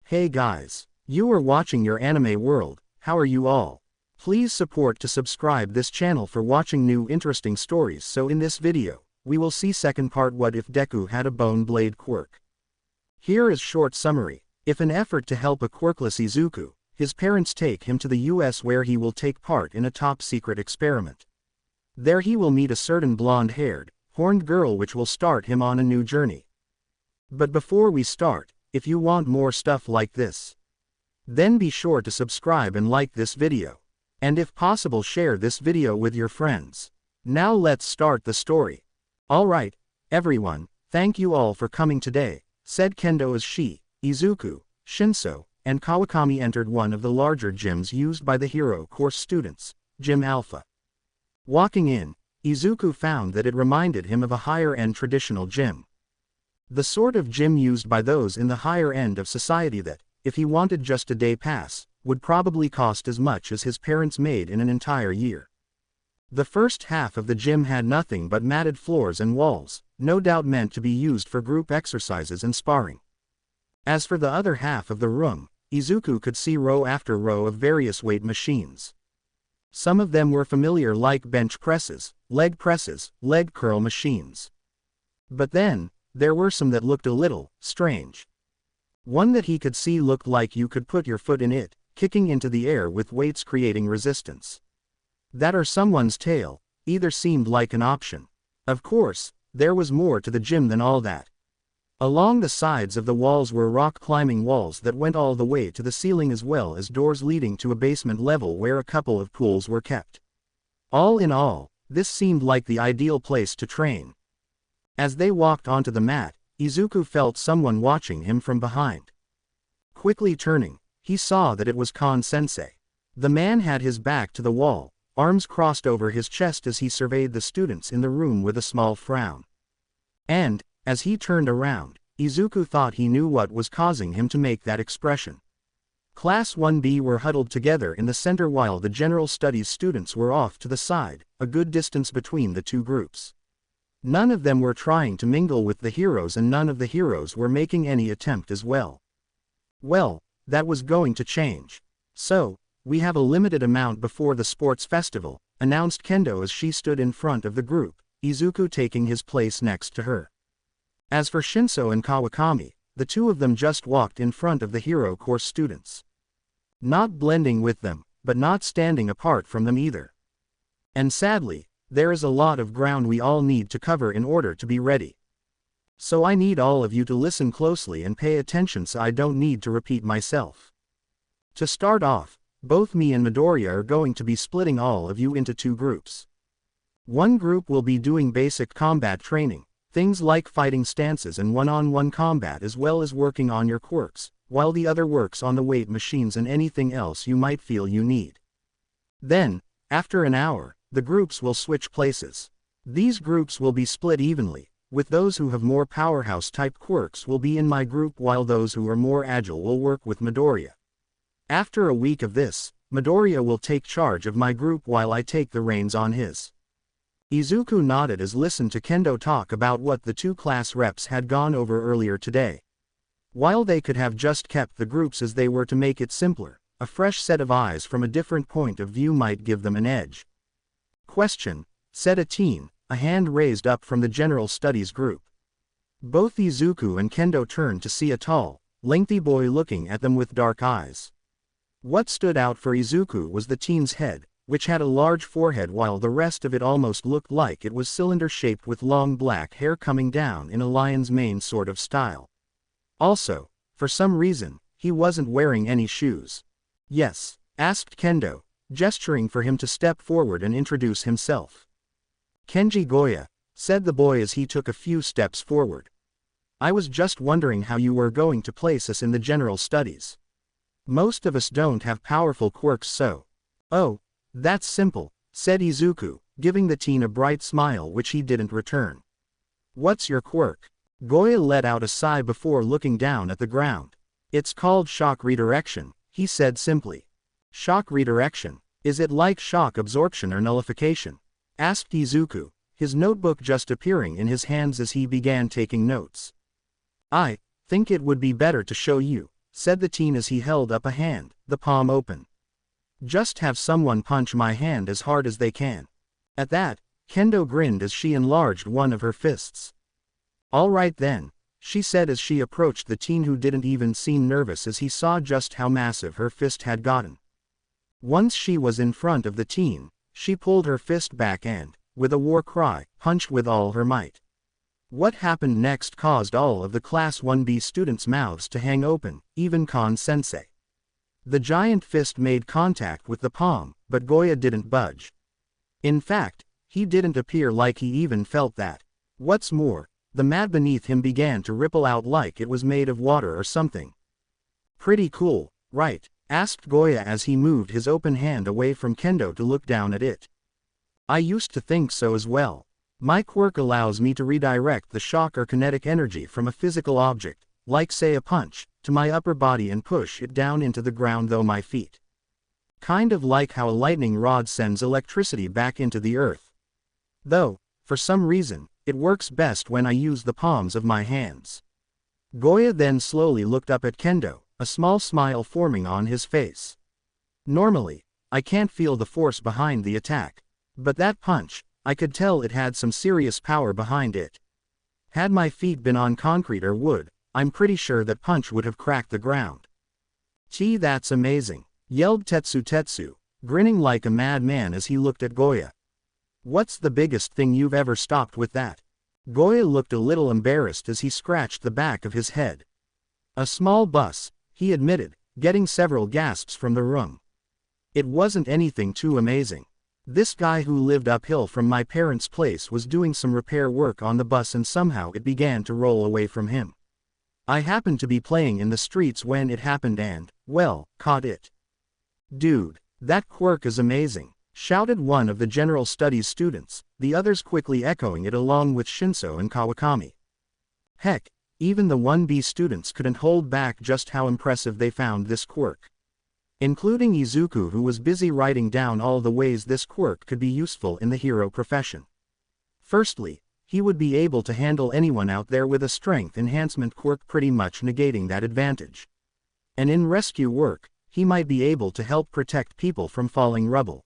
Hey guys, you are watching your anime world. How are you all? Please support to subscribe this channel for watching new interesting stories. So in this video, we will see second part, what if Deku had a bone blade quirk. Here is short summary. If an effort to help a quirkless Izuku, his parents take him to the US where he will take part in a top secret experiment. There he will meet a certain blonde-haired, horned girl which will start him on a new journey. But before we start, if you want more stuff like this, then be sure to subscribe and like this video. And if possible, share this video with your friends. Now let's start the story. Alright, everyone, thank you all for coming today, said Kendo as she, Izuku, Shinso, and Kawakami entered one of the larger gyms used by the hero course students, Gym Alpha. Walking in, Izuku found that it reminded him of a higher-end traditional gym. The sort of gym used by those in the higher end of society that, if he wanted just a day pass, would probably cost as much as his parents made in an entire year. The first half of the gym had nothing but matted floors and walls, no doubt meant to be used for group exercises and sparring. As for the other half of the room, Izuku could see row after row of various weight machines. Some of them were familiar, like bench presses, leg curl machines. But then, there were some that looked a little strange. One that he could see looked like you could put your foot in it, kicking into the air with weights creating resistance. That or someone's tail, either seemed like an option. Of course, there was more to the gym than all that. Along the sides of the walls were rock climbing walls that went all the way to the ceiling, as well as doors leading to a basement level where a couple of pools were kept. All in all, this seemed like the ideal place to train. As they walked onto the mat, Izuku felt someone watching him from behind. Quickly turning, he saw that it was Kon-sensei. The man had his back to the wall, arms crossed over his chest as he surveyed the students in the room with a small frown. And, as he turned around, Izuku thought he knew what was causing him to make that expression. Class 1B were huddled together in the center while the general studies students were off to the side, a good distance between the two groups. None of them were trying to mingle with the heroes, and none of the heroes were making any attempt as well. Well, that was going to change. So, we have a limited amount before the sports festival, announced Kendo as she stood in front of the group, Izuku taking his place next to her. As for Shinso and Kawakami, the two of them just walked in front of the hero course students. Not blending with them, but not standing apart from them either. And sadly, there is a lot of ground we all need to cover in order to be ready. So I need all of you to listen closely and pay attention so I don't need to repeat myself. To start off, both me and Midoriya are going to be splitting all of you into two groups. One group will be doing basic combat training, things like fighting stances and one-on-one combat, as well as working on your quirks, while the other works on the weight machines and anything else you might feel you need. Then, after an hour, the groups will switch places. These groups will be split evenly, with those who have more powerhouse-type quirks will be in my group while those who are more agile will work with Midoriya. After a week of this, Midoriya will take charge of my group while I take the reins on his. Izuku nodded as listened to Kendo talk about what the two class reps had gone over earlier today. While they could have just kept the groups as they were to make it simpler, a fresh set of eyes from a different point of view might give them an edge. Question, said a teen, a hand raised up from the general studies group. Both Izuku and Kendo turned to see a tall, lengthy boy looking at them with dark eyes. What stood out for Izuku was the teen's head, which had a large forehead while the rest of it almost looked like it was cylinder-shaped with long black hair coming down in a lion's mane sort of style. Also, for some reason, he wasn't wearing any shoes. Yes, asked Kendo, gesturing for him to step forward and introduce himself. Kenji Goya, said the boy as he took a few steps forward. I was just wondering how you were going to place us in the general studies. Most of us don't have powerful quirks, so. Oh, that's simple, said Izuku, giving the teen a bright smile which he didn't return. What's your quirk? Goya let out a sigh before looking down at the ground. It's called shock redirection, he said simply. Shock redirection, is it like shock absorption or nullification? Asked Izuku, his notebook just appearing in his hands as he began taking notes. I think it would be better to show you, said the teen as he held up a hand, the palm open. Just have someone punch my hand as hard as they can. At that, Kendo grinned as she enlarged one of her fists. All right then, she said as she approached the teen, who didn't even seem nervous as he saw just how massive her fist had gotten. Once she was in front of the teen, she pulled her fist back and, with a war cry, punched with all her might. What happened next caused all of the Class 1B students' mouths to hang open, even Kon-sensei. The giant fist made contact with the palm, but Goya didn't budge. In fact, he didn't appear like he even felt that. What's more, the mat beneath him began to ripple out like it was made of water or something. Pretty cool, right? Asked Goya as he moved his open hand away from Kendo to look down at it. I used to think so as well. My quirk allows me to redirect the shock or kinetic energy from a physical object, like say a punch, to my upper body and push it down into the ground through my feet. Kind of like how a lightning rod sends electricity back into the earth. Though, for some reason, it works best when I use the palms of my hands. Goya then slowly looked up at Kendo, a small smile forming on his face. Normally, I can't feel the force behind the attack. But that punch, I could tell it had some serious power behind it. Had my feet been on concrete or wood, I'm pretty sure that punch would have cracked the ground. Gee, that's amazing, yelled Tetsu, grinning like a madman as he looked at Goya. What's the biggest thing you've ever stopped with that? Goya looked a little embarrassed as he scratched the back of his head. A small bus, he admitted, getting several gasps from the room. It wasn't anything too amazing. This guy who lived uphill from my parents' place was doing some repair work on the bus and somehow it began to roll away from him. I happened to be playing in the streets when it happened and, well, caught it. Dude, that quirk is amazing, shouted one of the general studies students, the others quickly echoing it along with Shinso and Kawakami. Heck, even the 1B students couldn't hold back just how impressive they found this quirk. Including Izuku, who was busy writing down all the ways this quirk could be useful in the hero profession. Firstly, he would be able to handle anyone out there with a strength enhancement quirk, pretty much negating that advantage. And in rescue work, he might be able to help protect people from falling rubble.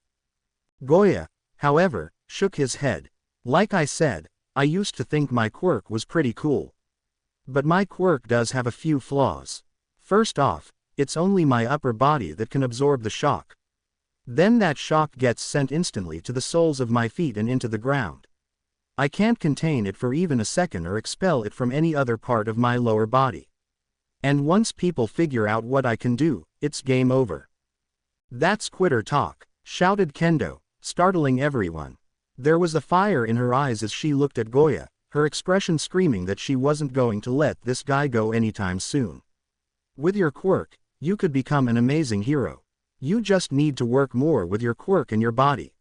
Goya, however, shook his head. Like I said, I used to think my quirk was pretty cool. But my quirk does have a few flaws. First off, it's only my upper body that can absorb the shock. Then that shock gets sent instantly to the soles of my feet and into the ground. I can't contain it for even a second or expel it from any other part of my lower body. And once people figure out what I can do, it's game over. That's quitter talk, shouted Kendo, startling everyone. There was a fire in her eyes as she looked at Goya, her expression screaming that she wasn't going to let this guy go anytime soon. With your quirk, you could become an amazing hero. You just need to work more with your quirk and your body.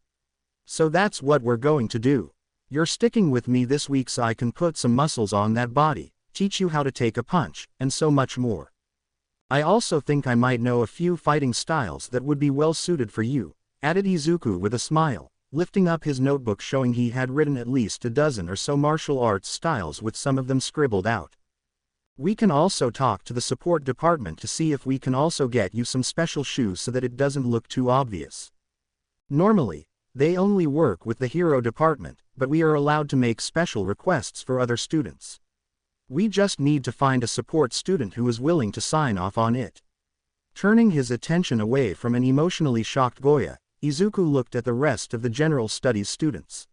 So that's what we're going to do. You're sticking with me this week so I can put some muscles on that body, teach you how to take a punch, and so much more. I also think I might know a few fighting styles that would be well suited for you, added Izuku with a smile, lifting up his notebook showing he had written at least a dozen or so martial arts styles with some of them scribbled out. We can also talk to the support department to see if we can also get you some special shoes so that it doesn't look too obvious. Normally, they only work with the hero department, but we are allowed to make special requests for other students. We just need to find a support student who is willing to sign off on it. Turning his attention away from an emotionally shocked Goya, Izuku looked at the rest of the general studies students.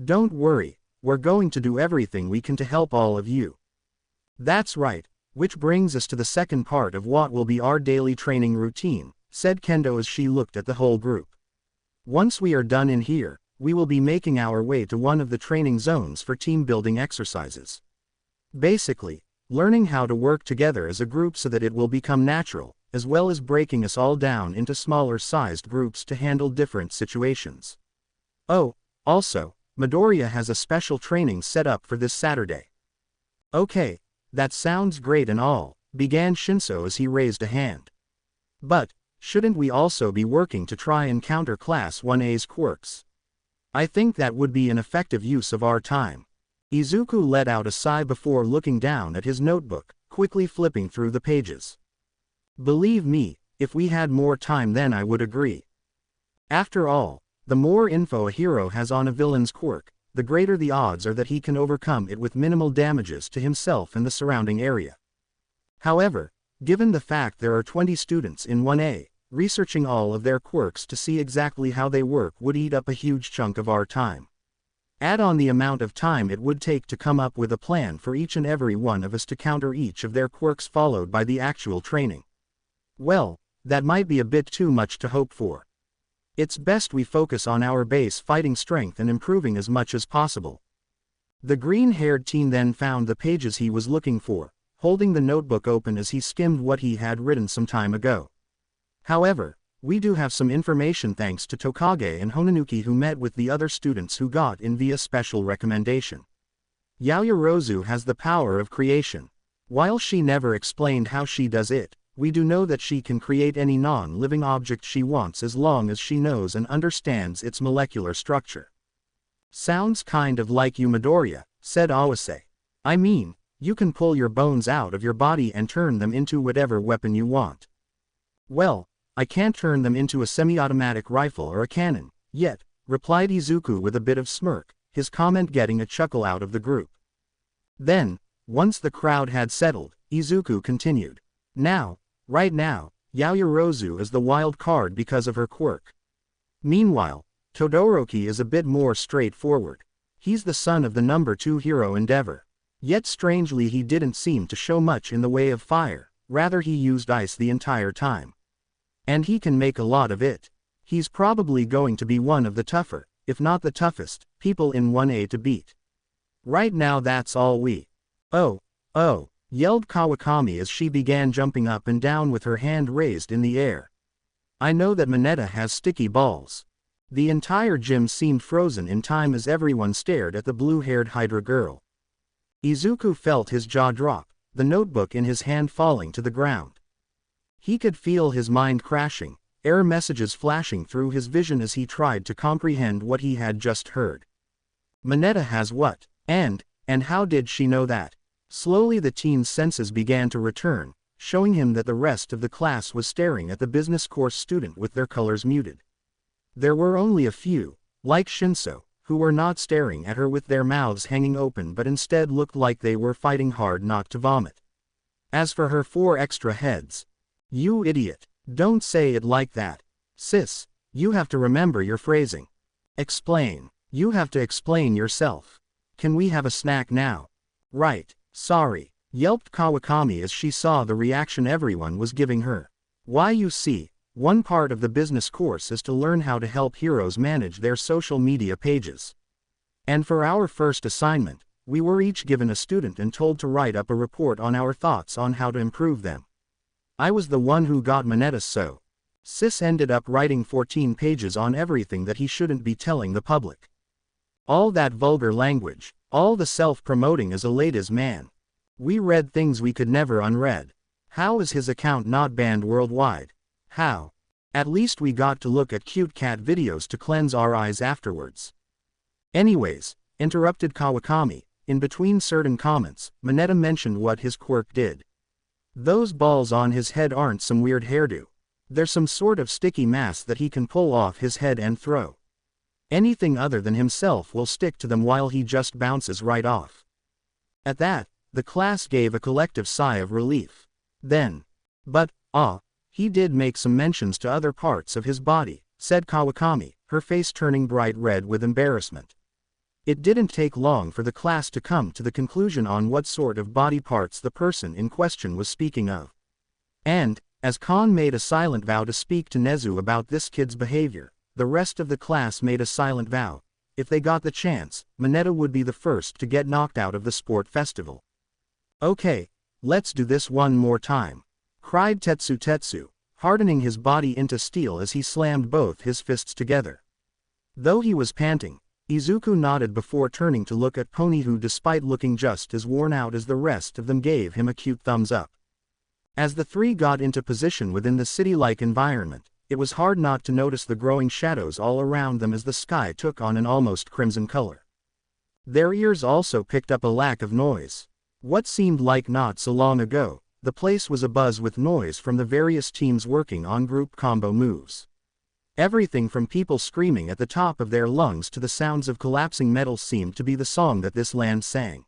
Don't worry, we're going to do everything we can to help all of you. That's right, which brings us to the second part of what will be our daily training routine, said Kendo as she looked at the whole group. Once we are done in here, we will be making our way to one of the training zones for team building exercises. Basically, learning how to work together as a group so that it will become natural, as well as breaking us all down into smaller sized groups to handle different situations. Oh, also, Midoriya has a special training set up for this Saturday. Okay. That sounds great and all, began Shinso as he raised a hand. But, shouldn't we also be working to try and counter Class 1A's quirks? I think that would be an effective use of our time. Izuku let out a sigh before looking down at his notebook, quickly flipping through the pages. Believe me, if we had more time then I would agree. After all, the more info a hero has on a villain's quirk, the greater the odds are that he can overcome it with minimal damages to himself and the surrounding area. However, given the fact there are 20 students in 1A, researching all of their quirks to see exactly how they work would eat up a huge chunk of our time. Add on the amount of time it would take to come up with a plan for each and every one of us to counter each of their quirks followed by the actual training. Well, that might be a bit too much to hope for. It's best we focus on our base fighting strength and improving as much as possible. The green-haired teen then found the pages he was looking for, holding the notebook open as he skimmed what he had written some time ago. However, we do have some information thanks to Tokage and Honanuki who met with the other students who got in via special recommendation. Yaoyorozu has the power of creation. While she never explained how she does it, we do know that she can create any non-living object she wants as long as she knows and understands its molecular structure. Sounds kind of like you Midoriya, said Awase. I mean, you can pull your bones out of your body and turn them into whatever weapon you want. Well, I can't turn them into a semi-automatic rifle or a cannon, yet, replied Izuku with a bit of smirk, his comment getting a chuckle out of the group. Then, once the crowd had settled, Izuku continued. Right now, Yaoyorozu is the wild card because of her quirk. Meanwhile, Todoroki is a bit more straightforward. He's the son of the number 2 hero Endeavor. Yet strangely he didn't seem to show much in the way of fire, rather he used ice the entire time. And he can make a lot of it. He's probably going to be one of the tougher, if not the toughest, people in 1A to beat. Right now that's all we. Oh, yelled Kawakami as she began jumping up and down with her hand raised in the air. I know that Mineta has sticky balls. The entire gym seemed frozen in time as everyone stared at the blue-haired Hydra girl. Izuku felt his jaw drop, the notebook in his hand falling to the ground. He could feel his mind crashing, error messages flashing through his vision as he tried to comprehend what he had just heard. Mineta has what? And how did she know that? Slowly the teen's senses began to return, showing him that the rest of the class was staring at the business course student with their colors muted. There were only a few, like Shinso, who were not staring at her with their mouths hanging open but instead looked like they were fighting hard not to vomit. As for her 4 extra heads. You idiot, don't say it like that. Sis, you have to remember your phrasing. Explain. You have to explain yourself. Can we have a snack now? Right. Sorry, yelped Kawakami as she saw the reaction everyone was giving her. Why you see, one part of the business course is to learn how to help heroes manage their social media pages. And for our first assignment, we were each given a student and told to write up a report on our thoughts on how to improve them. I was the one who got Mineta so. Sis ended up writing 14 pages on everything that he shouldn't be telling the public. All that vulgar language. All the self-promoting as a ladies' man. We read things we could never unread. How is his account not banned worldwide? How? At least we got to look at cute cat videos to cleanse our eyes afterwards. Anyways, interrupted Kawakami, in between certain comments, Mineta mentioned what his quirk did. Those balls on his head aren't some weird hairdo. They're some sort of sticky mass that he can pull off his head and throw. Anything other than himself will stick to them while he just bounces right off. At that, the class gave a collective sigh of relief. Then, but, he did make some mentions to other parts of his body, said Kawakami, her face turning bright red with embarrassment. It didn't take long for the class to come to the conclusion on what sort of body parts the person in question was speaking of. And, as Khan made a silent vow to speak to Nezu about this kid's behavior, the rest of the class made a silent vow. If they got the chance, Mineta would be the first to get knocked out of the sport festival. Okay, let's do this one more time, cried Tetsu, hardening his body into steel as he slammed both his fists together. Though he was panting, Izuku nodded before turning to look at Pony who despite looking just as worn out as the rest of them gave him a cute thumbs up. As the three got into position within the city-like environment, it was hard not to notice the growing shadows all around them as the sky took on an almost crimson color. Their ears also picked up a lack of noise. What seemed like not so long ago, the place was abuzz with noise from the various teams working on group combo moves. Everything from people screaming at the top of their lungs to the sounds of collapsing metal seemed to be the song that this land sang.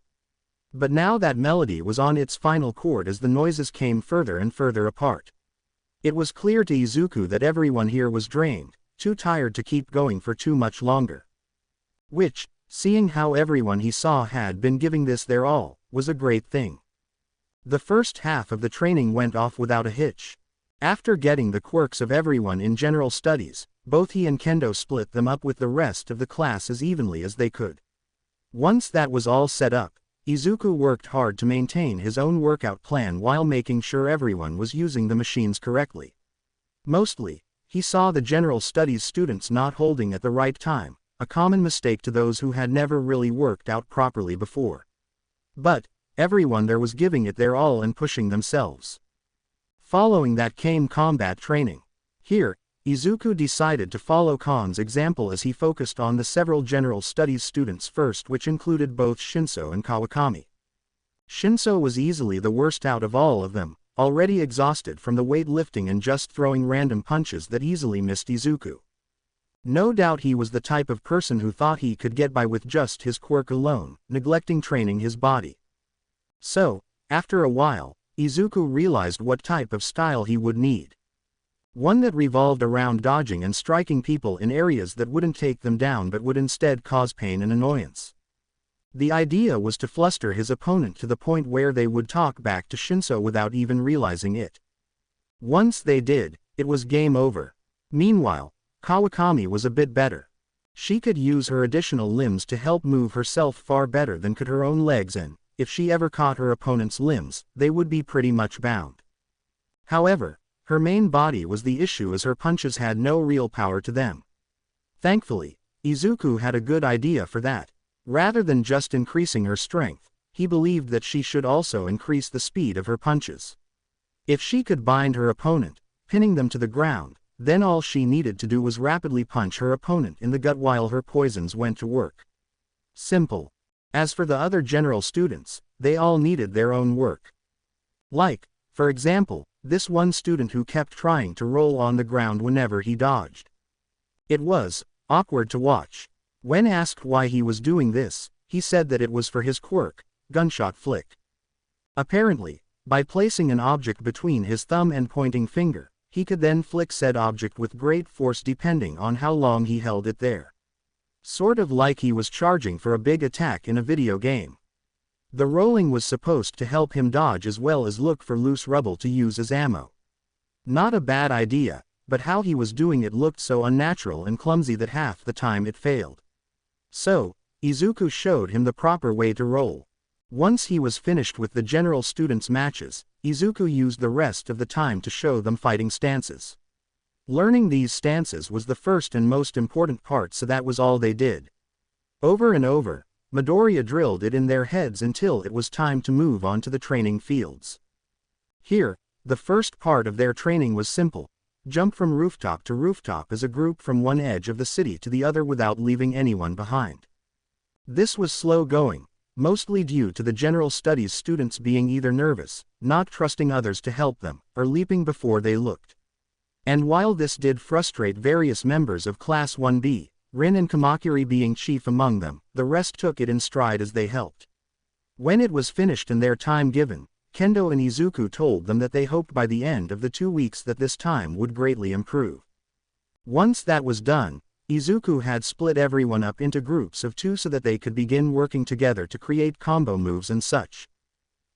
But now that melody was on its final chord as the noises came further and further apart. It was clear to Izuku that everyone here was drained, too tired to keep going for too much longer. Which, seeing how everyone he saw had been giving this their all, was a great thing. The first half of the training went off without a hitch. After getting the quirks of everyone in general studies, both he and Kendo split them up with the rest of the class as evenly as they could. Once that was all set up, Izuku worked hard to maintain his own workout plan while making sure everyone was using the machines correctly. Mostly, he saw the general studies students not holding at the right time, a common mistake to those who had never really worked out properly before. But, everyone there was giving it their all and pushing themselves. Following that came combat training. Here, Izuku decided to follow Kan's example as he focused on the several general studies students first, which included both Shinso and Kawakami. Shinso was easily the worst out of all of them, already exhausted from the weightlifting and just throwing random punches that easily missed Izuku. No doubt he was the type of person who thought he could get by with just his quirk alone, neglecting training his body. So, after a while, Izuku realized what type of style he would need. One that revolved around dodging and striking people in areas that wouldn't take them down but would instead cause pain and annoyance. The idea was to fluster his opponent to the point where they would talk back to Shinso without even realizing it. Once they did, it was game over. Meanwhile, Kawakami was a bit better. She could use her additional limbs to help move herself far better than could her own legs, and, if she ever caught her opponent's limbs, they would be pretty much bound. However, her main body was the issue as her punches had no real power to them. Thankfully, Izuku had a good idea for that. Rather than just increasing her strength, he believed that she should also increase the speed of her punches. If she could bind her opponent, pinning them to the ground, then all she needed to do was rapidly punch her opponent in the gut while her poisons went to work. Simple. As for the other general students, they all needed their own work. Like, for example, this one student who kept trying to roll on the ground whenever he dodged. It was awkward to watch. When asked why he was doing this, he said that it was for his quirk, gunshot flick. Apparently, by placing an object between his thumb and pointing finger, he could then flick said object with great force depending on how long he held it there. Sort of like he was charging for a big attack in a video game. The rolling was supposed to help him dodge as well as look for loose rubble to use as ammo. Not a bad idea, but how he was doing it looked so unnatural and clumsy that half the time it failed. So, Izuku showed him the proper way to roll. Once he was finished with the general students' matches, Izuku used the rest of the time to show them fighting stances. Learning these stances was the first and most important part, so that was all they did. Over and over, Midoriya drilled it in their heads until it was time to move on to the training fields. Here, the first part of their training was simple: jump from rooftop to rooftop as a group from one edge of the city to the other without leaving anyone behind. This was slow going, mostly due to the general studies students being either nervous, not trusting others to help them, or leaping before they looked. And while this did frustrate various members of Class 1B, Rin and Kamakiri being chief among them, the rest took it in stride as they helped. When it was finished and their time given, Kendo and Izuku told them that they hoped by the end of the 2 weeks that this time would greatly improve. Once that was done, Izuku had split everyone up into groups of 2 so that they could begin working together to create combo moves and such.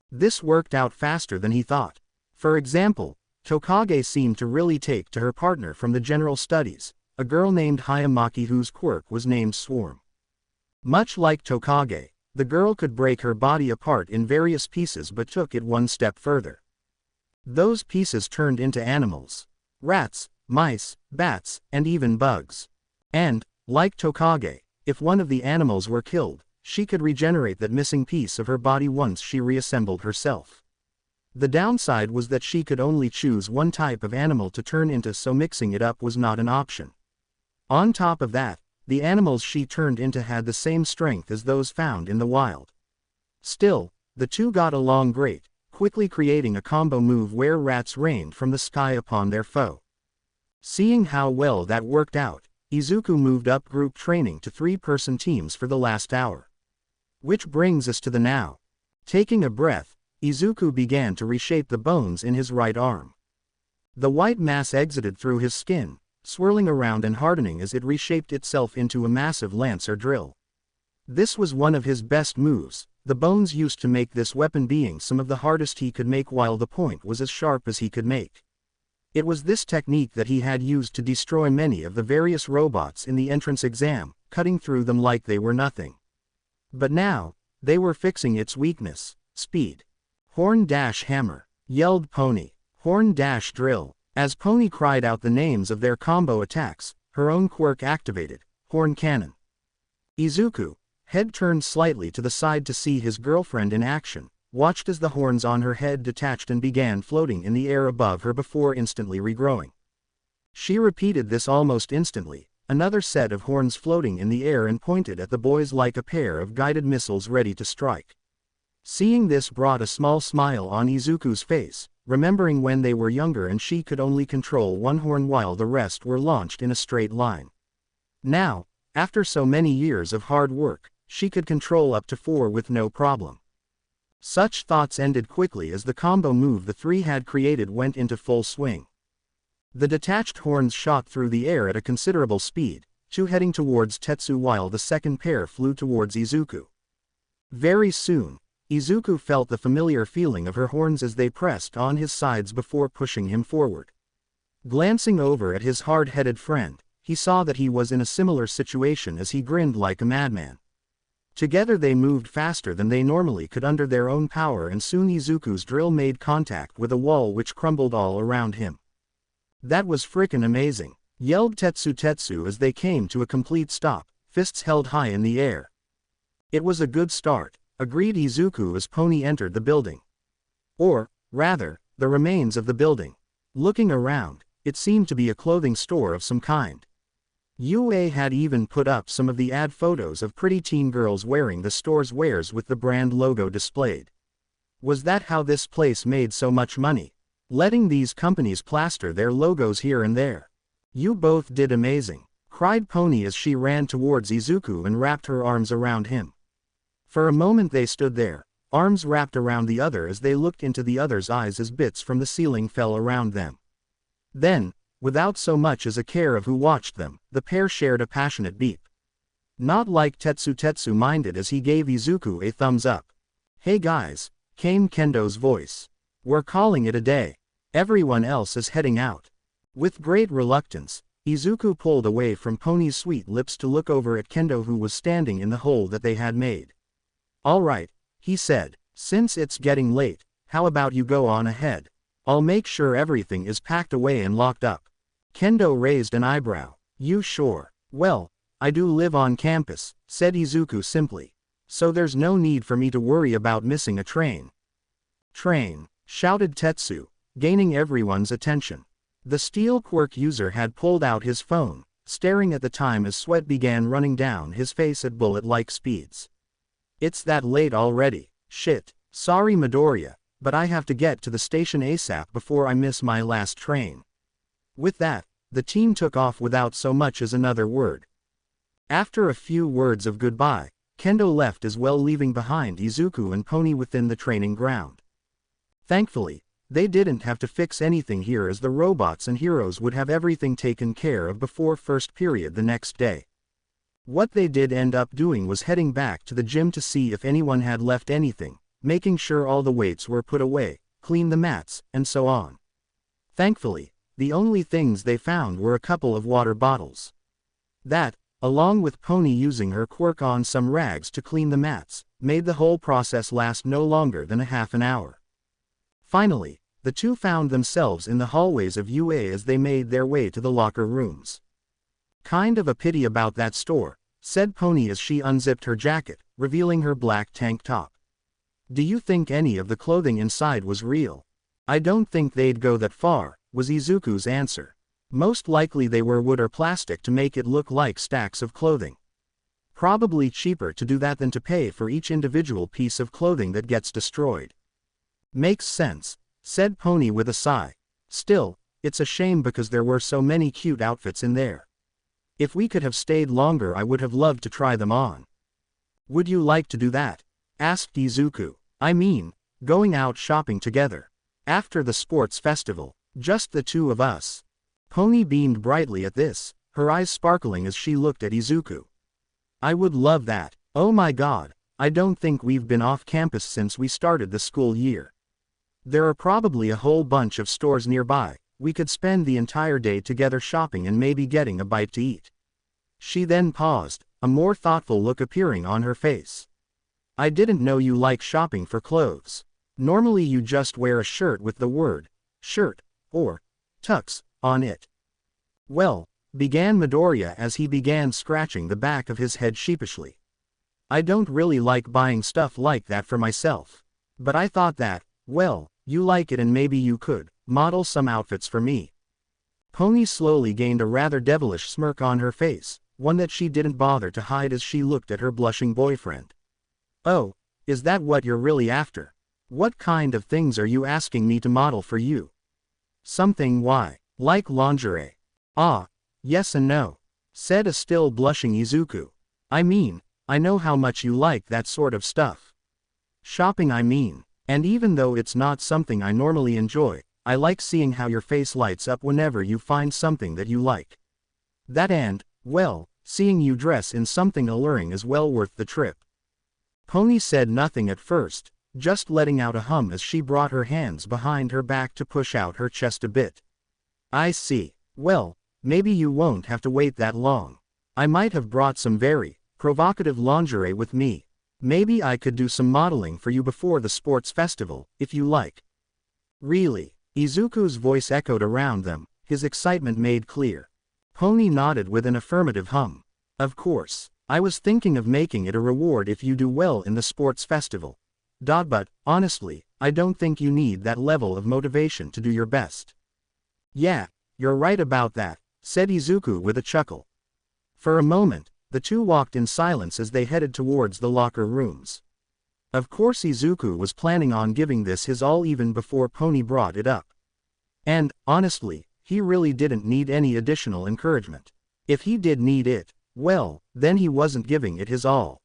This worked out faster than he thought. For example, Tokage seemed to really take to her partner from the general studies, a girl named Hayamaki whose quirk was named Swarm. Much like Tokage, the girl could break her body apart in various pieces but took it one step further. Those pieces turned into animals: rats, mice, bats, and even bugs. And, like Tokage, if one of the animals were killed, she could regenerate that missing piece of her body once she reassembled herself. The downside was that she could only choose one type of animal to turn into, so mixing it up was not an option. On top of that, the animals she turned into had the same strength as those found in the wild. Still, the two got along great, quickly creating a combo move where rats rained from the sky upon their foe. Seeing how well that worked out, Izuku moved up group training to 3-person teams for the last hour. Which brings us to the now. Taking a breath, Izuku began to reshape the bones in his right arm. The white mass exited through his skin, swirling around and hardening as it reshaped itself into a massive lance or drill. This was one of his best moves, the bones used to make this weapon being some of the hardest he could make while the point was as sharp as he could make. It was this technique that he had used to destroy many of the various robots in the entrance exam, cutting through them like they were nothing. But now, they were fixing its weakness, speed. Horn-hammer, yelled Pony. Horn-drill. As Pony cried out the names of their combo attacks, her own quirk activated, Horn Cannon. Izuku, head turned slightly to the side to see his girlfriend in action, watched as the horns on her head detached and began floating in the air above her before instantly regrowing. She repeated this almost instantly, another set of horns floating in the air and pointed at the boys like a pair of guided missiles ready to strike. Seeing this brought a small smile on Izuku's face, remembering when they were younger and she could only control one horn while the rest were launched in a straight line. Now, after so many years of hard work, she could control up to 4 with no problem. Such thoughts ended quickly as the combo move the three had created went into full swing. The detached horns shot through the air at a considerable speed, 2 heading towards Tetsu while the second pair flew towards Izuku. Very soon, Izuku felt the familiar feeling of her horns as they pressed on his sides before pushing him forward. Glancing over at his hard-headed friend, he saw that he was in a similar situation as he grinned like a madman. Together they moved faster than they normally could under their own power and soon Izuku's drill made contact with a wall which crumbled all around him. That was frickin' amazing, yelled Tetsu as they came to a complete stop, fists held high in the air. It was a good start, agreed Izuku as Pony entered the building. Or, rather, the remains of the building. Looking around, it seemed to be a clothing store of some kind. UA had even put up some of the ad photos of pretty teen girls wearing the store's wares with the brand logo displayed. Was that how this place made so much money? Letting these companies plaster their logos here and there. You both did amazing, cried Pony as she ran towards Izuku and wrapped her arms around him. For a moment they stood there, arms wrapped around the other as they looked into the other's eyes as bits from the ceiling fell around them. Then, without so much as a care of who watched them, the pair shared a passionate beep. Not like Tetsu minded as he gave Izuku a thumbs up. Hey guys, came Kendo's voice. We're calling it a day. Everyone else is heading out. With great reluctance, Izuku pulled away from Pony's sweet lips to look over at Kendo who was standing in the hole that they had made. Alright, he said, since it's getting late, how about you go on ahead? I'll make sure everything is packed away and locked up. Kendo raised an eyebrow. You sure? Well, I do live on campus, said Izuku simply. So there's no need for me to worry about missing a train. Train, shouted Tetsu, gaining everyone's attention. The steel quirk user had pulled out his phone, staring at the time as sweat began running down his face at bullet-like speeds. It's that late already. Shit, sorry Midoriya, but I have to get to the station ASAP before I miss my last train. With that, the team took off without so much as another word. After a few words of goodbye, Kendo left as well, leaving behind Izuku and Pony within the training ground. Thankfully, they didn't have to fix anything here as the robots and heroes would have everything taken care of before first period the next day. What they did end up doing was heading back to the gym to see if anyone had left anything, making sure all the weights were put away, clean the mats, and so on. Thankfully, the only things they found were a couple of water bottles. That, along with Pony using her quirk on some rags to clean the mats, made the whole process last no longer than a half an hour. Finally, the two found themselves in the hallways of UA as they made their way to the locker rooms. Kind of a pity about that store, said Pony as she unzipped her jacket, revealing her black tank top. Do you think any of the clothing inside was real? I don't think they'd go that far, was Izuku's answer. Most likely they were wood or plastic to make it look like stacks of clothing. Probably cheaper to do that than to pay for each individual piece of clothing that gets destroyed. Makes sense, said Pony with a sigh. Still, it's a shame because there were so many cute outfits in there. If we could have stayed longer, I would have loved to try them on. Would you like to do that? Asked Izuku. I mean, going out shopping together. After the sports festival, just the two of us. Pony beamed brightly at this, her eyes sparkling as she looked at Izuku. I would love that. Oh my god, I don't think we've been off campus since we started the school year. There are probably a whole bunch of stores nearby. We could spend the entire day together shopping and maybe getting a bite to eat. She then paused, a more thoughtful look appearing on her face. I didn't know you like shopping for clothes. Normally you just wear a shirt with the word, shirt, or, tux, on it. Well, began Midoriya as he began scratching the back of his head sheepishly. I don't really like buying stuff like that for myself. But I thought that, well, you like it and maybe you could model some outfits for me. Pony slowly gained a rather devilish smirk on her face, one that she didn't bother to hide as she looked at her blushing boyfriend. Oh, is that what you're really after? What kind of things are you asking me to model for you? Something like lingerie. Ah, yes and no, said a still blushing Izuku. I mean, I know how much you like that sort of stuff. Shopping I mean, and even though it's not something I normally enjoy, I like seeing how your face lights up whenever you find something that you like. That and, well, seeing you dress in something alluring is well worth the trip. Pony said nothing at first, just letting out a hum as she brought her hands behind her back to push out her chest a bit. I see. Well, maybe you won't have to wait that long. I might have brought some very provocative lingerie with me. Maybe I could do some modeling for you before the sports festival, if you like. Really? Izuku's voice echoed around them, his excitement made clear. Pony nodded with an affirmative hum. Of course, I was thinking of making it a reward if you do well in the sports festival. But, honestly, I don't think you need that level of motivation to do your best. Yeah, you're right about that, said Izuku with a chuckle. For a moment, the two walked in silence as they headed towards the locker rooms. Of course Izuku was planning on giving this his all even before Pony brought it up. And, honestly, he really didn't need any additional encouragement. If he did need it, well, then he wasn't giving it his all.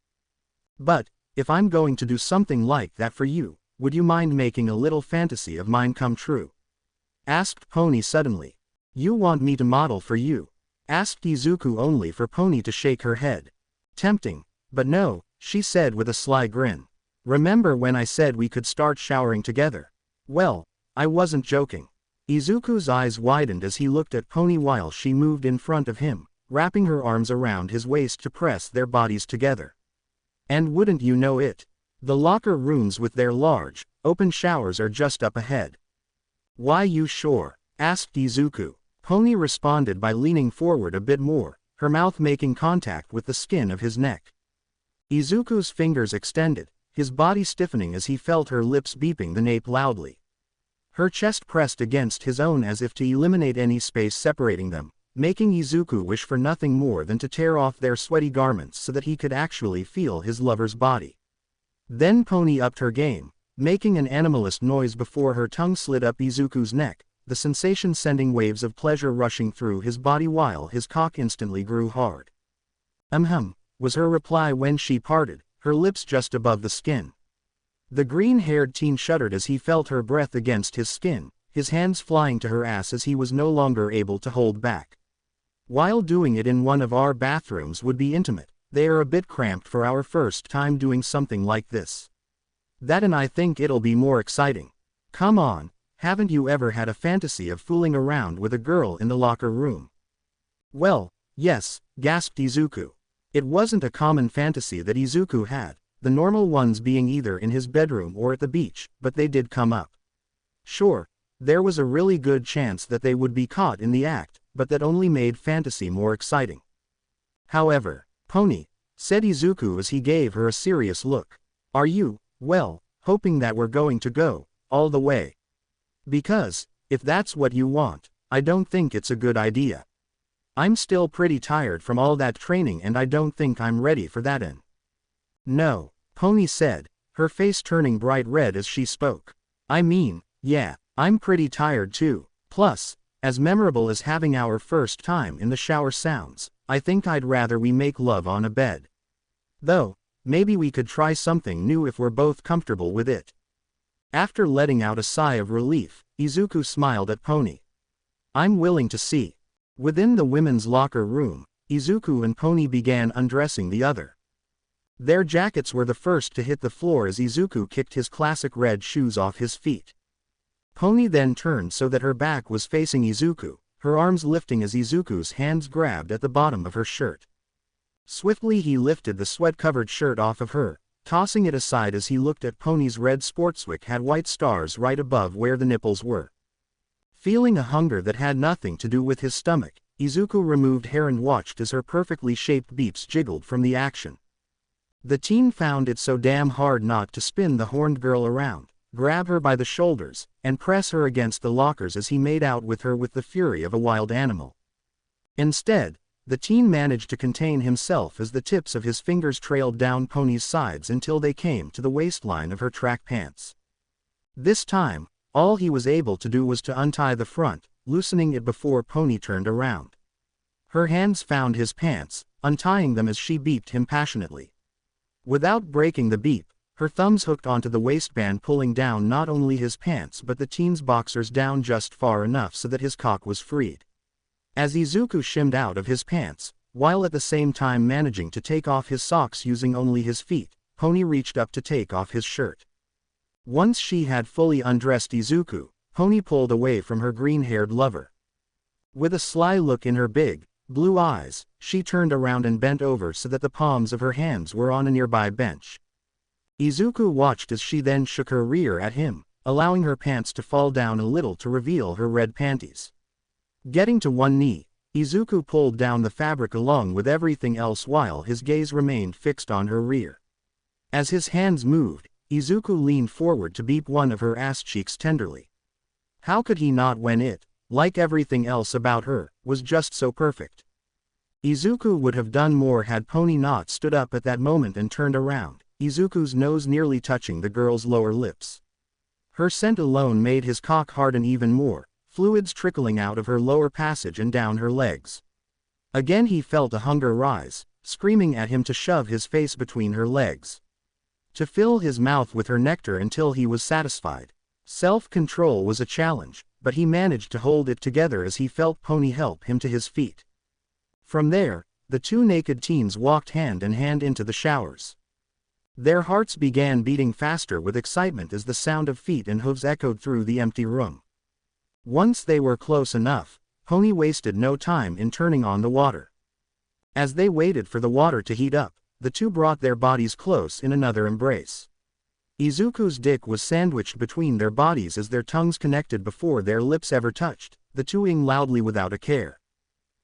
But, if I'm going to do something like that for you, would you mind making a little fantasy of mine come true? Asked Pony suddenly. You want me to model for you? Asked Izuku only for Pony to shake her head. Tempting, but no, she said with a sly grin. Remember when I said we could start showering together? Well, I wasn't joking. Izuku's eyes widened as he looked at Pony while she moved in front of him, wrapping her arms around his waist to press their bodies together. And wouldn't you know it? The locker rooms with their large, open showers are just up ahead. Why you sure? Asked Izuku. Pony responded by leaning forward a bit more, her mouth making contact with the skin of his neck. Izuku's fingers extended, his body stiffening as he felt her lips beeping the nape loudly. Her chest pressed against his own as if to eliminate any space separating them, making Izuku wish for nothing more than to tear off their sweaty garments so that he could actually feel his lover's body. Then Pony upped her game, making an animalist noise before her tongue slid up Izuku's neck, the sensation sending waves of pleasure rushing through his body while his cock instantly grew hard. Was her reply when she parted, her lips just above the skin. The green-haired teen shuddered as he felt her breath against his skin, his hands flying to her ass as he was no longer able to hold back. While doing it in one of our bathrooms would be intimate, they are a bit cramped for our first time doing something like this. That and I think it'll be more exciting. Come on, haven't you ever had a fantasy of fooling around with a girl in the locker room? Well, yes, gasped Izuku. It wasn't a common fantasy that Izuku had, the normal ones being either in his bedroom or at the beach, but they did come up. Sure, there was a really good chance that they would be caught in the act, but that only made fantasy more exciting. However, Pony, said Izuku as he gave her a serious look, are you, well, hoping that we're going to go all the way? Because, if that's what you want, I don't think it's a good idea. I'm still pretty tired from all that training and I don't think I'm ready for that. No, Pony said, her face turning bright red as she spoke. I mean, yeah, I'm pretty tired too. Plus, as memorable as having our first time in the shower sounds, I think I'd rather we make love on a bed. Though, maybe we could try something new if we're both comfortable with it. After letting out a sigh of relief, Izuku smiled at Pony. I'm willing to see. Within the women's locker room, Izuku and Pony began undressing the other. Their jackets were the first to hit the floor as Izuku kicked his classic red shoes off his feet. Pony then turned so that her back was facing Izuku, her arms lifting as Izuku's hands grabbed at the bottom of her shirt. Swiftly he lifted the sweat-covered shirt off of her, tossing it aside as he looked at Pony's red sportswear had white stars right above where the nipples were. Feeling a hunger that had nothing to do with his stomach, Izuku removed hair and watched as her perfectly shaped beeps jiggled from the action. The teen found it so damn hard not to spin the horned girl around, grab her by the shoulders, and press her against the lockers as he made out with her with the fury of a wild animal. Instead, the teen managed to contain himself as the tips of his fingers trailed down Pony's sides until they came to the waistline of her track pants. This time, all he was able to do was to untie the front, loosening it before Pony turned around. Her hands found his pants, untying them as she beeped him passionately. Without breaking the beep, her thumbs hooked onto the waistband, pulling down not only his pants but the teen's boxers down just far enough so that his cock was freed. As Izuku shimmed out of his pants, while at the same time managing to take off his socks using only his feet, Pony reached up to take off his shirt. Once she had fully undressed Izuku, Pony pulled away from her green-haired lover. With a sly look in her big, blue eyes, she turned around and bent over so that the palms of her hands were on a nearby bench. Izuku watched as she then shook her rear at him, allowing her pants to fall down a little to reveal her red panties. Getting to one knee, Izuku pulled down the fabric along with everything else while his gaze remained fixed on her rear. As his hands moved, Izuku leaned forward to beep one of her ass cheeks tenderly. How could he not when it, like everything else about her, was just so perfect? Izuku would have done more had Pony not stood up at that moment and turned around, Izuku's nose nearly touching the girl's lower lips. Her scent alone made his cock harden even more, fluids trickling out of her lower passage and down her legs. Again he felt a hunger rise, screaming at him to shove his face between her legs. To fill his mouth with her nectar until he was satisfied. Self-control was a challenge, but he managed to hold it together as he felt Pony help him to his feet. From there, the two naked teens walked hand in hand into the showers. Their hearts began beating faster with excitement as the sound of feet and hooves echoed through the empty room. Once they were close enough, Pony wasted no time in turning on the water. As they waited for the water to heat up, the two brought their bodies close in another embrace. Izuku's dick was sandwiched between their bodies as their tongues connected before their lips ever touched, the two-ing loudly without a care.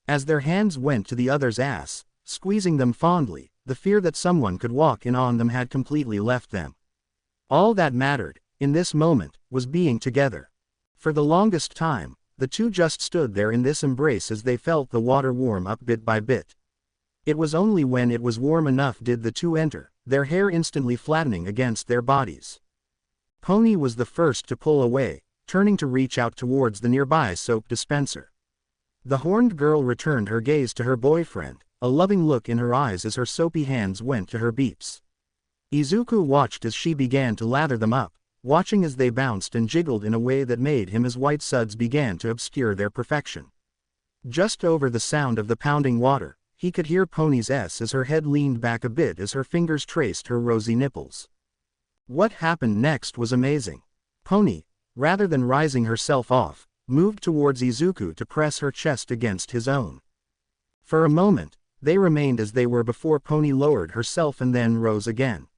As their hands went to the other's ass, squeezing them fondly, the fear that someone could walk in on them had completely left them. All that mattered, in this moment, was being together. For the longest time, the two just stood there in this embrace as they felt the water warm up bit by bit. It was only when it was warm enough did the two enter, their hair instantly flattening against their bodies. Pony was the first to pull away, turning to reach out towards the nearby soap dispenser. The horned girl returned her gaze to her boyfriend, a loving look in her eyes as her soapy hands went to her beeps. Izuku watched as she began to lather them up, watching as they bounced and jiggled in a way that made him as white suds began to obscure their perfection. Just over the sound of the pounding water, he could hear Pony's S as her head leaned back a bit as her fingers traced her rosy nipples. What happened next was amazing. Pony, rather than rising herself off, moved towards Izuku to press her chest against his own. For a moment, they remained as they were before Pony lowered herself and then rose again.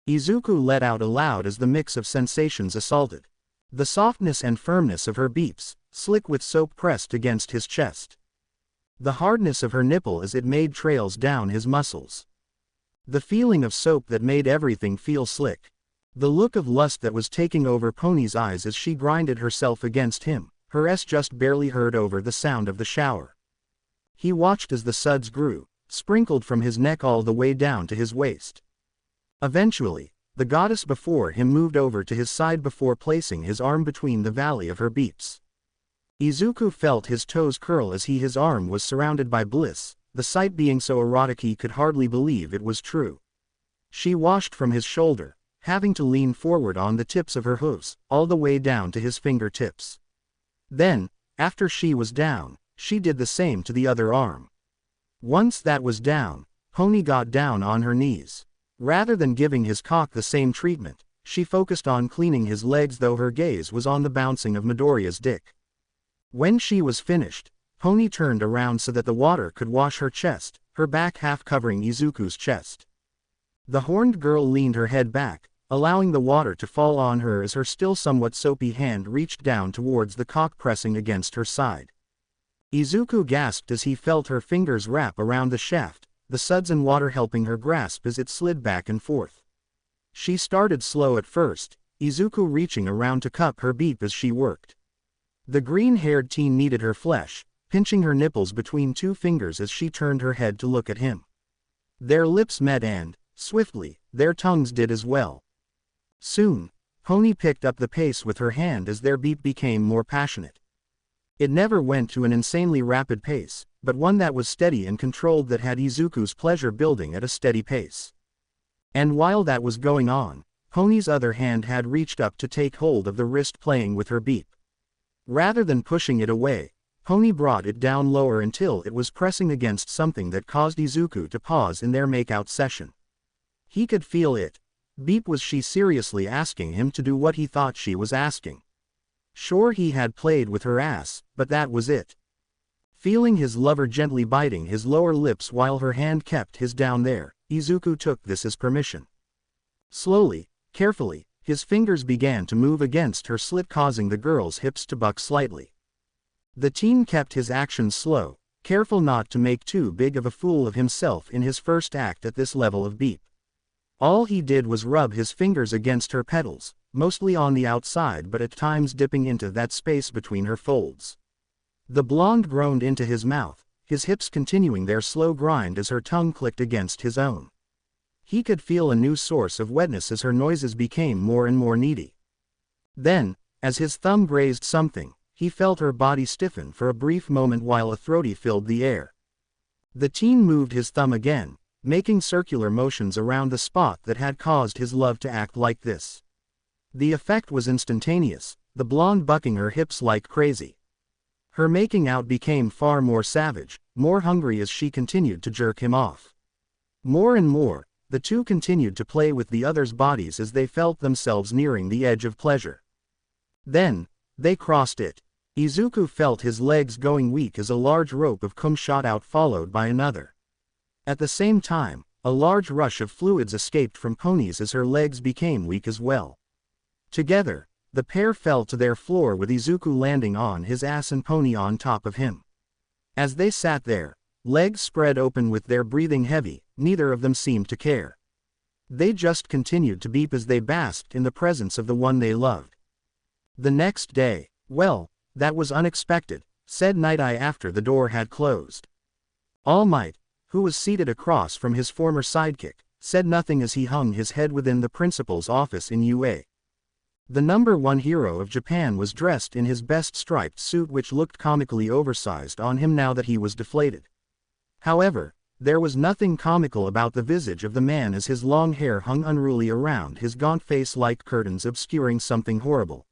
Izuku let out aloud as the mix of sensations assaulted. The softness and firmness of her beeps, slick with soap pressed against his chest. The hardness of her nipple as it made trails down his muscles. The feeling of soap that made everything feel slick. The look of lust that was taking over Pony's eyes as she grinded herself against him, her S just barely heard over the sound of the shower. He watched as the suds grew, sprinkled from his neck all the way down to his waist. Eventually, The goddess before him moved over to his side before placing his arm between the valley of her beeps. Izuku felt his toes curl as his arm was surrounded by bliss, the sight being so erotic he could hardly believe it was true. She washed from his shoulder, having to lean forward on the tips of her hooves, all the way down to his fingertips. Then, after she was down, she did the same to the other arm. Once that was down, Pony got down on her knees. Rather than giving his cock the same treatment, she focused on cleaning his legs, though her gaze was on the bouncing of Midoriya's dick. When she was finished, Pony turned around so that the water could wash her chest, her back half covering Izuku's chest. The horned girl leaned her head back, allowing the water to fall on her as her still somewhat soapy hand reached down towards the cock pressing against her side. Izuku gasped as he felt her fingers wrap around the shaft, the suds and water helping her grasp as it slid back and forth. She started slow at first, Izuku reaching around to cup her beep as she worked. The green-haired teen kneaded her flesh, pinching her nipples between two fingers as she turned her head to look at him. Their lips met and, swiftly, their tongues did as well. Soon, Pony picked up the pace with her hand as their beep became more passionate. It never went to an insanely rapid pace, but one that was steady and controlled that had Izuku's pleasure building at a steady pace. And while that was going on, Pony's other hand had reached up to take hold of the wrist playing with her beep. Rather than pushing it away, Pony brought it down lower until it was pressing against something that caused Izuku to pause in their makeout session. He could feel it. Beep, was she seriously asking him to do what he thought she was asking? Sure, he had played with her ass, but that was it. Feeling his lover gently biting his lower lips while her hand kept his down there, Izuku took this as permission. Slowly, carefully, his fingers began to move against her slit, causing the girl's hips to buck slightly. The teen kept his actions slow, careful not to make too big of a fool of himself in his first act at this level of beep. All he did was rub his fingers against her petals, mostly on the outside but at times dipping into that space between her folds. The blonde groaned into his mouth, his hips continuing their slow grind as her tongue clicked against his own. He could feel a new source of wetness as her noises became more and more needy. Then, as his thumb grazed something, he felt her body stiffen for a brief moment while a throaty filled the air. The teen moved his thumb again, making circular motions around the spot that had caused his love to act like this. The effect was instantaneous, the blonde bucking her hips like crazy. Her making out became far more savage, more hungry as she continued to jerk him off. More and more, the two continued to play with the other's bodies as they felt themselves nearing the edge of pleasure. Then, they crossed it. Izuku felt his legs going weak as a large rope of cum shot out, followed by another. At the same time, a large rush of fluids escaped from Pony's as her legs became weak as well. Together, the pair fell to their floor with Izuku landing on his ass and Pony on top of him. As they sat there, legs spread open with their breathing heavy, neither of them seemed to care. They just continued to beep as they basked in the presence of the one they loved. The next day, well, that was unexpected, said Night Eye after the door had closed. All Might, who was seated across from his former sidekick, said nothing as he hung his head within the principal's office in UA. The #1 hero of Japan was dressed in his best striped suit, which looked comically oversized on him now that he was deflated. However, there was nothing comical about the visage of the man as his long hair hung unruly around his gaunt face like curtains obscuring something horrible.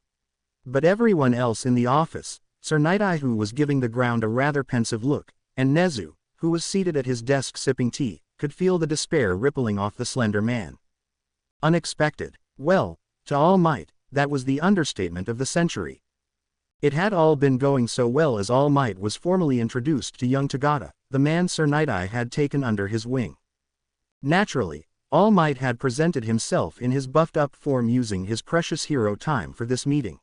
But everyone else in the office, Sir Night Eye, who was giving the ground a rather pensive look, and Nezu, who was seated at his desk sipping tea, could feel the despair rippling off the slender man. Unexpected. Well, to All Might, that was the understatement of the century. It had all been going so well as All Might was formally introduced to young Tagata, the man Sir Night Eye had taken under his wing. Naturally, All Might had presented himself in his buffed-up form using his precious hero time for this meeting.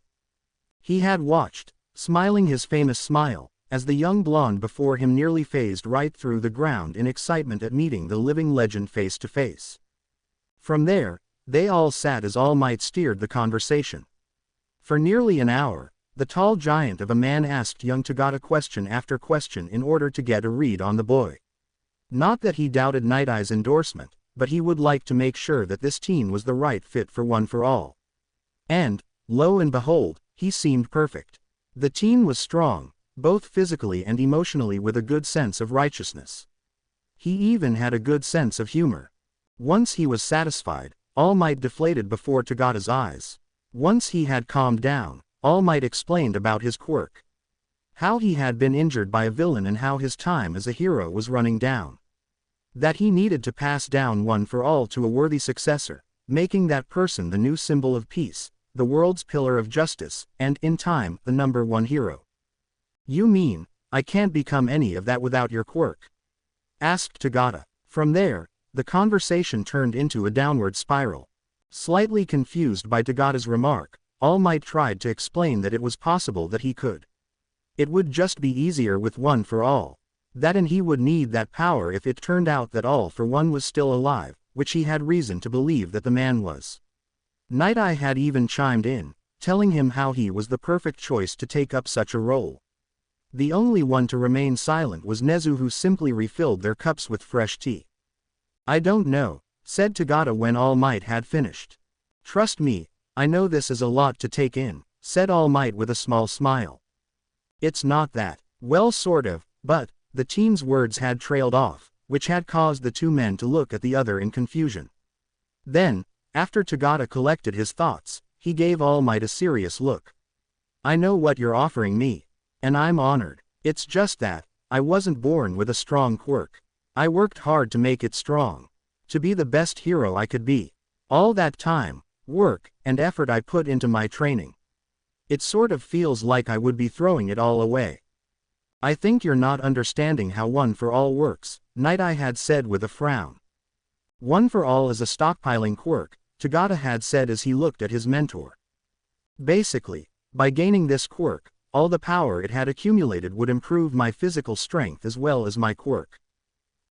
He had watched, smiling his famous smile, as the young blonde before him nearly phased right through the ground in excitement at meeting the living legend face to face. From there, they all sat as All Might steered the conversation. For nearly an hour, the tall giant of a man asked young Tagata question after question in order to get a read on the boy. Not that he doubted Night Eye's endorsement, but he would like to make sure that this teen was the right fit for One for All. And, lo and behold, he seemed perfect. The teen was strong, both physically and emotionally, with a good sense of righteousness. He even had a good sense of humor. Once he was satisfied, All Might deflated before Tagata's eyes. Once he had calmed down, All Might explained about his quirk. How he had been injured by a villain and how his time as a hero was running down. That he needed to pass down One for All to a worthy successor, making that person the new symbol of peace, the world's pillar of justice, and, in time, the #1 hero. "You mean, I can't become any of that without your quirk?" asked Tagata. From there, the conversation turned into a downward spiral. Slightly confused by Tagata's remark, All Might tried to explain that it was possible that he could. It would just be easier with One for All. That, and he would need that power if it turned out that All for One was still alive, which he had reason to believe that the man was. Night Eye had even chimed in, telling him how he was the perfect choice to take up such a role. The only one to remain silent was Nezu, who simply refilled their cups with fresh tea. "I don't know," said Tagata when All Might had finished. "Trust me, I know this is a lot to take in," said All Might with a small smile. "It's not that." "Well, sort of, but," the teen's words had trailed off, which had caused the two men to look at the other in confusion. Then, after Tagata collected his thoughts, he gave All Might a serious look. "I know what you're offering me. And I'm honored. It's just that, I wasn't born with a strong quirk. I worked hard to make it strong. To be the best hero I could be. All that time, work, and effort I put into my training. It sort of feels like I would be throwing it all away." "I think you're not understanding how One for All works," Night Eye had said with a frown. "One for All is a stockpiling quirk," Tagata had said as he looked at his mentor. "Basically, by gaining this quirk, all the power it had accumulated would improve my physical strength as well as my quirk.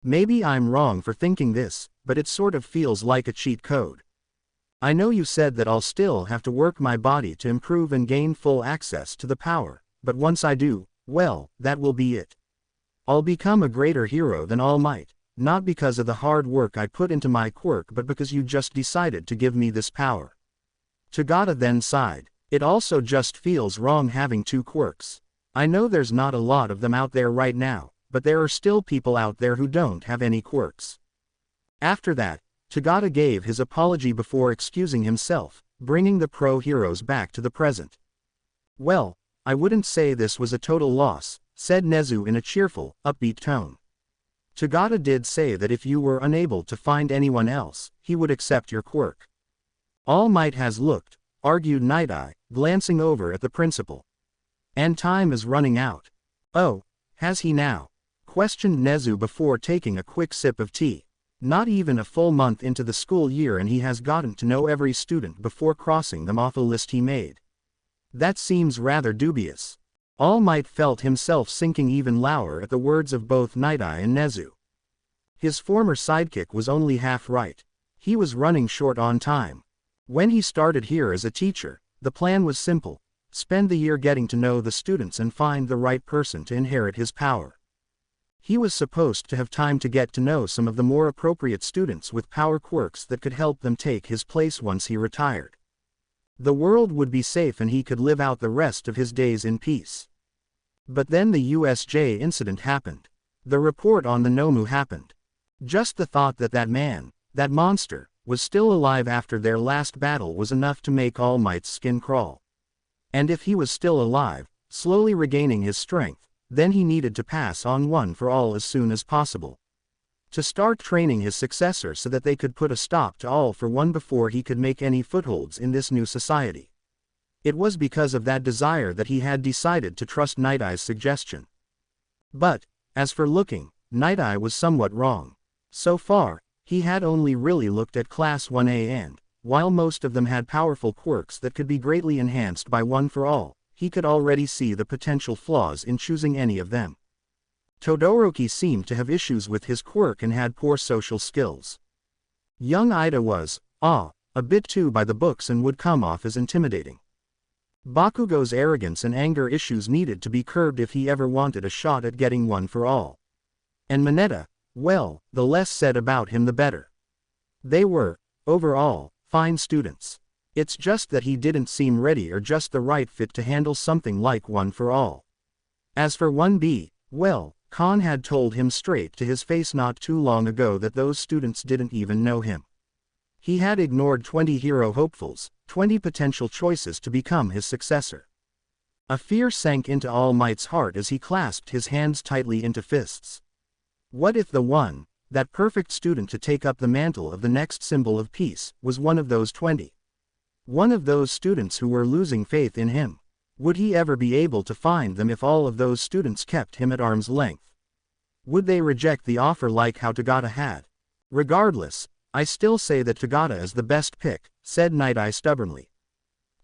Maybe I'm wrong for thinking this, but it sort of feels like a cheat code. I know you said that I'll still have to work my body to improve and gain full access to the power, but once I do, well, that will be it. I'll become a greater hero than All Might, not because of the hard work I put into my quirk but because you just decided to give me this power." Tagata then sighed. "It also just feels wrong having two quirks. I know there's not a lot of them out there right now, but there are still people out there who don't have any quirks." After that, Tagata gave his apology before excusing himself, bringing the pro-heroes back to the present. "Well, I wouldn't say this was a total loss," said Nezu in a cheerful, upbeat tone. "Tagata did say that if you were unable to find anyone else, he would accept your quirk." "All Might has looked," argued Night Eye, glancing over at the principal. "And time is running out." "Oh, has he now?" questioned Nezu before taking a quick sip of tea. "Not even a full month into the school year and he has gotten to know every student before crossing them off a list he made. That seems rather dubious." All Might felt himself sinking even lower at the words of both Night Eye and Nezu. His former sidekick was only half right. He was running short on time. When he started here as a teacher, the plan was simple: spend the year getting to know the students and find the right person to inherit his power. He was supposed to have time to get to know some of the more appropriate students with power quirks that could help them take his place once he retired. The world would be safe and he could live out the rest of his days in peace. But then the USJ incident happened. The report on the Nomu happened. Just the thought that that man, that monster, was still alive after their last battle was enough to make All Might's skin crawl. And if he was still alive, slowly regaining his strength, then he needed to pass on One for All as soon as possible. To start training his successor so that they could put a stop to All for One before he could make any footholds in this new society. It was because of that desire that he had decided to trust Night Eye's suggestion. But, as for looking, Night Eye was somewhat wrong. So far, he had only really looked at Class 1A and, while most of them had powerful quirks that could be greatly enhanced by One for All, he could already see the potential flaws in choosing any of them. Todoroki seemed to have issues with his quirk and had poor social skills. Young Ida was, a bit too by the books and would come off as intimidating. Bakugo's arrogance and anger issues needed to be curbed if he ever wanted a shot at getting One for All. And Mineta, well, the less said about him the better. They were, overall, fine students. It's just that he didn't seem ready or just the right fit to handle something like One for All. As for 1B, well, Khan had told him straight to his face not too long ago that those students didn't even know him. He had ignored 20 hero hopefuls, 20 potential choices to become his successor. A fear sank into All Might's heart as he clasped his hands tightly into fists. What if the one, that perfect student to take up the mantle of the next symbol of peace, was one of those 20? One of those students who were losing faith in him. Would he ever be able to find them if all of those students kept him at arm's length? Would they reject the offer like how Tagata had? Regardless, I still say that Tagata is the best pick, said Night Eye stubbornly.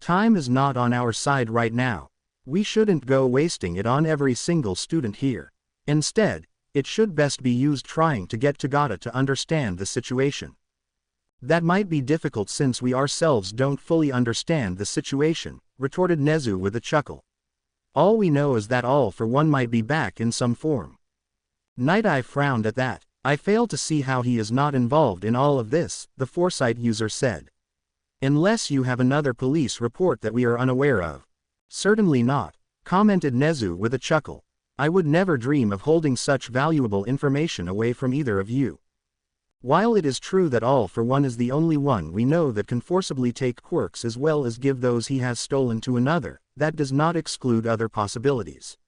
Time is not on our side right now. We shouldn't go wasting it on every single student here. Instead, it should best be used trying to get Tagata to understand the situation. That might be difficult since we ourselves don't fully understand the situation, retorted Nezu with a chuckle. All we know is that All for One might be back in some form. Night Eye frowned at that. I fail to see how he is not involved in all of this, the Foresight user said. Unless you have another police report that we are unaware of. Certainly not, commented Nezu with a chuckle. I would never dream of holding such valuable information away from either of you. While it is true that All for One is the only one we know that can forcibly take quirks as well as give those he has stolen to another, that does not exclude other possibilities.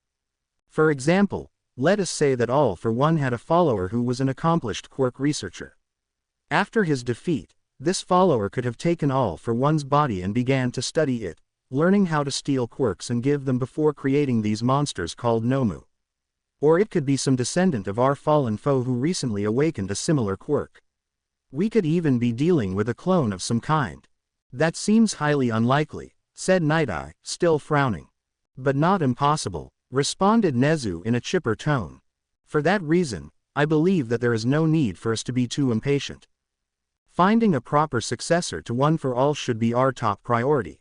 For example, let us say that All for One had a follower who was an accomplished quirk researcher. After his defeat, this follower could have taken All for One's body and began to study it, learning how to steal quirks and give them before creating these monsters called Nomu. Or it could be some descendant of our fallen foe who recently awakened a similar quirk. We could even be dealing with a clone of some kind. That seems highly unlikely, said Night Eye, still frowning. But not impossible, responded Nezu in a chipper tone. For that reason, I believe that there is no need for us to be too impatient. Finding a proper successor to One for All should be our top priority.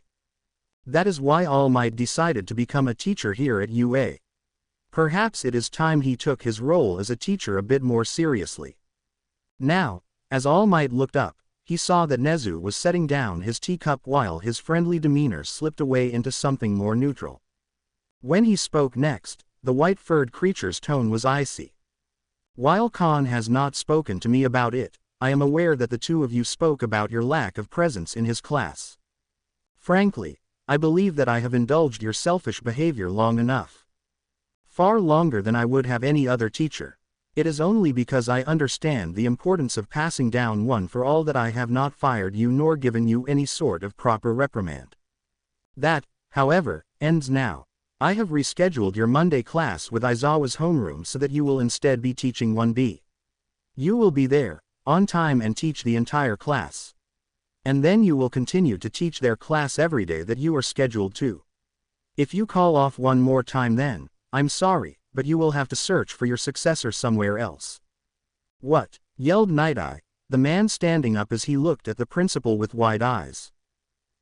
That is why All Might decided to become a teacher here at UA. Perhaps it is time he took his role as a teacher a bit more seriously. Now, as All Might looked up, he saw that Nezu was setting down his teacup while his friendly demeanor slipped away into something more neutral. When he spoke next, the white-furred creature's tone was icy. While Khan has not spoken to me about it, I am aware that the two of you spoke about your lack of presence in his class. Frankly, I believe that I have indulged your selfish behavior long enough. Far longer than I would have any other teacher. It is only because I understand the importance of passing down One for All that I have not fired you nor given you any sort of proper reprimand. That, however, ends now. I have rescheduled your Monday class with Aizawa's homeroom so that you will instead be teaching 1B. You will be there, on time and teach the entire class. And then you will continue to teach their class every day that you are scheduled to. If you call off one more time then, I'm sorry, but you will have to search for your successor somewhere else. What? Yelled Night Eye, the man standing up as he looked at the principal with wide eyes.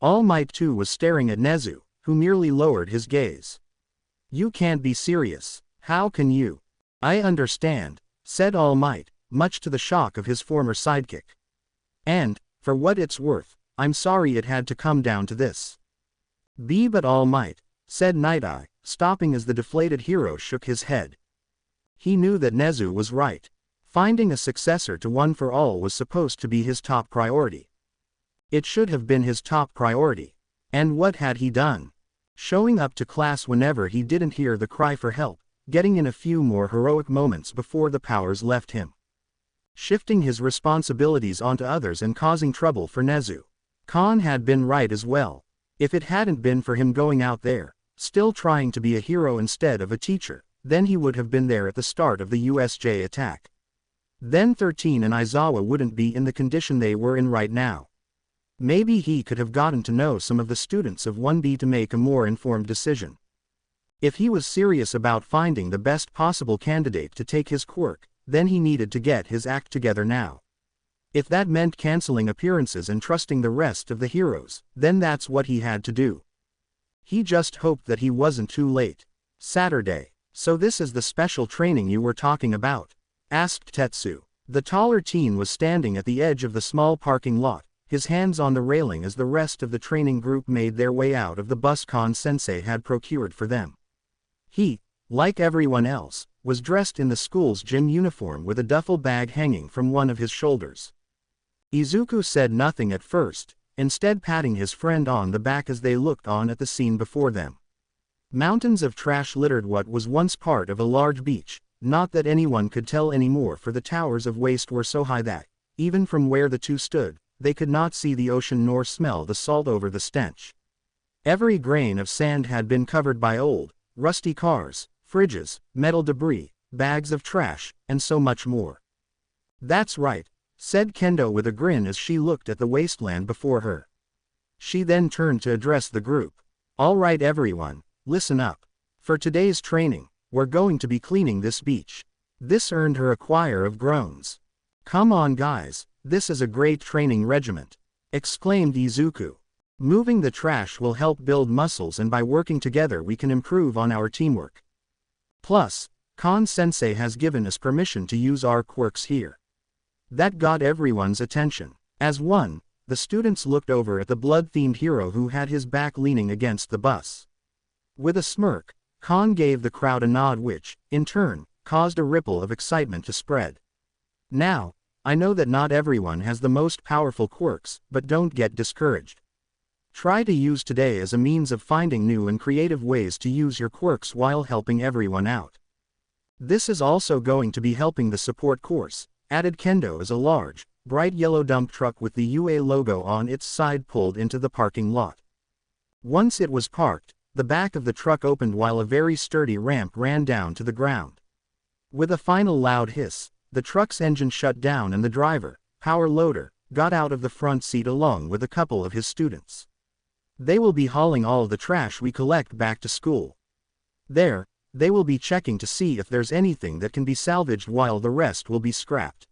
All Might too was staring at Nezu, who merely lowered his gaze. You can't be serious, how can you? I understand, said All Might, much to the shock of his former sidekick. And, for what it's worth, I'm sorry it had to come down to this. But All Might, said Night Eye, stopping as the deflated hero shook his head. He knew that Nezu was right. Finding a successor to One for All was supposed to be his top priority. It should have been his top priority. And what had he done? Showing up to class whenever he didn't hear the cry for help, getting in a few more heroic moments before the powers left him. Shifting his responsibilities onto others and causing trouble for Nezu. Khan had been right as well. If it hadn't been for him going out there, still trying to be a hero instead of a teacher, then he would have been there at the start of the USJ attack. Then 13 and Aizawa wouldn't be in the condition they were in right now. Maybe he could have gotten to know some of the students of 1B to make a more informed decision. If he was serious about finding the best possible candidate to take his quirk, then he needed to get his act together now. If that meant canceling appearances and trusting the rest of the heroes, then that's what he had to do. He just hoped that he wasn't too late. Saturday. So this is the special training you were talking about? Asked Tetsu. The taller teen was standing at the edge of the small parking lot, his hands on the railing as the rest of the training group made their way out of the bus Kon-sensei had procured for them. He, like everyone else, was dressed in the school's gym uniform with a duffel bag hanging from one of his shoulders. Izuku said nothing at first, instead patting his friend on the back as they looked on at the scene before them. Mountains of trash littered what was once part of a large beach, not that anyone could tell anymore, for the towers of waste were so high that, even from where the two stood, they could not see the ocean nor smell the salt over the stench. Every grain of sand had been covered by old, rusty cars, fridges, metal debris, bags of trash, and so much more. "That's right," said Kendo with a grin as she looked at the wasteland before her. She then turned to address the group. "All right everyone, listen up. For today's training, we're going to be cleaning this beach." This earned her a choir of groans. "Come on guys, this is a great training regiment," exclaimed Izuku. "Moving the trash will help build muscles, and by working together we can improve on our teamwork. Plus, Kon-sensei has given us permission to use our quirks here." That got everyone's attention. As one, the students looked over at the blood-themed hero who had his back leaning against the bus. With a smirk, Kon gave the crowd a nod which, in turn, caused a ripple of excitement to spread. "Now, I know that not everyone has the most powerful quirks, but don't get discouraged. Try to use today as a means of finding new and creative ways to use your quirks while helping everyone out. This is also going to be helping the support course," added Kendo as a large, bright yellow dump truck with the UA logo on its side pulled into the parking lot. Once it was parked, the back of the truck opened while a very sturdy ramp ran down to the ground. With a final loud hiss, the truck's engine shut down and the driver, power loader, got out of the front seat along with a couple of his students. "They will be hauling all the trash we collect back to school. There, they will be checking to see if there's anything that can be salvaged while the rest will be scrapped.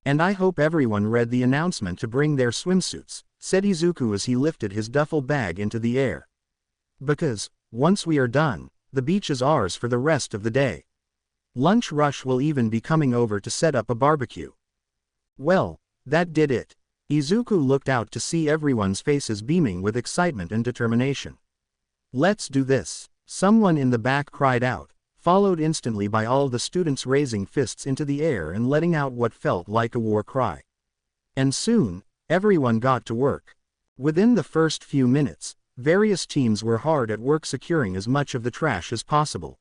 And I hope everyone read the announcement to bring their swimsuits," said Izuku as he lifted his duffel bag into the air. "Because, once we are done, the beach is ours for the rest of the day. Lunch rush will even be coming over to set up a barbecue." Well, that did it. Izuku looked out to see everyone's faces beaming with excitement and determination. "Let's do this," someone in the back cried out, followed instantly by all the students raising fists into the air and letting out what felt like a war cry. And soon, everyone got to work. Within the first few minutes, various teams were hard at work securing as much of the trash as possible.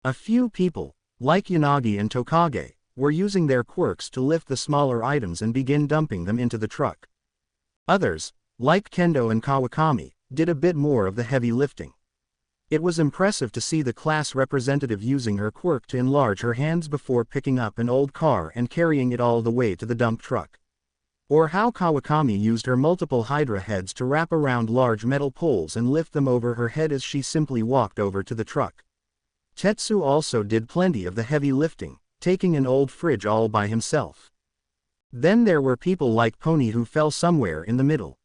A few people, like Yanagi and Tokage, were using their quirks to lift the smaller items and begin dumping them into the truck. Others, like Kendo and Kawakami, did a bit more of the heavy lifting. It was impressive to see the class representative using her quirk to enlarge her hands before picking up an old car and carrying it all the way to the dump truck. Or how Kawakami used her multiple Hydra heads to wrap around large metal poles and lift them over her head as she simply walked over to the truck. Tetsu also did plenty of the heavy lifting, taking an old fridge all by himself. Then there were people like Pony who fell somewhere in the middle.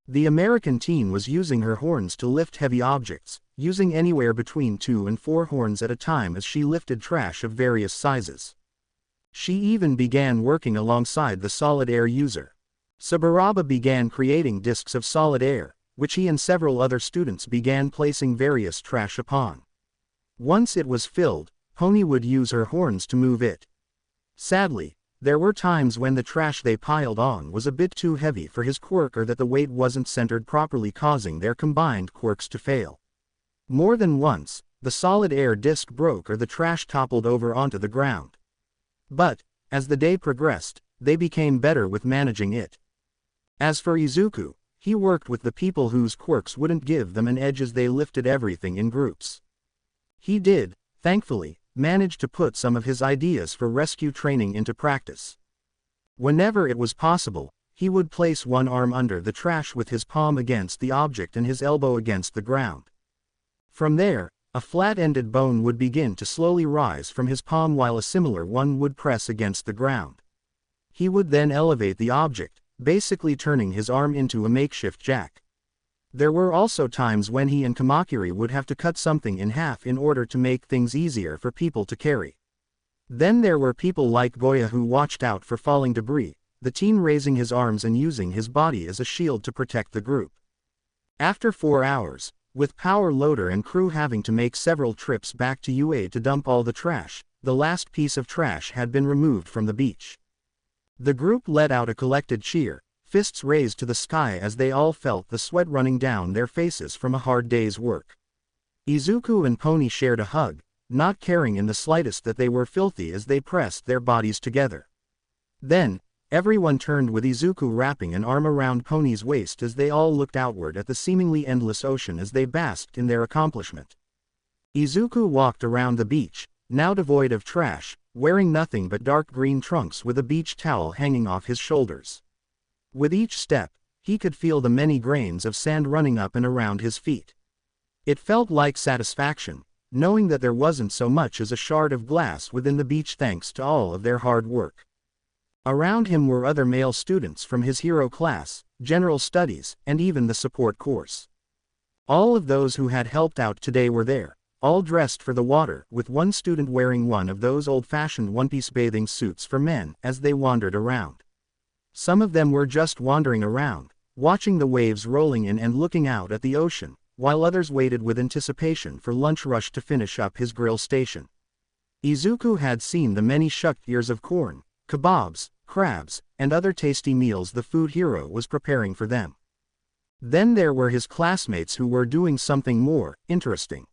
The American teen was using her horns to lift heavy objects, using anywhere between 2 and 4 horns at a time as she lifted trash of various sizes. She even began working alongside the solid air user. Saburaba began creating discs of solid air, which he and several other students began placing various trash upon. Once it was filled, Pony would use her horns to move it. Sadly, there were times when the trash they piled on was a bit too heavy for his quirk or that the weight wasn't centered properly, causing their combined quirks to fail. More than once, the solid air disc broke or the trash toppled over onto the ground. But, as the day progressed, they became better with managing it. As for Izuku, he worked with the people whose quirks wouldn't give them an edge as they lifted everything in groups. He did, thankfully, manage to put some of his ideas for rescue training into practice. Whenever it was possible, he would place one arm under the trash with his palm against the object and his elbow against the ground. From there, a flat-ended bone would begin to slowly rise from his palm while a similar one would press against the ground. He would then elevate the object, basically turning his arm into a makeshift jack. There were also times when he and Kamakiri would have to cut something in half in order to make things easier for people to carry. Then there were people like Goya who watched out for falling debris, the teen raising his arms and using his body as a shield to protect the group. After 4 hours, with power loader and crew having to make several trips back to UA to dump all the trash, the last piece of trash had been removed from the beach. The group let out a collected cheer, fists raised to the sky as they all felt the sweat running down their faces from a hard day's work. Izuku and Pony shared a hug, not caring in the slightest that they were filthy as they pressed their bodies together. Then, everyone turned with Izuku wrapping an arm around Pony's waist as they all looked outward at the seemingly endless ocean as they basked in their accomplishment. Izuku walked around the beach, now devoid of trash, wearing nothing but dark green trunks with a beach towel hanging off his shoulders. With each step, he could feel the many grains of sand running up and around his feet. It felt like satisfaction, knowing that there wasn't so much as a shard of glass within the beach thanks to all of their hard work. Around him were other male students from his hero class, general studies, and even the support course. All of those who had helped out today were there, all dressed for the water, with one student wearing one of those old-fashioned one-piece bathing suits for men as they wandered around. Some of them were just wandering around, watching the waves rolling in and looking out at the ocean, while others waited with anticipation for lunch rush to finish up his grill station. Izuku had seen the many shucked ears of corn, kebabs, crabs, and other tasty meals the food hero was preparing for them. Then there were his classmates who were doing something more interesting.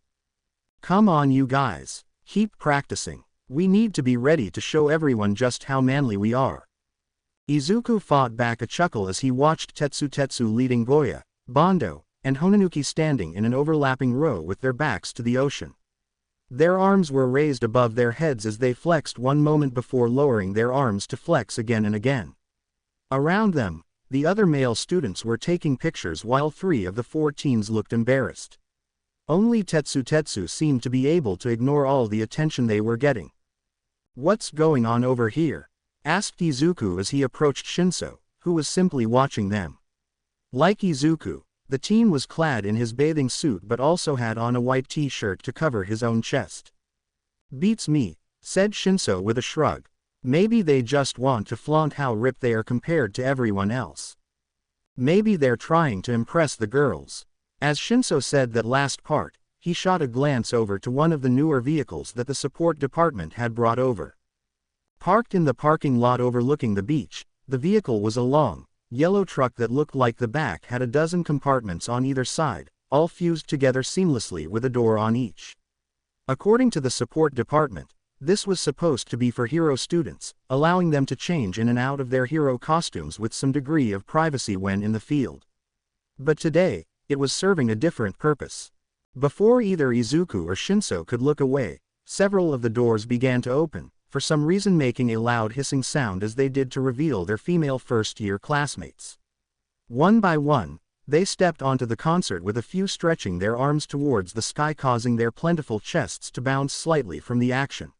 Come on you guys, keep practicing. We need to be ready to show everyone just how manly we are. Izuku fought back a chuckle as he watched Tetsu leading Goya, Bondo, and Honanuki standing in an overlapping row with their backs to the ocean. Their arms were raised above their heads as they flexed one moment before lowering their arms to flex again and again. Around them, the other male students were taking pictures while 3 of the 4 teens looked embarrassed. Only Tetsu seemed to be able to ignore all the attention they were getting. "What's going on over here?" asked Izuku as he approached Shinso, who was simply watching them. Like Izuku, the teen was clad in his bathing suit but also had on a white t-shirt to cover his own chest. "Beats me," said Shinso with a shrug. "Maybe they just want to flaunt how ripped they are compared to everyone else. Maybe they're trying to impress the girls." As Shinso said that last part, he shot a glance over to one of the newer vehicles that the support department had brought over. Parked in the parking lot overlooking the beach, the vehicle was a long, yellow truck that looked like the back had a dozen compartments on either side, all fused together seamlessly with a door on each. According to the support department, this was supposed to be for hero students, allowing them to change in and out of their hero costumes with some degree of privacy when in the field. But today, it was serving a different purpose. Before either Izuku or Shinso could look away, several of the doors began to open, for some reason making a loud hissing sound as they did to reveal their female first-year classmates. One by one, they stepped onto the concert with a few stretching their arms towards the sky causing their plentiful chests to bounce slightly from the action.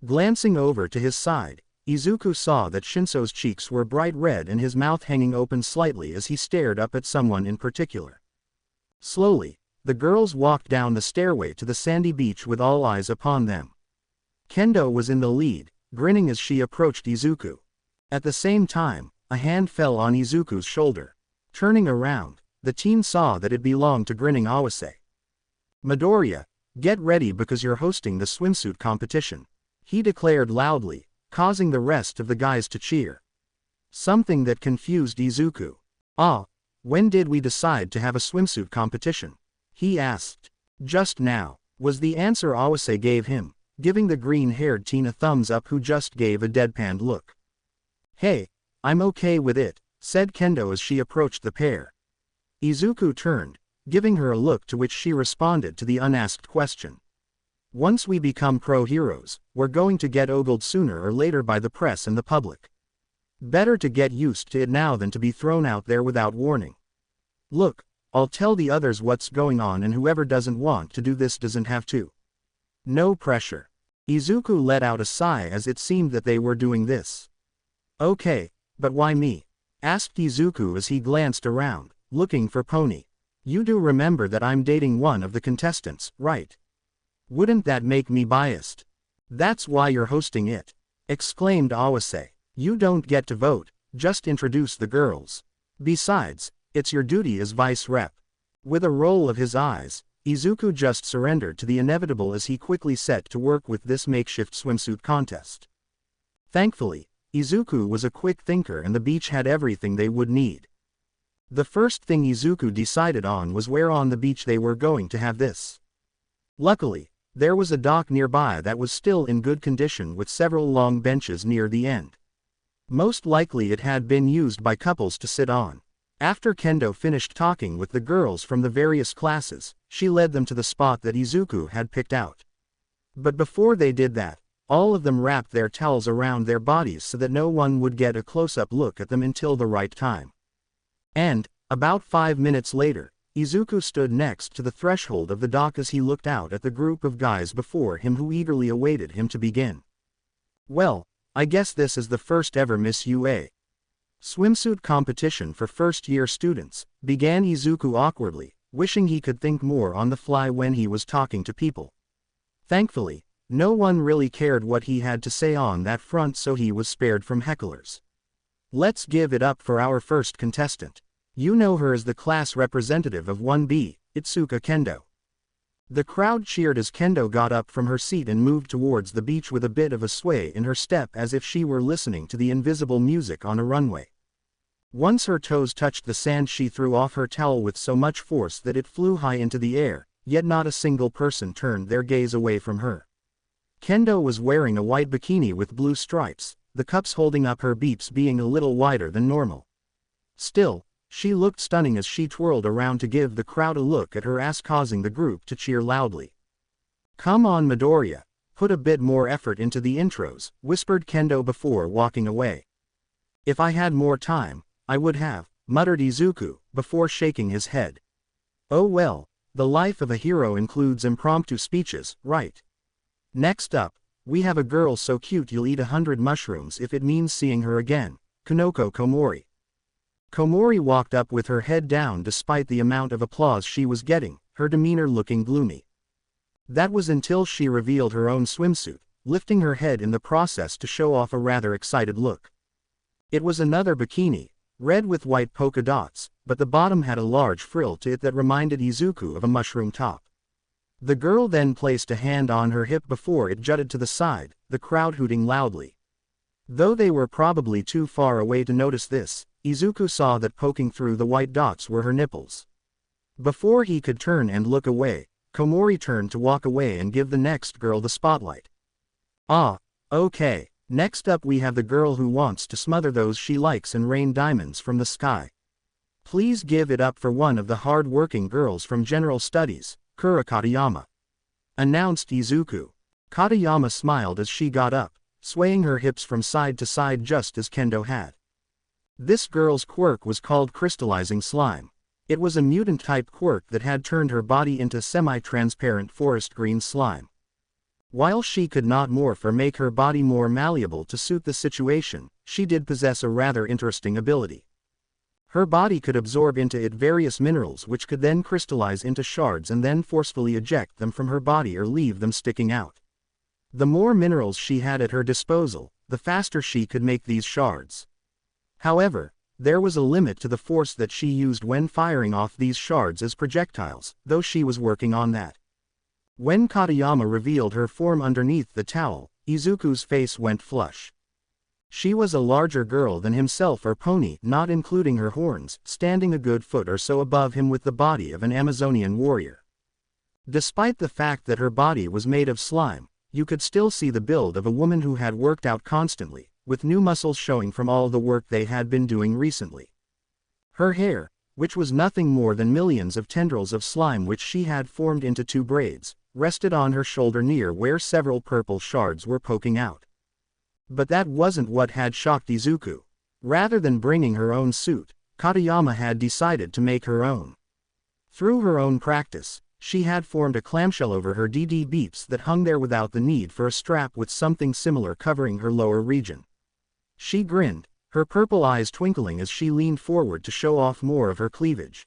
Glancing over to his side, Izuku saw that Shinso's cheeks were bright red and his mouth hanging open slightly as he stared up at someone in particular. Slowly, the girls walked down the stairway to the sandy beach with all eyes upon them. Kendo was in the lead, grinning as she approached Izuku. At the same time, a hand fell on Izuku's shoulder. Turning around, the teen saw that it belonged to grinning Awase. "Midoriya, get ready because you're hosting the swimsuit competition," he declared loudly, causing the rest of the guys to cheer. Something that confused Izuku. "Ah, when did we decide to have a swimsuit competition?" he asked. "Just now," was the answer Awase gave him, giving the green-haired teen a thumbs up who just gave a deadpanned look. "Hey, I'm okay with it," said Kendo as she approached the pair. Izuku turned, giving her a look to which she responded to the unasked question. "Once we become pro-heroes, we're going to get ogled sooner or later by the press and the public. Better to get used to it now than to be thrown out there without warning. Look, I'll tell the others what's going on and whoever doesn't want to do this doesn't have to. No pressure." Izuku let out a sigh as it seemed that they were doing this. "Okay, but why me?" asked Izuku as he glanced around, looking for Pony. "You do remember that I'm dating one of the contestants, right? Wouldn't that make me biased?" That's why you're hosting it, exclaimed Awase. You don't get to vote, just introduce the girls. Besides, it's your duty as vice rep. With a roll of his eyes, Izuku just surrendered to the inevitable as he quickly set to work with this makeshift swimsuit contest. Thankfully, Izuku was a quick thinker and the beach had everything they would need. The first thing Izuku decided on was where on the beach they were going to have this. Luckily, there was a dock nearby that was still in good condition with several long benches near the end. Most likely it had been used by couples to sit on. After Kendo finished talking with the girls from the various classes, she led them to the spot that Izuku had picked out. But before they did that, all of them wrapped their towels around their bodies so that no one would get a close-up look at them until the right time. And, about 5 minutes later, Izuku stood next to the threshold of the dock as he looked out at the group of guys before him who eagerly awaited him to begin. Well, I guess this is the first ever Miss UA swimsuit competition for first-year students, began Izuku awkwardly, wishing he could think more on the fly when he was talking to people. Thankfully, no one really cared what he had to say on that front, so he was spared from hecklers. Let's give it up for our first contestant. You know her as the class representative of 1B, Itsuka Kendo. The crowd cheered as Kendo got up from her seat and moved towards the beach with a bit of a sway in her step as if she were listening to the invisible music on a runway. Once her toes touched the sand, she threw off her towel with so much force that it flew high into the air, yet not a single person turned their gaze away from her. Kendo was wearing a white bikini with blue stripes, the cups holding up her beeps being a little wider than normal. Still, she looked stunning as she twirled around to give the crowd a look at her ass, causing the group to cheer loudly. Come on Midoriya, put a bit more effort into the intros, whispered Kendo before walking away. If I had more time, I would have, muttered Izuku, before shaking his head. Oh well, the life of a hero includes impromptu speeches, right? Next up, we have a girl so cute you'll eat 100 mushrooms if it means seeing her again, Konoko Komori. Komori walked up with her head down despite the amount of applause she was getting, her demeanor looking gloomy. That was until she revealed her own swimsuit, lifting her head in the process to show off a rather excited look. It was another bikini, red with white polka dots, but the bottom had a large frill to it that reminded Izuku of a mushroom top. The girl then placed a hand on her hip before it jutted to the side, the crowd hooting loudly. Though they were probably too far away to notice this, Izuku saw that poking through the white dots were her nipples. Before he could turn and look away, Komori turned to walk away and give the next girl the spotlight. Ah, okay, next up we have the girl who wants to smother those she likes and rain diamonds from the sky. Please give it up for one of the hard-working girls from General Studies, Kura Katayama, announced Izuku. Katayama smiled as she got up, swaying her hips from side to side just as Kendo had. This girl's quirk was called crystallizing slime. It was a mutant-type quirk that had turned her body into semi-transparent forest green slime. While she could not morph or make her body more malleable to suit the situation, she did possess a rather interesting ability. Her body could absorb into it various minerals which could then crystallize into shards and then forcefully eject them from her body or leave them sticking out. The more minerals she had at her disposal, the faster she could make these shards. However, there was a limit to the force that she used when firing off these shards as projectiles, though she was working on that. When Katayama revealed her form underneath the towel, Izuku's face went flush. She was a larger girl than himself or pony, not including her horns, standing a good foot or so above him with the body of an Amazonian warrior. Despite the fact that her body was made of slime, you could still see the build of a woman who had worked out constantly, with new muscles showing from all the work they had been doing recently. Her hair, which was nothing more than millions of tendrils of slime which she had formed into 2 braids, rested on her shoulder near where several purple shards were poking out. But that wasn't what had shocked Izuku. Rather than bringing her own suit, Katayama had decided to make her own. Through her own practice, she had formed a clamshell over her DD beeps that hung there without the need for a strap with something similar covering her lower region. She grinned, her purple eyes twinkling as she leaned forward to show off more of her cleavage.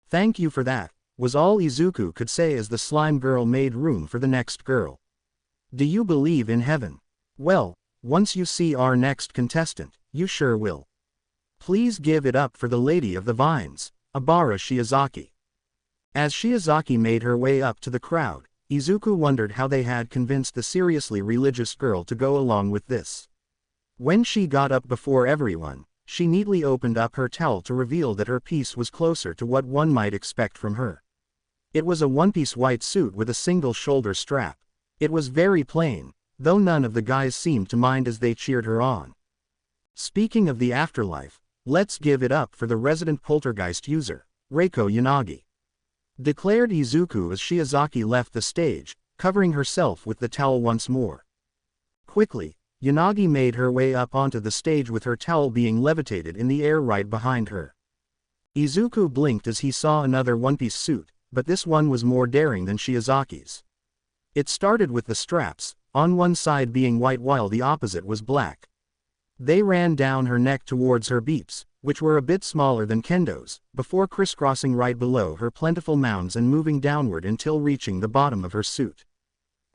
Thank you for that, was all Izuku could say as the slime girl made room for the next girl. Do you believe in heaven? Well, once you see our next contestant, you sure will. Please give it up for the Lady of the Vines, Abara Shiozaki. As Shiozaki made her way up to the crowd, Izuku wondered how they had convinced the seriously religious girl to go along with this. When she got up before everyone, she neatly opened up her towel to reveal that her piece was closer to what one might expect from her. It was a one-piece white suit with a single shoulder strap. It was very plain, though none of the guys seemed to mind as they cheered her on. Speaking of the afterlife, let's give it up for the resident poltergeist user, Reiko Yanagi. Declared Izuku as Shiozaki left the stage, covering herself with the towel once more. Quickly, Yanagi made her way up onto the stage with her towel being levitated in the air right behind her. Izuku blinked as he saw another one-piece suit, but this one was more daring than Shiozaki's. It started with the straps, on one side being white while the opposite was black. They ran down her neck towards her beeps, which were a bit smaller than Kendo's, before crisscrossing right below her plentiful mounds and moving downward until reaching the bottom of her suit.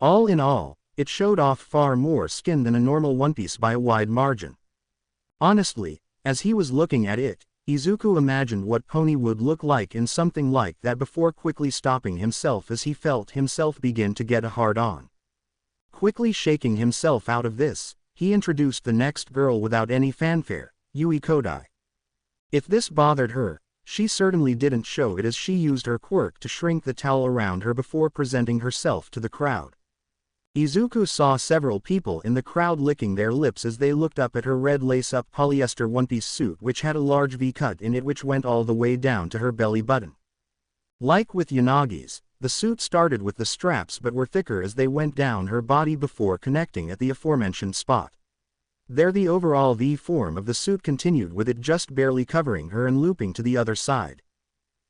All in all, it showed off far more skin than a normal one-piece by a wide margin. Honestly, as he was looking at it, Izuku imagined what Pony would look like in something like that before quickly stopping himself as he felt himself begin to get a hard-on. Quickly shaking himself out of this, he introduced the next girl without any fanfare, Yui Kodai. If this bothered her, she certainly didn't show it as she used her quirk to shrink the towel around her before presenting herself to the crowd. Izuku saw several people in the crowd licking their lips as they looked up at her red lace-up polyester one-piece suit which had a large V-cut in it which went all the way down to her belly button. Like with Yanagi's, the suit started with the straps but were thicker as they went down her body before connecting at the aforementioned spot. There the overall V-form of the suit continued with it just barely covering her and looping to the other side.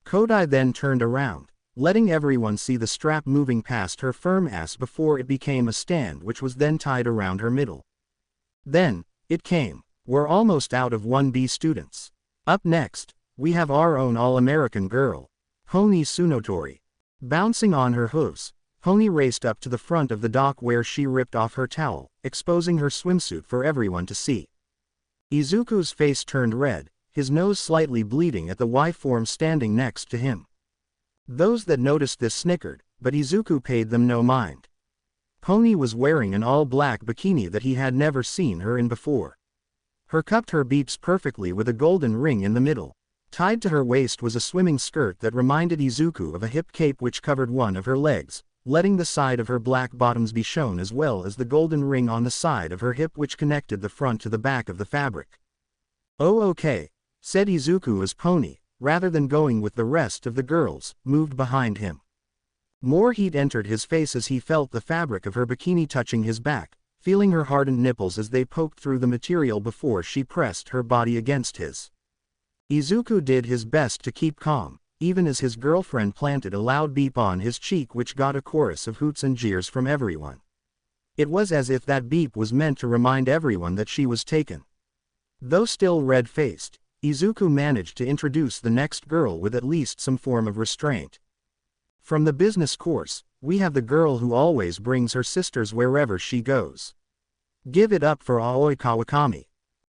Kodai then turned around, letting everyone see the strap moving past her firm ass before it became a stand which was then tied around her middle. Then, it came. We're almost out of 1B students. Up next, we have our own all-American girl, Pony Tsunotori. Bouncing on her hooves, Pony raced up to the front of the dock where she ripped off her towel, exposing her swimsuit for everyone to see. Izuku's face turned red, his nose slightly bleeding at the Y-form standing next to him. Those that noticed this snickered, but Izuku paid them no mind. Pony was wearing an all-black bikini that he had never seen her in before. Her cupped her beeps perfectly with a golden ring in the middle. Tied to her waist was a swimming skirt that reminded Izuku of a hip cape which covered one of her legs, letting the side of her black bottoms be shown as well as the golden ring on the side of her hip which connected the front to the back of the fabric. "Oh okay," said Izuku as Pony, rather than going with the rest of the girls, moved behind him. More heat entered his face as he felt the fabric of her bikini touching his back, feeling her hardened nipples as they poked through the material before she pressed her body against his. Izuku did his best to keep calm, even as his girlfriend planted a loud beep on his cheek which got a chorus of hoots and jeers from everyone. It was as if that beep was meant to remind everyone that she was taken. Though still red-faced, Izuku managed to introduce the next girl with at least some form of restraint. From the business course, we have the girl who always brings her sisters wherever she goes. Give it up for Aoi Kawakami.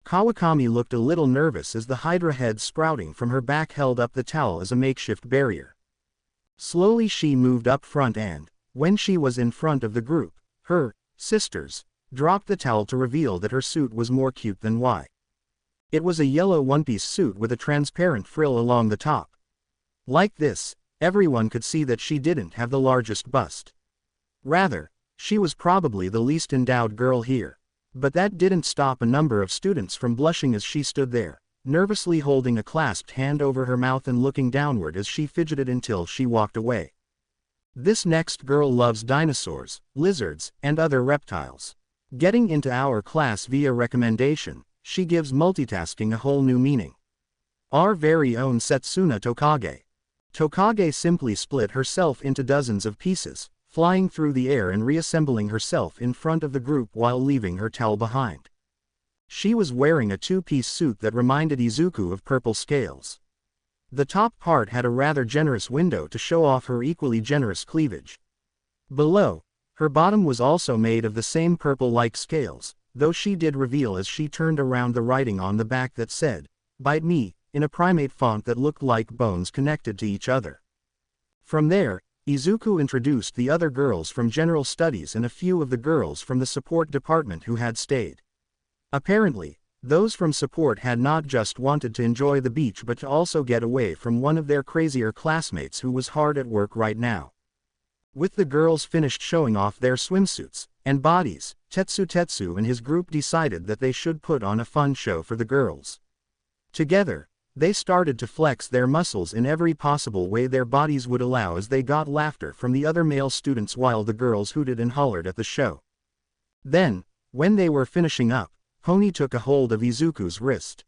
Kawakami looked a little nervous as the hydra head sprouting from her back held up the towel as a makeshift barrier. Slowly she moved up front and, when she was in front of the group, her sisters dropped the towel to reveal that her suit was more cute than Y. It was a yellow one-piece suit with a transparent frill along the top. Like this, everyone could see that she didn't have the largest bust. Rather, she was probably the least endowed girl here. But that didn't stop a number of students from blushing as she stood there, nervously holding a clasped hand over her mouth and looking downward as she fidgeted until she walked away. This next girl loves dinosaurs, lizards, and other reptiles. Getting into our class via recommendation, she gives multitasking a whole new meaning. Our very own Setsuna Tokage. Tokage simply split herself into dozens of pieces, flying through the air and reassembling herself in front of the group while leaving her towel behind. She was wearing a two-piece suit that reminded Izuku of purple scales. The top part had a rather generous window to show off her equally generous cleavage. Below, Her bottom was also made of the same purple-like scales, though she did reveal as she turned around the writing on the back that said, "Bite me," in a primate font that looked like bones connected to each other. From there, Izuku introduced the other girls from General Studies and a few of the girls from the support department who had stayed. Apparently, those from support had not just wanted to enjoy the beach but to also get away from one of their crazier classmates who was hard at work right now. With the girls finished showing off their swimsuits and bodies, Tetsu and his group decided that they should put on a fun show for the girls. Together, they started to flex their muscles in every possible way their bodies would allow as they got laughter from the other male students while the girls hooted and hollered at the show. Then, when they were finishing up, Pony took a hold of Izuku's wrist.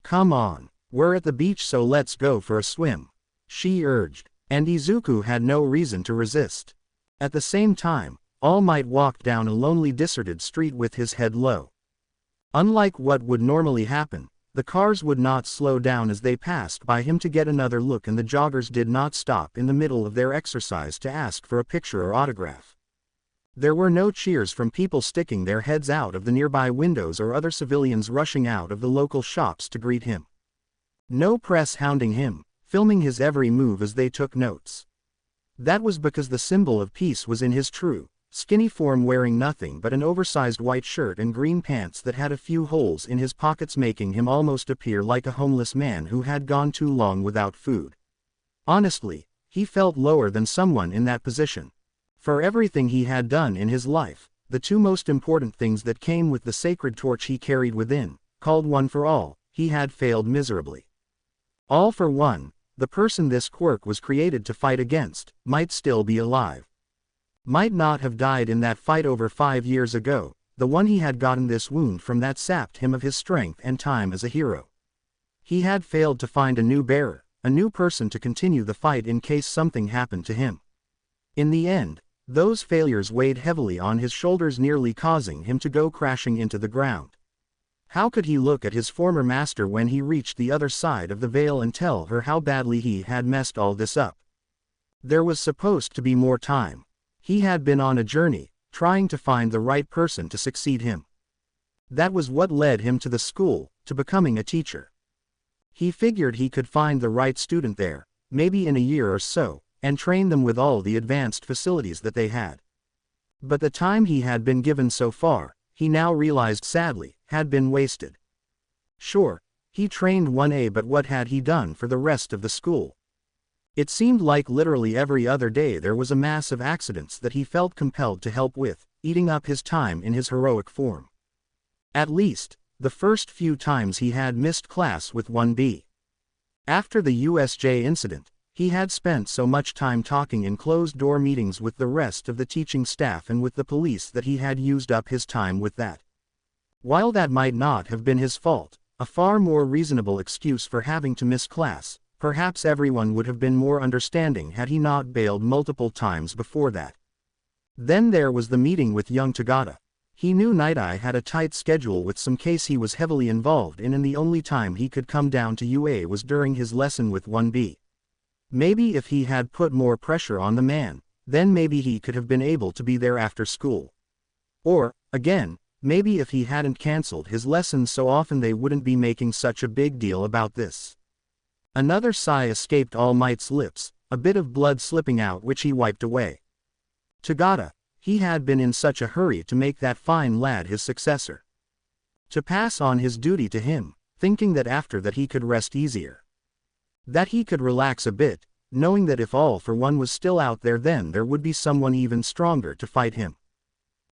"Come on, we're at the beach so let's go for a swim," she urged, and Izuku had no reason to resist. At the same time, All Might walked down a lonely deserted street with his head low. Unlike what would normally happen, the cars would not slow down as they passed by him to get another look and the joggers did not stop in the middle of their exercise to ask for a picture or autograph. There were no cheers from people sticking their heads out of the nearby windows or other civilians rushing out of the local shops to greet him. No press hounding him, filming his every move as they took notes. That was because the symbol of peace was in his true, skinny form, wearing nothing but an oversized white shirt and green pants that had a few holes in his pockets, making him almost appear like a homeless man who had gone too long without food. Honestly, he felt lower than someone in that position. For everything he had done in his life, the two most important things that came with the sacred torch he carried within, called One for All, he had failed miserably. All for One, the person this quirk was created to fight against, might still be alive. Might not have died in that fight over 5 years ago, the one he had gotten this wound from that sapped him of his strength and time as a hero. He had failed to find a new bearer, a new person to continue the fight in case something happened to him. In the end, those failures weighed heavily on his shoulders, nearly causing him to go crashing into the ground. How could he look at his former master when he reached the other side of the veil and tell her how badly he had messed all this up? There was supposed to be more time. He had been on a journey, trying to find the right person to succeed him. That was what led him to the school, to becoming a teacher. He figured he could find the right student there, maybe in a year or so, and train them with all the advanced facilities that they had. But the time he had been given so far, he now realized sadly, had been wasted. Sure, he trained 1A, but what had he done for the rest of the school? It seemed like literally every other day there was a mass of accidents that he felt compelled to help with, eating up his time in his heroic form. At least, the first few times he had missed class with 1B. After the USJ incident, he had spent so much time talking in closed-door meetings with the rest of the teaching staff and with the police that he had used up his time with that. While that might not have been his fault, a far more reasonable excuse for having to miss class, perhaps everyone would have been more understanding had he not bailed multiple times before that. Then there was the meeting with young Tagata. He knew Night Eye had a tight schedule with some case he was heavily involved in, and the only time he could come down to UA was during his lesson with 1B. Maybe if he had put more pressure on the man, then maybe he could have been able to be there after school. Or, again, maybe if he hadn't cancelled his lessons so often they wouldn't be making such a big deal about this. Another sigh escaped All Might's lips, a bit of blood slipping out which he wiped away. Tagata, he had been in such a hurry to make that fine lad his successor. To pass on his duty to him, thinking that after that he could rest easier. That he could relax a bit, knowing that if All for One was still out there then there would be someone even stronger to fight him.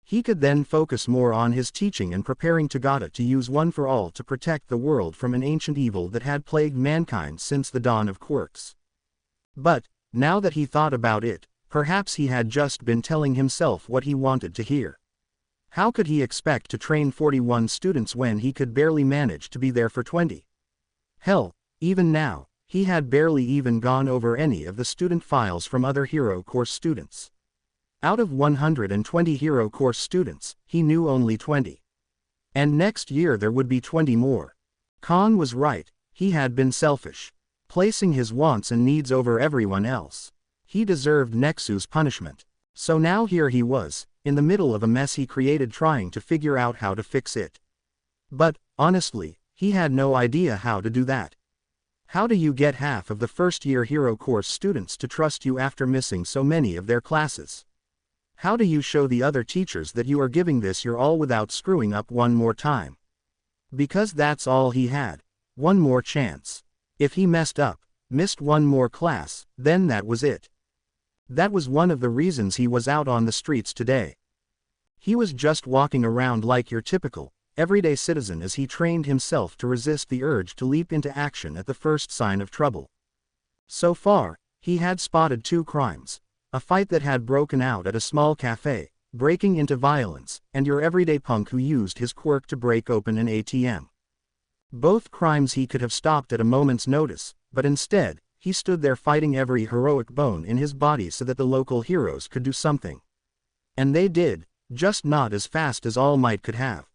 He could then focus more on his teaching and preparing Tagata to use One for All to protect the world from an ancient evil that had plagued mankind since the dawn of quirks. But, now that he thought about it, perhaps he had just been telling himself what he wanted to hear. How could he expect to train 41 students when he could barely manage to be there for 20? Hell, even now, he had barely even gone over any of the student files from other Hero Course students. Out of 120 Hero Course students, he knew only 20. And next year there would be 20 more. Khan was right, he had been selfish. Placing his wants and needs over everyone else. He deserved Nexu's punishment. So now here he was, in the middle of a mess he created trying to figure out how to fix it. But, honestly, he had no idea how to do that. How do you get half of the first-year hero course students to trust you after missing so many of their classes? How do you show the other teachers that you are giving this your all without screwing up one more time? Because that's all he had. One more chance. If he messed up, missed one more class, then that was it. That was one of the reasons he was out on the streets today. He was just walking around like your typical, everyday citizen as he trained himself to resist the urge to leap into action at the first sign of trouble. So far, he had spotted 2 crimes. A fight that had broken out at a small cafe, breaking into violence, and your everyday punk who used his quirk to break open an ATM. Both crimes he could have stopped at a moment's notice, but instead, he stood there fighting every heroic bone in his body so that the local heroes could do something. And they did, just not as fast as All Might could have.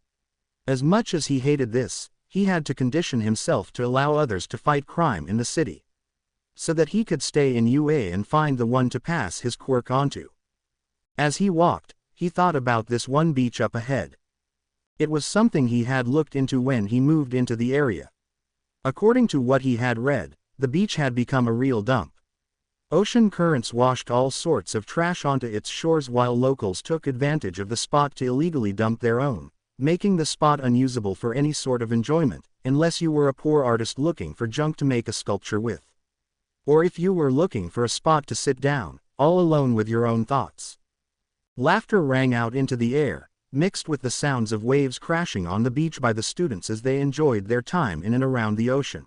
As much as he hated this, he had to condition himself to allow others to fight crime in the city, so that he could stay in UA and find the one to pass his quirk onto. As he walked, he thought about this one beach up ahead. It was something he had looked into when he moved into the area. According to what he had read, the beach had become a real dump. Ocean currents washed all sorts of trash onto its shores while locals took advantage of the spot to illegally dump their own, making the spot unusable for any sort of enjoyment, unless you were a poor artist looking for junk to make a sculpture with. Or if you were looking for a spot to sit down, all alone with your own thoughts. Laughter rang out into the air, mixed with the sounds of waves crashing on the beach by the students as they enjoyed their time in and around the ocean.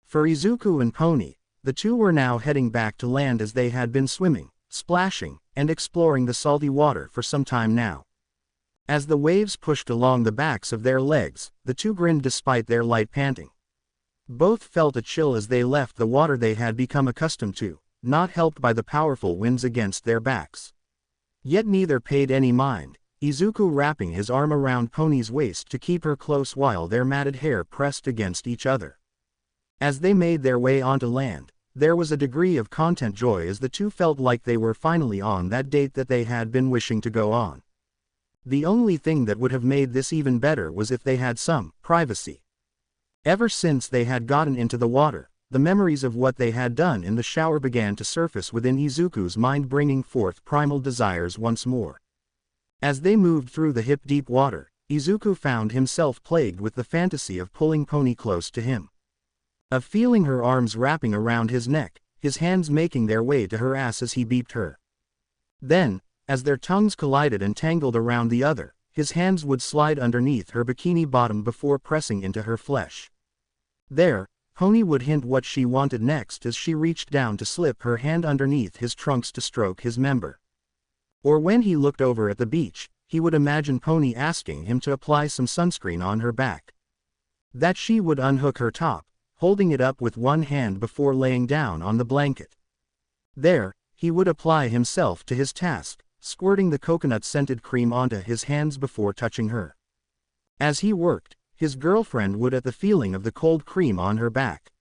For Izuku and Pony, the two were now heading back to land as they had been swimming, splashing, and exploring the salty water for some time now. As the waves pushed along the backs of their legs, the two grinned despite their light panting. Both felt a chill as they left the water they had become accustomed to, not helped by the powerful winds against their backs. Yet neither paid any mind, Izuku wrapping his arm around Pony's waist to keep her close while their matted hair pressed against each other. As they made their way onto land, there was a degree of content joy as the two felt like they were finally on that date that they had been wishing to go on. The only thing that would have made this even better was if they had some privacy. Ever since they had gotten into the water, the memories of what they had done in the shower began to surface within Izuku's mind, bringing forth primal desires once more. As they moved through the hip-deep water, Izuku found himself plagued with the fantasy of pulling Pony close to him. Of feeling her arms wrapping around his neck, his hands making their way to her ass as he beeped her. Then, as their tongues collided and tangled around the other, his hands would slide underneath her bikini bottom before pressing into her flesh. There, Pony would hint what she wanted next as she reached down to slip her hand underneath his trunks to stroke his member. Or when he looked over at the beach, he would imagine Pony asking him to apply some sunscreen on her back. That she would unhook her top, holding it up with one hand before laying down on the blanket. There, he would apply himself to his task, squirting the coconut-scented cream onto his hands before touching her. As he worked, his girlfriend would at the feeling of the cold cream on her back.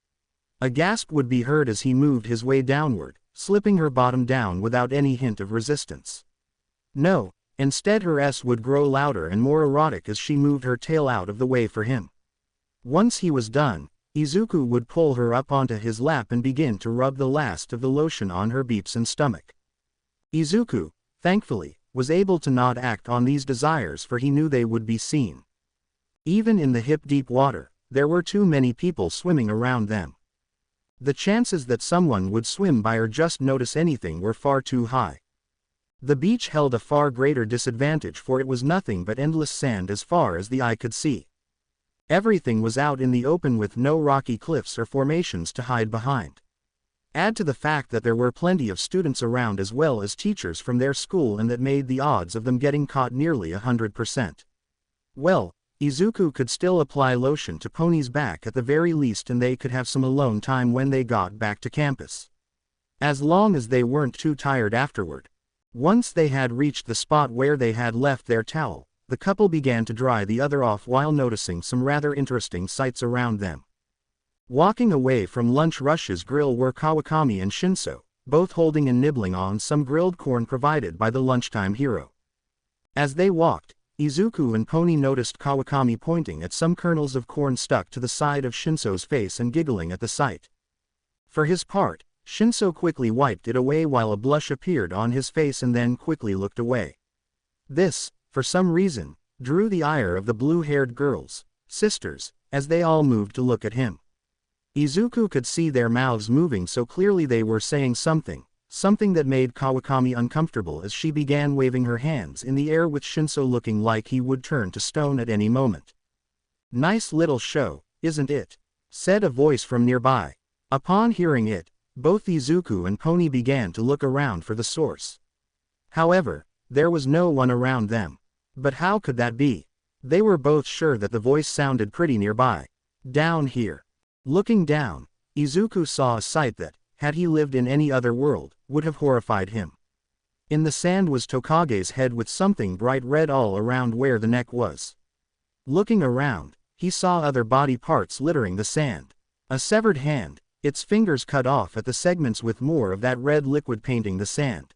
A gasp would be heard as he moved his way downward, slipping her bottom down without any hint of resistance. No, instead her S would grow louder and more erotic as she moved her tail out of the way for him. Once he was done, Izuku would pull her up onto his lap and begin to rub the last of the lotion on her beeps and stomach. Izuku, thankfully, was able to not act on these desires, for he knew they would be seen. Even in the hip-deep water, there were too many people swimming around them. The chances that someone would swim by or just notice anything were far too high. The beach held a far greater disadvantage, for it was nothing but endless sand as far as the eye could see. Everything was out in the open with no rocky cliffs or formations to hide behind. Add to the fact that there were plenty of students around as well as teachers from their school, and that made the odds of them getting caught nearly 100%. Well, Izuku could still apply lotion to Pony's back at the very least, and they could have some alone time when they got back to campus. As long as they weren't too tired afterward. Once they had reached the spot where they had left their towel, the couple began to dry the other off while noticing some rather interesting sights around them. Walking away from Lunch Rush's grill were Kawakami and Shinso, both holding and nibbling on some grilled corn provided by the lunchtime hero. As they walked, Izuku and Pony noticed Kawakami pointing at some kernels of corn stuck to the side of Shinso's face and giggling at the sight. For his part, Shinso quickly wiped it away while a blush appeared on his face and then quickly looked away. This, for some reason, drew the ire of the blue-haired girls, sisters, as they all moved to look at him. Izuku could see their mouths moving so clearly they were saying something that made Kawakami uncomfortable as she began waving her hands in the air with Shinso looking like he would turn to stone at any moment. "Nice little show, isn't it?" said a voice from nearby. Upon hearing it, both Izuku and Pony began to look around for the source. However, there was no one around them. But how could that be? They were both sure that the voice sounded pretty nearby. Down here. Looking down, Izuku saw a sight that, had he lived in any other world, would have horrified him. In the sand was Tokage's head with something bright red all around where the neck was. Looking around, he saw other body parts littering the sand. A severed hand, its fingers cut off at the segments with more of that red liquid painting the sand.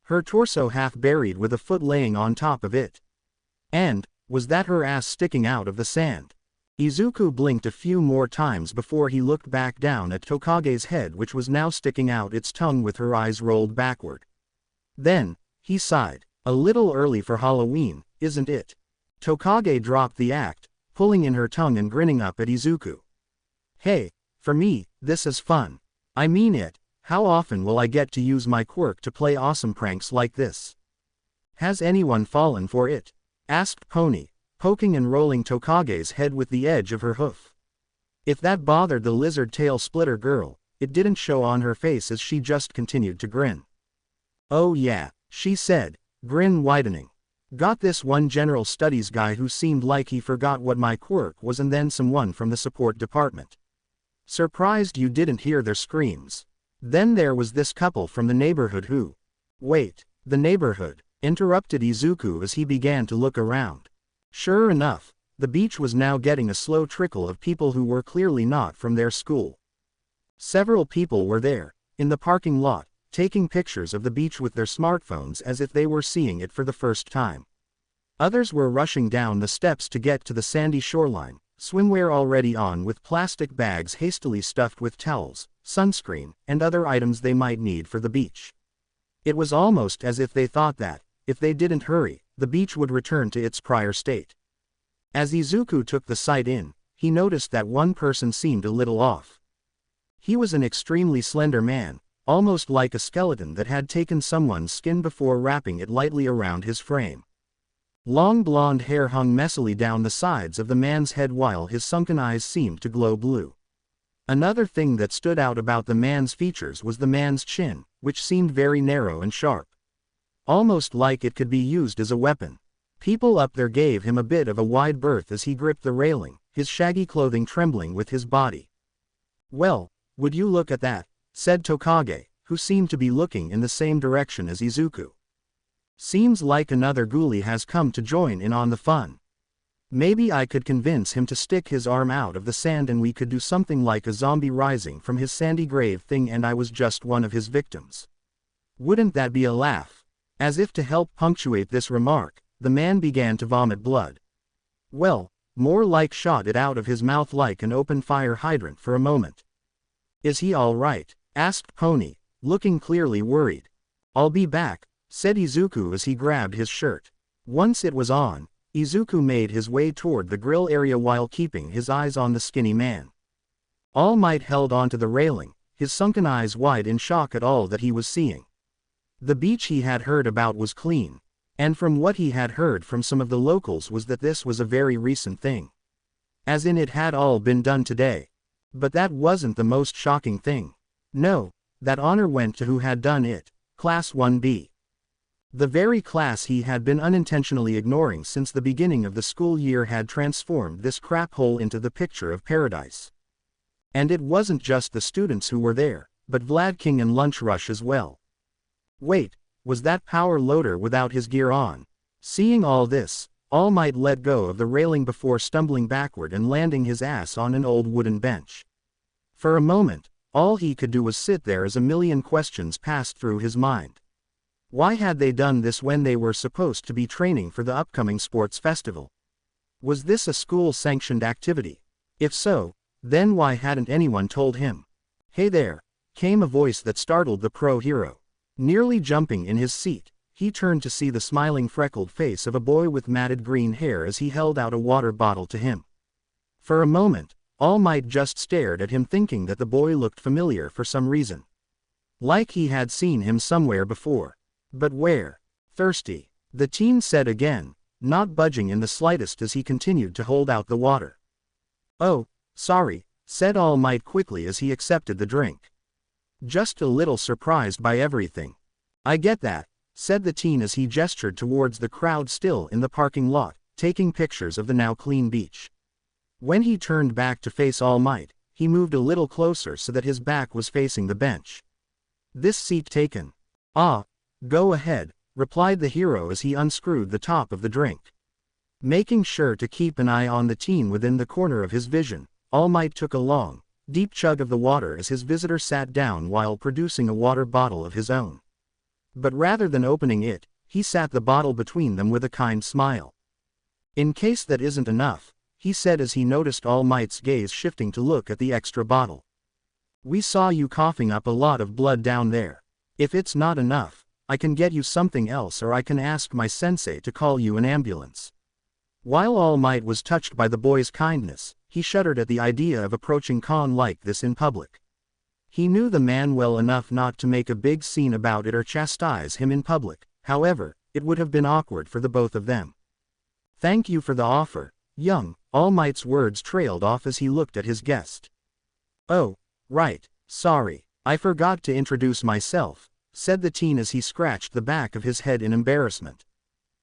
Her torso half buried with a foot laying on top of it. And, was that her ass sticking out of the sand? Izuku blinked a few more times before he looked back down at Tokage's head which was now sticking out its tongue with her eyes rolled backward. Then, he sighed, "A little early for Halloween, isn't it?" Tokage dropped the act, pulling in her tongue and grinning up at Izuku. "Hey, for me, this is fun. I mean it, how often will I get to use my quirk to play awesome pranks like this?" "Has anyone fallen for it?" asked Pony, poking and rolling Tokage's head with the edge of her hoof. If that bothered the lizard tail splitter girl, it didn't show on her face as she just continued to grin. "Oh yeah," she said, grin widening. "Got this one general studies guy who seemed like he forgot what my quirk was and then someone from the support department. Surprised you didn't hear their screams. Then there was this couple from the neighborhood who—" "Wait, the neighborhood," interrupted Izuku as he began to look around. Sure enough, the beach was now getting a slow trickle of people who were clearly not from their school. Several people were there, in the parking lot, taking pictures of the beach with their smartphones as if they were seeing it for the first time. Others were rushing down the steps to get to the sandy shoreline, swimwear already on with plastic bags hastily stuffed with towels, sunscreen, and other items they might need for the beach. It was almost as if they thought that, if they didn't hurry, the beach would return to its prior state. As Izuku took the sight in, he noticed that one person seemed a little off. He was an extremely slender man, almost like a skeleton that had taken someone's skin before wrapping it lightly around his frame. Long blonde hair hung messily down the sides of the man's head while his sunken eyes seemed to glow blue. Another thing that stood out about the man's features was the man's chin, which seemed very narrow and sharp. Almost like it could be used as a weapon. People up there gave him a bit of a wide berth as he gripped the railing, his shaggy clothing trembling with his body. "Well, would you look at that," said Tokage, who seemed to be looking in the same direction as Izuku. "Seems like another ghoulie has come to join in on the fun. Maybe I could convince him to stick his arm out of the sand and we could do something like a zombie rising from his sandy grave thing and I was just one of his victims. Wouldn't that be a laugh?" As if to help punctuate this remark, the man began to vomit blood. Well, more like shot it out of his mouth like an open fire hydrant for a moment. "Is he all right?" asked Pony, looking clearly worried. "I'll be back," said Izuku as he grabbed his shirt. Once it was on, Izuku made his way toward the grill area while keeping his eyes on the skinny man. All Might held onto the railing, his sunken eyes wide in shock at all that he was seeing. The beach he had heard about was clean, and from what he had heard from some of the locals was that this was a very recent thing. As in it had all been done today. But that wasn't the most shocking thing. No, that honor went to who had done it, Class 1B. The very class he had been unintentionally ignoring since the beginning of the school year had transformed this crap hole into the picture of paradise. And it wasn't just the students who were there, but Vlad King and Lunch Rush as well. Wait, was that power loader without his gear on? Seeing all this, All Might let go of the railing before stumbling backward and landing his ass on an old wooden bench. For a moment, All he could do was sit there as a million questions passed through his mind. Why had they done this when they were supposed to be training for the upcoming sports festival? Was this a school-sanctioned activity? If so, then why hadn't anyone told him? "Hey there," came a voice that startled the pro hero. Nearly jumping in his seat, he turned to see the smiling freckled face of a boy with matted green hair as he held out a water bottle to him. For a moment, All Might just stared at him, thinking that the boy looked familiar for some reason. Like he had seen him somewhere before. But where? "Thirsty," the teen said again, not budging in the slightest as he continued to hold out the water. "Oh, sorry," said All Might quickly as he accepted the drink. "Just a little surprised by everything." "I get that," said the teen as he gestured towards the crowd still in the parking lot, taking pictures of the now clean beach. When he turned back to face All Might, he moved a little closer so that his back was facing the bench. "This seat taken." "Ah, go ahead," replied the hero as he unscrewed the top of the drink. Making sure to keep an eye on the teen within the corner of his vision, All Might took a long, deep chug of the water as his visitor sat down while producing a water bottle of his own. But rather than opening it, he sat the bottle between them with a kind smile. "In case that isn't enough," he said as he noticed All Might's gaze shifting to look at the extra bottle. "We saw you coughing up a lot of blood down there. If it's not enough, I can get you something else, or I can ask my sensei to call you an ambulance." While All Might was touched by the boy's kindness, he shuddered at the idea of approaching Khan like this in public. He knew the man well enough not to make a big scene about it or chastise him in public. However, it would have been awkward for the both of them. "Thank you for the offer, young," All Might's words trailed off as he looked at his guest. "Oh, right, sorry, I forgot to introduce myself," said the teen as he scratched the back of his head in embarrassment.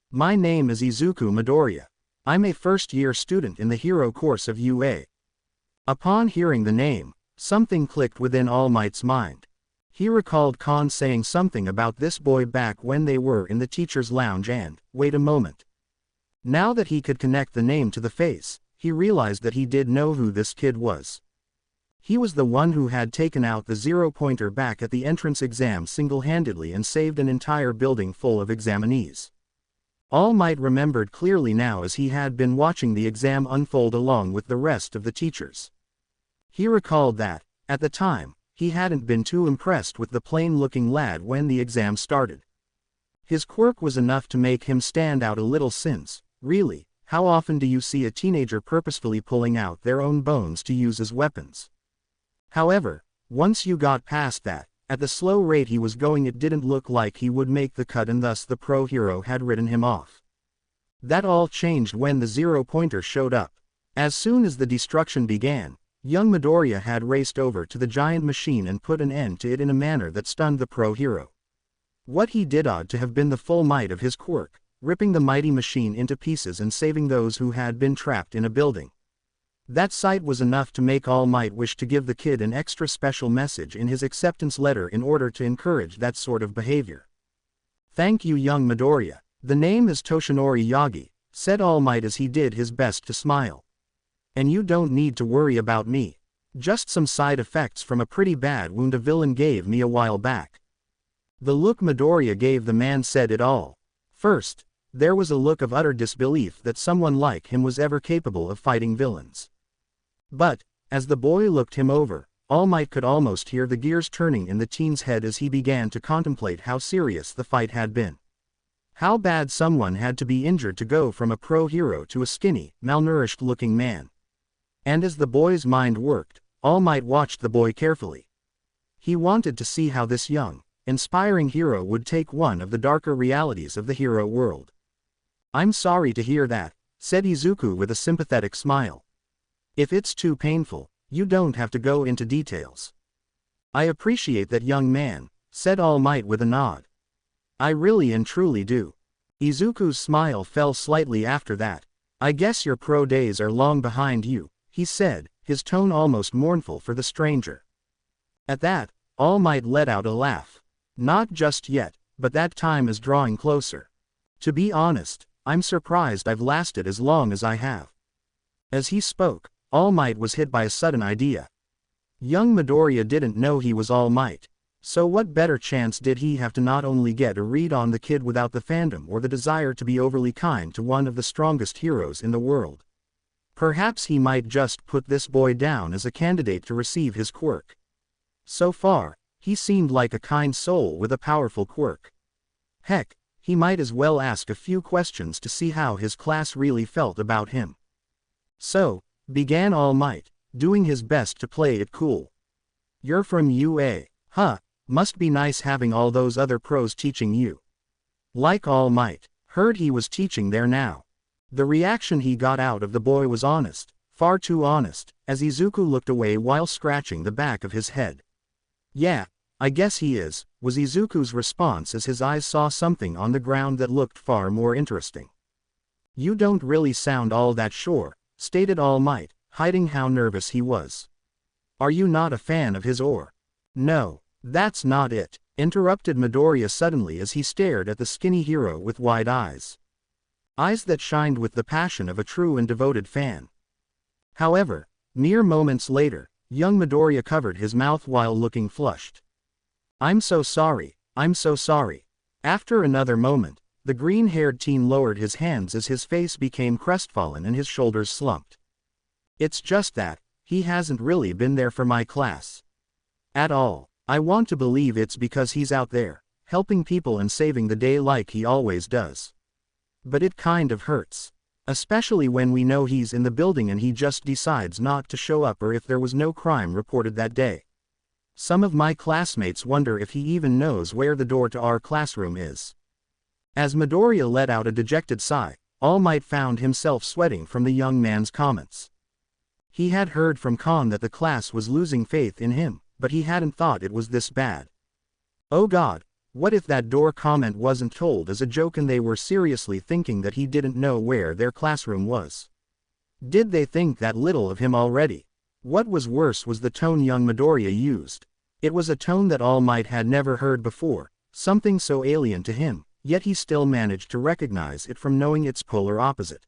"My name is Izuku Midoriya. I'm a first-year student in the hero course of UA." Upon hearing the name, something clicked within All Might's mind. He recalled Khan saying something about this boy back when they were in the teacher's lounge and, wait a moment. Now that he could connect the name to the face, he realized that he did know who this kid was. He was the one who had taken out the zero-pointer back at the entrance exam single-handedly and saved an entire building full of examinees. All Might remembered clearly now as he had been watching the exam unfold along with the rest of the teachers. He recalled that, at the time, he hadn't been too impressed with the plain-looking lad when the exam started. His quirk was enough to make him stand out a little since, really, how often do you see a teenager purposefully pulling out their own bones to use as weapons? However, once you got past that, at the slow rate he was going it didn't look like he would make the cut, and thus the pro hero had written him off. That all changed when the zero-pointer showed up. As soon as the destruction began, young Midoriya had raced over to the giant machine and put an end to it in a manner that stunned the pro hero. What he did ought to have been the full might of his quirk, ripping the mighty machine into pieces and saving those who had been trapped in a building. That sight was enough to make All Might wish to give the kid an extra special message in his acceptance letter in order to encourage that sort of behavior. "Thank you, young Midoriya. The name is Toshinori Yagi," said All Might as he did his best to smile. "And you don't need to worry about me. Just some side effects from a pretty bad wound a villain gave me a while back." The look Midoriya gave the man said it all. First, there was a look of utter disbelief that someone like him was ever capable of fighting villains. But, as the boy looked him over, All Might could almost hear the gears turning in the teen's head as he began to contemplate how serious the fight had been. How bad someone had to be injured to go from a pro hero to a skinny, malnourished-looking man. And as the boy's mind worked, All Might watched the boy carefully. He wanted to see how this young, inspiring hero would take one of the darker realities of the hero world. "I'm sorry to hear that," said Izuku with a sympathetic smile. "If it's too painful, you don't have to go into details." "I appreciate that, young man," said All Might with a nod. "I really and truly do." Izuku's smile fell slightly after that. "I guess your pro days are long behind you," he said, his tone almost mournful for the stranger. At that, All Might let out a laugh. "Not just yet, but that time is drawing closer. To be honest, I'm surprised I've lasted as long as I have." As he spoke, All Might was hit by a sudden idea. Young Midoriya didn't know he was All Might. So what better chance did he have to not only get a read on the kid without the fandom or the desire to be overly kind to one of the strongest heroes in the world. Perhaps he might just put this boy down as a candidate to receive his quirk. So far, he seemed like a kind soul with a powerful quirk. Heck, he might as well ask a few questions to see how his class really felt about him. So, began All Might, doing his best to play it cool. You're from UA, huh? Must be nice having all those other pros teaching you. Like All Might, heard he was teaching there now. The reaction he got out of the boy was honest, far too honest, as Izuku looked away while scratching the back of his head. Yeah, I guess he is, was Izuku's response as his eyes saw something on the ground that looked far more interesting. You don't really sound all that sure, stated All Might, hiding how nervous he was. Are you not a fan of his or? No, that's not it, interrupted Midoriya suddenly as he stared at the skinny hero with wide eyes. Eyes that shined with the passion of a true and devoted fan. However, mere moments later, young Midoriya covered his mouth while looking flushed. I'm so sorry, I'm so sorry. After another moment, the green-haired teen lowered his hands as his face became crestfallen and his shoulders slumped. It's just that, he hasn't really been there for my class. At all. I want to believe it's because he's out there, helping people and saving the day like he always does. But it kind of hurts. Especially when we know he's in the building and he just decides not to show up or if there was no crime reported that day. Some of my classmates wonder if he even knows where the door to our classroom is. As Midoriya let out a dejected sigh, All Might found himself sweating from the young man's comments. He had heard from Khan that the class was losing faith in him, but he hadn't thought it was this bad. Oh God, what if that door comment wasn't told as a joke and they were seriously thinking that he didn't know where their classroom was? Did they think that little of him already? What was worse was the tone young Midoriya used. It was a tone that All Might had never heard before, something so alien to him, yet he still managed to recognize it from knowing its polar opposite.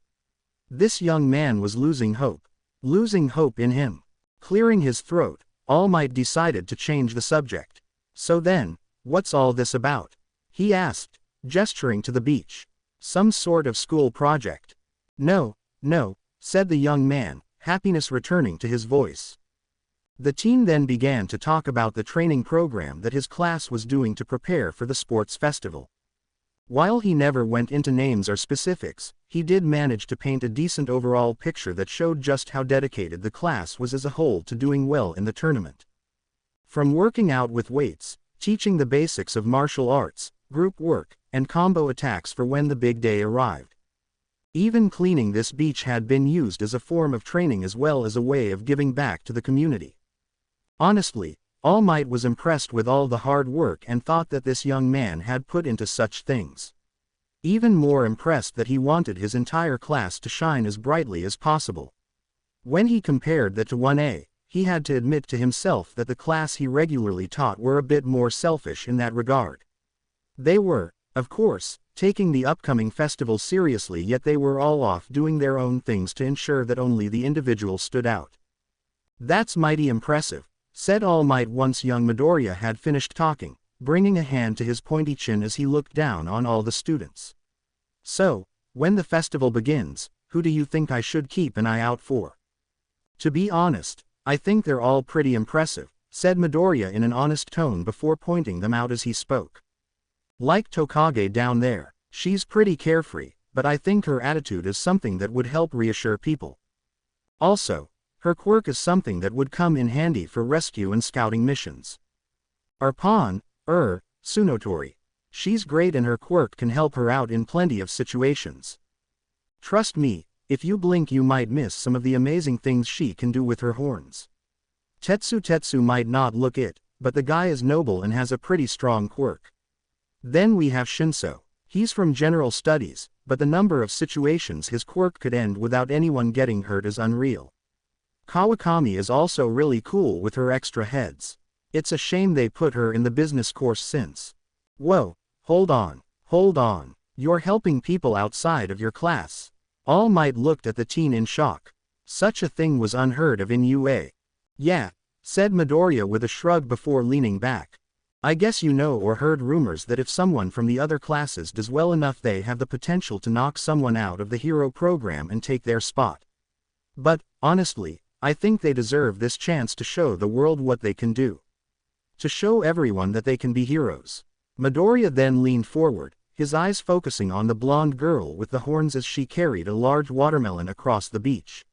This young man was losing hope. Losing hope in him. Clearing his throat, All Might decided to change the subject. So then, what's all this about? He asked, gesturing to the beach. Some sort of school project. No, said the young man, happiness returning to his voice. The teen then began to talk about the training program that his class was doing to prepare for the sports festival. While he never went into names or specifics, he did manage to paint a decent overall picture that showed just how dedicated the class was as a whole to doing well in the tournament. From working out with weights, teaching the basics of martial arts, group work, and combo attacks for when the big day arrived. Even cleaning this beach had been used as a form of training as well as a way of giving back to the community. Honestly, All Might was impressed with all the hard work and thought that this young man had put into such things. Even more impressed that he wanted his entire class to shine as brightly as possible. When he compared that to 1A, he had to admit to himself that the class he regularly taught were a bit more selfish in that regard. They were, of course, taking the upcoming festival seriously, yet they were all off doing their own things to ensure that only the individual stood out. That's mighty impressive, said All Might once young Midoriya had finished talking, bringing a hand to his pointy chin as he looked down on all the students. So, when the festival begins, who do you think I should keep an eye out for? To be honest, I think they're all pretty impressive, said Midoriya in an honest tone before pointing them out as he spoke. Like Tokage down there, she's pretty carefree, but I think her attitude is something that would help reassure people. Also, her quirk is something that would come in handy for rescue and scouting missions. Our pawn, Tsunotori. She's great and her quirk can help her out in plenty of situations. Trust me, if you blink you might miss some of the amazing things she can do with her horns. Tetsu might not look it, but the guy is noble and has a pretty strong quirk. Then we have Shinso. He's from general studies, but the number of situations his quirk could end without anyone getting hurt is unreal. Kawakami is also really cool with her extra heads. It's a shame they put her in the business course since. Whoa, hold on. You're helping people outside of your class. All Might looked at the teen in shock. Such a thing was unheard of in UA. Yeah, said Midoriya with a shrug before leaning back. I guess you know or heard rumors that if someone from the other classes does well enough they have the potential to knock someone out of the hero program and take their spot. But, honestly, I think they deserve this chance to show the world what they can do. To show everyone that they can be heroes. Midoriya then leaned forward, his eyes focusing on the blonde girl with the horns as she carried a large watermelon across the beach.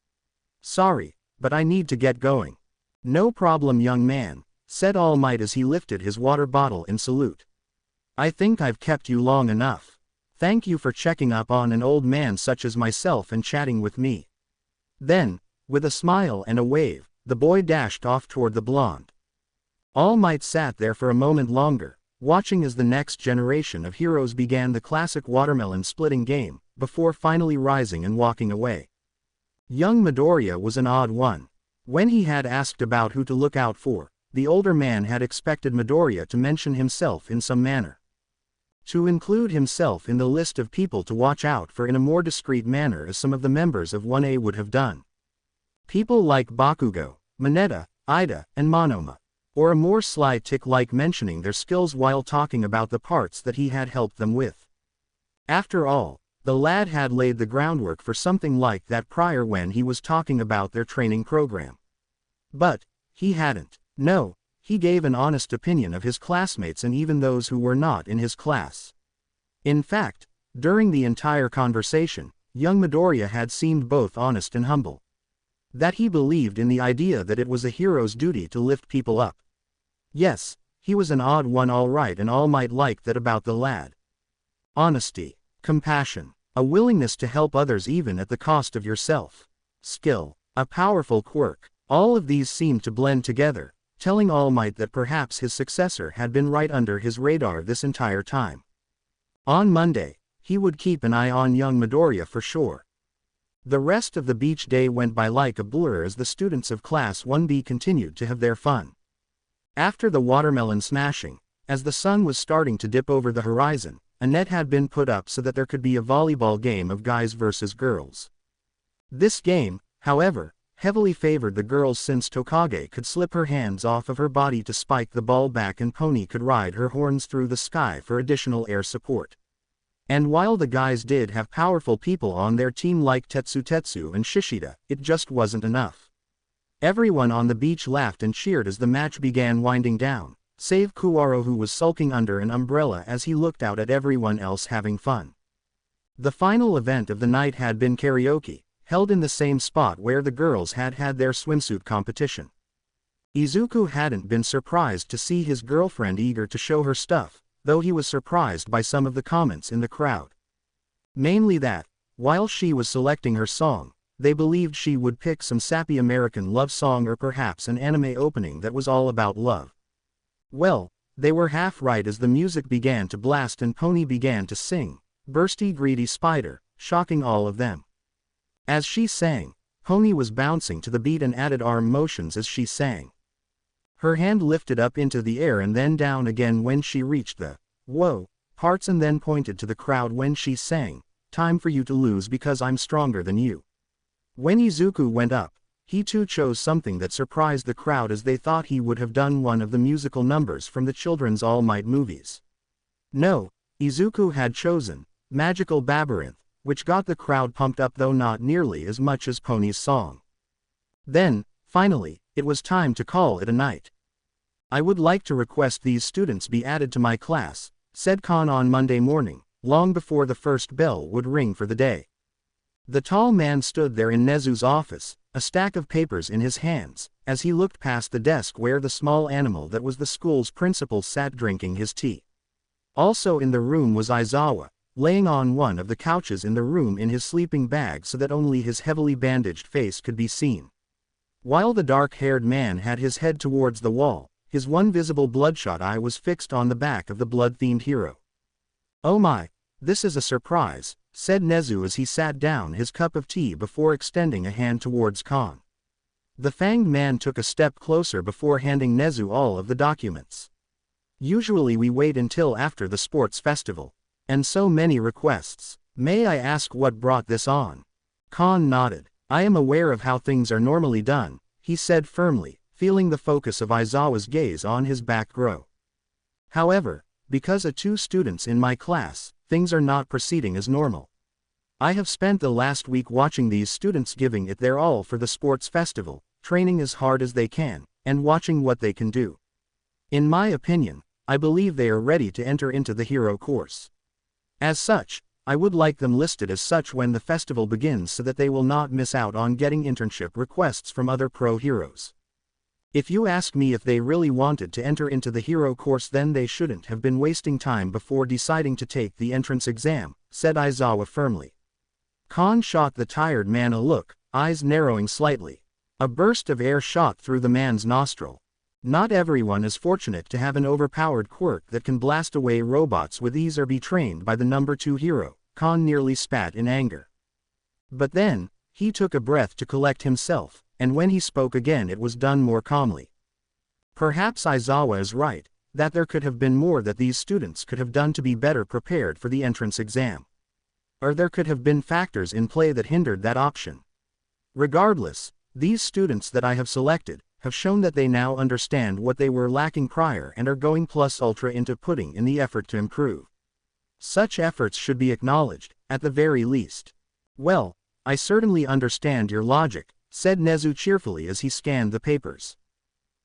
Sorry, but I need to get going. No problem, young man, said All Might as he lifted his water bottle in salute. I think I've kept you long enough. Thank you for checking up on an old man such as myself and chatting with me. Then, with a smile and a wave, the boy dashed off toward the blonde. All Might sat there for a moment longer, watching as the next generation of heroes began the classic watermelon splitting game, before finally rising and walking away. Young Midoriya was an odd one. When he had asked about who to look out for, the older man had expected Midoriya to mention himself in some manner. To include himself in the list of people to watch out for in a more discreet manner as some of the members of 1A would have done. People like Bakugo, Mineta, Ida, and Monoma. Or a more sly tick like mentioning their skills while talking about the parts that he had helped them with. After all, the lad had laid the groundwork for something like that prior when he was talking about their training program. But, he hadn't. No, he gave an honest opinion of his classmates and even those who were not in his class. In fact, during the entire conversation, young Midoriya had seemed both honest and humble. That he believed in the idea that it was a hero's duty to lift people up. Yes, he was an odd one all right, and All Might liked that about the lad. Honesty, compassion, a willingness to help others even at the cost of yourself. Skill, a powerful quirk, all of these seemed to blend together, telling All Might that perhaps his successor had been right under his radar this entire time. On Monday, he would keep an eye on young Midoriya for sure. The rest of the beach day went by like a blur as the students of Class 1B continued to have their fun. After the watermelon smashing, as the sun was starting to dip over the horizon, a net had been put up so that there could be a volleyball game of guys versus girls. This game, however, heavily favored the girls since Tokage could slip her hands off of her body to spike the ball back and Pony could ride her horns through the sky for additional air support. And while the guys did have powerful people on their team like Tetsu and Shishida, it just wasn't enough. Everyone on the beach laughed and cheered as the match began winding down, save Kuwaro, who was sulking under an umbrella as he looked out at everyone else having fun. The final event of the night had been karaoke, held in the same spot where the girls had had their swimsuit competition. Izuku hadn't been surprised to see his girlfriend eager to show her stuff, though he was surprised by some of the comments in the crowd. Mainly that, while she was selecting her song, they believed she would pick some sappy American love song or perhaps an anime opening that was all about love. Well, they were half right as the music began to blast and Pony began to sing, "Bursty Greedy Spider," shocking all of them. As she sang, Pony was bouncing to the beat and added arm motions as she sang. Her hand lifted up into the air and then down again when she reached the "whoa" parts and then pointed to the crowd when she sang, "Time for you to lose because I'm stronger than you." When Izuku went up, he too chose something that surprised the crowd as they thought he would have done one of the musical numbers from the children's All Might movies. No, Izuku had chosen Magical Labyrinth, which got the crowd pumped up though not nearly as much as Pony's song. Then, finally, it was time to call it a night. "I would like to request these students be added to my class," said Khan on Monday morning, long before the first bell would ring for the day. The tall man stood there in Nezu's office, a stack of papers in his hands, as he looked past the desk where the small animal that was the school's principal sat drinking his tea. Also in the room was Aizawa, laying on one of the couches in the room in his sleeping bag so that only his heavily bandaged face could be seen. While the dark-haired man had his head towards the wall, his one visible bloodshot eye was fixed on the back of the blood-themed hero. "Oh my, this is a surprise," said Nezu as he sat down his cup of tea before extending a hand towards Khan. The fanged man took a step closer before handing Nezu all of the documents. "Usually we wait until after the sports festival. And so many requests. May I ask what brought this on?" Khan nodded. "I am aware of how things are normally done," he said firmly, feeling the focus of Aizawa's gaze on his back grow. However, because of 2 students in my class, things are not proceeding as normal. I have spent the last week watching these students giving it their all for the sports festival, training as hard as they can, and watching what they can do. In my opinion, I believe they are ready to enter into the hero course. As such, I would like them listed as such when the festival begins so that they will not miss out on getting internship requests from other pro heroes. If you ask me if they really wanted to enter into the hero course, then they shouldn't have been wasting time before deciding to take the entrance exam, said Aizawa firmly. Kon shot the tired man a look, eyes narrowing slightly. A burst of air shot through the man's nostril. Not everyone is fortunate to have an overpowered quirk that can blast away robots with ease or be trained by the number 2 hero, Kon nearly spat in anger. But then, he took a breath to collect himself, and when he spoke again it was done more calmly. Perhaps Aizawa is right, that there could have been more that these students could have done to be better prepared for the entrance exam. Or there could have been factors in play that hindered that option. Regardless, these students that I have selected have shown that they now understand what they were lacking prior and are going plus ultra into putting in the effort to improve. Such efforts should be acknowledged, at the very least. Well, I certainly understand your logic, said Nezu cheerfully as he scanned the papers.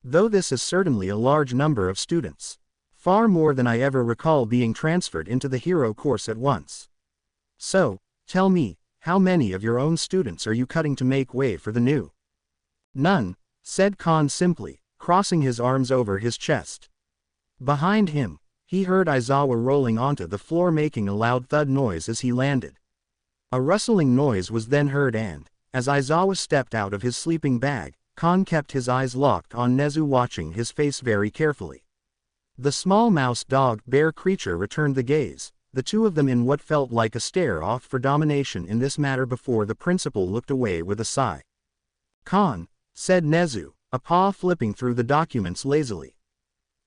Though this is certainly a large number of students. Far more than I ever recall being transferred into the hero course at once. So, tell me, how many of your own students are you cutting to make way for the new? None, said Kon simply, crossing his arms over his chest. Behind him, he heard Aizawa rolling onto the floor making a loud thud noise as he landed. A rustling noise was then heard and, as Aizawa stepped out of his sleeping bag, Kon kept his eyes locked on Nezu, watching his face very carefully. The small mouse dog bear creature returned the gaze, the 2 of them in what felt like a stare-off for domination in this matter before the principal looked away with a sigh. Kon, said Nezu, a paw flipping through the documents lazily.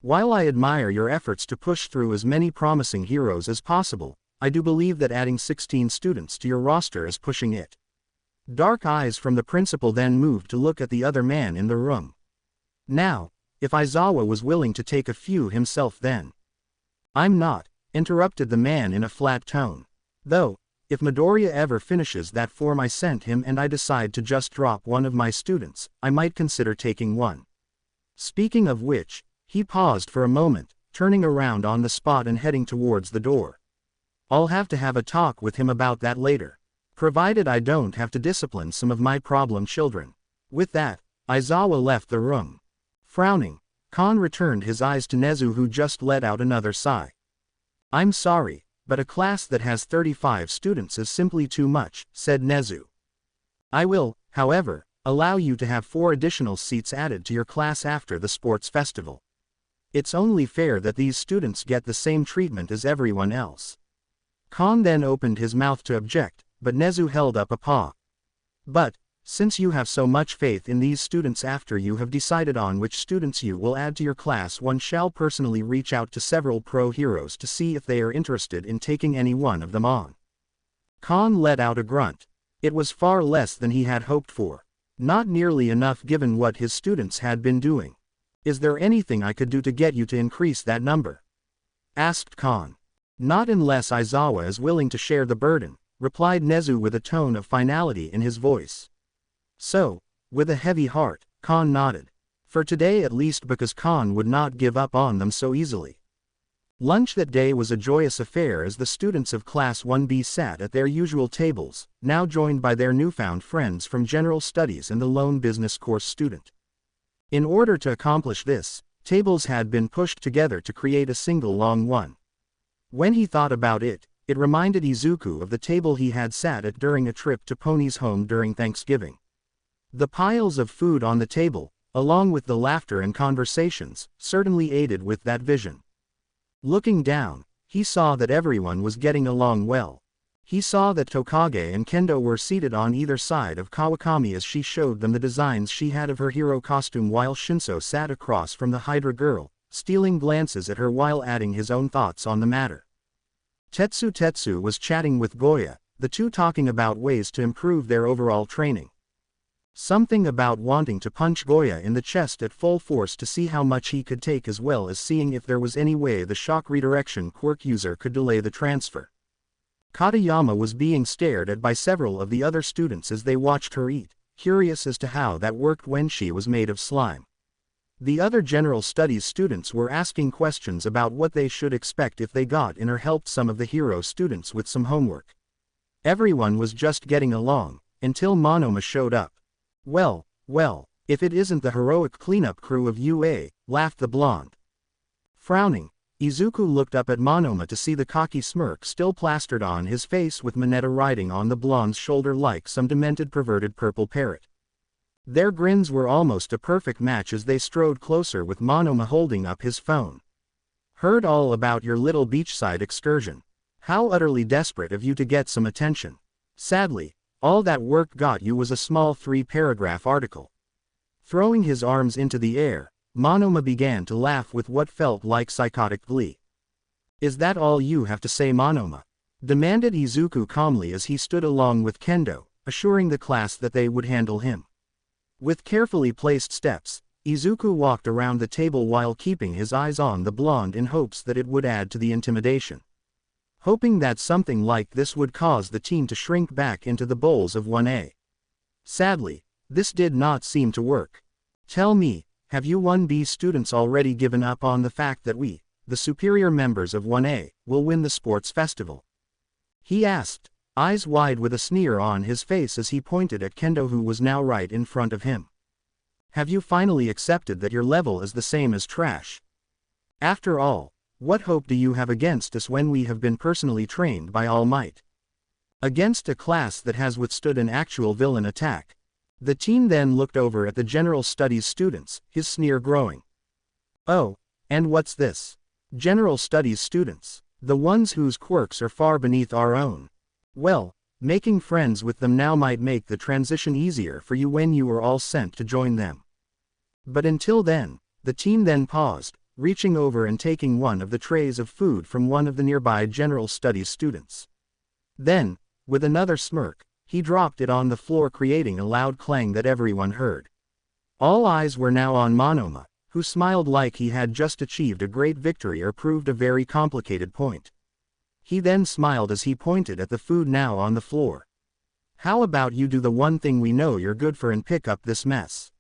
While I admire your efforts to push through as many promising heroes as possible, I do believe that adding 16 students to your roster is pushing it. Dark eyes from the principal then moved to look at the other man in the room. Now, if Aizawa was willing to take a few himself then. I'm not, interrupted the man in a flat tone. Though, if Midoriya ever finishes that form I sent him and I decide to just drop one of my students, I might consider taking one. Speaking of which, he paused for a moment, turning around on the spot and heading towards the door. I'll have to have a talk with him about that later. Provided I don't have to discipline some of my problem children. With that, Aizawa left the room. Frowning, Kon returned his eyes to Nezu, who just let out another sigh. I'm sorry, but a class that has 35 students is simply too much, said Nezu. I will, however, allow you to have 4 additional seats added to your class after the sports festival. It's only fair that these students get the same treatment as everyone else. Kon then opened his mouth to object, but Nezu held up a paw. But, since you have so much faith in these students after you have decided on which students you will add to your class, one shall personally reach out to several pro heroes to see if they are interested in taking any one of them on. Kon let out a grunt. It was far less than he had hoped for. Not nearly enough given what his students had been doing. Is there anything I could do to get you to increase that number? Asked Kon. Not unless Aizawa is willing to share the burden, replied Nezu with a tone of finality in his voice. So, with a heavy heart, Kon nodded. For today at least, because Kon would not give up on them so easily. Lunch that day was a joyous affair as the students of Class 1B sat at their usual tables, now joined by their newfound friends from General Studies and the lone business course student. In order to accomplish this, tables had been pushed together to create a single long one. When he thought about it, it reminded Izuku of the table he had sat at during a trip to Pony's home during Thanksgiving. The piles of food on the table, along with the laughter and conversations, certainly aided with that vision. Looking down, he saw that everyone was getting along well. He saw that Tokage and Kendo were seated on either side of Kawakami as she showed them the designs she had of her hero costume, while Shinso sat across from the Hydra girl, stealing glances at her while adding his own thoughts on the matter. Tetsu was chatting with Goya, the two talking about ways to improve their overall training. Something about wanting to punch Goya in the chest at full force to see how much he could take, as well as seeing if there was any way the shock redirection quirk user could delay the transfer. Katayama was being stared at by several of the other students as they watched her eat, curious as to how that worked when she was made of slime. The other general studies students were asking questions about what they should expect if they got in or helped some of the hero students with some homework. Everyone was just getting along, until Monoma showed up. Well, if it isn't the heroic cleanup crew of UA, laughed the blonde. Frowning, Izuku looked up at Monoma to see the cocky smirk still plastered on his face, with Mineta riding on the blonde's shoulder like some demented perverted purple parrot. Their grins were almost a perfect match as they strode closer, with Monoma holding up his phone. Heard all about your little beachside excursion. How utterly desperate of you to get some attention. Sadly, all that work got you was a small 3-paragraph article. Throwing his arms into the air, Monoma began to laugh with what felt like psychotic glee. Is that all you have to say, Monoma? Demanded Izuku calmly as he stood along with Kendo, assuring the class that they would handle him. With carefully placed steps, Izuku walked around the table while keeping his eyes on the blonde in hopes that it would add to the intimidation. Hoping that something like this would cause the team to shrink back into the bowls of 1A. Sadly, this did not seem to work. Tell me, have you 1B students already given up on the fact that we, the superior members of 1A, will win the sports festival? He asked, eyes wide with a sneer on his face as he pointed at Kendo, who was now right in front of him. Have you finally accepted that your level is the same as trash? After all, what hope do you have against us when we have been personally trained by All Might? Against a class that has withstood an actual villain attack. The team then looked over at the general studies students, his sneer growing. Oh, and what's this? General studies students, the ones whose quirks are far beneath our own. Well, making friends with them now might make the transition easier for you when you are all sent to join them. But until then, the team then paused, reaching over and taking one of the trays of food from one of the nearby general studies students. Then, with another smirk, he dropped it on the floor, creating a loud clang that everyone heard. All eyes were now on Monoma, who smiled like he had just achieved a great victory or proved a very complicated point. He then smiled as he pointed at the food now on the floor. How about you do the one thing we know you're good for and pick up this mess?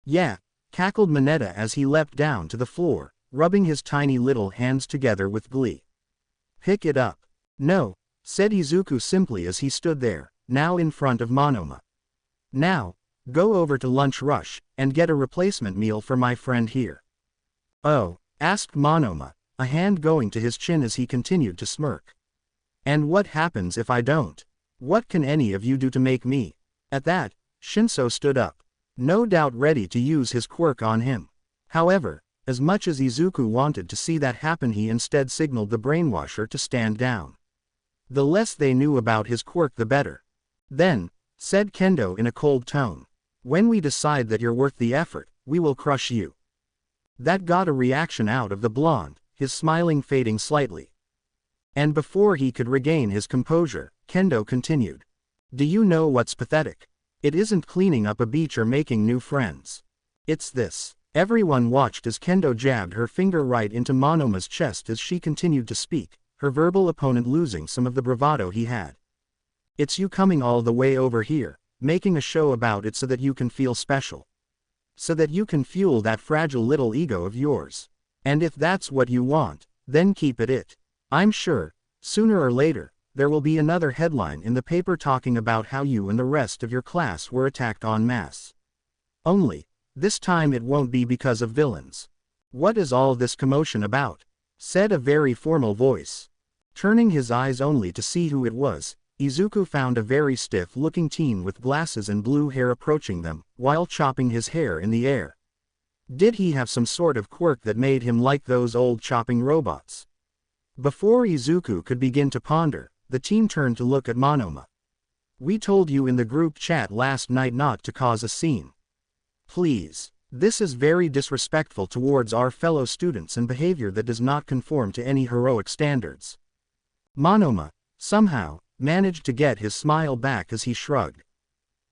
Yeah, cackled Mineta as he leapt down to the floor, rubbing his tiny little hands together with glee. Pick it up. No, said Izuku simply as he stood there, now in front of Monoma. Now, go over to Lunch Rush, and get a replacement meal for my friend here. Oh, asked Monoma, a hand going to his chin as he continued to smirk. And what happens if I don't? What can any of you do to make me? At that, Shinso stood up, no doubt ready to use his quirk on him. However, as much as Izuku wanted to see that happen, he instead signaled the brainwasher to stand down. The less they knew about his quirk the better. Then, said Kendo in a cold tone, when we decide that you're worth the effort, we will crush you. That got a reaction out of the blonde, his smiling fading slightly. And before he could regain his composure, Kendo continued. Do you know what's pathetic? It isn't cleaning up a beach or making new friends. It's this. Everyone watched as Kendo jabbed her finger right into Monoma's chest as she continued to speak, her verbal opponent losing some of the bravado he had. It's you coming all the way over here, making a show about it so that you can feel special. So that you can fuel that fragile little ego of yours. And if that's what you want, then keep it. I'm sure, sooner or later, there will be another headline in the paper talking about how you and the rest of your class were attacked en masse. Only, this time it won't be because of villains. What is all this commotion about? Said a very formal voice. Turning his eyes only to see who it was, Izuku found a very stiff-looking teen with glasses and blue hair approaching them, while chopping his hair in the air. Did he have some sort of quirk that made him like those old chopping robots? Before Izuku could begin to ponder, the team turned to look at Monoma. We told you in the group chat last night not to cause a scene. Please. This is very disrespectful towards our fellow students and behavior that does not conform to any heroic standards. Monoma, somehow, managed to get his smile back as he shrugged.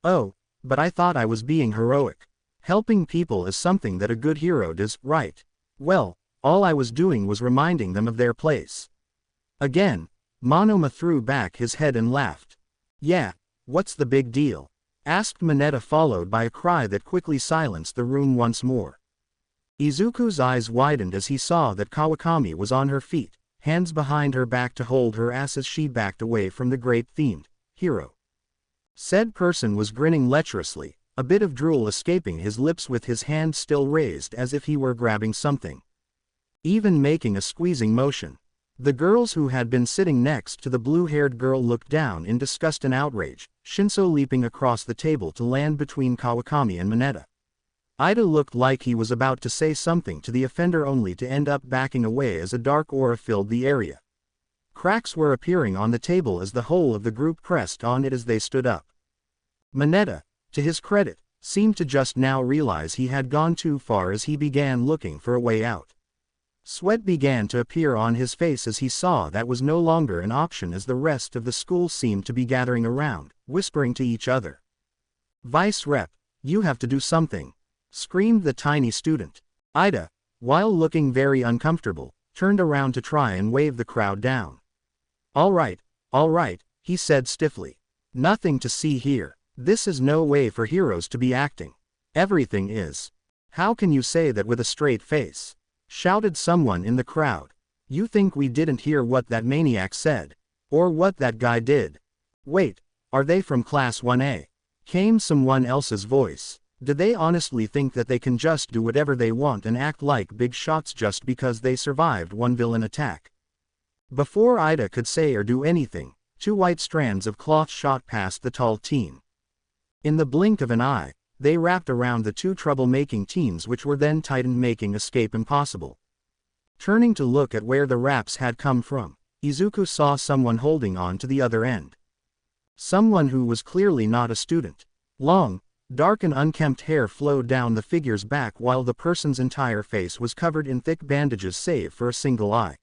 Oh, but I thought I was being heroic. Helping people is something that a good hero does, right? Well, all I was doing was reminding them of their place. Again, Monoma threw back his head and laughed. Yeah, what's the big deal? Asked Mineta, followed by a cry that quickly silenced the room once more. Izuku's eyes widened as he saw that Kawakami was on her feet, hands behind her back to hold her ass as she backed away from the grape-themed hero. Said person was grinning lecherously, a bit of drool escaping his lips with his hand still raised as if he were grabbing something. Even making a squeezing motion. The girls who had been sitting next to the blue-haired girl looked down in disgust and outrage, Shinso leaping across the table to land between Kawakami and Mineta. Ida looked like he was about to say something to the offender only to end up backing away as a dark aura filled the area. Cracks were appearing on the table as the whole of the group pressed on it as they stood up. Mineta, to his credit, seemed to just now realize he had gone too far as he began looking for a way out. Sweat began to appear on his face as he saw that was no longer an option as the rest of the school seemed to be gathering around, whispering to each other. "Vice Rep, you have to do something," screamed the tiny student. Ida, while looking very uncomfortable, turned around to try and wave the crowd down. All right, he said stiffly. "Nothing to see here. This is no way for heroes to be acting." "Everything is. How can you say that with a straight face?" shouted someone in the crowd. "You think we didn't hear what that maniac said? Or what that guy did?" "Wait, are they from Class 1A? Came someone else's voice. Do they honestly think that they can just do whatever they want and act like big shots just because they survived one villain attack?" Before Ida could say or do anything, 2 white strands of cloth shot past the tall teen. In the blink of an eye, they wrapped around the 2 trouble-making teens, which were then tightened, making escape impossible. Turning to look at where the wraps had come from, Izuku saw someone holding on to the other end. Someone who was clearly not a student. Long, dark and unkempt hair flowed down the figure's back while the person's entire face was covered in thick bandages save for a single eye.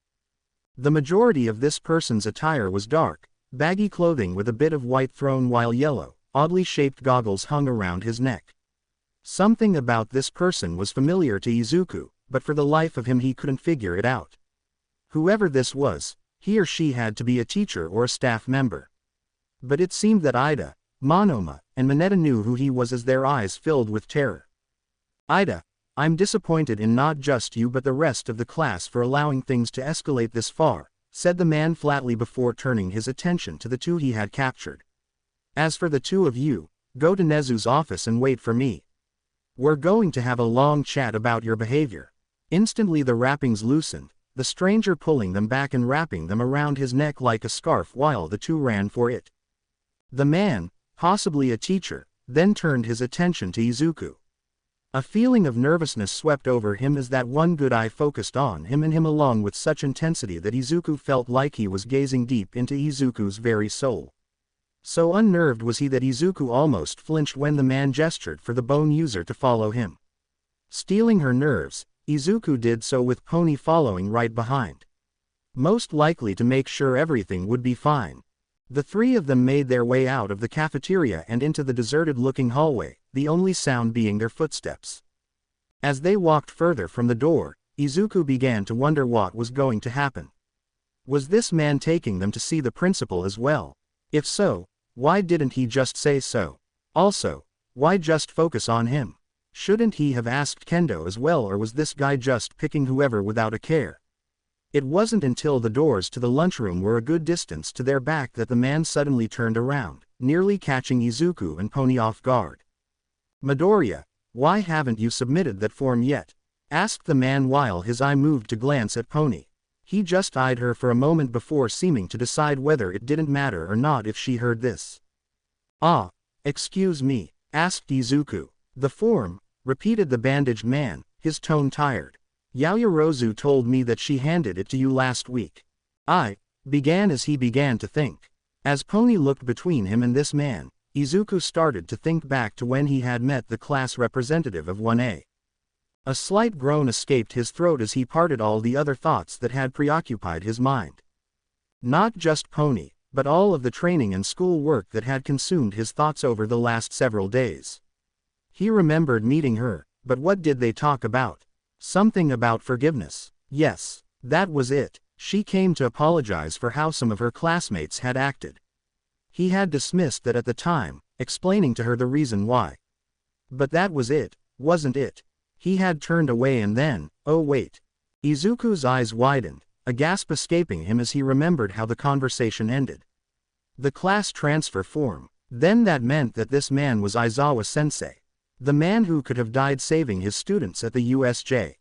The majority of this person's attire was dark, baggy clothing with a bit of white thrown while yellow, oddly shaped goggles hung around his neck. Something about this person was familiar to Izuku, but for the life of him he couldn't figure it out. Whoever this was, he or she had to be a teacher or a staff member. But it seemed that Ida, Monoma, and Mineta knew who he was as their eyes filled with terror. "Ida, I'm disappointed in not just you but the rest of the class for allowing things to escalate this far," said the man flatly before turning his attention to the 2 he had captured. "As for the 2 of you, go to Nezu's office and wait for me. We're going to have a long chat about your behavior." Instantly the wrappings loosened, the stranger pulling them back and wrapping them around his neck like a scarf while the 2 ran for it. The man, possibly a teacher, then turned his attention to Izuku. A feeling of nervousness swept over him as that one good eye focused on him and him along with such intensity that Izuku felt like he was gazing deep into Izuku's very soul. So unnerved was he that Izuku almost flinched when the man gestured for the bone user to follow him. Stealing her nerves, Izuku did so with Pony following right behind. Most likely to make sure everything would be fine. The 3 of them made their way out of the cafeteria and into the deserted-looking hallway, the only sound being their footsteps. As they walked further from the door, Izuku began to wonder what was going to happen. Was this man taking them to see the principal as well? If so, why didn't he just say so? Also, why just focus on him? Shouldn't he have asked Kendo as well, or was this guy just picking whoever without a care? It wasn't until the doors to the lunchroom were a good distance to their back that the man suddenly turned around, nearly catching Izuku and Pony off guard. "Midoriya, why haven't you submitted that form yet?" asked the man while his eye moved to glance at Pony. He just eyed her for a moment before seeming to decide whether it didn't matter or not if she heard this. "Ah, excuse me," asked Izuku. "The form," repeated the bandaged man, his tone tired. "Yaoyorozu told me that she handed it to you last week." I began as he began to think. As Pony looked between him and this man, Izuku started to think back to when he had met the class representative of 1A. A slight groan escaped his throat as he parted all the other thoughts that had preoccupied his mind. Not just Pony, but all of the training and school work that had consumed his thoughts over the last several days. He remembered meeting her, but what did they talk about? Something about forgiveness. Yes, that was it. She came to apologize for how some of her classmates had acted. He had dismissed that at the time, explaining to her the reason why. But that was it, wasn't it? He had turned away and then, oh wait. Izuku's eyes widened, a gasp escaping him as he remembered how the conversation ended. The class transfer form. Then that meant that this man was Aizawa-sensei. The man who could have died saving his students at the USJ.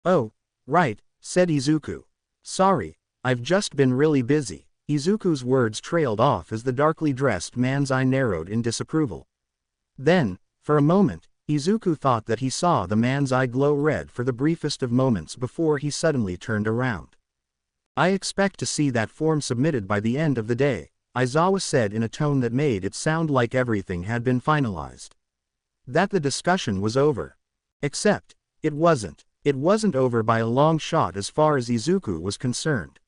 Oh, right, said Izuku. Sorry, I've just been really busy. Izuku's words trailed off as the darkly dressed man's eye narrowed in disapproval. Then, for a moment, Izuku thought that he saw the man's eye glow red for the briefest of moments before he suddenly turned around. I expect to see that form submitted by the end of the day, Aizawa said in a tone that made it sound like everything had been finalized. That the discussion was over. Except, it wasn't. It wasn't over by a long shot as far as Izuku was concerned.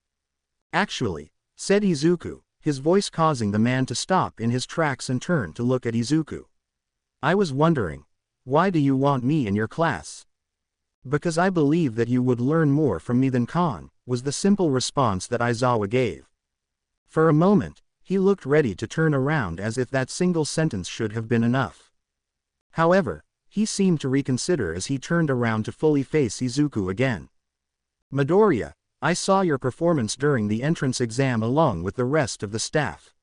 Actually, said Izuku, his voice causing the man to stop in his tracks and turn to look at Izuku. I was wondering, why do you want me in your class? Because I believe that you would learn more from me than Kon, was the simple response that Aizawa gave. For a moment, he looked ready to turn around as if that single sentence should have been enough. However, he seemed to reconsider as he turned around to fully face Izuku again. Midoriya, I saw your performance during the entrance exam along with the rest of the staff.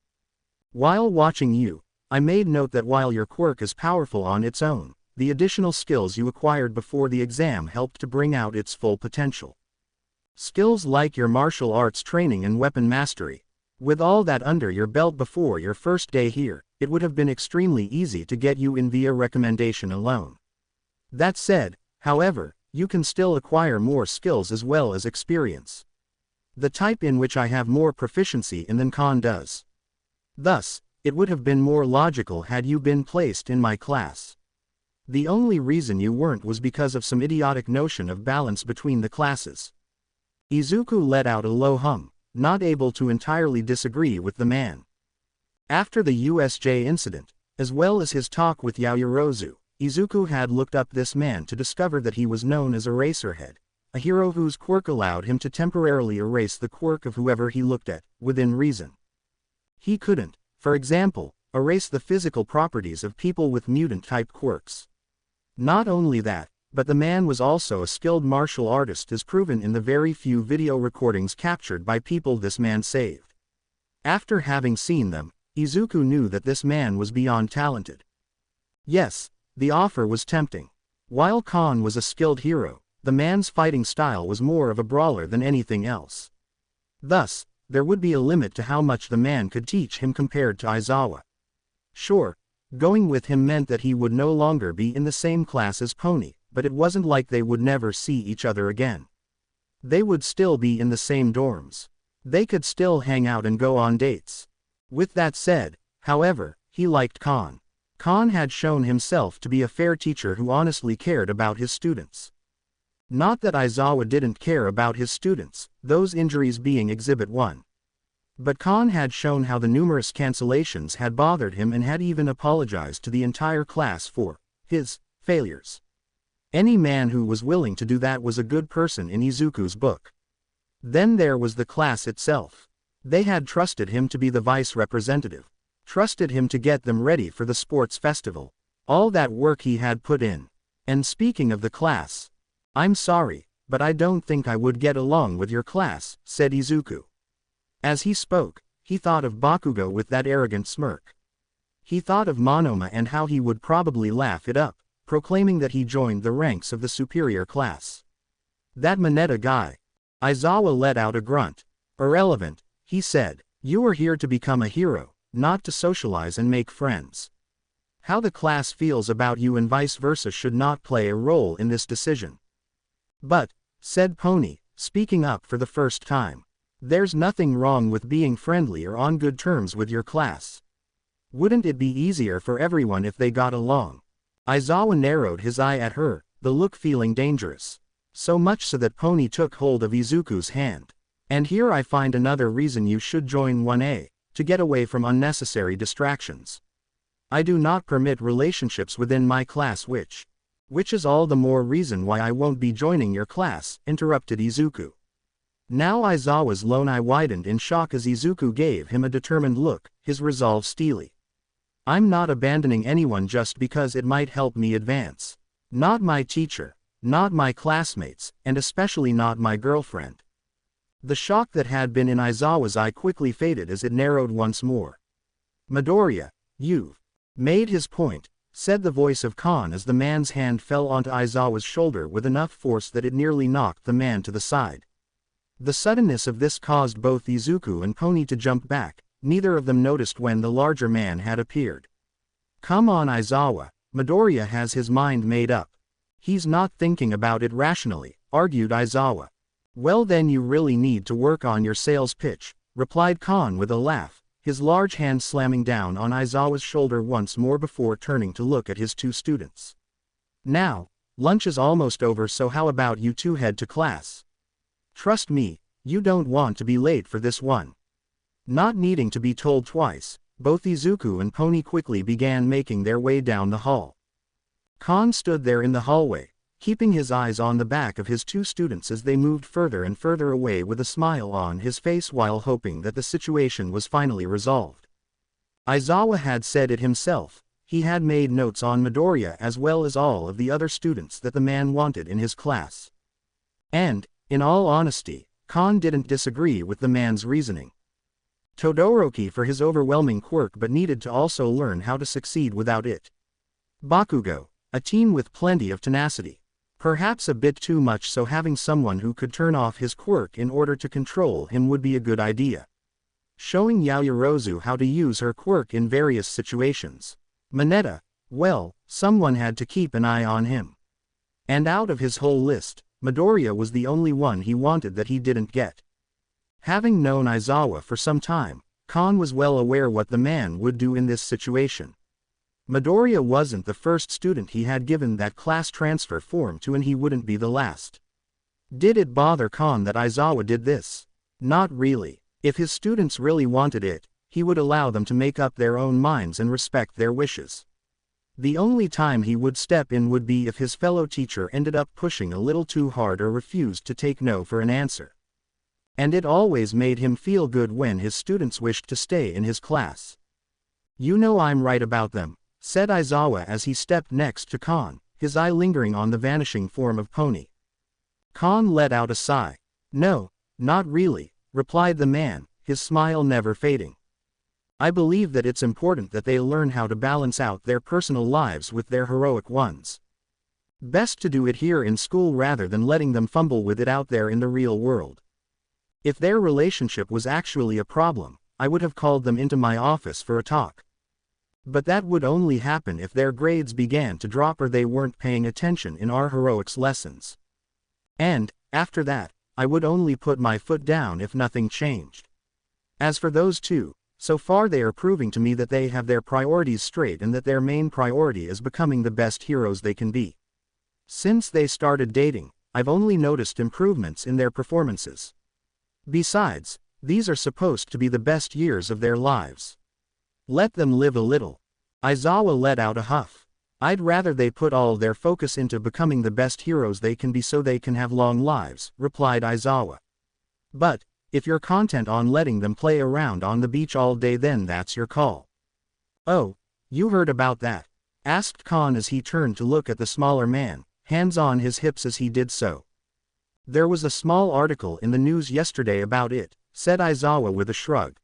While watching you, I made note that while your quirk is powerful on its own, the additional skills you acquired before the exam helped to bring out its full potential. Skills like your martial arts training and weapon mastery. With all that under your belt before your first day here, it would have been extremely easy to get you in via recommendation alone. That said, however, you can still acquire more skills as well as experience. The type in which I have more proficiency in than Kon does. Thus, it would have been more logical had you been placed in my class. The only reason you weren't was because of some idiotic notion of balance between the classes. Izuku let out a low hum, not able to entirely disagree with the man. After the USJ incident, as well as his talk with Yaoyorozu, Izuku had looked up this man to discover that he was known as Eraserhead, a hero whose quirk allowed him to temporarily erase the quirk of whoever he looked at, within reason. He couldn't, for example, erase the physical properties of people with mutant-type quirks. Not only that, but the man was also a skilled martial artist as proven in the very few video recordings captured by people this man saved. After having seen them, Izuku knew that this man was beyond talented. Yes, the offer was tempting. While Kon was a skilled hero, the man's fighting style was more of a brawler than anything else. Thus, there would be a limit to how much the man could teach him compared to Aizawa. Sure, going with him meant that he would no longer be in the same class as Pony, but it wasn't like they would never see each other again. They would still be in the same dorms. They could still hang out and go on dates. With that said, however, he liked Kon. Kon had shown himself to be a fair teacher who honestly cared about his students. Not that Aizawa didn't care about his students, those injuries being Exhibit 1. But Kon had shown how the numerous cancellations had bothered him and had even apologized to the entire class for his failures. Any man who was willing to do that was a good person in Izuku's book. Then there was the class itself. They had trusted him to be the vice representative. Trusted him to get them ready for the sports festival. All that work he had put in. And speaking of the class, I'm sorry, but I don't think I would get along with your class, said Izuku. As he spoke, he thought of Bakugo with that arrogant smirk. He thought of Monoma and how he would probably laugh it up, proclaiming that he joined the ranks of the superior class. That Mineta guy. Aizawa let out a grunt. Irrelevant, he said. You are here to become a hero, not to socialize and make friends. How the class feels about you and vice versa should not play a role in this decision. But, said Pony, speaking up for the first time, there's nothing wrong with being friendly or on good terms with your class. Wouldn't it be easier for everyone if they got along? Aizawa narrowed his eye at her, the look feeling dangerous. So much so that Pony took hold of Izuku's hand. And here I find another reason you should join 1A, to get away from unnecessary distractions. I do not permit relationships within my class which is all the more reason why I won't be joining your class, interrupted Izuku. Now Aizawa's lone eye widened in shock as Izuku gave him a determined look, his resolve steely. I'm not abandoning anyone just because it might help me advance. Not my teacher, not my classmates, and especially not my girlfriend. The shock that had been in Aizawa's eye quickly faded as it narrowed once more. Midoriya, you've made his point, said the voice of Khan as the man's hand fell onto Aizawa's shoulder with enough force that it nearly knocked the man to the side. The suddenness of this caused both Izuku and Pony to jump back, neither of them noticed when the larger man had appeared. Come on Aizawa, Midoriya has his mind made up. He's not thinking about it rationally, argued Aizawa. Well then you really need to work on your sales pitch, replied Khan with a laugh, his large hand slamming down on Aizawa's shoulder once more before turning to look at his two students. Now, lunch is almost over, so how about you two head to class? Trust me, you don't want to be late for this one. Not needing to be told twice, both Izuku and Pony quickly began making their way down the hall. Khan stood there in the hallway, keeping his eyes on the back of his two students as they moved further and further away with a smile on his face while hoping that the situation was finally resolved. Aizawa had said it himself, he had made notes on Midoriya as well as all of the other students that the man wanted in his class. And, in all honesty, Khan didn't disagree with the man's reasoning. Todoroki for his overwhelming quirk but needed to also learn how to succeed without it. Bakugo, a team with plenty of tenacity. Perhaps a bit too much, so having someone who could turn off his quirk in order to control him would be a good idea. Showing Yaoyorozu how to use her quirk in various situations. Mineta, well, someone had to keep an eye on him. And out of his whole list, Midoriya was the only one he wanted that he didn't get. Having known Aizawa for some time, Khan was well aware what the man would do in this situation. Midoriya wasn't the first student he had given that class transfer form to, and he wouldn't be the last. Did it bother Khan that Aizawa did this? Not really. If his students really wanted it, he would allow them to make up their own minds and respect their wishes. The only time he would step in would be if his fellow teacher ended up pushing a little too hard or refused to take no for an answer. And it always made him feel good when his students wished to stay in his class. You know I'm right about them, said Aizawa as he stepped next to Khan, his eye lingering on the vanishing form of Pony. Khan let out a sigh. No, not really, replied the man, his smile never fading. I believe that it's important that they learn how to balance out their personal lives with their heroic ones. Best to do it here in school rather than letting them fumble with it out there in the real world. If their relationship was actually a problem, I would have called them into my office for a talk. But that would only happen if their grades began to drop or they weren't paying attention in our heroics lessons. And, after that, I would only put my foot down if nothing changed. As for those two, so far they are proving to me that they have their priorities straight and that their main priority is becoming the best heroes they can be. Since they started dating, I've only noticed improvements in their performances. Besides, these are supposed to be the best years of their lives. Let them live a little. Aizawa let out a huff. I'd rather they put all their focus into becoming the best heroes they can be so they can have long lives, replied Aizawa. But, if you're content on letting them play around on the beach all day, then that's your call. Oh, you heard about that? Asked Khan as he turned to look at the smaller man, hands on his hips as he did so. There was a small article in the news yesterday about it, said Aizawa with a shrug.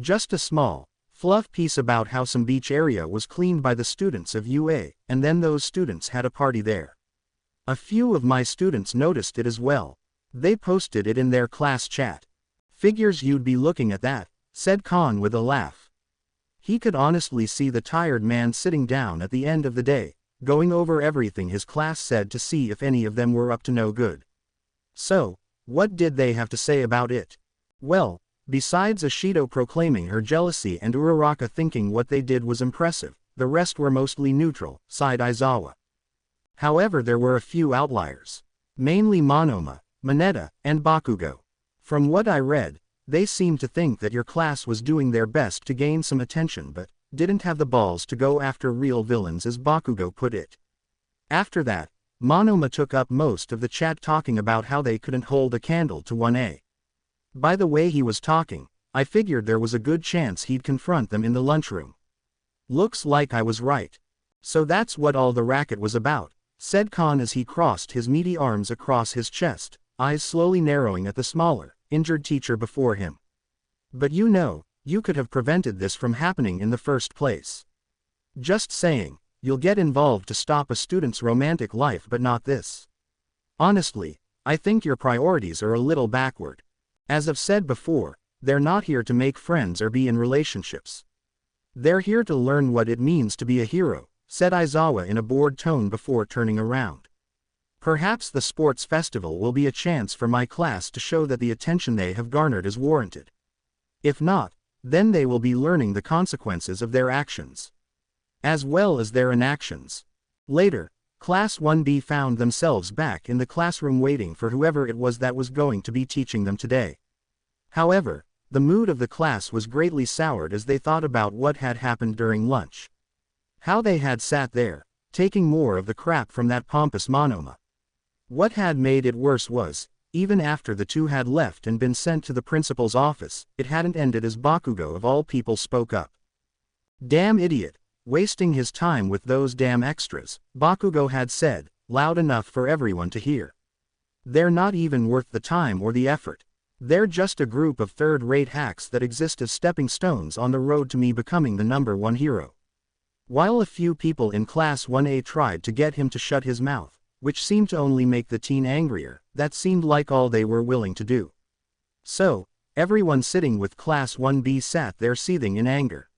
Just a small, fluff piece about how some beach area was cleaned by the students of UA, and then those students had a party there. A few of my students noticed it as well. They posted it in their class chat. Figures you'd be looking at that, said Khan with a laugh. He could honestly see the tired man sitting down at the end of the day, going over everything his class said to see if any of them were up to no good. So, what did they have to say about it? Well, besides Ashido proclaiming her jealousy and Uraraka thinking what they did was impressive, the rest were mostly neutral, sighed Aizawa. However, there were a few outliers. Mainly Monoma, Mineta, and Bakugo. From what I read, They seemed to think that your class was doing their best to gain some attention but didn't have the balls to go after real villains, as Bakugo put it. After that, Monoma took up most of the chat, talking about how they couldn't hold a candle to 1A. By the way he was talking, I figured there was a good chance he'd confront them in the lunchroom. Looks like I was right. So that's what all the racket was about, said Khan as he crossed his meaty arms across his chest, eyes slowly narrowing at the smaller, injured teacher before him. But you could have prevented this from happening in the first place. Just saying, you'll get involved to stop a student's romantic life but not this. Honestly, I think your priorities are a little backward. As I've said before, they're not here to make friends or be in relationships. They're here to learn what it means to be a hero, said Aizawa in a bored tone before turning around. Perhaps the sports festival will be a chance for my class to show that the attention they have garnered is warranted. If not, then they will be learning the consequences of their actions, as well as their inactions. Later, Class 1B found themselves back in the classroom waiting for whoever it was that was going to be teaching them today. However, the mood of the class was greatly soured as they thought about what had happened during lunch. How they had sat there, taking more of the crap from that pompous Monoma. What had made it worse was, even after the two had left and been sent to the principal's office, it hadn't ended as Bakugo of all people spoke up. Damn idiot, wasting his time with those damn extras, Bakugo had said, loud enough for everyone to hear. They're not even worth the time or the effort. They're just a group of third-rate hacks that exist as stepping stones on the road to me becoming the #1 hero. While a few people in Class 1A tried to get him to shut his mouth, which seemed to only make the teen angrier, that seemed like all they were willing to do. So, everyone sitting with Class 1B sat there seething in anger.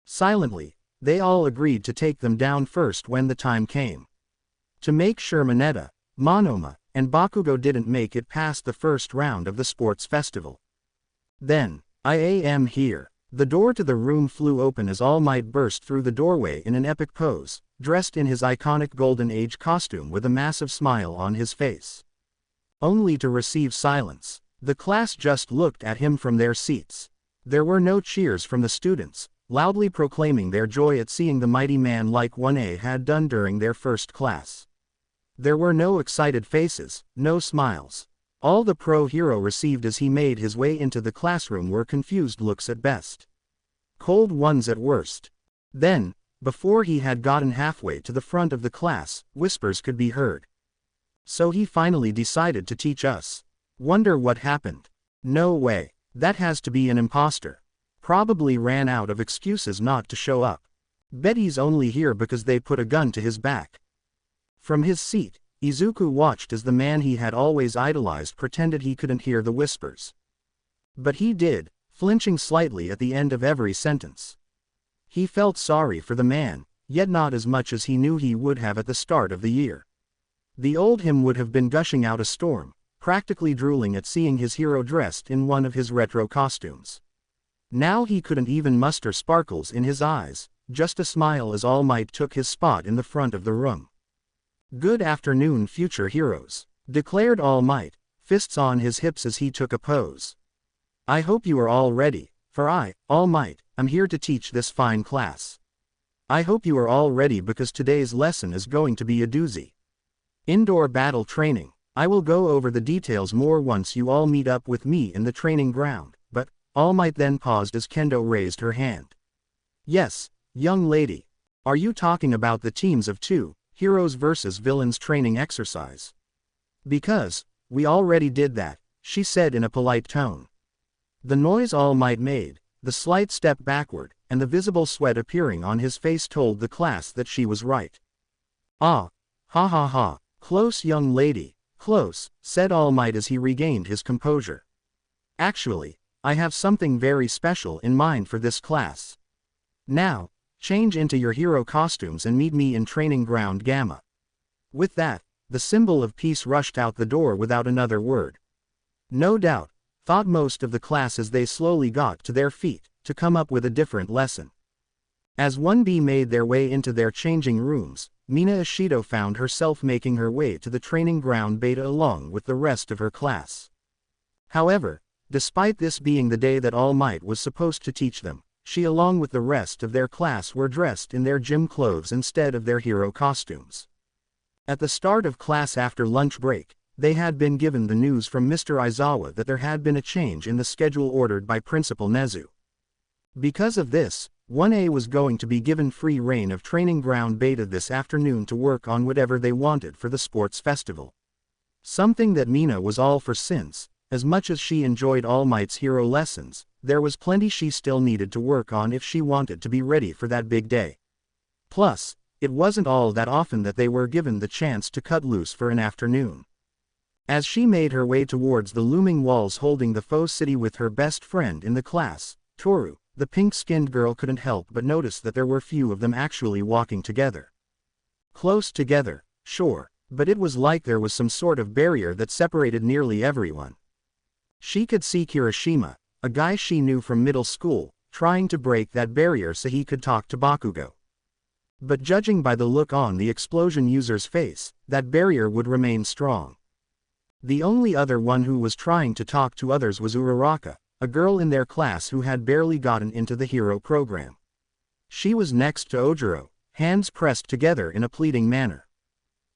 Silently, they all agreed to take them down first when the time came. To make sure Mineta, Monoma, and Bakugo didn't make it past the first round of the sports festival. Then, I am here. The door to the room flew open as All Might burst through the doorway in an epic pose, dressed in his iconic Golden Age costume with a massive smile on his face. Only to receive silence. The class just looked at him from their seats. There were no cheers from the students, loudly proclaiming their joy at seeing the mighty man like 1A had done during their first class. There were no excited faces, no smiles. All the pro-hero received as he made his way into the classroom were confused looks at best, cold ones at worst. Then, before he had gotten halfway to the front of the class, whispers could be heard. So he finally decided to teach us. Wonder what happened. No way. That has to be an imposter. Probably ran out of excuses not to show up. Bet he's only here because they put a gun to his back. From his seat, Izuku watched as the man he had always idolized pretended he couldn't hear the whispers. But he did, flinching slightly at the end of every sentence. He felt sorry for the man, yet not as much as he knew he would have at the start of the year. The old him would have been gushing out a storm, practically drooling at seeing his hero dressed in one of his retro costumes. Now he couldn't even muster sparkles in his eyes, just a smile as All Might took his spot in the front of the room. Good afternoon, future heroes, declared All Might, fists on his hips as he took a pose. I hope you are all ready, for I, All Might, am here to teach this fine class. I hope you are all ready because today's lesson is going to be a doozy. Indoor battle training. I will go over the details more once you all meet up with me in the training ground, but All Might then paused as Kendo raised her hand. Yes, young lady. Are you talking about the teams of two, heroes versus villains training exercise? Because, we already did that, she said in a polite tone. The noise All Might made, the slight step backward, and the visible sweat appearing on his face told the class that she was right. Ah, ha ha ha, close young lady, close, said All Might as he regained his composure. Actually, I have something very special in mind for this class. Now, change into your hero costumes and meet me in training ground Gamma. With that, the symbol of peace rushed out the door without another word. No doubt, thought most of the class as they slowly got to their feet, to come up with a different lesson. As 1B made their way into their changing rooms, Mina Ishido found herself making her way to the training ground Beta along with the rest of her class. However, Despite this being the day that All Might was supposed to teach them, she along with the rest of their class were dressed in their gym clothes instead of their hero costumes. At the start of class after lunch break, they had been given the news from Mr. Aizawa that there had been a change in the schedule ordered by Principal Nezu. Because of this, 1A was going to be given free reign of training ground beta this afternoon to work on whatever they wanted for the sports festival. Something that Mina was all for since, as much as she enjoyed All Might's hero lessons, there was plenty she still needed to work on if she wanted to be ready for that big day. Plus, it wasn't all that often that they were given the chance to cut loose for an afternoon. As she made her way towards the looming walls holding the faux city with her best friend in the class, Toru, the pink-skinned girl couldn't help but notice that there were few of them actually walking together. Close together, sure, but it was like there was some sort of barrier that separated nearly everyone. She could see Kirishima, a guy she knew from middle school, trying to break that barrier so he could talk to Bakugo. But judging by the look on the explosion user's face, that barrier would remain strong. The only other one who was trying to talk to others was Uraraka, a girl in their class who had barely gotten into the hero program. She was next to Ojiro, hands pressed together in a pleading manner.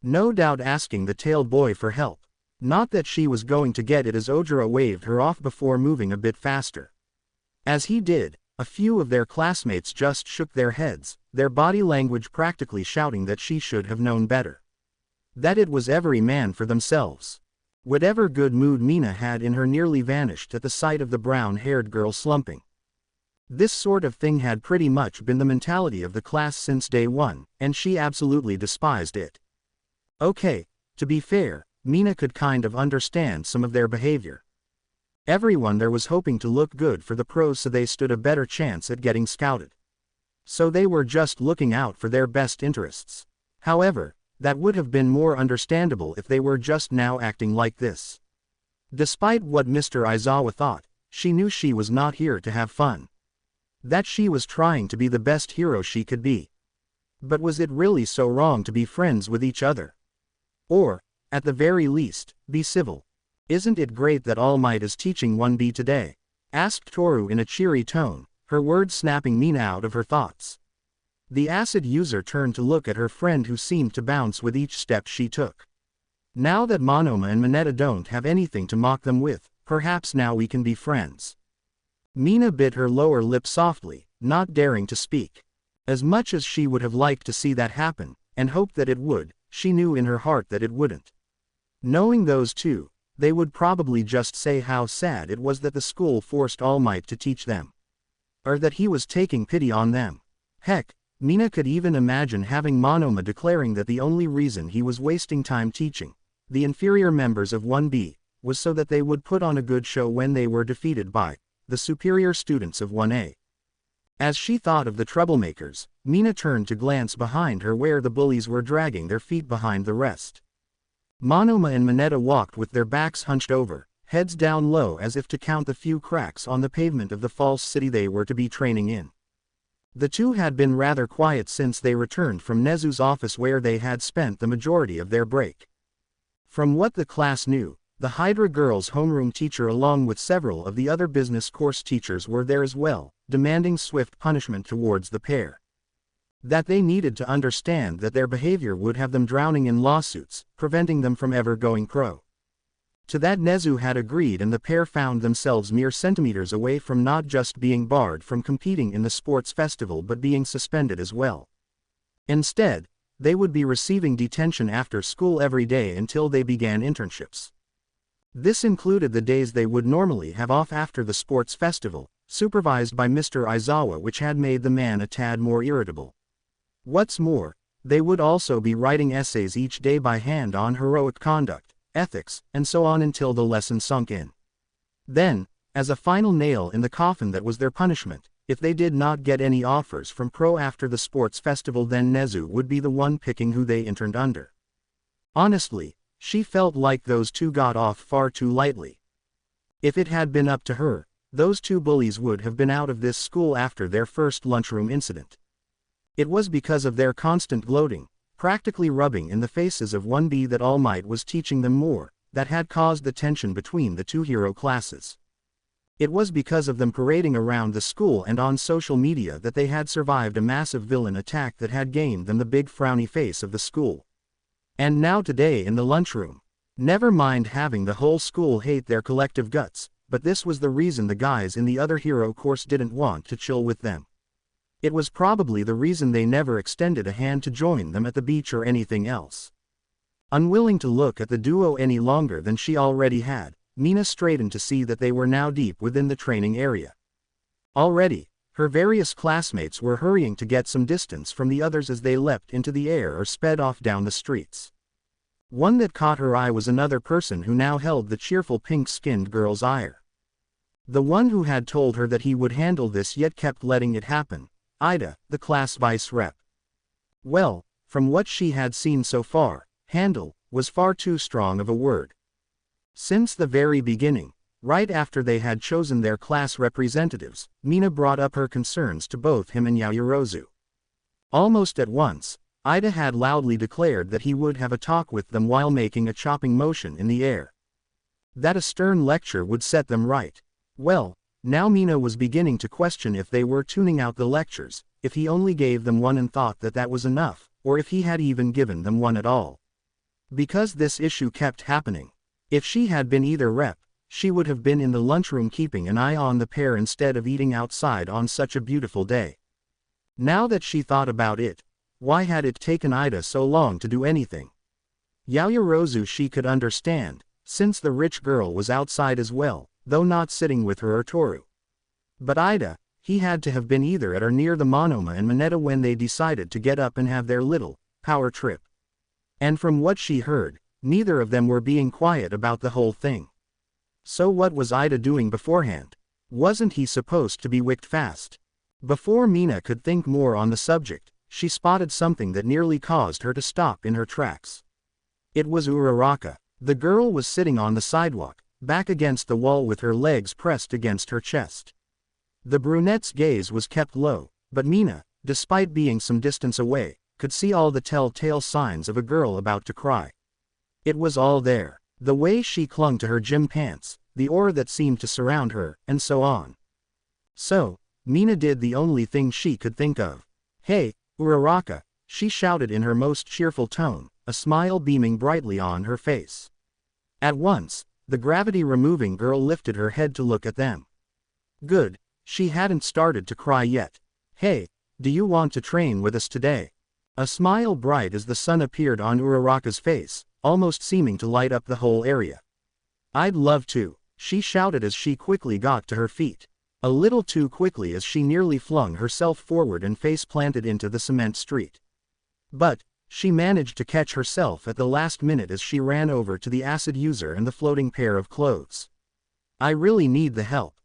No doubt asking the tailed boy for help. Not that she was going to get it as Ojiro waved her off before moving a bit faster. As he did, a few of their classmates just shook their heads, their body language practically shouting that she should have known better. That it was every man for themselves. Whatever good mood Mina had in her nearly vanished at the sight of the brown-haired girl slumping. This sort of thing had pretty much been the mentality of the class since day one, and she absolutely despised it. Okay, to be fair, Mina could kind of understand some of their behavior. Everyone there was hoping to look good for the pros so they stood a better chance at getting scouted. So they were just looking out for their best interests. However, that would have been more understandable if they were just now acting like this. Despite what Mr. Aizawa thought, she knew she was not here to have fun. That she was trying to be the best hero she could be. But was it really so wrong to be friends with each other? Or, at the very least, be civil? Isn't it great that All Might is teaching 1B today? Asked Toru in a cheery tone, her words snapping Mina out of her thoughts. The acid user turned to look at her friend who seemed to bounce with each step she took. Now that Monoma and Mineta don't have anything to mock them with, perhaps now we can be friends. Mina bit her lower lip softly, not daring to speak. As much as she would have liked to see that happen, and hoped that it would, she knew in her heart that it wouldn't. Knowing those two, they would probably just say how sad it was that the school forced All Might to teach them. Or that he was taking pity on them. Heck, Mina could even imagine having Monoma declaring that the only reason he was wasting time teaching the inferior members of 1B was so that they would put on a good show when they were defeated by the superior students of 1A. As she thought of the troublemakers, Mina turned to glance behind her where the bullies were dragging their feet behind the rest. Monoma and Mineta walked with their backs hunched over, heads down low as if to count the few cracks on the pavement of the false city they were to be training in. The two had been rather quiet since they returned from Nezu's office where they had spent the majority of their break. From what the class knew, the Hydra girls' homeroom teacher along with several of the other business course teachers were there as well, demanding swift punishment towards the pair. That they needed to understand that their behavior would have them drowning in lawsuits, preventing them from ever going pro. To that Nezu had agreed, and the pair found themselves mere centimeters away from not just being barred from competing in the sports festival but being suspended as well. Instead, they would be receiving detention after school every day until they began internships. This included the days they would normally have off after the sports festival, supervised by Mr. Aizawa, which had made the man a tad more irritable. What's more, they would also be writing essays each day by hand on heroic conduct, ethics, and so on until the lesson sunk in. Then, as a final nail in the coffin, that was their punishment. If they did not get any offers from pro after the sports festival, then Nezu would be the one picking who they interned under. Honestly, she felt like those two got off far too lightly. If it had been up to her, those two bullies would have been out of this school after their first lunchroom incident. It was because of their constant gloating, practically rubbing in the faces of 1B that All Might was teaching them more, that had caused the tension between the two hero classes. It was because of them parading around the school and on social media that they had survived a massive villain attack that had gained them the big frowny face of the school. And now today in the lunchroom. Never mind having the whole school hate their collective guts, but this was the reason the guys in the other hero course didn't want to chill with them. It was probably the reason they never extended a hand to join them at the beach or anything else. Unwilling to look at the duo any longer than she already had, Mina straightened to see that they were now deep within the training area. Already, her various classmates were hurrying to get some distance from the others as they leapt into the air or sped off down the streets. One that caught her eye was another person who now held the cheerful pink-skinned girl's ire. The one who had told her that he would handle this yet kept letting it happen, Ida, the class vice rep. Well, from what she had seen so far, handle was far too strong of a word. Since the very beginning, right after they had chosen their class representatives, Mina brought up her concerns to both him and Yaoyorozu. Almost at once, Ida had loudly declared that he would have a talk with them while making a chopping motion in the air. That a stern lecture would set them right. Well, now Mina was beginning to question if they were tuning out the lectures, if he only gave them one and thought that that was enough, or if he had even given them one at all. Because this issue kept happening. If she had been either rep, she would have been in the lunchroom keeping an eye on the pair instead of eating outside on such a beautiful day. Now that she thought about it, why had it taken Ida so long to do anything? Yaoyorozu she could understand, since the rich girl was outside as well, though not sitting with her or Toru. But Ida, he had to have been either at or near the Monoma and Mineta when they decided to get up and have their little power trip. And from what she heard, neither of them were being quiet about the whole thing. So what was Ida doing beforehand? Wasn't he supposed to be wicked fast? Before Mina could think more on the subject, she spotted something that nearly caused her to stop in her tracks. It was Uraraka. The girl was sitting on the sidewalk, back against the wall with her legs pressed against her chest. The brunette's gaze was kept low, but Mina, despite being some distance away, could see all the telltale signs of a girl about to cry. It was all there. The way she clung to her gym pants, the aura that seemed to surround her, and so on. So, Mina did the only thing she could think of. "Hey, Uraraka," she shouted in her most cheerful tone, a smile beaming brightly on her face. At once, the gravity-removing girl lifted her head to look at them. Good, she hadn't started to cry yet. "Hey, do you want to train with us today?" A smile bright as the sun appeared on Uraraka's face, almost seeming to light up the whole area. "I'd love to," she shouted as she quickly got to her feet. A little too quickly as she nearly flung herself forward and face-planted into the cement street. But, she managed to catch herself at the last minute as she ran over to the acid user and the floating pair of clothes. "I really need the help."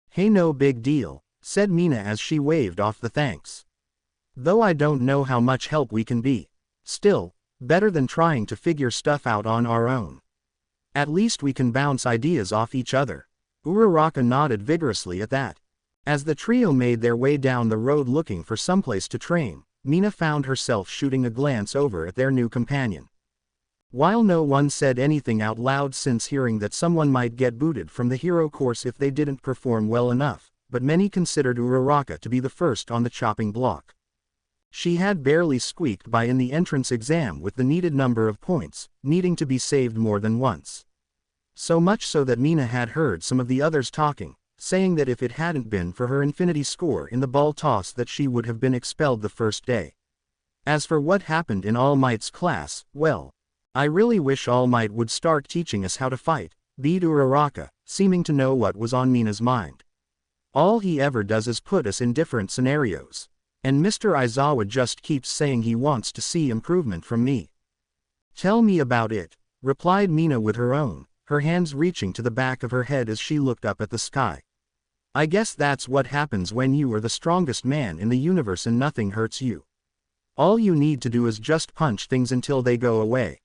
"Hey, no big deal," said Mina as she waved off the thanks. "Though I don't know how much help we can be. Still, better than trying to figure stuff out on our own. At least we can bounce ideas off each other." Uraraka nodded vigorously at that. As the trio made their way down the road looking for someplace to train, Mina found herself shooting a glance over at their new companion. While no one said anything out loud since hearing that someone might get booted from the hero course if they didn't perform well enough, but many considered Uraraka to be the first on the chopping block. She had barely squeaked by in the entrance exam with the needed number of points, needing to be saved more than once. So much so that Mina had heard some of the others talking, saying that if it hadn't been for her infinity score in the ball toss that she would have been expelled the first day. As for what happened in All Might's class, well, I really wish All Might would start teaching us how to fight, beat Uraraka, seeming to know what was on Mina's mind. All he ever does is put us in different scenarios. And Mr. Aizawa just keeps saying he wants to see improvement from me. "Tell me about it," replied Mina with her own, her hands reaching to the back of her head as she looked up at the sky. "I guess that's what happens when you are the strongest man in the universe and nothing hurts you. All you need to do is just punch things until they go away.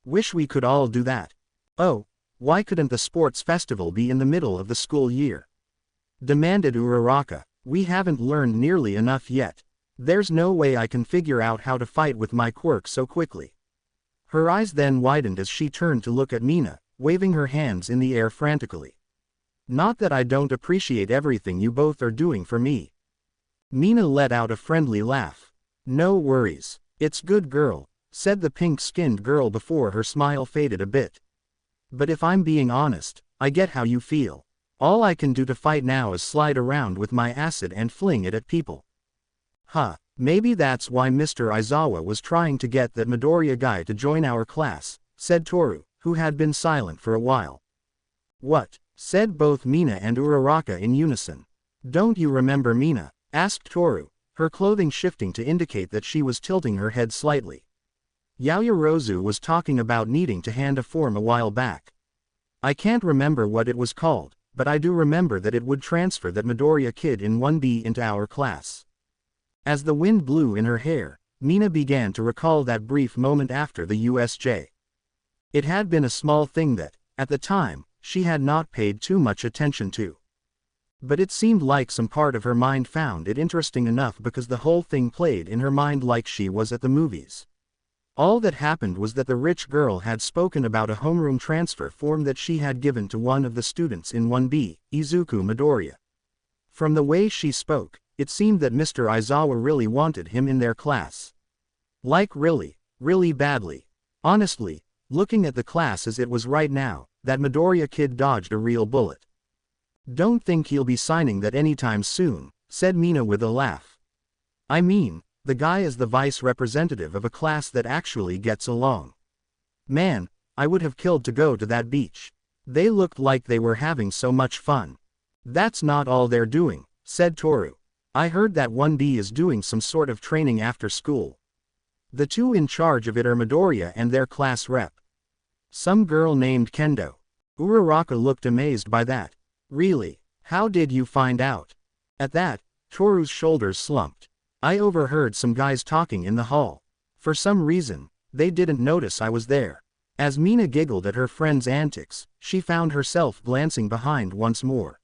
Wish we could all do that. Oh, why couldn't the sports festival be in the middle of the school year?" demanded Uraraka. "We haven't learned nearly enough yet. There's no way I can figure out how to fight with my quirk so quickly." Her eyes then widened as she turned to look at Mina, waving her hands in the air frantically. Not that I don't appreciate everything you both are doing for me. Mina let out a friendly laugh. No worries. It's good girl, said the pink-skinned girl before her smile faded a bit. But if I'm being honest, I get how you feel. All I can do to fight now is slide around with my acid and fling it at people. Huh, maybe that's why Mr. Aizawa was trying to get that Midoriya guy to join our class, said Toru, who had been silent for a while. What? Said both Mina and Uraraka in unison. Don't you remember Mina? Asked Toru, her clothing shifting to indicate that she was tilting her head slightly. Yaoyorozu was talking about needing to hand a form a while back. I can't remember what it was called, but I do remember that it would transfer that Midoriya kid in 1B into our class. As the wind blew in her hair, Mina began to recall that brief moment after the USJ. It had been a small thing that, at the time, she had not paid too much attention to. But it seemed like some part of her mind found it interesting enough because the whole thing played in her mind like she was at the movies. All that happened was that the rich girl had spoken about a homeroom transfer form that she had given to one of the students in 1B, Izuku Midoriya. From the way she spoke, it seemed that Mr. Aizawa really wanted him in their class. Like really, really badly. Honestly, looking at the class as it was right now, that Midoriya kid dodged a real bullet. Don't think he'll be signing that anytime soon, said Mina with a laugh. I mean, the guy is the vice representative of a class that actually gets along. Man, I would have killed to go to that beach. They looked like they were having so much fun. That's not all they're doing, said Toru. I heard that 1B is doing some sort of training after school. The two in charge of it are Midoriya and their class rep. Some girl named Kendo. Uraraka looked amazed by that. Really? How did you find out? At that, Toru's shoulders slumped. I overheard some guys talking in the hall. For some reason, they didn't notice I was there. As Mina giggled at her friend's antics, she found herself glancing behind once more.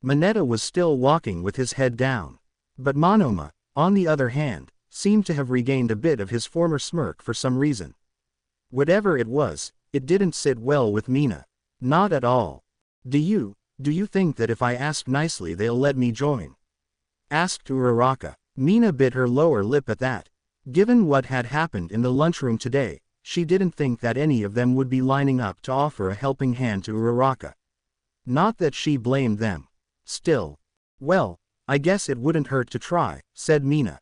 Mineta was still walking with his head down. But Monoma, on the other hand, seemed to have regained a bit of his former smirk for some reason. Whatever it was, it didn't sit well with Mina. Not at all. Do you think that if I ask nicely they'll let me join? Asked Uraraka. Mina bit her lower lip at that. Given what had happened in the lunchroom today, she didn't think that any of them would be lining up to offer a helping hand to Uraraka. Not that she blamed them. Still. Well, I guess it wouldn't hurt to try, said Mina.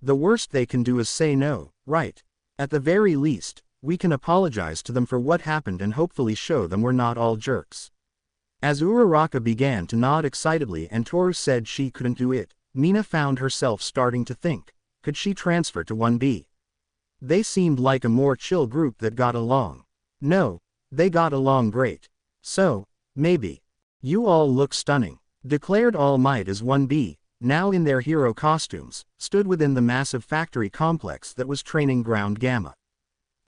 The worst they can do is say no, right? At the very least, we can apologize to them for what happened and hopefully show them we're not all jerks. As Uraraka began to nod excitedly and Toru said she couldn't do it, Mina found herself starting to think, could she transfer to 1B? They seemed like a more chill group that got along. No, they got along great. So, maybe. You all look stunning, declared All Might as 1B, now in their hero costumes, stood within the massive factory complex that was Training Ground Gamma.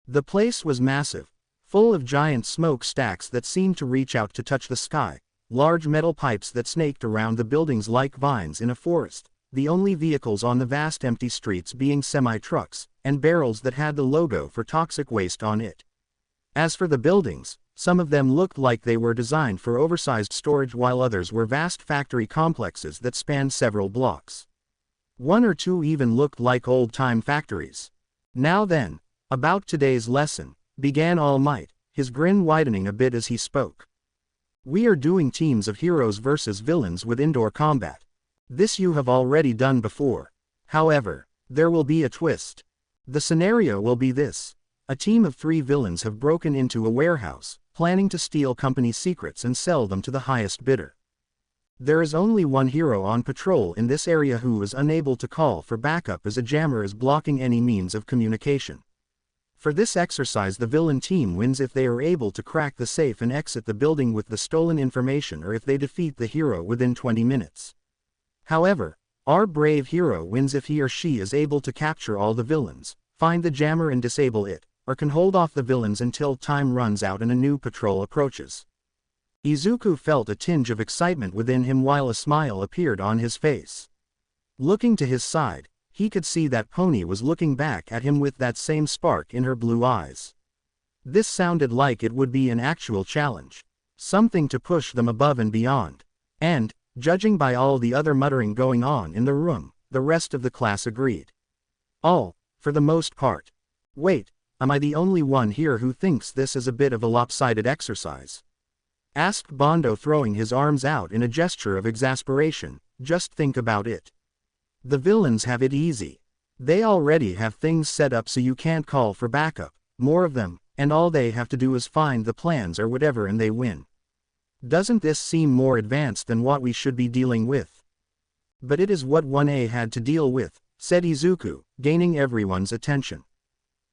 The place was massive, full of giant smoke stacks that seemed to reach out to touch the sky, large metal pipes that snaked around the buildings like vines in a forest, the only vehicles on the vast empty streets being semi-trucks, and barrels that had the logo for toxic waste on it. As for the buildings, some of them looked like they were designed for oversized storage while others were vast factory complexes that spanned several blocks. One or two even looked like old-time factories. Now then, about today's lesson, began All Might, his grin widening a bit as he spoke. We are doing teams of heroes versus villains with indoor combat. This you have already done before. However, there will be a twist. The scenario will be this. A team of 3 villains have broken into a warehouse, planning to steal company secrets and sell them to the highest bidder. There is only one hero on patrol in this area who is unable to call for backup as a jammer is blocking any means of communication. For this exercise the villain team wins if they are able to crack the safe and exit the building with the stolen information or if they defeat the hero within 20 minutes. However, our brave hero wins if he or she is able to capture all the villains, find the jammer and disable it, or can hold off the villains until time runs out and a new patrol approaches. Izuku felt a tinge of excitement within him while a smile appeared on his face. Looking to his side, he could see that Pony was looking back at him with that same spark in her blue eyes. This sounded like it would be an actual challenge. Something to push them above and beyond. And, judging by all the other muttering going on in the room, the rest of the class agreed. All, for the most part. Wait, am I the only one here who thinks this is a bit of a lopsided exercise? Asked Bondo, throwing his arms out in a gesture of exasperation. Just think about it. The villains have it easy. They already have things set up so you can't call for backup, more of them, and all they have to do is find the plans or whatever and they win. Doesn't this seem more advanced than what we should be dealing with? But it is what 1A had to deal with, said Izuku, gaining everyone's attention.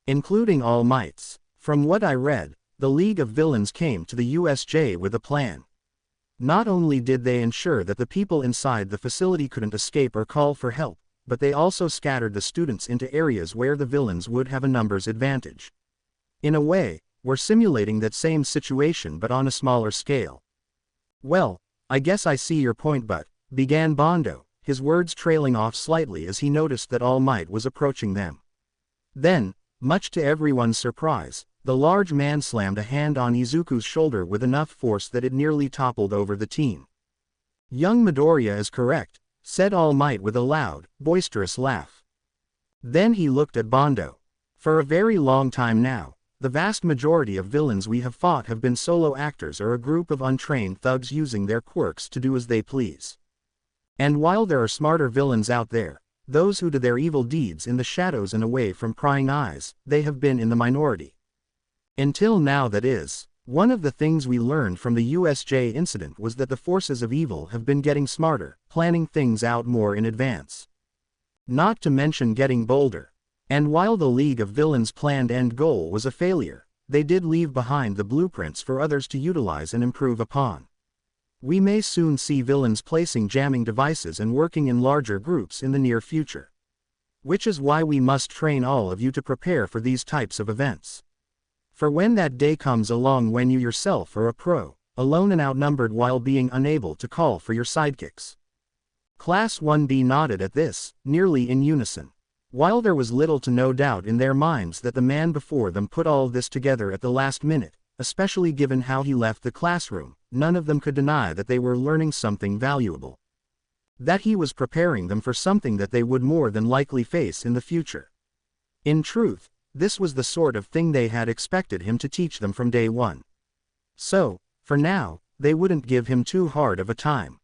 Including All Might's. From what I read, the League of Villains came to the USJ with a plan. Not only did they ensure that the people inside the facility couldn't escape or call for help, but they also scattered the students into areas where the villains would have a numbers advantage. In a way, we're simulating that same situation but on a smaller scale. Well, I guess I see your point, but, began Bondo, his words trailing off slightly as he noticed that All Might was approaching them. Then, much to everyone's surprise, the large man slammed a hand on Izuku's shoulder with enough force that it nearly toppled over the teen. Young Midoriya is correct, said All Might with a loud, boisterous laugh. Then he looked at Bondo. For a very long time now, the vast majority of villains we have fought have been solo actors or a group of untrained thugs using their quirks to do as they please. And while there are smarter villains out there, those who do their evil deeds in the shadows and away from prying eyes, they have been in the minority. Until now, that is. One of the things we learned from the USJ incident was that the forces of evil have been getting smarter, planning things out more in advance. Not to mention getting bolder. And while the League of Villains' planned end goal was a failure, they did leave behind the blueprints for others to utilize and improve upon. We may soon see villains placing jamming devices and working in larger groups in the near future. Which is why we must train all of you to prepare for these types of events. For when that day comes along when you yourself are a pro, alone and outnumbered while being unable to call for your sidekicks. Class 1B nodded at this, nearly in unison. While there was little to no doubt in their minds that the man before them put all this together at the last minute, especially given how he left the classroom, none of them could deny that they were learning something valuable. That he was preparing them for something that they would more than likely face in the future. In truth, this was the sort of thing they had expected him to teach them from day one. So, for now, they wouldn't give him too hard of a time.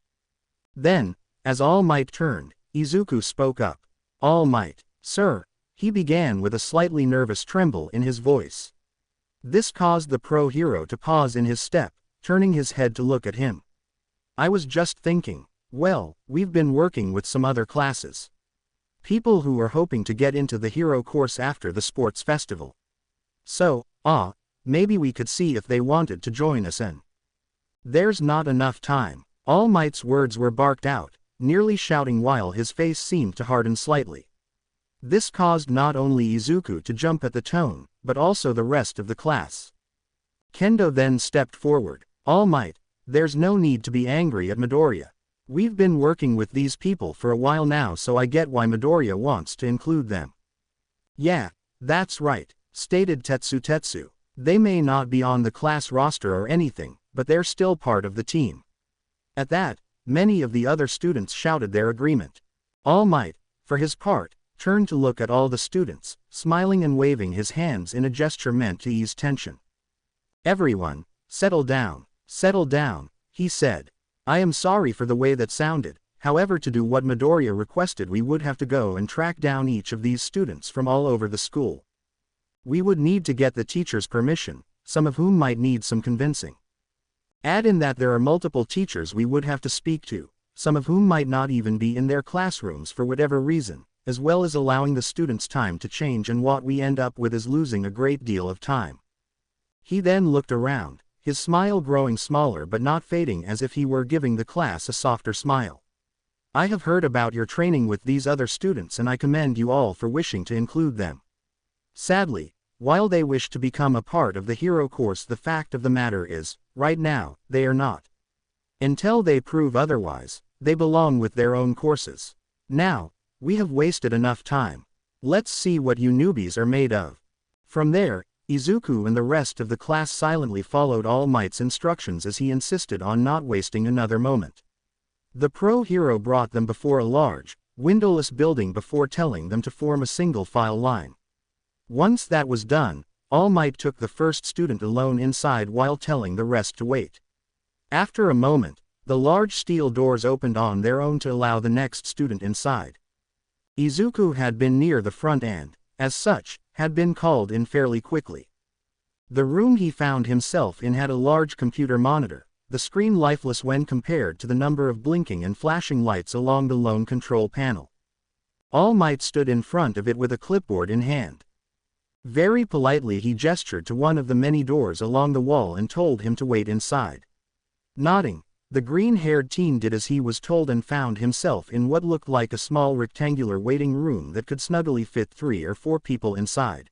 Then, as All Might turned, Izuku spoke up. All Might, sir, he began with a slightly nervous tremble in his voice. This caused the pro hero to pause in his step, turning his head to look at him. I was just thinking, well, we've been working with some other classes. People who are hoping to get into the hero course after the sports festival. So, maybe we could see if they wanted to join us in. There's not enough time. All Might's words were barked out, nearly shouting while his face seemed to harden slightly. This caused not only Izuku to jump at the tone, but also the rest of the class. Kendo then stepped forward. All Might, there's no need to be angry at Midoriya. We've been working with these people for a while now, so I get why Midoriya wants to include them. Yeah, that's right, stated Tetsu. They may not be on the class roster or anything, but they're still part of the team. At that, many of the other students shouted their agreement. All Might, for his part, turned to look at all the students, smiling and waving his hands in a gesture meant to ease tension. Everyone, settle down, he said. I am sorry for the way that sounded, however, to do what Midoriya requested we would have to go and track down each of these students from all over the school. We would need to get the teacher's permission, some of whom might need some convincing. Add in that there are multiple teachers we would have to speak to, some of whom might not even be in their classrooms for whatever reason, as well as allowing the students time to change, and what we end up with is losing a great deal of time. He then looked around, his smile growing smaller but not fading, as if he were giving the class a softer smile. I have heard about your training with these other students and I commend you all for wishing to include them. Sadly, while they wish to become a part of the hero course, the fact of the matter is, right now, they are not. Until they prove otherwise, they belong with their own courses. Now, we have wasted enough time. Let's see what you newbies are made of. From there, Izuku and the rest of the class silently followed All Might's instructions as he insisted on not wasting another moment. The pro-hero brought them before a large, windowless building before telling them to form a single file line. Once that was done, All Might took the first student alone inside while telling the rest to wait. After a moment, the large steel doors opened on their own to allow the next student inside. Izuku had been near the front and, as such, had been called in fairly quickly. The room he found himself in had a large computer monitor, the screen lifeless when compared to the number of blinking and flashing lights along the lone control panel. All Might stood in front of it with a clipboard in hand. Very politely he gestured to one of the many doors along the wall and told him to wait inside. Nodding, the green-haired teen did as he was told and found himself in what looked like a small rectangular waiting room that could snugly fit 3 or 4 people inside.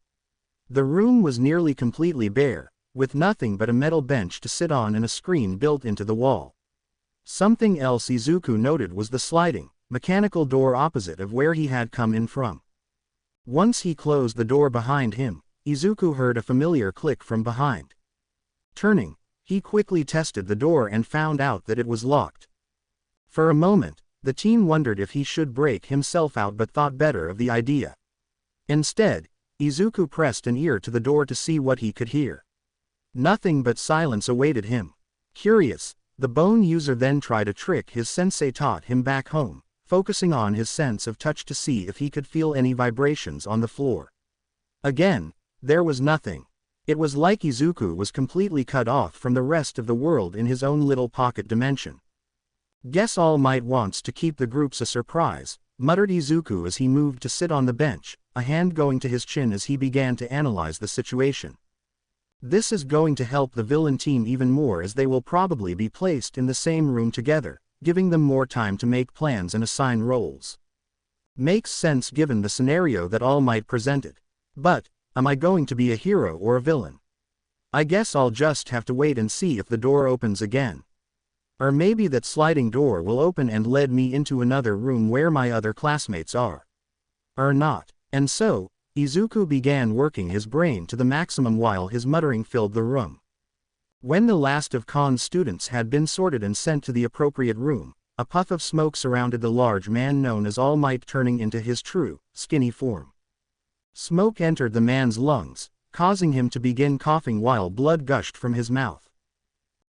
The room was nearly completely bare, with nothing but a metal bench to sit on and a screen built into the wall. Something else Izuku noted was the sliding, mechanical door opposite of where he had come in from. Once he closed the door behind him, Izuku heard a familiar click from behind. Turning, he quickly tested the door and found out that it was locked. For a moment, the teen wondered if he should break himself out but thought better of the idea. Instead, Izuku pressed an ear to the door to see what he could hear. Nothing but silence awaited him. Curious, the bone user then tried a trick his sensei taught him back home, focusing on his sense of touch to see if he could feel any vibrations on the floor. Again, there was nothing. It was like Izuku was completely cut off from the rest of the world in his own little pocket dimension. Guess All Might wants to keep the groups a surprise, muttered Izuku as he moved to sit on the bench, a hand going to his chin as he began to analyze the situation. This is going to help the villain team even more as they will probably be placed in the same room together, giving them more time to make plans and assign roles. Makes sense given the scenario that All Might presented. But, am I going to be a hero or a villain? I guess I'll just have to wait and see if the door opens again. Or maybe that sliding door will open and lead me into another room where my other classmates are. Or not. And so, Izuku began working his brain to the maximum while his muttering filled the room. When the last of Khan's students had been sorted and sent to the appropriate room, a puff of smoke surrounded the large man known as All Might, turning into his true, skinny form. Smoke entered the man's lungs, causing him to begin coughing while blood gushed from his mouth.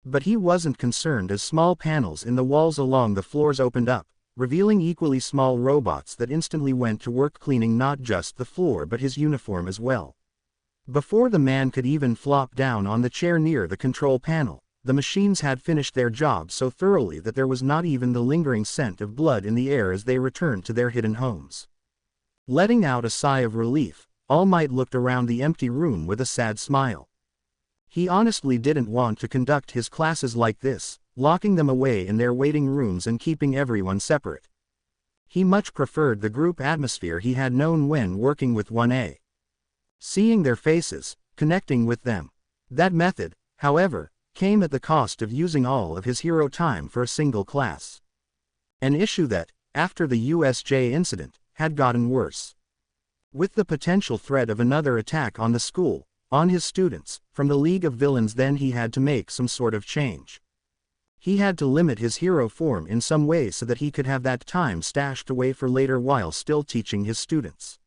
But he wasn't concerned as small panels in the walls along the floors opened up, revealing equally small robots that instantly went to work cleaning not just the floor but his uniform as well. Before the man could even flop down on the chair near the control panel, the machines had finished their job so thoroughly that there was not even the lingering scent of blood in the air as they returned to their hidden homes. Letting out a sigh of relief, All Might looked around the empty room with a sad smile. He honestly didn't want to conduct his classes like this, locking them away in their waiting rooms and keeping everyone separate. He much preferred the group atmosphere he had known when working with 1A. Seeing their faces, connecting with them. That method, however, came at the cost of using all of his hero time for a single class. An issue that, after the USJ incident, had gotten worse. With the potential threat of another attack on the school, on his students, from the League of Villains, then he had to make some sort of change. He had to limit his hero form in some way so that he could have that time stashed away for later while still teaching his students.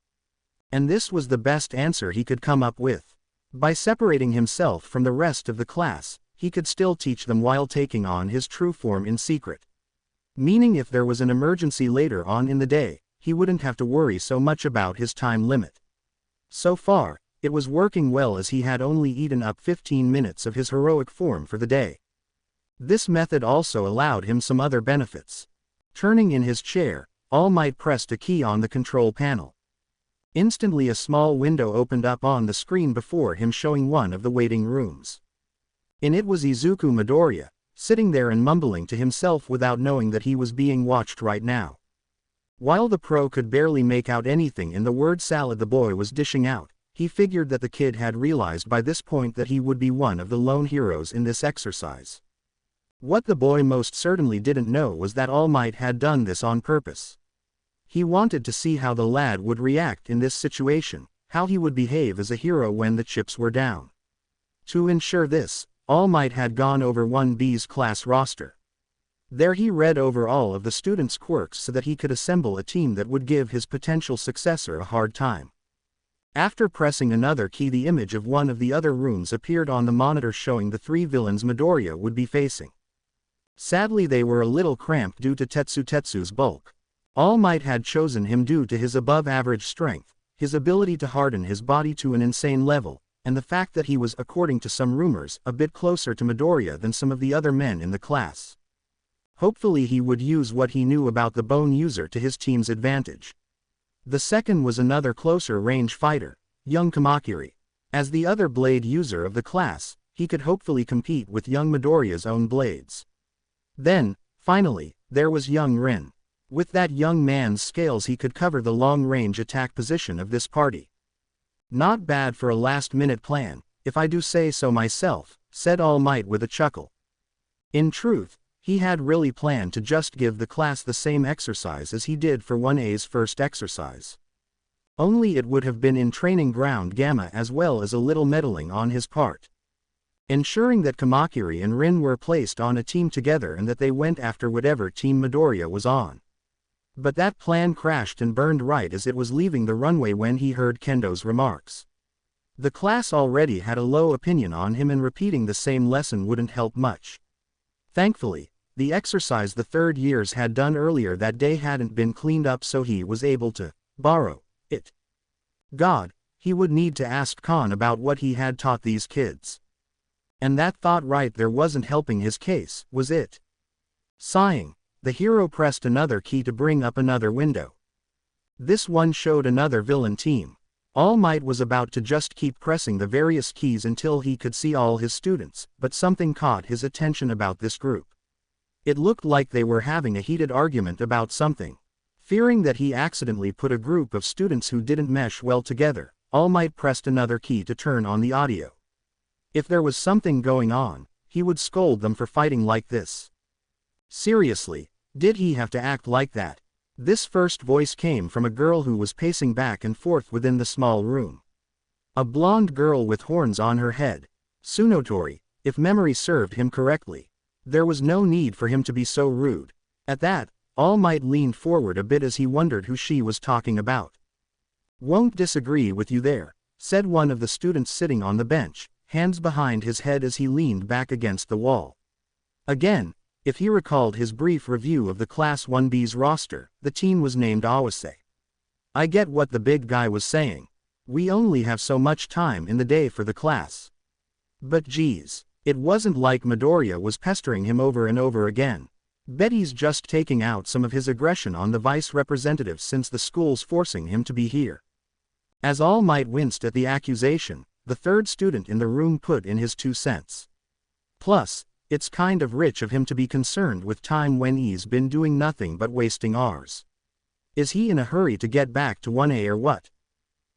And this was the best answer he could come up with. By separating himself from the rest of the class, he could still teach them while taking on his true form in secret. Meaning if there was an emergency later on in the day, he wouldn't have to worry so much about his time limit. So far, it was working well as he had only eaten up 15 minutes of his heroic form for the day. This method also allowed him some other benefits. Turning in his chair, All Might pressed a key on the control panel. Instantly a small window opened up on the screen before him, showing one of the waiting rooms. In it was Izuku Midoriya, sitting there and mumbling to himself without knowing that he was being watched right now. While the pro could barely make out anything in the word salad the boy was dishing out, he figured that the kid had realized by this point that he would be one of the lone heroes in this exercise. What the boy most certainly didn't know was that All Might had done this on purpose. He wanted to see how the lad would react in this situation, how he would behave as a hero when the chips were down. To ensure this, All Might had gone over 1B's class roster. There he read over all of the students' quirks so that he could assemble a team that would give his potential successor a hard time. After pressing another key, the image of one of the other rooms appeared on the monitor showing the 3 villains Midoriya would be facing. Sadly, they were a little cramped due to Tetsu's bulk. All Might had chosen him due to his above-average strength, his ability to harden his body to an insane level, and the fact that he was, according to some rumors, a bit closer to Midoriya than some of the other men in the class. Hopefully he would use what he knew about the bone user to his team's advantage. The second was another closer-range fighter, young Kamakiri. As the other blade user of the class, he could hopefully compete with young Midoriya's own blades. Then, finally, there was young Rin. With that young man's scales he could cover the long-range attack position of this party. Not bad for a last-minute plan, if I do say so myself, said All Might with a chuckle. In truth, he had really planned to just give the class the same exercise as he did for 1A's first exercise. Only it would have been in training ground Gamma as well as a little meddling on his part. Ensuring that Kamakiri and Rin were placed on a team together and that they went after whatever team Midoriya was on. But that plan crashed and burned right as it was leaving the runway when he heard Kendo's remarks. The class already had a low opinion on him and repeating the same lesson wouldn't help much. Thankfully, the exercise the third years had done earlier that day hadn't been cleaned up, so he was able to borrow it. God, he would need to ask Khan about what he had taught these kids. And that thought right there wasn't helping his case, was it? Sighing, the hero pressed another key to bring up another window. This one showed another villain team. All Might was about to just keep pressing the various keys until he could see all his students, but something caught his attention about this group. It looked like they were having a heated argument about something. Fearing that he accidentally put a group of students who didn't mesh well together, All Might pressed another key to turn on the audio. If there was something going on, he would scold them for fighting like this. Seriously, did he have to act like that? This first voice came from a girl who was pacing back and forth within the small room. A blonde girl with horns on her head. Tsunotori, if memory served him correctly. There was no need for him to be so rude. At that, All Might leaned forward a bit as he wondered who she was talking about. Won't disagree with you there, said one of the students sitting on the bench, hands behind his head as he leaned back against the wall. Again, if he recalled his brief review of the Class 1B's roster, the teen was named Awase. I get what the big guy was saying. We only have so much time in the day for the class. But geez, it wasn't like Midoriya was pestering him over and over again. Bet he's just taking out some of his aggression on the vice representative since the school's forcing him to be here. As All Might winced at the accusation, the third student in the room put in his 2 cents. Plus, it's kind of rich of him to be concerned with time when he's been doing nothing but wasting ours. Is he in a hurry to get back to 1A or what?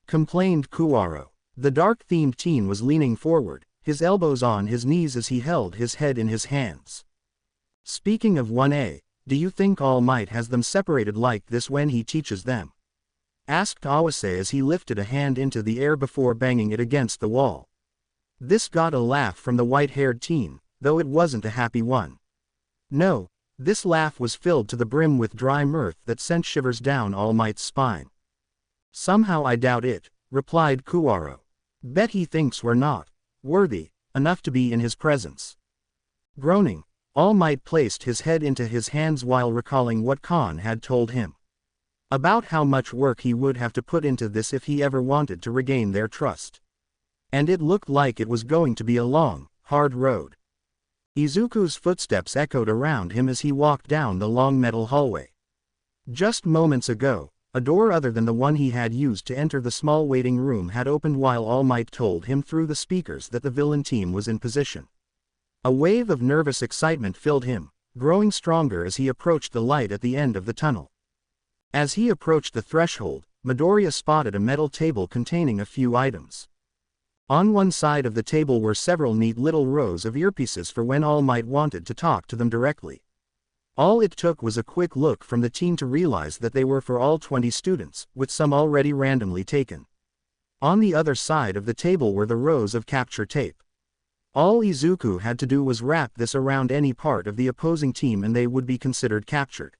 Complained Kuwaro. The dark-themed teen was leaning forward, his elbows on his knees as he held his head in his hands. Speaking of 1A, do you think All Might has them separated like this when he teaches them? Asked Awase as he lifted a hand into the air before banging it against the wall. This got a laugh from the white-haired teen, though it wasn't a happy one. No, this laugh was filled to the brim with dry mirth that sent shivers down All Might's spine. Somehow I doubt it, replied Kuwaro. Bet he thinks we're not worthy enough to be in his presence. Groaning, All Might placed his head into his hands while recalling what Khan had told him. About how much work he would have to put into this if he ever wanted to regain their trust. And it looked like it was going to be a long, hard road. Izuku's footsteps echoed around him as he walked down the long metal hallway. Just moments ago, a door other than the one he had used to enter the small waiting room had opened while All Might told him through the speakers that the villain team was in position. A wave of nervous excitement filled him, growing stronger as he approached the light at the end of the tunnel. As he approached the threshold, Midoriya spotted a metal table containing a few items. On one side of the table were several neat little rows of earpieces for when All Might wanted to talk to them directly. All it took was a quick look from the teen to realize that they were for all 20 students, with some already randomly taken. On the other side of the table were the rows of capture tape. All Izuku had to do was wrap this around any part of the opposing team and they would be considered captured.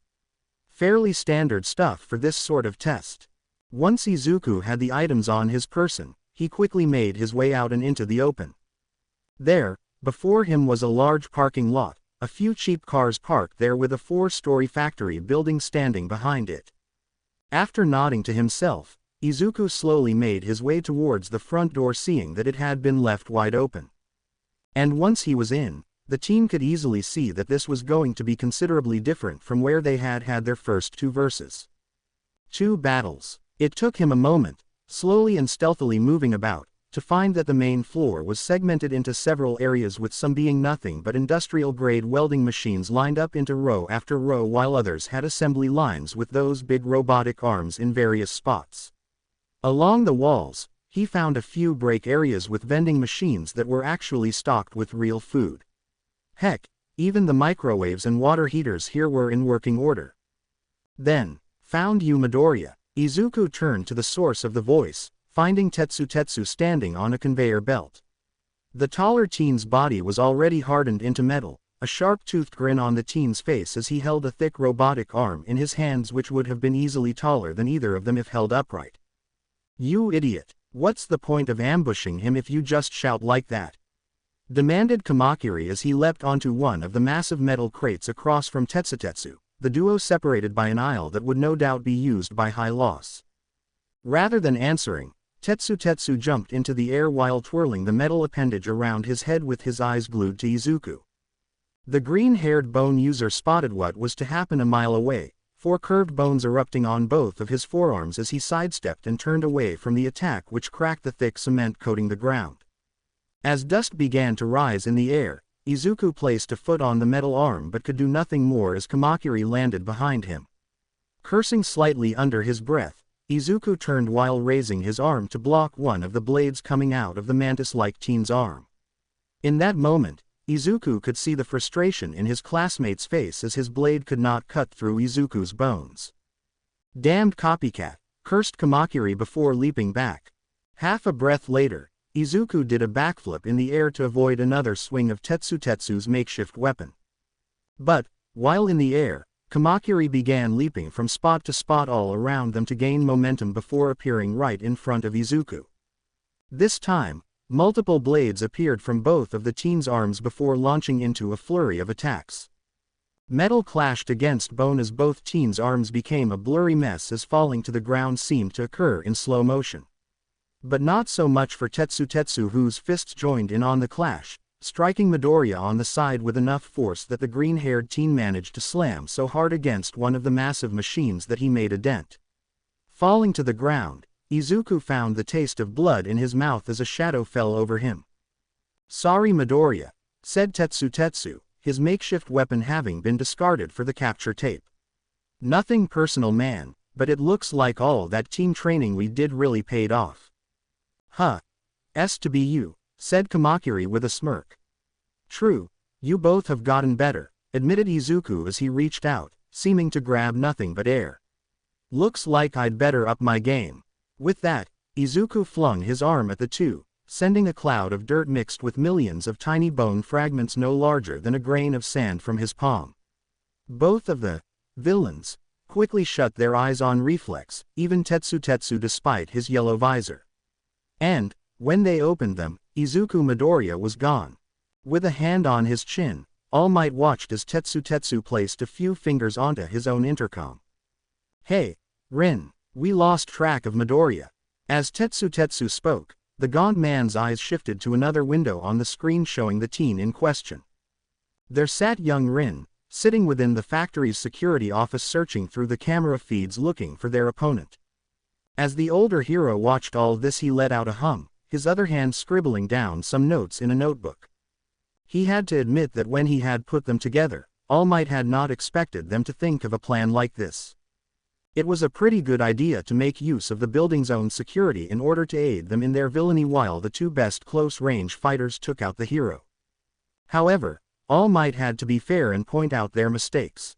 Fairly standard stuff for this sort of test. Once Izuku had the items on his person, he quickly made his way out and into the open. There, before him was a large parking lot, a few cheap cars parked there with a 4-story factory building standing behind it. After nodding to himself, Izuku slowly made his way towards the front door, seeing that it had been left wide open. And once he was in, the team could easily see that this was going to be considerably different from where they had had their first 2 verses. 2 battles. It took him a moment, slowly and stealthily moving about, to find that the main floor was segmented into several areas, with some being nothing but industrial-grade welding machines lined up into row after row, while others had assembly lines with those big robotic arms in various spots. Along the walls, he found a few break areas with vending machines that were actually stocked with real food. Heck, even the microwaves and water heaters here were in working order. Then, found Midoriya. Izuku turned to the source of the voice, finding Tetsu standing on a conveyor belt. The taller teen's body was already hardened into metal, a sharp-toothed grin on the teen's face as he held a thick robotic arm in his hands which would have been easily taller than either of them if held upright. "You idiot, what's the point of ambushing him if you just shout like that?" demanded Kamakiri as he leapt onto one of the massive metal crates across from Tetsu, the duo separated by an aisle that would no doubt be used by high loss. Rather than answering, Tetsu jumped into the air while twirling the metal appendage around his head with his eyes glued to Izuku. The green-haired bone user spotted what was to happen a mile away, 4 curved bones erupting on both of his forearms as he sidestepped and turned away from the attack which cracked the thick cement coating the ground. As dust began to rise in the air, Izuku placed a foot on the metal arm but could do nothing more as Kamakiri landed behind him. Cursing slightly under his breath, Izuku turned while raising his arm to block one of the blades coming out of the mantis-like teen's arm. In that moment, Izuku could see the frustration in his classmate's face as his blade could not cut through Izuku's bones. "Damned copycat," cursed Kamakiri before leaping back. Half a breath later, Izuku did a backflip in the air to avoid another swing of Tetsu's makeshift weapon. But, while in the air, Kamakiri began leaping from spot to spot all around them to gain momentum before appearing right in front of Izuku. This time, multiple blades appeared from both of the teen's arms before launching into a flurry of attacks. Metal clashed against bone as both teens' arms became a blurry mess as falling to the ground seemed to occur in slow motion. But not so much for Tetsu whose fists joined in on the clash, striking Midoriya on the side with enough force that the green-haired teen managed to slam so hard against one of the massive machines that he made a dent. Falling to the ground, Izuku found the taste of blood in his mouth as a shadow fell over him. "Sorry Midoriya," said Tetsu, his makeshift weapon having been discarded for the capture tape. "Nothing personal man, but it looks like all that team training we did really paid off." "Huh. S to be you," said Kamakiri with a smirk. "True, you both have gotten better," admitted Izuku as he reached out, seeming to grab nothing but air. "Looks like I'd better up my game." With that, Izuku flung his arm at the two, sending a cloud of dirt mixed with millions of tiny bone fragments no larger than a grain of sand from his palm. Both of the villains quickly shut their eyes on reflex, even Tetsu despite his yellow visor. And, when they opened them, Izuku Midoriya was gone. With a hand on his chin, All Might watched as Tetsu placed a few fingers onto his own intercom. "Hey, Rin, we lost track of Midoriya." As Tetsu spoke, the gaunt man's eyes shifted to another window on the screen showing the teen in question. There sat young Rin, sitting within the factory's security office searching through the camera feeds looking for their opponent. As the older hero watched all this he let out a hum, his other hand scribbling down some notes in a notebook. He had to admit that when he had put them together, All Might had not expected them to think of a plan like this. It was a pretty good idea to make use of the building's own security in order to aid them in their villainy while the two best close-range fighters took out the hero. However, All Might had to be fair and point out their mistakes.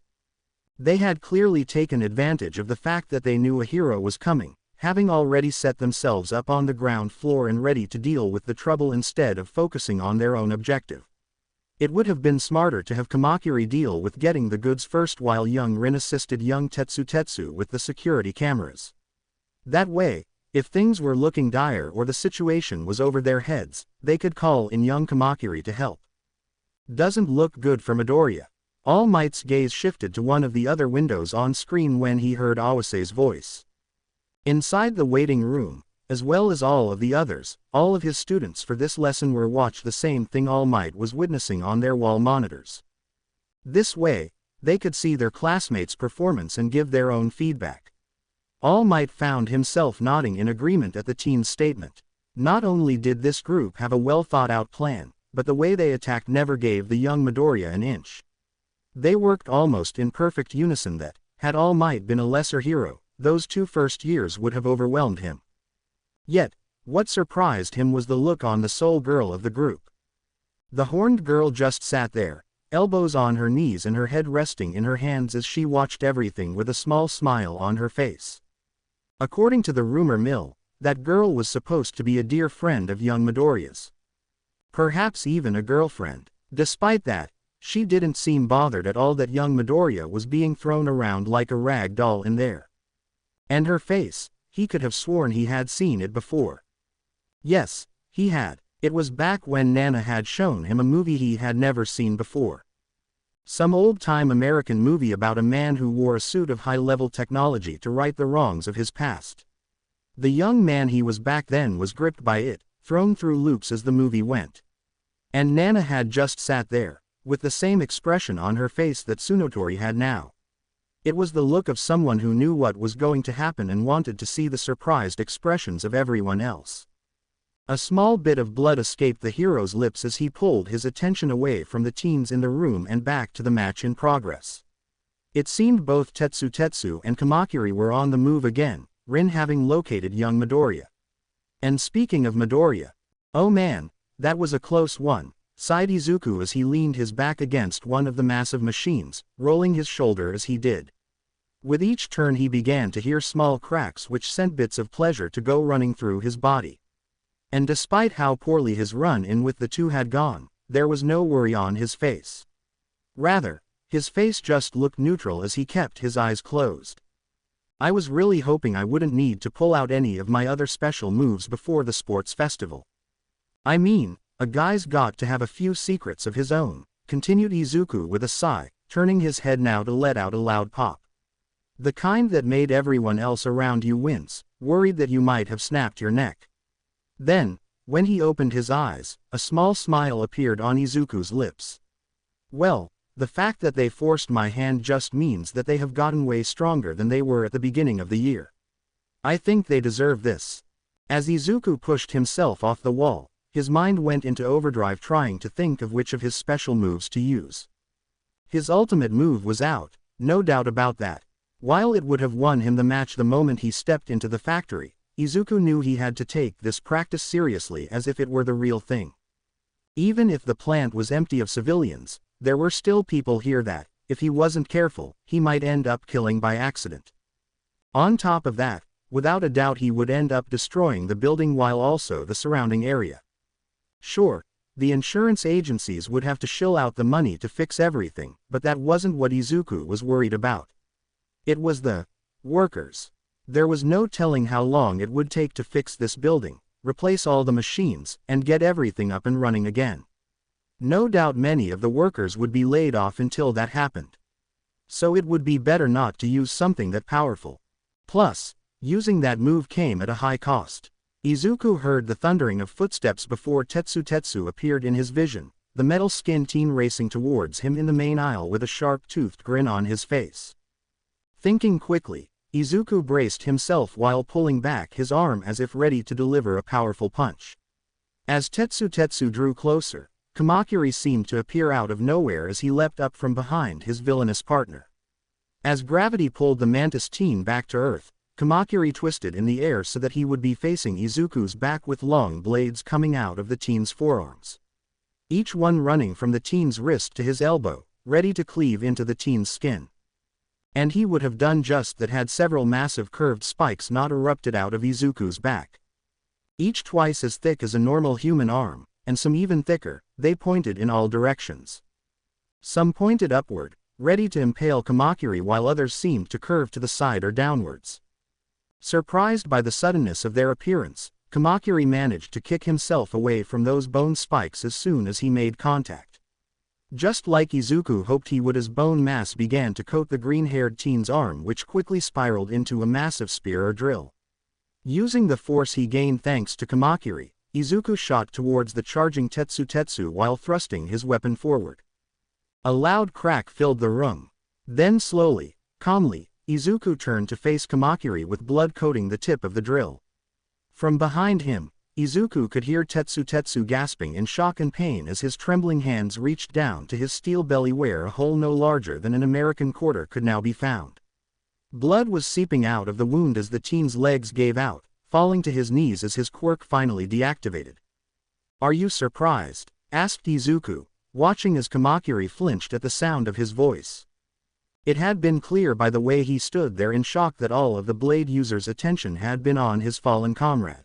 They had clearly taken advantage of the fact that they knew a hero was coming, having already set themselves up on the ground floor and ready to deal with the trouble instead of focusing on their own objective. It would have been smarter to have Kamakiri deal with getting the goods first while young Rin assisted young Tetsu with the security cameras. That way, if things were looking dire or the situation was over their heads, they could call in young Kamakiri to help. Doesn't look good for Midoriya. All Might's gaze shifted to one of the other windows on screen when he heard Awase's voice. Inside the waiting room, as well as all of the others, all of his students for this lesson were watching the same thing All Might was witnessing on their wall monitors. This way, they could see their classmates' performance and give their own feedback. All Might found himself nodding in agreement at the teen's statement. Not only did this group have a well-thought-out plan, but the way they attacked never gave the young Midoriya an inch. They worked almost in perfect unison that, had All Might been a lesser hero, those 2 first years would have overwhelmed him. Yet, what surprised him was the look on the sole girl of the group. The horned girl just sat there, elbows on her knees and her head resting in her hands as she watched everything with a small smile on her face. According to the rumor mill, that girl was supposed to be a dear friend of young Midoriya's. Perhaps even a girlfriend. Despite that, she didn't seem bothered at all that young Midoriya was being thrown around like a rag doll in there. And her face, he could have sworn he had seen it before. Yes, he had. It was back when Nana had shown him a movie he had never seen before. Some old-time American movie about a man who wore a suit of high-level technology to right the wrongs of his past. The young man he was back then was gripped by it, thrown through loops as the movie went. And Nana had just sat there, with the same expression on her face that Tsunotori had now. It was the look of someone who knew what was going to happen and wanted to see the surprised expressions of everyone else. A small bit of blood escaped the hero's lips as he pulled his attention away from the teens in the room and back to the match in progress. It seemed both Tetsu and Kamakiri were on the move again, Rin having located young Midoriya. And speaking of Midoriya, oh man, that was a close one, sighed Izuku as he leaned his back against one of the massive machines, rolling his shoulder as he did. With each turn he began to hear small cracks which sent bits of pleasure to go running through his body. And despite how poorly his run-in with the 2 had gone, there was no worry on his face. Rather, his face just looked neutral as he kept his eyes closed. I was really hoping I wouldn't need to pull out any of my other special moves before the sports festival. I mean, a guy's got to have a few secrets of his own, continued Izuku with a sigh, turning his head now to let out a loud pop. The kind that made everyone else around you wince, worried that you might have snapped your neck. Then, when he opened his eyes, a small smile appeared on Izuku's lips. Well, the fact that they forced my hand just means that they have gotten way stronger than they were at the beginning of the year. I think they deserve this. As Izuku pushed himself off the wall, his mind went into overdrive trying to think of which of his special moves to use. His ultimate move was out, no doubt about that. While it would have won him the match the moment he stepped into the factory, Izuku knew he had to take this practice seriously as if it were the real thing. Even if the plant was empty of civilians, there were still people here that, if he wasn't careful, he might end up killing by accident. On top of that, without a doubt he would end up destroying the building while also the surrounding area. Sure, the insurance agencies would have to shell out the money to fix everything, but that wasn't what Izuku was worried about. It was the workers. There was no telling how long it would take to fix this building, replace all the machines, and get everything up and running again. No doubt many of the workers would be laid off until that happened. So it would be better not to use something that powerful. Plus, using that move came at a high cost. Izuku heard the thundering of footsteps before Tetsu appeared in his vision, the metal-skinned teen racing towards him in the main aisle with a sharp-toothed grin on his face. Thinking quickly, Izuku braced himself while pulling back his arm as if ready to deliver a powerful punch. As Tetsu drew closer, Kamakiri seemed to appear out of nowhere as he leapt up from behind his villainous partner. As gravity pulled the mantis teen back to Earth, Kamakiri twisted in the air so that he would be facing Izuku's back with long blades coming out of the teen's forearms. Each one running from the teen's wrist to his elbow, ready to cleave into the teen's skin. And he would have done just that had several massive curved spikes not erupted out of Izuku's back. Each twice as thick as a normal human arm, and some even thicker, they pointed in all directions. Some pointed upward, ready to impale Kamakiri, while others seemed to curve to the side or downwards. Surprised by the suddenness of their appearance, Kamakiri managed to kick himself away from those bone spikes as soon as he made contact. Just like Izuku hoped he would, as bone mass began to coat the green-haired teen's arm, which quickly spiraled into a massive spear or drill. Using the force he gained thanks to Kamakiri, Izuku shot towards the charging Tetsu while thrusting his weapon forward. A loud crack filled the room. Then slowly, calmly, Izuku turned to face Kamakiri with blood coating the tip of the drill. From behind him, Izuku could hear Tetsu gasping in shock and pain as his trembling hands reached down to his steel belly, where a hole no larger than an American quarter could now be found. Blood was seeping out of the wound as the teen's legs gave out, falling to his knees as his quirk finally deactivated. "Are you surprised?" asked Izuku, watching as Kamakiri flinched at the sound of his voice. It had been clear by the way he stood there in shock that all of the blade user's attention had been on his fallen comrade.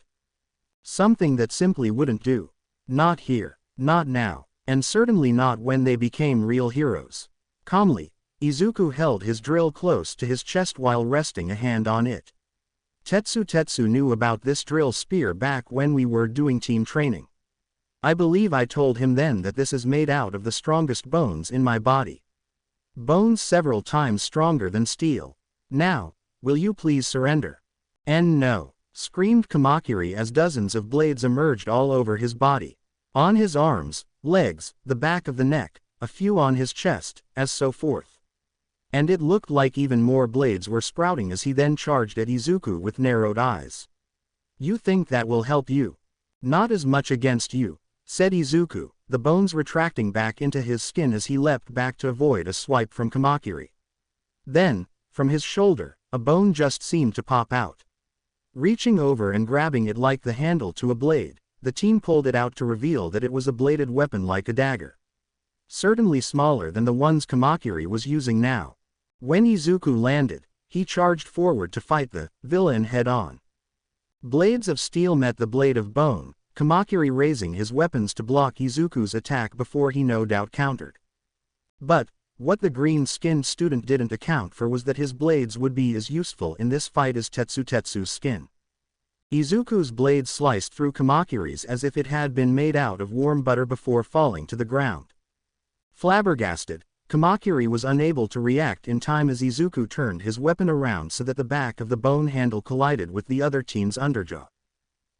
Something that simply wouldn't do. Not here, not now, and certainly not when they became real heroes. Calmly, Izuku held his drill close to his chest while resting a hand on it. Tetsu knew about this drill spear back when we were doing team training. I believe I told him then that this is made out of the strongest bones in my body. Bones several times stronger than steel. Now, will you please surrender? And no, screamed Kamakiri as dozens of blades emerged all over his body. On his arms, legs, the back of the neck, a few on his chest, as so forth. And it looked like even more blades were sprouting as he then charged at Izuku with narrowed eyes. "You think that will help you?" "Not as much against you," said Izuku, the bones retracting back into his skin as he leapt back to avoid a swipe from Kamakiri. Then, from his shoulder, a bone just seemed to pop out. Reaching over and grabbing it like the handle to a blade, the teen pulled it out to reveal that it was a bladed weapon like a dagger. Certainly smaller than the ones Kamakiri was using now. When Izuku landed, he charged forward to fight the villain head-on. Blades of steel met the blade of bone, Kamakiri raising his weapons to block Izuku's attack before he no doubt countered. But, what the green-skinned student didn't account for was that his blades would be as useful in this fight as Tetsu's skin. Izuku's blade sliced through Kamakiri's as if it had been made out of warm butter before falling to the ground. Flabbergasted, Kamakiri was unable to react in time as Izuku turned his weapon around so that the back of the bone handle collided with the other teen's underjaw.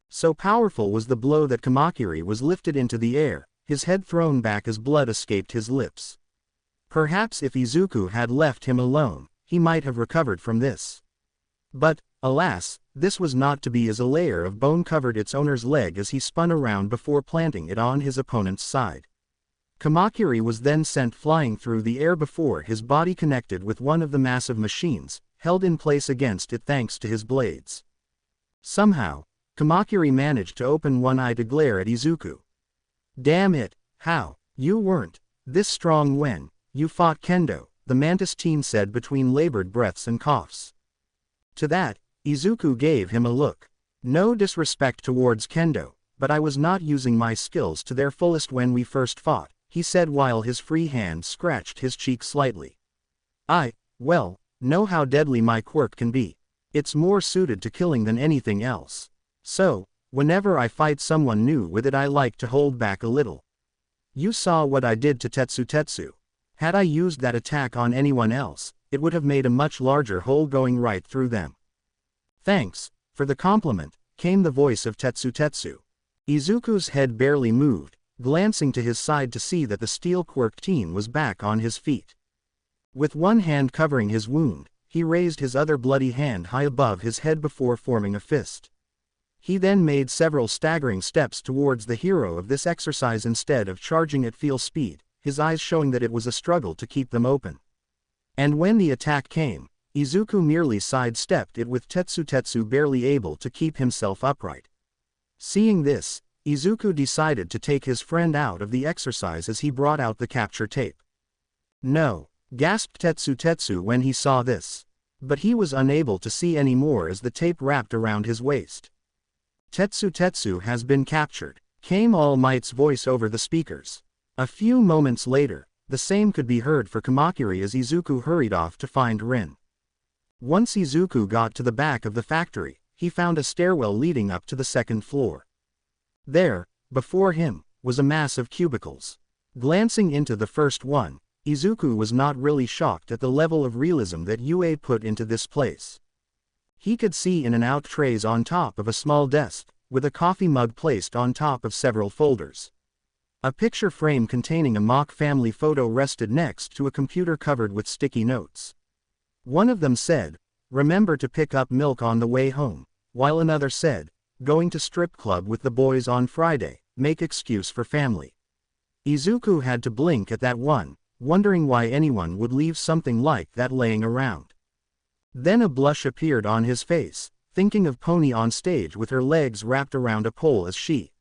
So powerful was the blow that Kamakiri was lifted into the air, his head thrown back as blood escaped his lips. Perhaps if Izuku had left him alone, he might have recovered from this. But, alas, this was not to be, as a layer of bone covered its owner's leg as he spun around before planting it on his opponent's side. Kamakiri was then sent flying through the air before his body connected with one of the massive machines, held in place against it thanks to his blades. Somehow, Kamakiri managed to open one eye to glare at Izuku. "Damn it, how? You weren't this strong when you fought Kendo," the mantis teen said between labored breaths and coughs. To that, Izuku gave him a look. "No disrespect towards Kendo, but I was not using my skills to their fullest when we first fought," he said while his free hand scratched his cheek slightly. Well, know how deadly my quirk can be. It's more suited to killing than anything else. So, whenever I fight someone new with it, I like to hold back a little. You saw what I did to Tetsu. Had I used that attack on anyone else, it would have made a much larger hole going right through them." "Thanks for the compliment," came the voice of Tetsu. Izuku's head barely moved, glancing to his side to see that the steel quirk teen was back on his feet. With one hand covering his wound, he raised his other bloody hand high above his head before forming a fist. He then made several staggering steps towards the hero of this exercise instead of charging at full speed, his eyes showing that it was a struggle to keep them open. And when the attack came, Izuku merely sidestepped it with Tetsu barely able to keep himself upright. Seeing this, Izuku decided to take his friend out of the exercise as he brought out the capture tape. "No, gasped Tetsu when he saw this. But he was unable to see any more as the tape wrapped around his waist. Tetsu has been captured, came All Might's voice over the speakers. A few moments later, the same could be heard for Kamakiri as Izuku hurried off to find Rin. Once Izuku got to the back of the factory, he found a stairwell leading up to the second floor. There, before him, was a mass of cubicles. Glancing into the first one, Izuku was not really shocked at the level of realism that UA put into this place. He could see in and out trays on top of a small desk, with a coffee mug placed on top of several folders. A picture frame containing a mock family photo rested next to a computer covered with sticky notes. One of them said, "Remember to pick up milk on the way home," while another said, "Going to strip club with the boys on Friday, make excuse for family." Izuku had to blink at that one, wondering why anyone would leave something like that laying around. Then a blush appeared on his face, thinking of Pony on stage with her legs wrapped around a pole as she.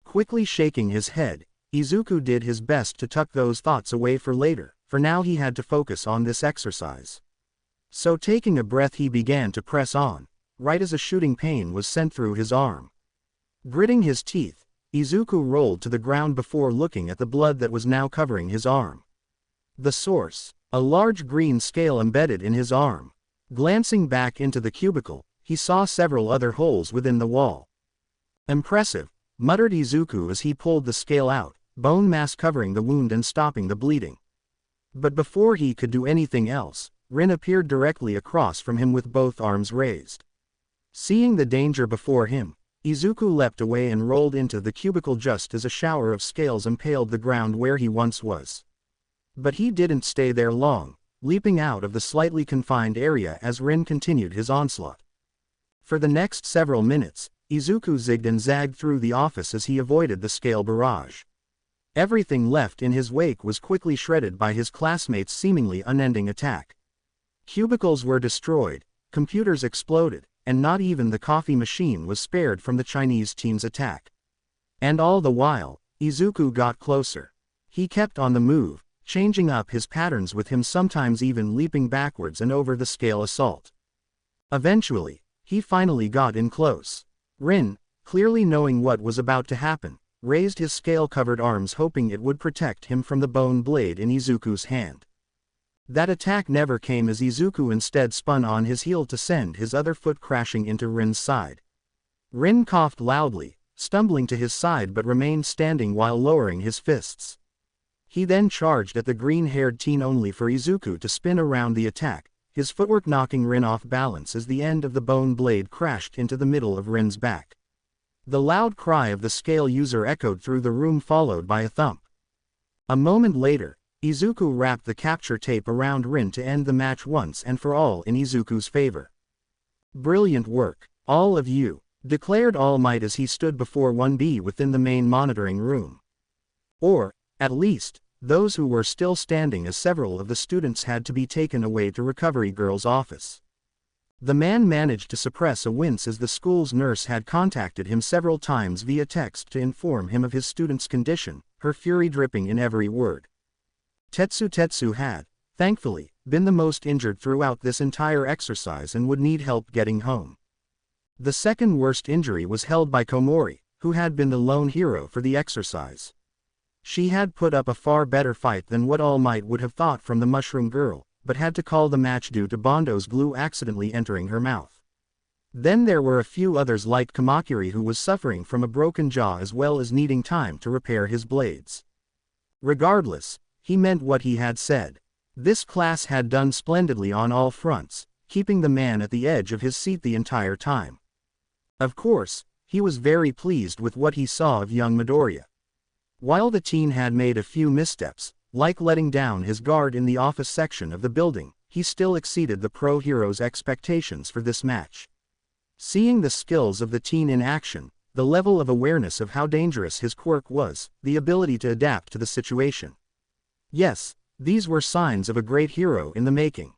Quickly shaking his head, Izuku did his best to tuck those thoughts away for later, for now he had to focus on this exercise. So taking a breath he began to press on, right as a shooting pain was sent through his arm. Gritting his teeth, Izuku rolled to the ground before looking at the blood that was now covering his arm. The source, a large green scale embedded in his arm. Glancing back into the cubicle, he saw several other holes within the wall. "Impressive," muttered Izuku as he pulled the scale out, bone mass covering the wound and stopping the bleeding. But before he could do anything else, Rin appeared directly across from him with both arms raised. Seeing the danger before him, Izuku leapt away and rolled into the cubicle just as a shower of scales impaled the ground where he once was. But he didn't stay there long, leaping out of the slightly confined area as Rin continued his onslaught. For the next several minutes, Izuku zigged and zagged through the office as he avoided the scale barrage. Everything left in his wake was quickly shredded by his classmates' seemingly unending attack. Cubicles were destroyed, computers exploded, and not even the coffee machine was spared from the Chinese team's attack. And all the while, Izuku got closer. He kept on the move, changing up his patterns with him, sometimes even leaping backwards and over the scale assault. Eventually, he finally got in close. Rin, clearly knowing what was about to happen, raised his scale-covered arms hoping it would protect him from the bone blade in Izuku's hand. That attack never came as Izuku instead spun on his heel to send his other foot crashing into Rin's side. Rin coughed loudly, stumbling to his side but remained standing while lowering his fists. He then charged at the green-haired teen only for Izuku to spin around the attack, his footwork knocking Rin off balance as the end of the bone blade crashed into the middle of Rin's back. The loud cry of the scale user echoed through the room, followed by a thump. A moment later, Izuku wrapped the capture tape around Rin to end the match once and for all in Izuku's favor. "Brilliant work, all of you," declared All Might as he stood before 1B within the main monitoring room. Or, at least, those who were still standing, as several of the students had to be taken away to Recovery Girl's office. The man managed to suppress a wince as the school's nurse had contacted him several times via text to inform him of his student's condition, her fury dripping in every word. Tetsu had, thankfully, been the most injured throughout this entire exercise and would need help getting home. The second worst injury was held by Komori, who had been the lone hero for the exercise. She had put up a far better fight than what All Might would have thought from the Mushroom Girl, but had to call the match due to Bondo's glue accidentally entering her mouth. Then there were a few others like Kamakiri, who was suffering from a broken jaw as well as needing time to repair his blades. Regardless, he meant what he had said. This class had done splendidly on all fronts, keeping the man at the edge of his seat the entire time. Of course, he was very pleased with what he saw of young Midoriya. While the teen had made a few missteps, like letting down his guard in the office section of the building, he still exceeded the pro hero's expectations for this match. Seeing the skills of the teen in action, the level of awareness of how dangerous his quirk was, the ability to adapt to the situation. Yes, these were signs of a great hero in the making.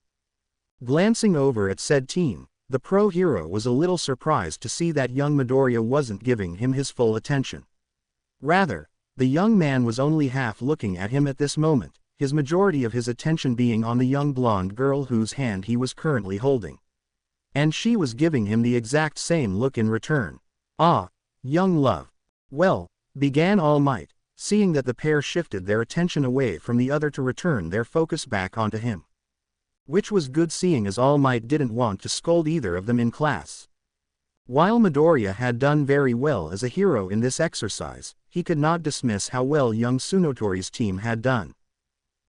Glancing over at said teen, the pro hero was a little surprised to see that young Midoriya wasn't giving him his full attention. Rather, the young man was only half looking at him at this moment, his majority of his attention being on the young blonde girl whose hand he was currently holding. And she was giving him the exact same look in return. "Ah, young love." "Well," began All Might, seeing that the pair shifted their attention away from the other to return their focus back onto him. Which was good, seeing as All Might didn't want to scold either of them in class. While Midoriya had done very well as a hero in this exercise, he could not dismiss how well young Tsunotori's team had done.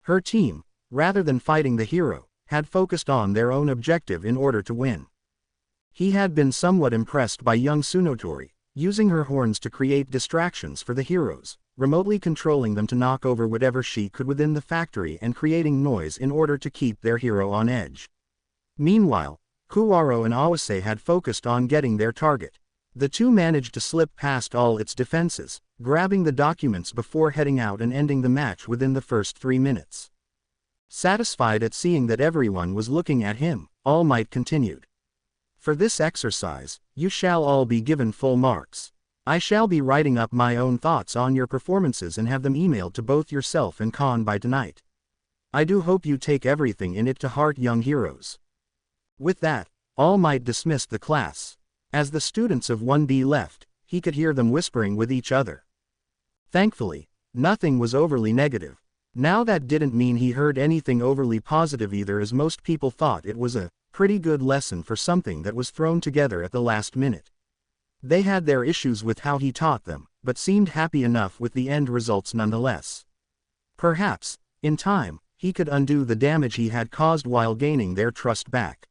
Her team, rather than fighting the hero, had focused on their own objective in order to win. He had been somewhat impressed by young Tsunotori, using her horns to create distractions for the heroes, remotely controlling them to knock over whatever she could within the factory and creating noise in order to keep their hero on edge. Meanwhile, Kuwaro and Awase had focused on getting their target. The two managed to slip past all its defenses, grabbing the documents before heading out and ending the match within the first 3 minutes. Satisfied at seeing that everyone was looking at him, All Might continued. "For this exercise, you shall all be given full marks. I shall be writing up my own thoughts on your performances and have them emailed to both yourself and Khan by tonight. I do hope you take everything in it to heart, young heroes." With that, All Might dismissed the class. As the students of 1B left, he could hear them whispering with each other. Thankfully, nothing was overly negative. Now that didn't mean he heard anything overly positive either, as most people thought it was a pretty good lesson for something that was thrown together at the last minute. They had their issues with how he taught them, but seemed happy enough with the end results nonetheless. Perhaps, in time, he could undo the damage he had caused while gaining their trust back.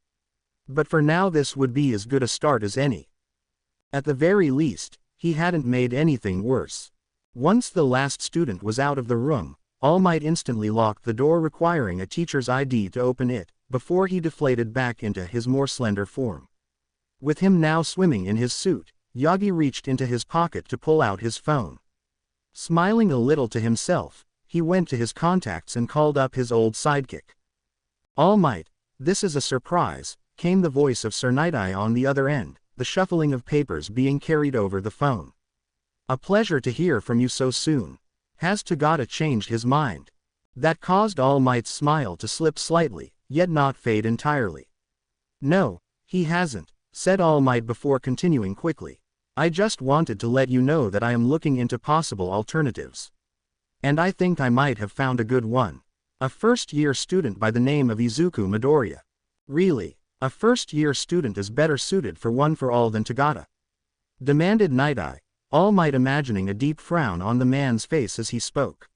But for now this would be as good a start as any. At the very least, he hadn't made anything worse. Once the last student was out of the room, All Might instantly locked the door, requiring a teacher's ID to open it, before he deflated back into his more slender form. With him now swimming in his suit, Yagi reached into his pocket to pull out his phone. Smiling a little to himself, he went to his contacts and called up his old sidekick. "All Might, this is a surprise," came the voice of Sir Night-Eye on the other end, the shuffling of papers being carried over the phone. "A pleasure to hear from you so soon. Has Tagata changed his mind?" That caused All Might's smile to slip slightly, yet not fade entirely. "No, he hasn't," said All Might before continuing quickly. "I just wanted to let you know that I am looking into possible alternatives. And I think I might have found a good one. A first-year student by the name of Izuku Midoriya." "Really? A first-year student is better suited for One for All than Tagata?" demanded Night-Eye, All Might imagining a deep frown on the man's face as he spoke.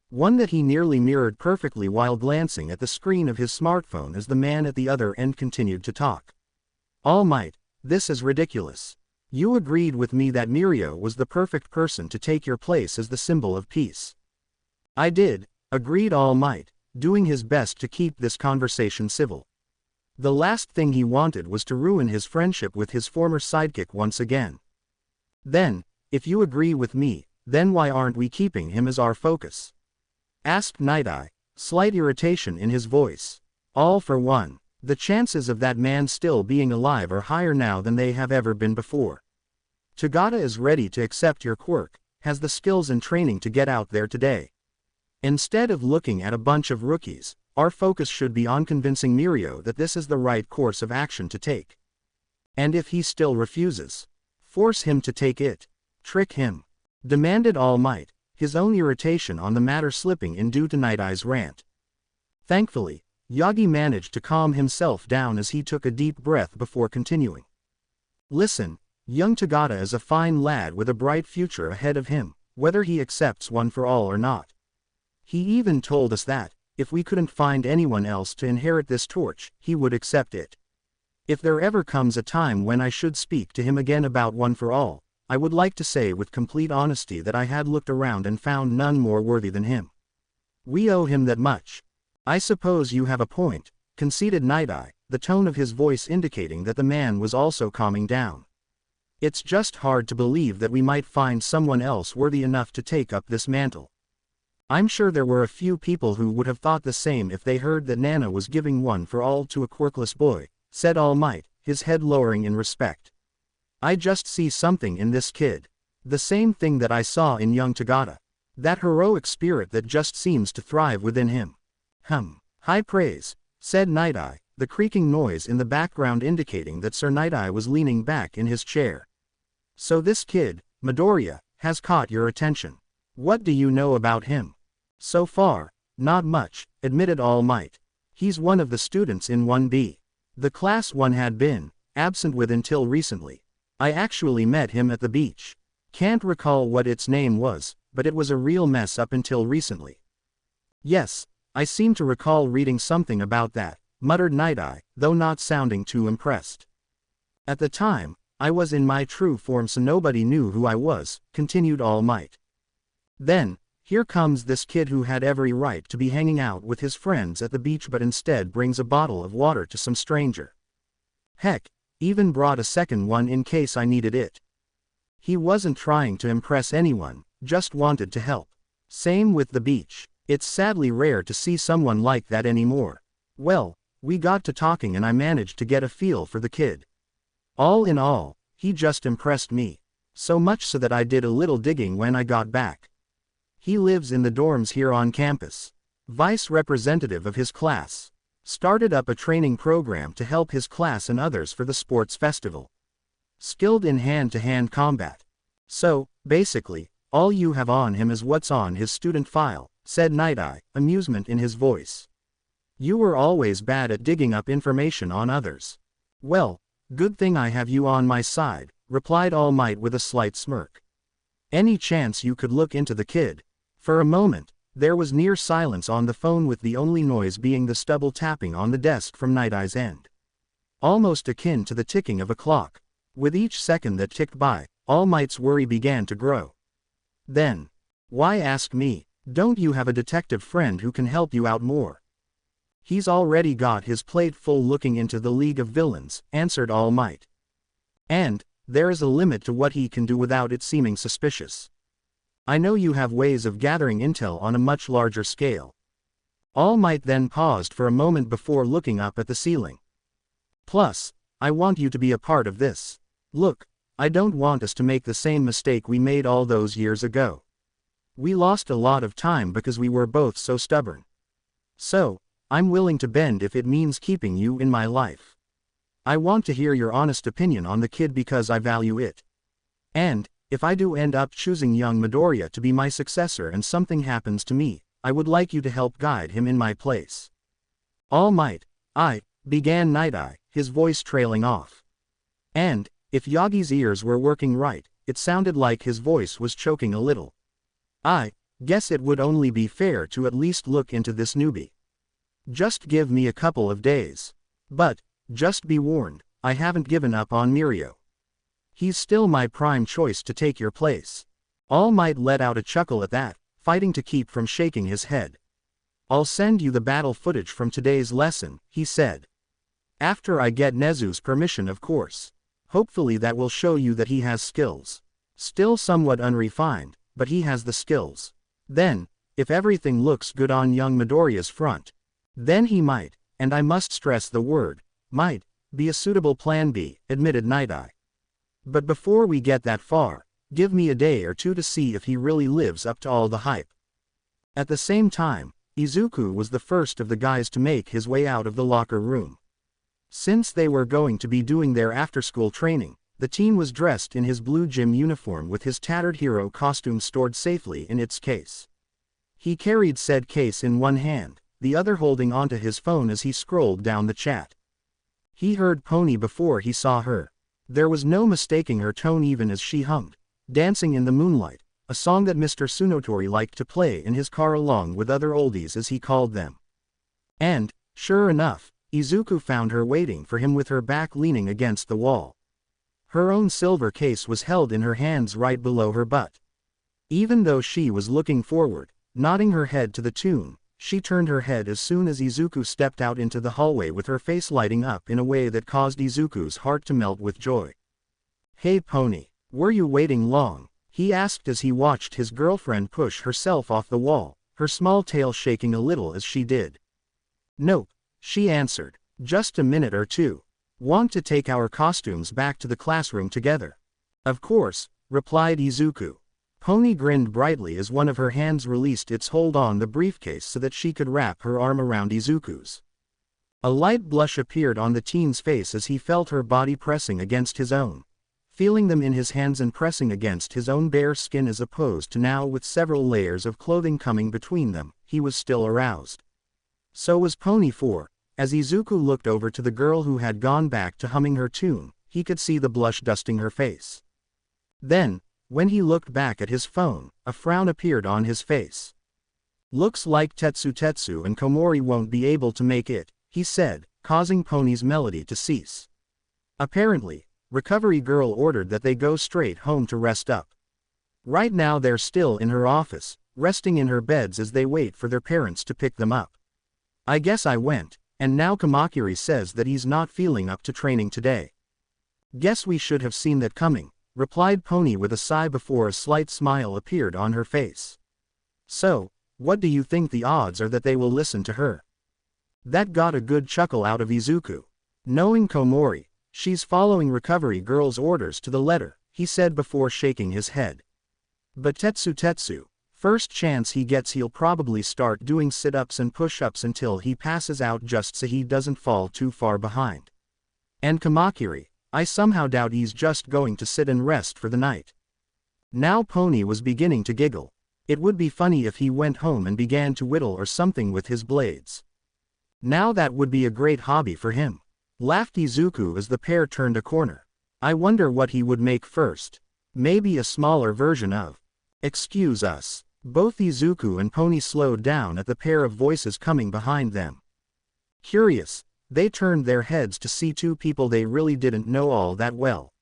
One that he nearly mirrored perfectly while glancing at the screen of his smartphone as the man at the other end continued to talk. "All Might, this is ridiculous. You agreed with me that Mirio was the perfect person to take your place as the symbol of peace." "I did," agreed All Might, doing his best to keep this conversation civil. The last thing he wanted was to ruin his friendship with his former sidekick once again. "Then, if you agree with me, then why aren't we keeping him as our focus?" asked Night-Eye, slight irritation in his voice. "All for one, the chances of that man still being alive are higher now than they have ever been before. Tagata is ready to accept your quirk, has the skills and training to get out there today. Instead of looking at a bunch of rookies, our focus should be on convincing Mirio that this is the right course of action to take. And if he still refuses, force him to take it. Trick him," demanded All Might, his own irritation on the matter slipping in due to Night-Eye's rant. Thankfully, Yagi managed to calm himself down as he took a deep breath before continuing. "Listen, young Tagata is a fine lad with a bright future ahead of him, whether he accepts One for All or not. He even told us that, if we couldn't find anyone else to inherit this torch, he would accept it. If there ever comes a time when I should speak to him again about One for All, I would like to say with complete honesty that I had looked around and found none more worthy than him. We owe him that much." "I suppose you have a point," conceded Night-Eye, the tone of his voice indicating that the man was also calming down. "It's just hard to believe that we might find someone else worthy enough to take up this mantle. I'm sure there were a few people who would have thought the same if they heard that Nana was giving One for All to a quirkless boy," said All Might, his head lowering in respect. "I just see something in this kid. The same thing that I saw in young Tagata. That heroic spirit that just seems to thrive within him. High praise, said Night-Eye, the creaking noise in the background indicating that Sir Night-Eye was leaning back in his chair. So this kid, Midoriya, has caught your attention. What do you know about him? So far, not much, admitted All Might. He's one of the students in 1B. The class 1 had been absent with until recently. I actually met him at the beach. Can't recall what its name was, but it was a real mess up until recently. Yes, I seem to recall reading something about that, muttered Night-Eye, though not sounding too impressed. At the time, I was in my true form so nobody knew who I was, continued All Might. Then, here comes this kid who had every right to be hanging out with his friends at the beach but instead brings a bottle of water to some stranger. Heck, even brought a second one in case I needed it. He wasn't trying to impress anyone, just wanted to help. Same with the beach. It's sadly rare to see someone like that anymore. Well, we got to talking and I managed to get a feel for the kid. All in all, he just impressed me. So much so that I did a little digging when I got back. He lives in the dorms here on campus. Vice representative of his class. Started up a training program to help his class and others for the sports festival. Skilled in hand-to-hand combat. So, basically, all you have on him is what's on his student file, said Night-Eye, amusement in his voice. You were always bad at digging up information on others. Well, good thing I have you on my side, replied All Might with a slight smirk. Any chance you could look into the kid? For a moment, there was near silence on the phone with the only noise being the stubble tapping on the desk from Night-Eye's end. Almost akin to the ticking of a clock. With each second that ticked by, All Might's worry began to grow. Then, why ask me? Don't you have a detective friend who can help you out more? He's already got his plate full looking into the League of Villains, answered All Might. And, there is a limit to what he can do without it seeming suspicious. I know you have ways of gathering intel on a much larger scale. All Might then paused for a moment before looking up at the ceiling. Plus, I want you to be a part of this. Look, I don't want us to make the same mistake we made all those years ago. We lost a lot of time because we were both so stubborn. So, I'm willing to bend if it means keeping you in my life. I want to hear your honest opinion on the kid because I value it. And, if I do end up choosing young Midoriya to be my successor and something happens to me, I would like you to help guide him in my place. All Might, began Night-Eye, his voice trailing off. And, if Yagi's ears were working right, it sounded like his voice was choking a little. I guess it would only be fair to at least look into this newbie. Just give me a couple of days. But, just be warned, I haven't given up on Mirio. He's still my prime choice to take your place. All Might let out a chuckle at that, fighting to keep from shaking his head. I'll send you the battle footage from today's lesson, he said. After I get Nezu's permission, of course. Hopefully that will show you that he has skills. Still somewhat unrefined, but he has the skills. Then, if everything looks good on young Midoriya's front, then he might, and I must stress the word, might, be a suitable plan B, admitted Night-Eye. But before we get that far, give me a day or two to see if he really lives up to all the hype. At the same time, Izuku was the first of the guys to make his way out of the locker room. Since they were going to be doing their after-school training, the teen was dressed in his blue gym uniform with his tattered hero costume stored safely in its case. He carried said case in one hand, the other holding onto his phone as he scrolled down the chat. He heard Pony before he saw her. There was no mistaking her tone even as she hummed, Dancing in the Moonlight, a song that Mr. Tsunotori liked to play in his car along with other oldies as he called them. And, sure enough, Izuku found her waiting for him with her back leaning against the wall. Her own silver case was held in her hands right below her butt. Even though she was looking forward, nodding her head to the tune, she turned her head as soon as Izuku stepped out into the hallway with her face lighting up in a way that caused Izuku's heart to melt with joy. Hey Pony, were you waiting long? He asked as he watched his girlfriend push herself off the wall, her small tail shaking a little as she did. Nope, she answered, just a minute or two. Want to take our costumes back to the classroom together? Of course, replied Izuku. Pony grinned brightly as one of her hands released its hold on the briefcase so that she could wrap her arm around Izuku's. A light blush appeared on the teen's face as he felt her body pressing against his own. Feeling them in his hands and pressing against his own bare skin as opposed to now with several layers of clothing coming between them, he was still aroused. So was Pony 4. As Izuku looked over to the girl who had gone back to humming her tune, he could see the blush dusting her face. Then, when he looked back at his phone, a frown appeared on his face. "Looks like Tetsu and Komori won't be able to make it," he said, causing Pony's melody to cease. Apparently, Recovery Girl ordered that they go straight home to rest up. Right now they're still in her office, resting in her beds as they wait for their parents to pick them up. "I guess I went, and now Kamakiri says that he's not feeling up to training today. Guess we should have seen that coming," replied Pony with a sigh before a slight smile appeared on her face. "So, what do you think the odds are that they will listen to her?" That got a good chuckle out of Izuku. "Knowing Komori, she's following Recovery Girl's orders to the letter," he said before shaking his head. "But Tetsu, first chance he gets he'll probably start doing sit-ups and push-ups until he passes out just so he doesn't fall too far behind. And Kamakiri, I somehow doubt he's just going to sit and rest for the night." Now Pony was beginning to giggle. It would be funny if he went home and began to whittle or something with his blades. Now that would be a great hobby for him. Laughed Izuku as the pair turned a corner. "I wonder what he would make first. Maybe a smaller version of. Excuse us." Both Izuku and Pony slowed down at the pair of voices coming behind them. Curious, they turned their heads to see two people they really didn't know all that well.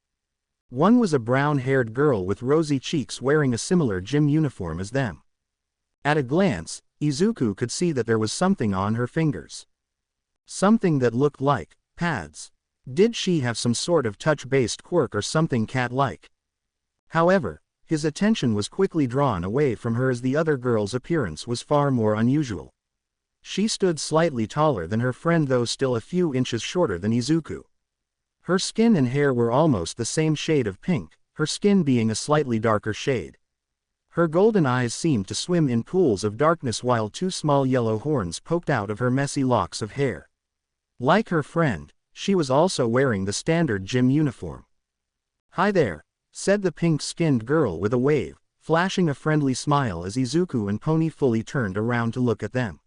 One was a brown-haired girl with rosy cheeks wearing a similar gym uniform as them. At a glance, Izuku could see that there was something on her fingers. Something that looked like pads. Did she have some sort of touch-based quirk or something cat-like? However, his attention was quickly drawn away from her as the other girl's appearance was far more unusual. She stood slightly taller than her friend, though still a few inches shorter than Izuku. Her skin and hair were almost the same shade of pink, her skin being a slightly darker shade. Her golden eyes seemed to swim in pools of darkness while two small yellow horns poked out of her messy locks of hair. Like her friend, she was also wearing the standard gym uniform. "Hi there," said the pink-skinned girl with a wave, flashing a friendly smile as Izuku and Pony fully turned around to look at them.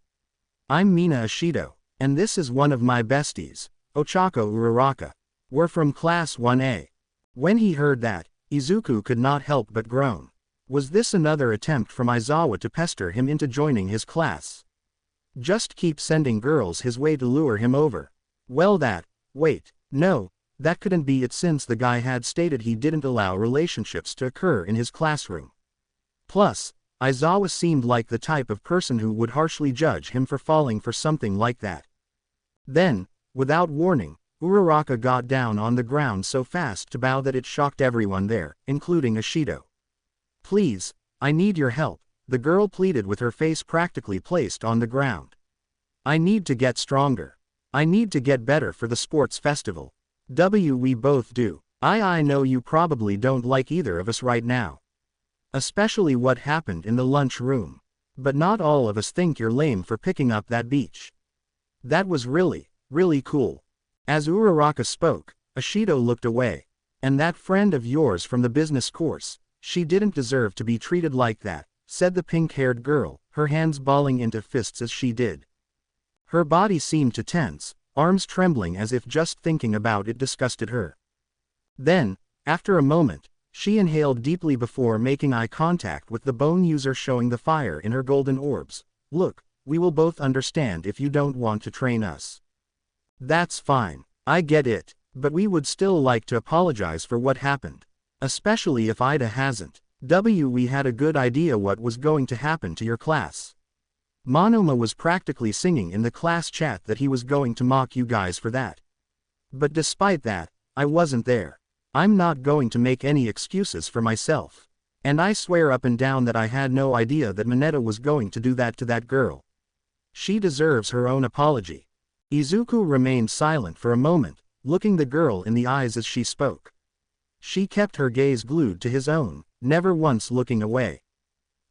"I'm Mina Ashido, and this is one of my besties, Ochako Uraraka. We're from Class 1A. When he heard that, Izuku could not help but groan. Was this another attempt from Aizawa to pester him into joining his class? Just keep sending girls his way to lure him over. Well wait, no, that couldn't be it since the guy had stated he didn't allow relationships to occur in his classroom. Plus, Aizawa seemed like the type of person who would harshly judge him for falling for something like that. Then, without warning, Uraraka got down on the ground so fast to bow that it shocked everyone there, including Ashido. "Please, I need your help," the girl pleaded with her face practically placed on the ground. "I need to get stronger. I need to get better for the sports festival. We both do. I know you probably don't like either of us right now. Especially what happened in the lunch room. But not all of us think you're lame for picking up that beach. That was really cool." As Uraraka spoke, Ashido looked away. "And that friend of yours from the business course, she didn't deserve to be treated like that," said the pink-haired girl, her hands balling into fists as she did. Her body seemed to tense, arms trembling as if just thinking about it disgusted her. Then, after a moment, she inhaled deeply before making eye contact with the bone user, showing the fire in her golden orbs. "Look, we will both understand if you don't want to train us. That's fine, I get it, but we would still like to apologize for what happened. Especially if Ida hasn't. We had a good idea what was going to happen to your class. Monoma was practically singing in the class chat that he was going to mock you guys for that. But despite that, I wasn't there. I'm not going to make any excuses for myself. And I swear up and down that I had no idea that Mineta was going to do that to that girl. She deserves her own apology." Izuku remained silent for a moment, looking the girl in the eyes as she spoke. She kept her gaze glued to his own, never once looking away.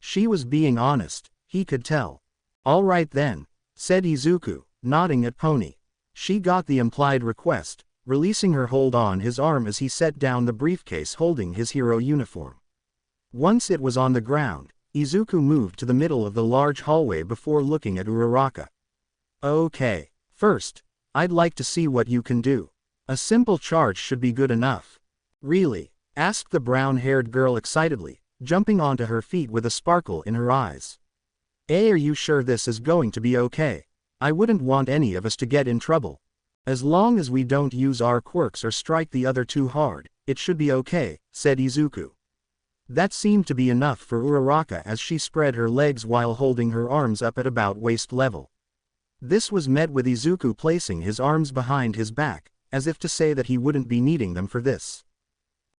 She was being honest, he could tell. "All right then," said Izuku, nodding at Pony. She got the implied request, releasing her hold on his arm as he set down the briefcase holding his hero uniform. Once it was on the ground, Izuku moved to the middle of the large hallway before looking at Uraraka. "Okay. First, I'd like to see what you can do. A simple charge should be good enough." "Really?" asked the brown-haired girl excitedly, jumping onto her feet with a sparkle in her eyes. Are you sure this is going to be okay? I wouldn't want any of us to get in trouble. As long as we don't use our quirks or strike the other too hard, it should be okay," said Izuku. That seemed to be enough for Uraraka as she spread her legs while holding her arms up at about waist level. This was met with Izuku placing his arms behind his back, as if to say that he wouldn't be needing them for this.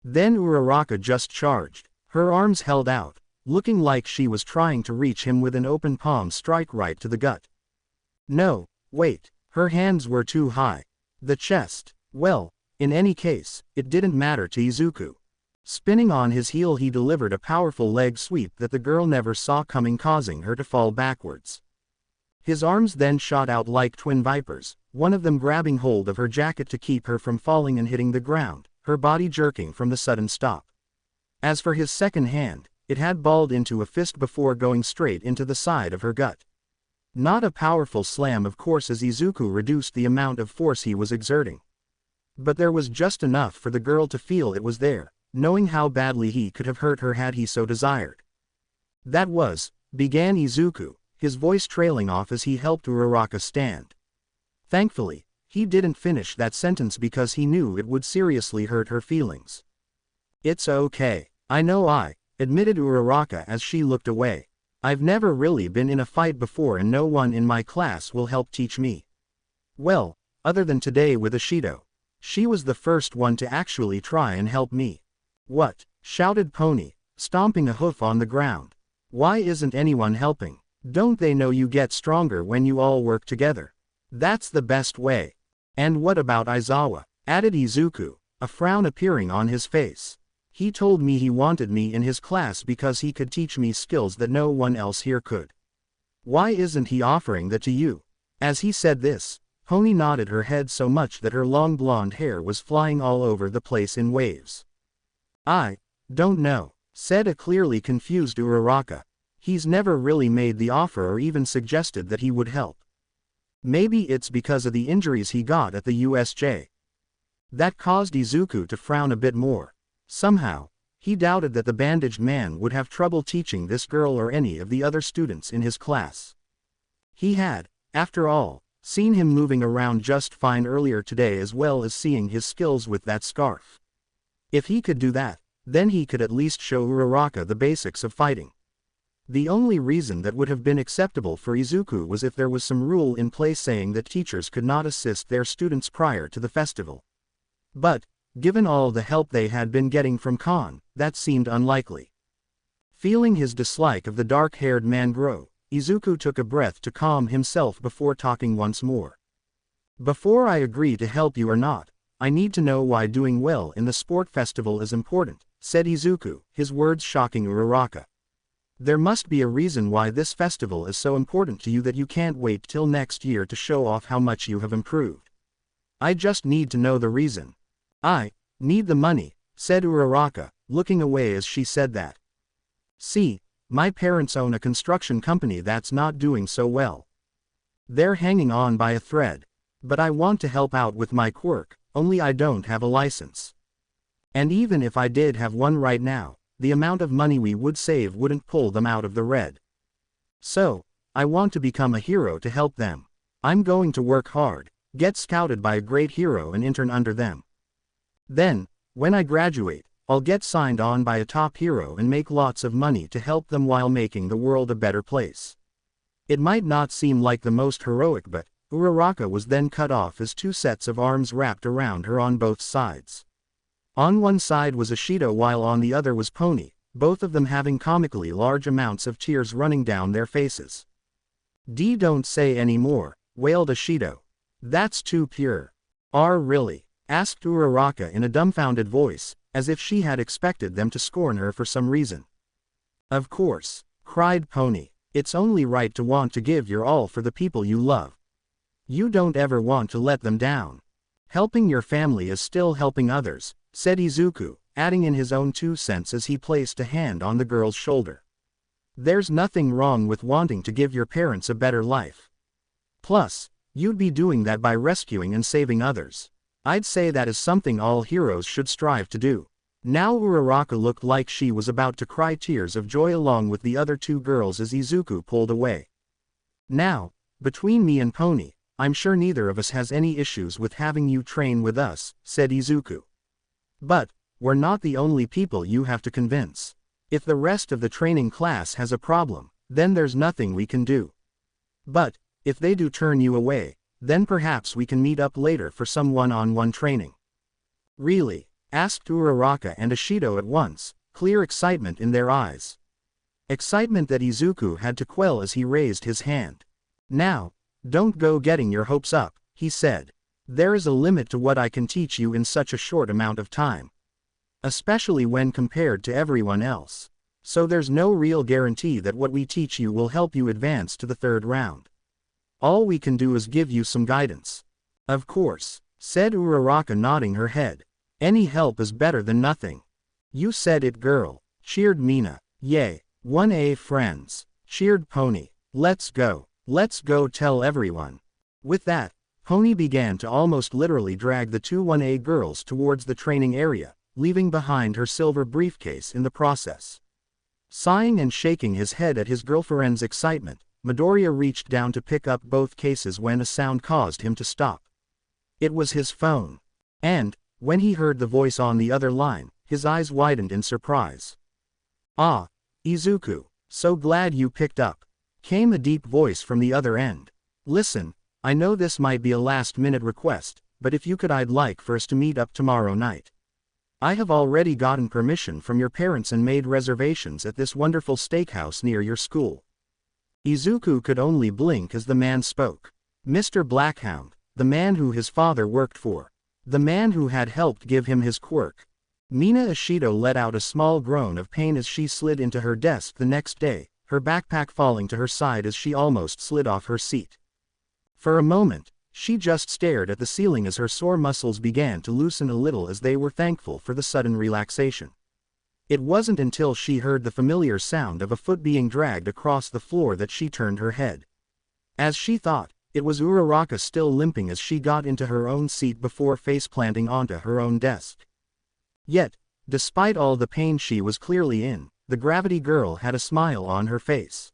Then Uraraka just charged, her arms held out, looking like she was trying to reach him with an open palm strike right to the gut. No, wait, her hands were too high. The chest. Well, in any case, it didn't matter to Izuku. Spinning on his heel he delivered a powerful leg sweep that the girl never saw coming, causing her to fall backwards. His arms then shot out like twin vipers, one of them grabbing hold of her jacket to keep her from falling and hitting the ground, her body jerking from the sudden stop. As for his second hand, it had balled into a fist before going straight into the side of her gut. Not a powerful slam, of course, as Izuku reduced the amount of force he was exerting. But there was just enough for the girl to feel it was there, knowing how badly he could have hurt her had he so desired. "That was," began Izuku, his voice trailing off as he helped Uraraka stand. Thankfully, he didn't finish that sentence because he knew it would seriously hurt her feelings. "It's okay, I know," admitted Uraraka as she looked away. "I've never really been in a fight before and no one in my class will help teach me. Well, other than today with Ashido. She was the first one to actually try and help me." "What?" shouted Pony, stomping a hoof on the ground. "Why isn't anyone helping? Don't they know you get stronger when you all work together? That's the best way." "And what about Aizawa?" added Izuku, a frown appearing on his face. "He told me he wanted me in his class because he could teach me skills that no one else here could. Why isn't he offering that to you?" As he said this, Pony nodded her head so much that her long blonde hair was flying all over the place in waves. "I don't know," said a clearly confused Uraraka. "He's never really made the offer or even suggested that he would help. Maybe it's because of the injuries he got at the USJ." That caused Izuku to frown a bit more. Somehow, he doubted that the bandaged man would have trouble teaching this girl or any of the other students in his class. He had, after all, seen him moving around just fine earlier today, as well as seeing his skills with that scarf. If he could do that, then he could at least show Uraraka the basics of fighting. The only reason that would have been acceptable for Izuku was if there was some rule in place saying that teachers could not assist their students prior to the festival. But, given all the help they had been getting from Khan, that seemed unlikely. Feeling his dislike of the dark-haired man grow, Izuku took a breath to calm himself before talking once more. "Before I agree to help you or not, I need to know why doing well in the sport festival is important," said Izuku, his words shocking Uraraka. "There must be a reason why this festival is so important to you that you can't wait till next year to show off how much you have improved. I just need to know the reason." "I need the money," said Uraraka, looking away as she said that. "See, my parents own a construction company that's not doing so well. They're hanging on by a thread. But I want to help out with my quirk, only I don't have a license. And even if I did have one right now, the amount of money we would save wouldn't pull them out of the red. So, I want to become a hero to help them. I'm going to work hard, get scouted by a great hero and intern under them. Then, when I graduate, I'll get signed on by a top hero and make lots of money to help them while making the world a better place." It might not seem like the most heroic, but Uraraka was then cut off as two sets of arms wrapped around her on both sides. On one side was Ashido while on the other was Pony, both of them having comically large amounts of tears running down their faces. Don't say any more," wailed Ashido. "That's too pure." "Really?" asked Uraraka in a dumbfounded voice, as if she had expected them to scorn her for some reason. "Of course," cried Pony. "It's only right to want to give your all for the people you love. You don't ever want to let them down. Helping your family is still helping others," said Izuku, adding in his own 2 cents as he placed a hand on the girl's shoulder. "There's nothing wrong with wanting to give your parents a better life. Plus, you'd be doing that by rescuing and saving others. I'd say that is something all heroes should strive to do." Now Uraraka looked like she was about to cry tears of joy along with the other 2 girls as Izuku pulled away. "Now, between me and Pony, I'm sure neither of us has any issues with having you train with us," said Izuku. "But, we're not the only people you have to convince. If the rest of the training class has a problem, then there's nothing we can do. But, if they do turn you away, then perhaps we can meet up later for some one-on-one training." "Really?" asked Uraraka and Ashido at once, clear excitement in their eyes. Excitement that Izuku had to quell as he raised his hand. "Now, don't go getting your hopes up," he said. "There is a limit to what I can teach you in such a short amount of time. Especially when compared to everyone else. So there's no real guarantee that what we teach you will help you advance to the 3rd round. All we can do is give you some guidance." "Of course," said Uraraka, nodding her head. "Any help is better than nothing." "You said it, girl," cheered Mina. "Yay, 1A friends," cheered Pony. Let's go tell everyone." With that, Pony began to almost literally drag the 2 1A girls towards the training area, leaving behind her silver briefcase in the process. Sighing and shaking his head at his girlfriend's excitement, Midoriya reached down to pick up both cases when a sound caused him to stop. It was his phone. And, when he heard the voice on the other line, his eyes widened in surprise. "Ah, Izuku, so glad you picked up," came a deep voice from the other end. "Listen, I know this might be a last-minute request, but if you could, I'd like for us to meet up tomorrow night. I have already gotten permission from your parents and made reservations at this wonderful steakhouse near your school." Izuku could only blink as the man spoke. Mr. Blackhound, the man who his father worked for. The man who had helped give him his quirk. Mina Ashido let out a small groan of pain as she slid into her desk the next day, her backpack falling to her side as she almost slid off her seat. For a moment, she just stared at the ceiling as her sore muscles began to loosen a little as they were thankful for the sudden relaxation. It wasn't until she heard the familiar sound of a foot being dragged across the floor that she turned her head. As she thought, it was Uraraka still limping as she got into her own seat before face-planting onto her own desk. Yet, despite all the pain she was clearly in, the gravity girl had a smile on her face.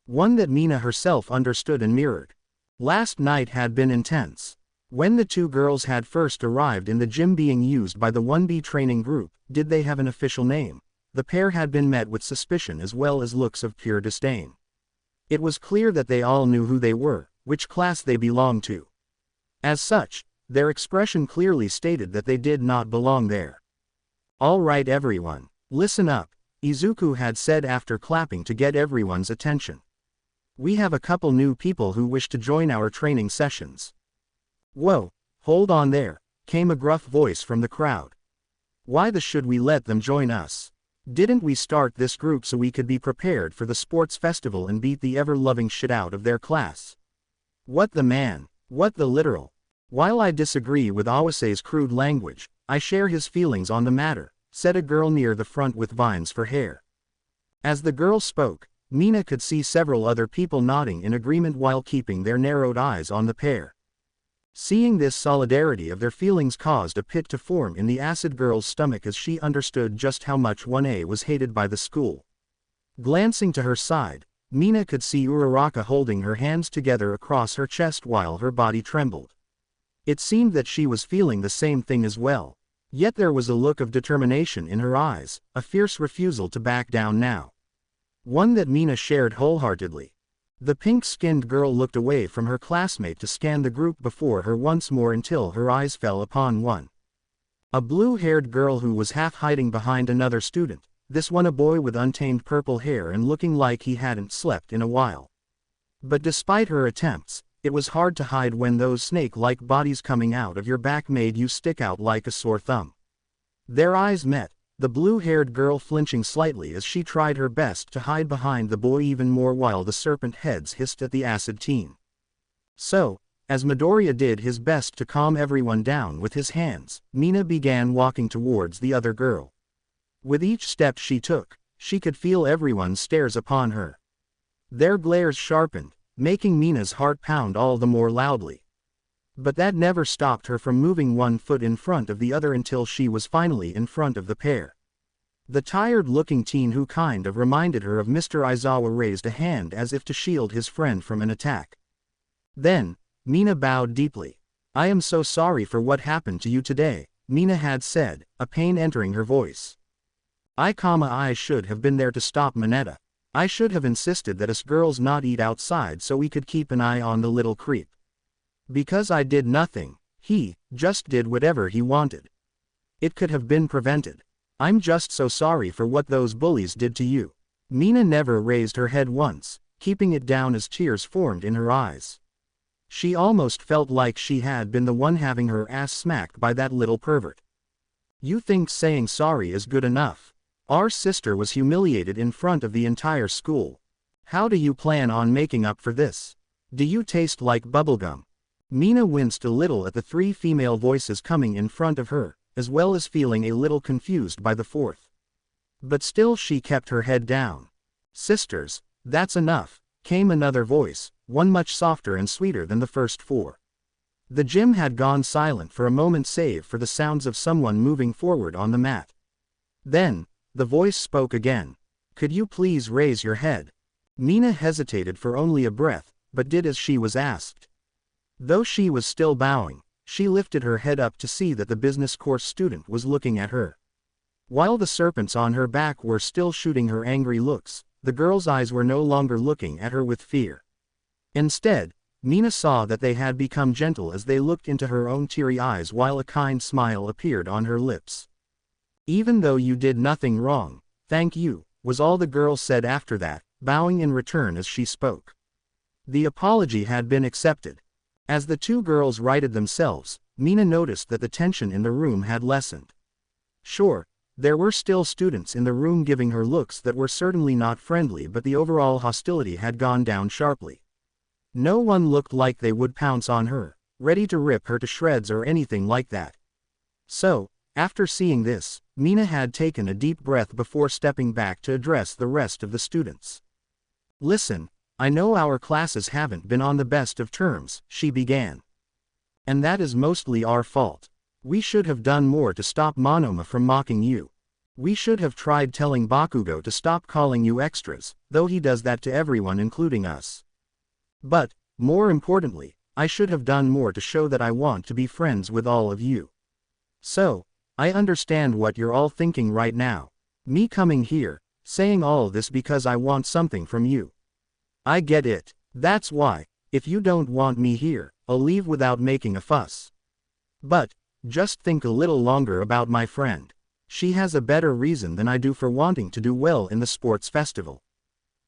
One that Mina herself understood and mirrored. Last night had been intense. When the 2 girls had first arrived in the gym being used by the 1B training group, did they have an official name? The pair had been met with suspicion as well as looks of pure disdain. It was clear that they all knew who they were, which class they belonged to. As such, their expression clearly stated that they did not belong there. "All right everyone, listen up," Izuku had said after clapping to get everyone's attention. "We have a couple new people who wish to join our training sessions." "Whoa, hold on there," came a gruff voice from the crowd. "Why should we let them join us? Didn't we start this group so we could be prepared for the sports festival and beat the ever-loving shit out of their class? What the man, what the literal." "While I disagree with Awase's crude language, I share his feelings on the matter," said a girl near the front with vines for hair. As the girl spoke, Mina could see several other people nodding in agreement while keeping their narrowed eyes on the pair. Seeing this solidarity of their feelings caused a pit to form in the acid girl's stomach as she understood just how much 1A was hated by the school. Glancing to her side, Mina could see Uraraka holding her hands together across her chest while her body trembled. It seemed that she was feeling the same thing as well. Yet there was a look of determination in her eyes, a fierce refusal to back down now. One that Mina shared wholeheartedly. The pink-skinned girl looked away from her classmate to scan the group before her once more until her eyes fell upon one. A blue-haired girl who was half hiding behind another student, this one a boy with untamed purple hair and looking like he hadn't slept in a while. But despite her attempts, it was hard to hide when those snake-like bodies coming out of your back made you stick out like a sore thumb. Their eyes met, the blue-haired girl flinching slightly as she tried her best to hide behind the boy even more while the serpent heads hissed at the acid teen. So, as Midoriya did his best to calm everyone down with his hands, Mina began walking towards the other girl. With each step she took, she could feel everyone's stares upon her. Their glares sharpened, making Mina's heart pound all the more loudly. But that never stopped her from moving one foot in front of the other until she was finally in front of the pair. The tired-looking teen who kind of reminded her of Mr. Aizawa raised a hand as if to shield his friend from an attack. Then, Mina bowed deeply. "I am so sorry for what happened to you today," Mina had said, a pain entering her voice. I should have been there to stop Mineta. I should have insisted that us girls not eat outside so we could keep an eye on the little creep. Because I did nothing, he just did whatever he wanted. It could have been prevented. I'm just so sorry for what those bullies did to you." Mina never raised her head once, keeping it down as tears formed in her eyes. She almost felt like she had been the one having her ass smacked by that little pervert. "You think saying sorry is good enough? Our sister was humiliated in front of the entire school. How do you plan on making up for this? Do you taste like bubblegum?" Mina winced a little at the three female voices coming in front of her, as well as feeling a little confused by the fourth. But still she kept her head down. "Sisters, that's enough," came another voice, one much softer and sweeter than the first four. The gym had gone silent for a moment save for the sounds of someone moving forward on the mat. Then, the voice spoke again. "Could you please raise your head?" Mina hesitated for only a breath, but did as she was asked. Though she was still bowing, she lifted her head up to see that the business course student was looking at her. While the serpents on her back were still shooting her angry looks, the girl's eyes were no longer looking at her with fear. Instead, Mina saw that they had become gentle as they looked into her own teary eyes while a kind smile appeared on her lips. "Even though you did nothing wrong, thank you," was all the girl said after that, bowing in return as she spoke. The apology had been accepted. As the two girls righted themselves, Mina noticed that the tension in the room had lessened. Sure, there were still students in the room giving her looks that were certainly not friendly, but the overall hostility had gone down sharply. No one looked like they would pounce on her, ready to rip her to shreds or anything like that. So, after seeing this, Mina had taken a deep breath before stepping back to address the rest of the students. "Listen, I know our classes haven't been on the best of terms," she began. "And that is mostly our fault. We should have done more to stop Monoma from mocking you. We should have tried telling Bakugo to stop calling you extras, though he does that to everyone including us. But, more importantly, I should have done more to show that I want to be friends with all of you. So, I understand what you're all thinking right now. Me coming here, saying all this because I want something from you. I get it. That's why, if you don't want me here, I'll leave without making a fuss. But, just think a little longer about my friend. She has a better reason than I do for wanting to do well in the sports festival.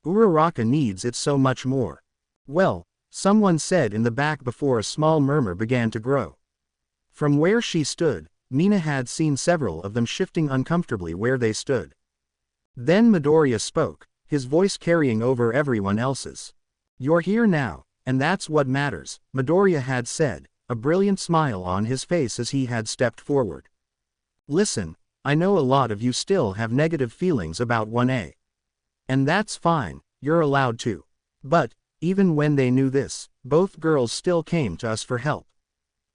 Uraraka needs it so much more." "Well," someone said in the back before a small murmur began to grow. From where she stood, Mina had seen several of them shifting uncomfortably where they stood. Then Midoriya spoke, his voice carrying over everyone else's. "You're here now, and that's what matters," Midoriya had said, a brilliant smile on his face as he had stepped forward. "Listen, I know a lot of you still have negative feelings about 1A. And that's fine, you're allowed to. But, even when they knew this, both girls still came to us for help.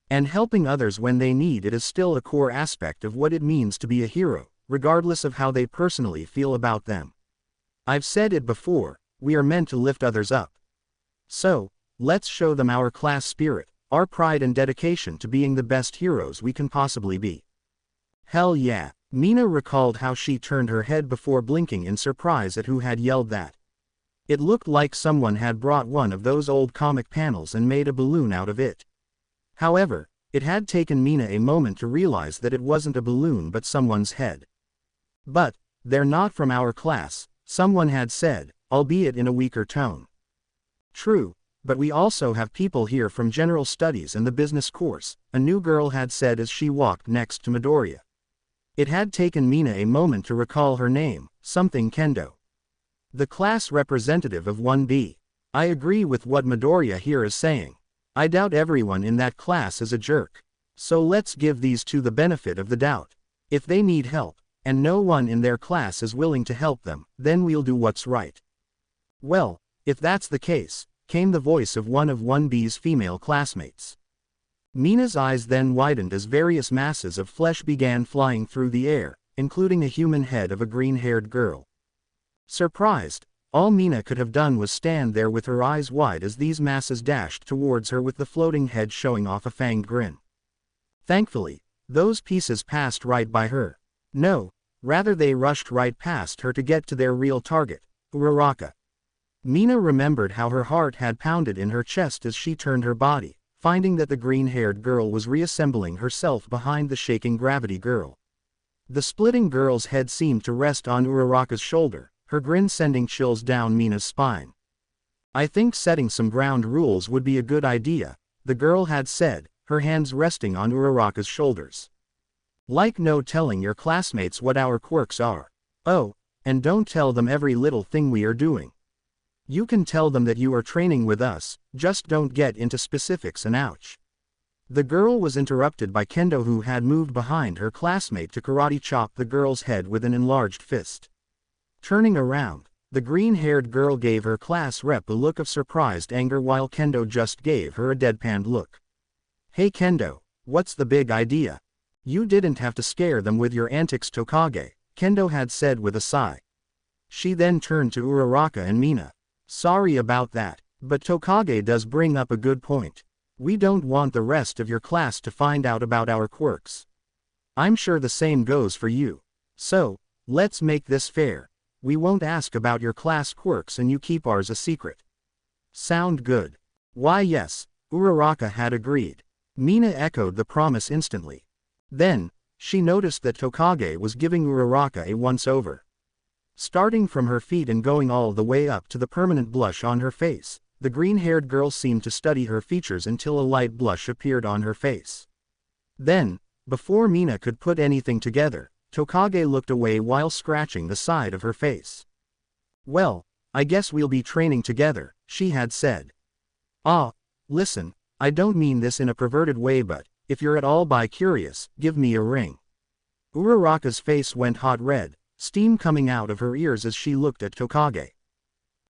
And helping others when they need it is still a core aspect of what it means to be a hero, regardless of how they personally feel about them. I've said it before, we are meant to lift others up. So, let's show them our class spirit, our pride and dedication to being the best heroes we can possibly be." "Hell yeah." Mina recalled how she turned her head before blinking in surprise at who had yelled that. It looked like someone had brought one of those old comic panels and made a balloon out of it. However, it had taken Mina a moment to realize that it wasn't a balloon but someone's head. "But, they're not from our class," someone had said, albeit in a weaker tone. "True, but we also have people here from general studies and the business course," a new girl had said as she walked next to Midoriya. It had taken Mina a moment to recall her name, something Kendo. The class representative of 1B. I agree with what Midoriya here is saying. I doubt everyone in that class is a jerk. So let's give these two the benefit of the doubt. If they need help, and no one in their class is willing to help them, then we'll do what's right. Well, if that's the case, came the voice of one of 1B's female classmates. Mina's eyes then widened as various masses of flesh began flying through the air, including a human head of a green-haired girl. Surprised, all Mina could have done was stand there with her eyes wide as these masses dashed towards her with the floating head showing off a fanged grin. Thankfully, those pieces passed right by her. No, rather they rushed right past her to get to their real target, Uraraka. Mina remembered how her heart had pounded in her chest as she turned her body, finding that the green-haired girl was reassembling herself behind the shaking gravity girl. The splitting girl's head seemed to rest on Uraraka's shoulder, her grin sending chills down Mina's spine. I think setting some ground rules would be a good idea, the girl had said, her hands resting on Uraraka's shoulders. Like no telling your classmates what our quirks are. Oh, and don't tell them every little thing we are doing. You can tell them that you are training with us, just don't get into specifics and ouch. The girl was interrupted by Kendo who had moved behind her classmate to karate chop the girl's head with an enlarged fist. Turning around, the green-haired girl gave her class rep a look of surprised anger while Kendo just gave her a deadpanned look. Hey Kendo, what's the big idea? You didn't have to scare them with your antics Tokage, Kendo had said with a sigh. She then turned to Uraraka and Mina. Sorry about that, but Tokage does bring up a good point. We don't want the rest of your class to find out about our quirks. I'm sure the same goes for you. So, let's make this fair. We won't ask about your class quirks and you keep ours a secret. Sound good? Why yes, Uraraka had agreed. Mina echoed the promise instantly. Then, she noticed that Tokage was giving Uraraka a once-over. Starting from her feet and going all the way up to the permanent blush on her face, the green-haired girl seemed to study her features until a light blush appeared on her face. Then, before Mina could put anything together, Tokage looked away while scratching the side of her face. Well, I guess we'll be training together, she had said. Ah, listen, I don't mean this in a perverted way but, if you're at all bi-curious, give me a ring. Uraraka's face went hot red, steam coming out of her ears as she looked at Tokage.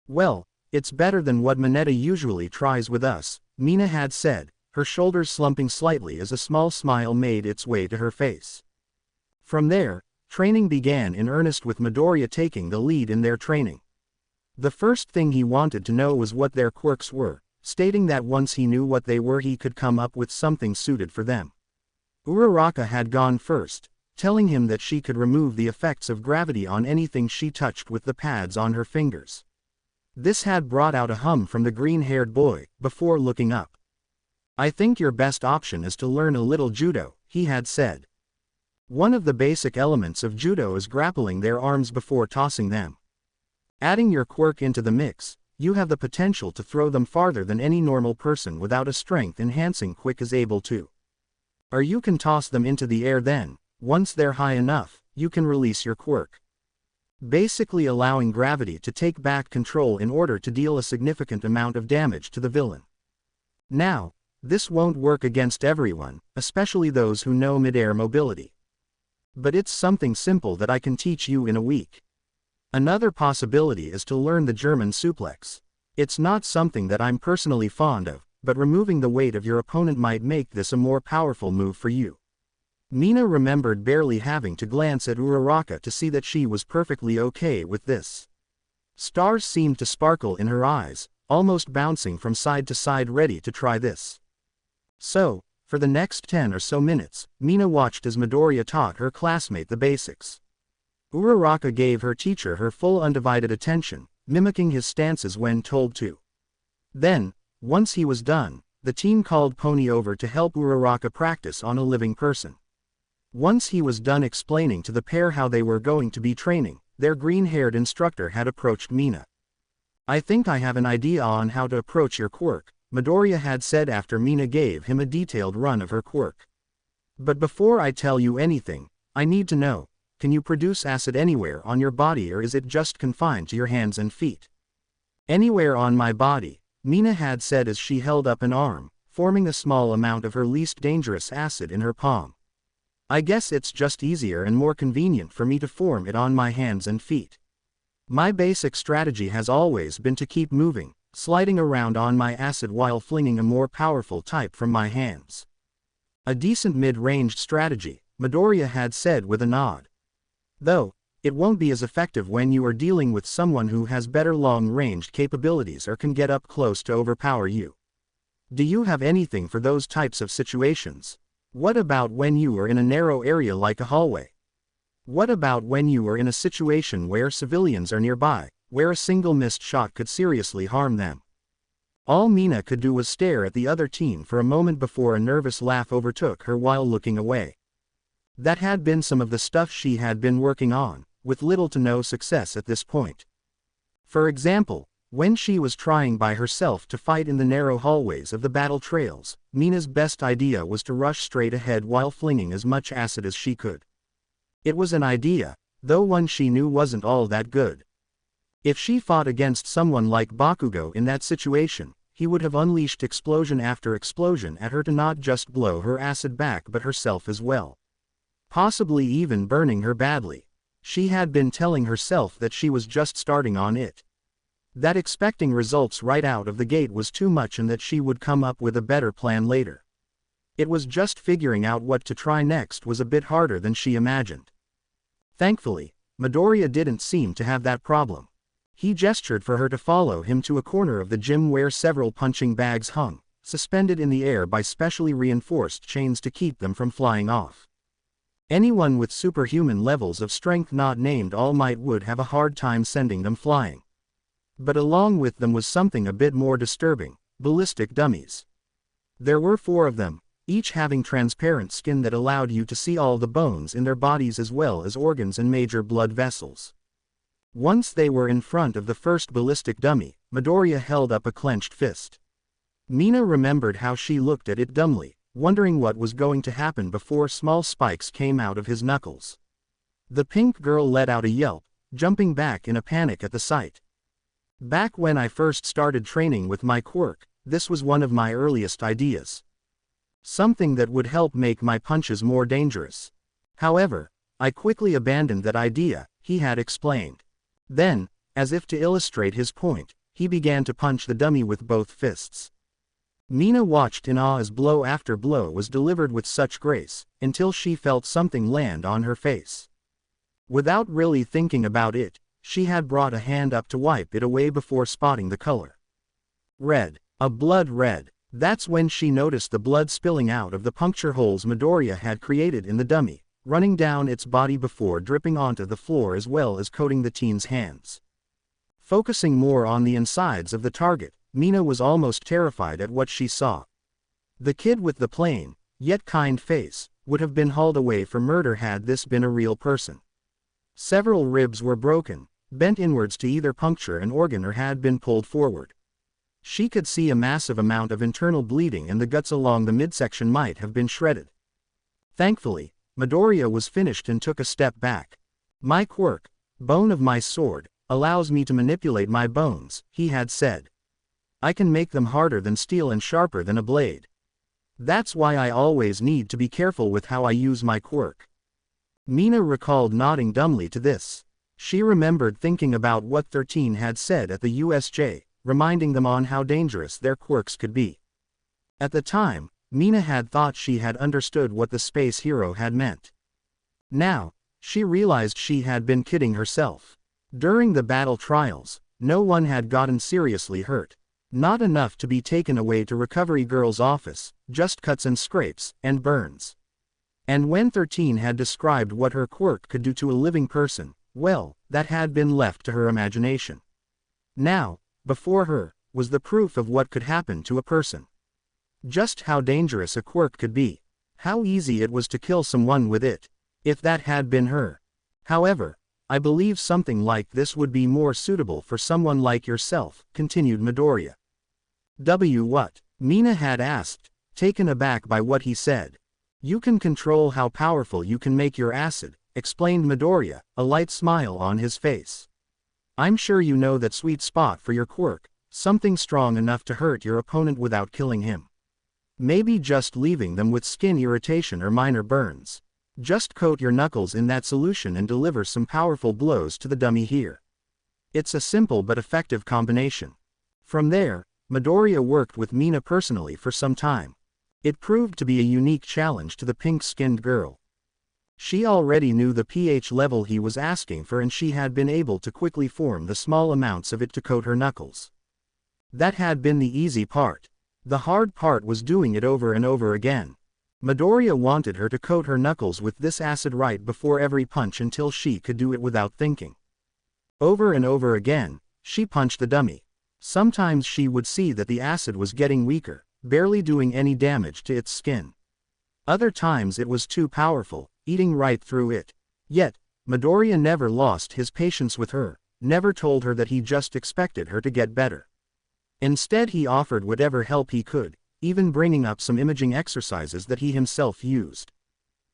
Well, it's better than what Mineta usually tries with us, Mina had said, her shoulders slumping slightly as a small smile made its way to her face. From there, training began in earnest with Midoriya taking the lead in their training. The first thing he wanted to know was what their quirks were, stating that once he knew what they were he could come up with something suited for them. Uraraka had gone first, telling him that she could remove the effects of gravity on anything she touched with the pads on her fingers. This had brought out a hum from the green-haired boy, before looking up. I think your best option is to learn a little judo, he had said. One of the basic elements of judo is grappling their arms before tossing them. Adding your quirk into the mix, you have the potential to throw them farther than any normal person without a strength-enhancing quick is able to. Or you can toss them into the air then. Once they're high enough, you can release your quirk. Basically allowing gravity to take back control in order to deal a significant amount of damage to the villain. Now, this won't work against everyone, especially those who know mid-air mobility. But it's something simple that I can teach you in a week. Another possibility is to learn the German suplex. It's not something that I'm personally fond of, but removing the weight of your opponent might make this a more powerful move for you. Mina remembered barely having to glance at Uraraka to see that she was perfectly okay with this. Stars seemed to sparkle in her eyes, almost bouncing from side to side ready to try this. So, for the next 10 or so minutes, Mina watched as Midoriya taught her classmate the basics. Uraraka gave her teacher her full undivided attention, mimicking his stances when told to. Then, once he was done, the team called Pony over to help Uraraka practice on a living person. Once he was done explaining to the pair how they were going to be training, their green-haired instructor had approached Mina. I think I have an idea on how to approach your quirk, Midoriya had said after Mina gave him a detailed run of her quirk. But before I tell you anything, I need to know, can you produce acid anywhere on your body or is it just confined to your hands and feet? Anywhere on my body, Mina had said as she held up an arm, forming a small amount of her least dangerous acid in her palm. I guess it's just easier and more convenient for me to form it on my hands and feet. My basic strategy has always been to keep moving, sliding around on my acid while flinging a more powerful type from my hands. A decent mid-ranged strategy, Midoriya had said with a nod. Though, it won't be as effective when you are dealing with someone who has better long-ranged capabilities or can get up close to overpower you. Do you have anything for those types of situations? What about when you are in a narrow area like a hallway? What about when you are in a situation where civilians are nearby, where a single missed shot could seriously harm them? All Mina could do was stare at the other team for a moment before a nervous laugh overtook her while looking away. That had been some of the stuff she had been working on, with little to no success at this point. For example, when she was trying by herself to fight in the narrow hallways of the battle trails, Mina's best idea was to rush straight ahead while flinging as much acid as she could. It was an idea, though one she knew wasn't all that good. If she fought against someone like Bakugo in that situation, he would have unleashed explosion after explosion at her to not just blow her acid back but herself as well. Possibly even burning her badly. She had been telling herself that she was just starting on it. That expecting results right out of the gate was too much and that she would come up with a better plan later. It was just figuring out what to try next was a bit harder than she imagined. Thankfully, Midoriya didn't seem to have that problem. He gestured for her to follow him to a corner of the gym where several punching bags hung, suspended in the air by specially reinforced chains to keep them from flying off. Anyone with superhuman levels of strength not named All Might would have a hard time sending them flying. But along with them was something a bit more disturbing: ballistic dummies. There were 4 of them, each having transparent skin that allowed you to see all the bones in their bodies as well as organs and major blood vessels. Once they were in front of the first ballistic dummy, Midoriya held up a clenched fist. Mina remembered how she looked at it dumbly, wondering what was going to happen before small spikes came out of his knuckles. The pink girl let out a yelp, jumping back in a panic at the sight. Back when I first started training with my Quirk, this was one of my earliest ideas. Something that would help make my punches more dangerous. However, I quickly abandoned that idea, he had explained. Then, as if to illustrate his point, he began to punch the dummy with both fists. Mina watched in awe as blow after blow was delivered with such grace, until she felt something land on her face. Without really thinking about it, she had brought a hand up to wipe it away before spotting the color. Red. A blood red. That's when she noticed the blood spilling out of the puncture holes Midoriya had created in the dummy, running down its body before dripping onto the floor as well as coating the teen's hands. Focusing more on the insides of the target, Mina was almost terrified at what she saw. The kid with the plain, yet kind face, would have been hauled away for murder had this been a real person. Several ribs were broken, bent inwards to either puncture an organ or had been pulled forward. She could see a massive amount of internal bleeding and the guts along the midsection might have been shredded. Thankfully, Midoriya was finished and took a step back. My Quirk, bone of my sword, allows me to manipulate my bones, he had said. I can make them harder than steel and sharper than a blade. That's why I always need to be careful with how I use my Quirk. Mina recalled nodding dumbly to this. She remembered thinking about what 13 had said at the USJ, reminding them on how dangerous their quirks could be. At the time, Mina had thought she had understood what the space hero had meant. Now, she realized she had been kidding herself. During the battle trials, no one had gotten seriously hurt. Not enough to be taken away to Recovery Girl's office, just cuts and scrapes, and burns. And when 13 had described what her quirk could do to a living person, well, that had been left to her imagination. Now, before her, was the proof of what could happen to a person. Just how dangerous a quirk could be. How easy it was to kill someone with it, if that had been her. However, I believe something like this would be more suitable for someone like yourself, continued Midoriya. What? Mina had asked, taken aback by what he said. You can control how powerful you can make your acid, explained Midoriya, a light smile on his face. I'm sure you know that sweet spot for your quirk, something strong enough to hurt your opponent without killing him. Maybe just leaving them with skin irritation or minor burns. Just coat your knuckles in that solution and deliver some powerful blows to the dummy here. It's a simple but effective combination. From there, Midoriya worked with Mina personally for some time. It proved to be a unique challenge to the pink-skinned girl. She already knew the pH level he was asking for, and she had been able to quickly form the small amounts of it to coat her knuckles. That had been the easy part. The hard part was doing it over and over again. Midoriya wanted her to coat her knuckles with this acid right before every punch until she could do it without thinking. Over and over again, she punched the dummy. Sometimes she would see that the acid was getting weaker, barely doing any damage to its skin. Other times it was too powerful, eating right through it. Yet, Midoriya never lost his patience with her, never told her that he just expected her to get better. Instead, he offered whatever help he could, even bringing up some imaging exercises that he himself used.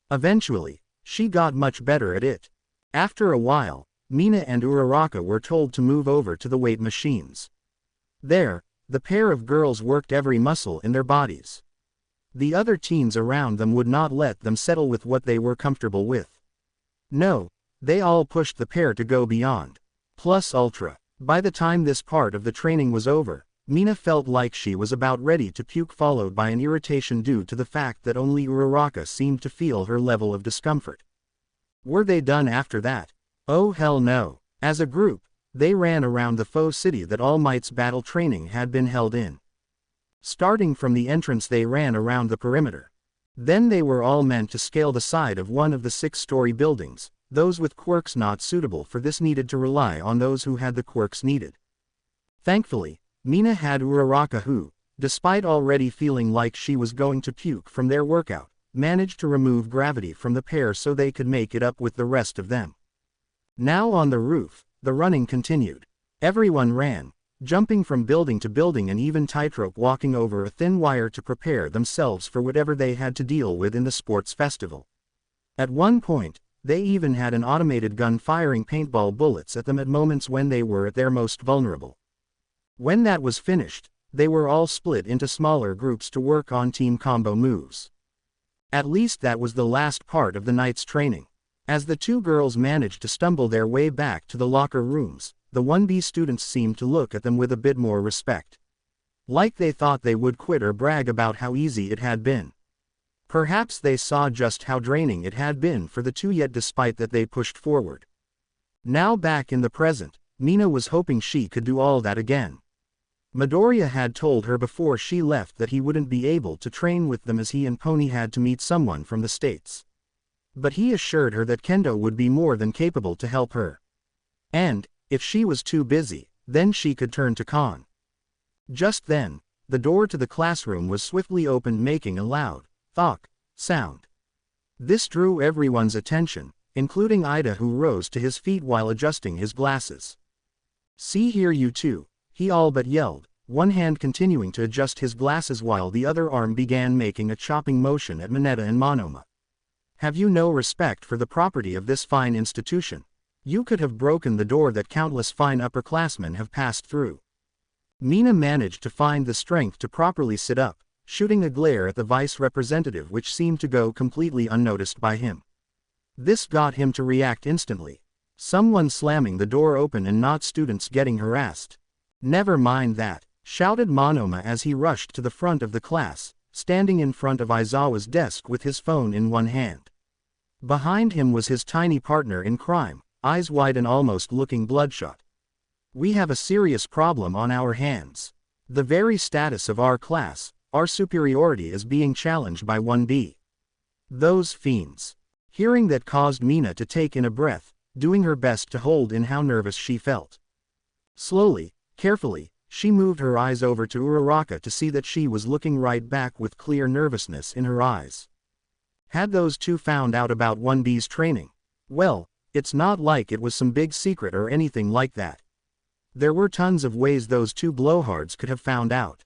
Eventually, she got much better at it. After a while, Mina and Uraraka were told to move over to the weight machines. There, the pair of girls worked every muscle in their bodies. The other teens around them would not let them settle with what they were comfortable with. No, they all pushed the pair to go beyond. Plus ultra. By the time this part of the training was over, Mina felt like she was about ready to puke, followed by an irritation due to the fact that only Uraraka seemed to feel her level of discomfort. Were they done after that? Oh hell no. As a group, they ran around the faux city that All Might's battle training had been held in. Starting from the entrance, they ran around the perimeter. Then they were all meant to scale the side of one of the 6-story buildings. Those with quirks not suitable for this needed to rely on those who had the quirks needed. Thankfully, Mina had Uraraka who, despite already feeling like she was going to puke from their workout, managed to remove gravity from the pair so they could make it up with the rest of them. Now on the roof, the running continued. Everyone ran, jumping from building to building and even tightrope walking over a thin wire to prepare themselves for whatever they had to deal with in the sports festival. At one point, they even had an automated gun firing paintball bullets at them at moments when they were at their most vulnerable. When that was finished, they were all split into smaller groups to work on team combo moves. At least that was the last part of the night's training. As the two girls managed to stumble their way back to the locker rooms, the 1B students seemed to look at them with a bit more respect. Like they thought they would quit or brag about how easy it had been. Perhaps they saw just how draining it had been for the two, yet despite that they pushed forward. Now back in the present, Mina was hoping she could do all that again. Midoriya had told her before she left that he wouldn't be able to train with them as he and Pony had to meet someone from the States. But he assured her that Kendo would be more than capable to help her. And, if she was too busy, then she could turn to Kon. Just then, the door to the classroom was swiftly opened, making a loud thok sound. This drew everyone's attention, including Ida, who rose to his feet while adjusting his glasses. "See here, you two," he all but yelled, one hand continuing to adjust his glasses while the other arm began making a chopping motion at Mineta and Monoma. "Have you no respect for the property of this fine institution? You could have broken the door that countless fine upperclassmen have passed through." Mina managed to find the strength to properly sit up, shooting a glare at the vice representative which seemed to go completely unnoticed by him. This got him to react instantly. Someone slamming the door open and not students getting harassed. "Never mind that," shouted Monoma as he rushed to the front of the class, standing in front of Aizawa's desk with his phone in one hand. Behind him was his tiny partner in crime, eyes wide and almost looking bloodshot. "We have a serious problem on our hands. The very status of our class, our superiority, is being challenged by 1B. Those fiends." Hearing that caused Mina to take in a breath, doing her best to hold in how nervous she felt. Slowly, carefully, she moved her eyes over to Uraraka to see that she was looking right back with clear nervousness in her eyes. Had those two found out about 1B's training? Well, it's not like it was some big secret or anything like that. There were tons of ways those two blowhards could have found out.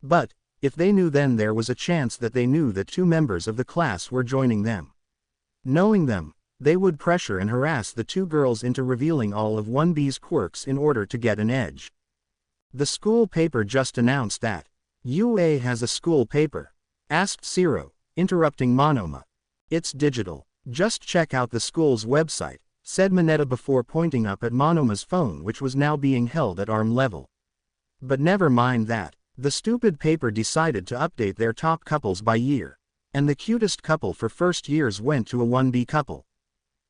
But, If they knew, then there was a chance that they knew that 2 members of the class were joining them. Knowing them, they would pressure and harass the 2 girls into revealing all of 1B's quirks in order to get an edge. The school paper just announced that. UA has a school paper? Asked Zero, interrupting Monoma. It's digital. Just check out the school's website, said Mineta before pointing up at Monoma's phone, which was now being held at arm level. But never mind that. The stupid paper decided to update their top couples by year. And the cutest couple for first years went to a 1B couple.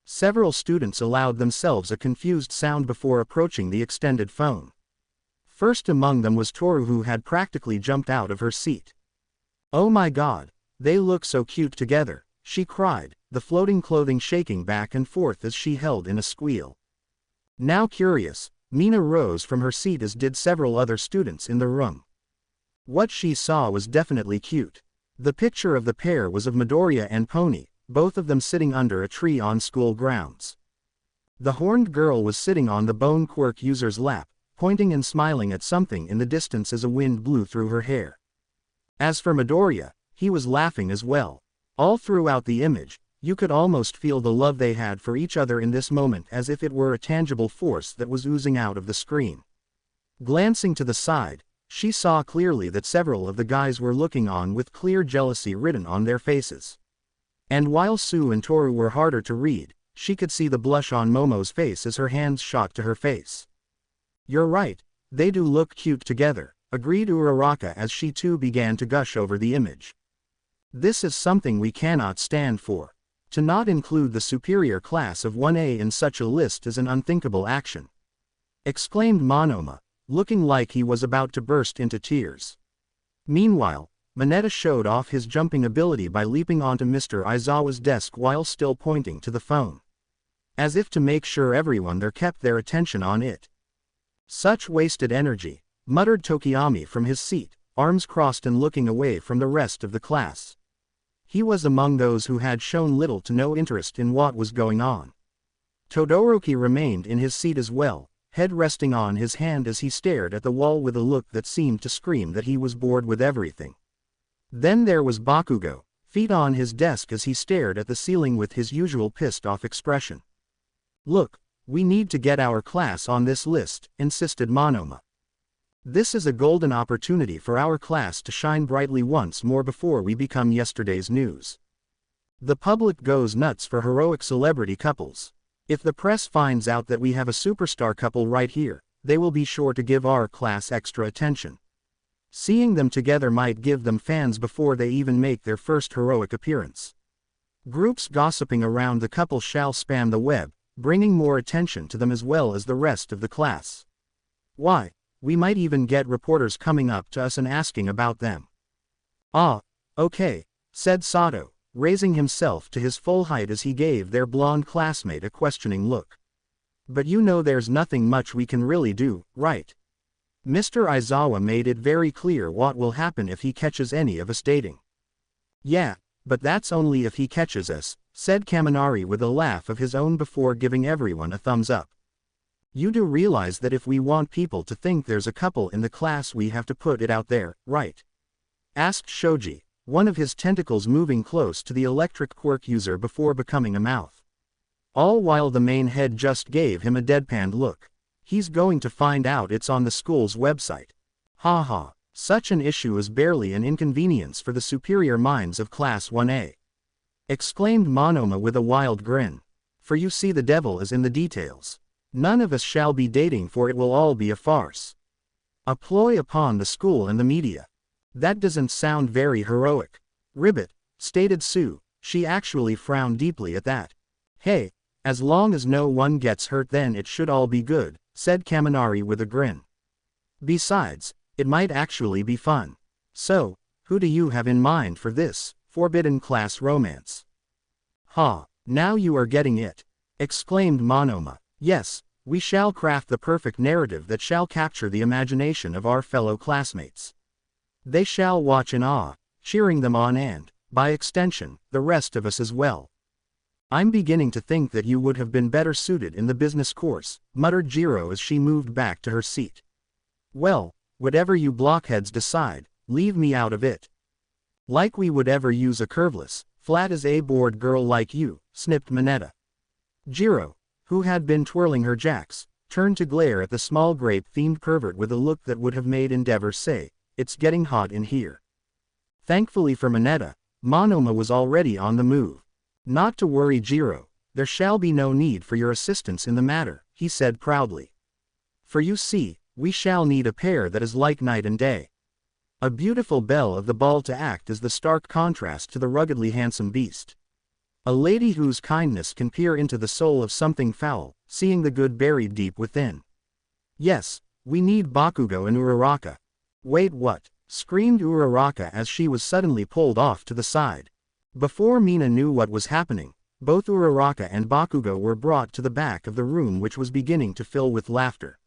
Several students allowed themselves a confused sound before approaching the extended phone. First among them was Toru, who had practically jumped out of her seat. Oh my god, they look so cute together, she cried, the floating clothing shaking back and forth as she held in a squeal. Now curious, Mina rose from her seat, as did several other students in the room. What she saw was definitely cute. The picture of the pair was of Midoriya and Pony, both of them sitting under a tree on school grounds. The horned girl was sitting on the bone quirk user's lap, pointing and smiling at something in the distance as a wind blew through her hair. As for Midoriya, he was laughing as well. All throughout the image, you could almost feel the love they had for each other in this moment, as if it were a tangible force that was oozing out of the screen. Glancing to the side, she saw clearly that several of the guys were looking on with clear jealousy written on their faces. And while Sue and Toru were harder to read, she could see the blush on Momo's face as her hands shot to her face. You're right, they do look cute together, agreed Uraraka as she too began to gush over the image. This is something we cannot stand for. To not include the superior class of 1A in such a list is an unthinkable action. Exclaimed Monoma, looking like he was about to burst into tears. Meanwhile, Mineta showed off his jumping ability by leaping onto Mr. Aizawa's desk while still pointing to the phone. As if to make sure everyone there kept their attention on it. Such wasted energy, muttered Tokiyami from his seat, arms crossed and looking away from the rest of the class. He was among those who had shown little to no interest in what was going on. Todoroki remained in his seat as well, head resting on his hand as he stared at the wall with a look that seemed to scream that he was bored with everything. Then there was Bakugo, feet on his desk as he stared at the ceiling with his usual pissed-off expression. Look, we need to get our class on this list, insisted Monoma. This is a golden opportunity for our class to shine brightly once more before we become yesterday's news. The public goes nuts for heroic celebrity couples. If the press finds out that we have a superstar couple right here, they will be sure to give our class extra attention. Seeing them together might give them fans before they even make their first heroic appearance. Groups gossiping around the couple shall spam the web, bringing more attention to them as well as the rest of the class. Why, we might even get reporters coming up to us and asking about them. Ah, okay, said Sato, raising himself to his full height as he gave their blonde classmate a questioning look. But you know there's nothing much we can really do, right? Mr. Aizawa made it very clear what will happen if he catches any of us dating. Yeah, but that's only if he catches us, said Kaminari with a laugh of his own before giving everyone a thumbs up. You do realize that if we want people to think there's a couple in the class we have to put it out there, right? Asked Shoji, one of his tentacles moving close to the electric quirk user before becoming a mouth. All while the main head just gave him a deadpanned look. He's going to find out it's on the school's website. Ha ha, such an issue is barely an inconvenience for the superior minds of Class 1A. Exclaimed Monoma with a wild grin. For you see the devil is in the details. None of us shall be dating, for it will all be a farce. A ploy upon the school and the media. That doesn't sound very heroic. Ribbit, stated Sue, she actually frowned deeply at that. Hey, as long as no one gets hurt then it should all be good, said Kaminari with a grin. Besides, it might actually be fun. So, who do you have in mind for this forbidden class romance? Ha, now you are getting it, exclaimed Monoma. Yes, we shall craft the perfect narrative that shall capture the imagination of our fellow classmates. They shall watch in awe, cheering them on and, by extension, the rest of us as well. I'm beginning to think that you would have been better suited in the business course, muttered Jiro as she moved back to her seat. Well, whatever you blockheads decide, leave me out of it. Like we would ever use a curveless, flat as A-board girl like you, snipped Mineta. Jiro, who had been twirling her jacks, turned to glare at the small grape-themed pervert with a look that would have made Endeavor say, "It's getting hot in here." Thankfully for Mineta, Monoma was already on the move. "Not to worry, Jiro, there shall be no need for your assistance in the matter," he said proudly. "For you see, we shall need a pair that is like night and day. A beautiful belle of the ball to act as the stark contrast to the ruggedly handsome beast. A lady whose kindness can peer into the soul of something foul, seeing the good buried deep within. Yes, we need Bakugo and Uraraka." "Wait, what?" screamed Uraraka as she was suddenly pulled off to the side. Before Mina knew what was happening, both Uraraka and Bakugo were brought to the back of the room, which was beginning to fill with laughter.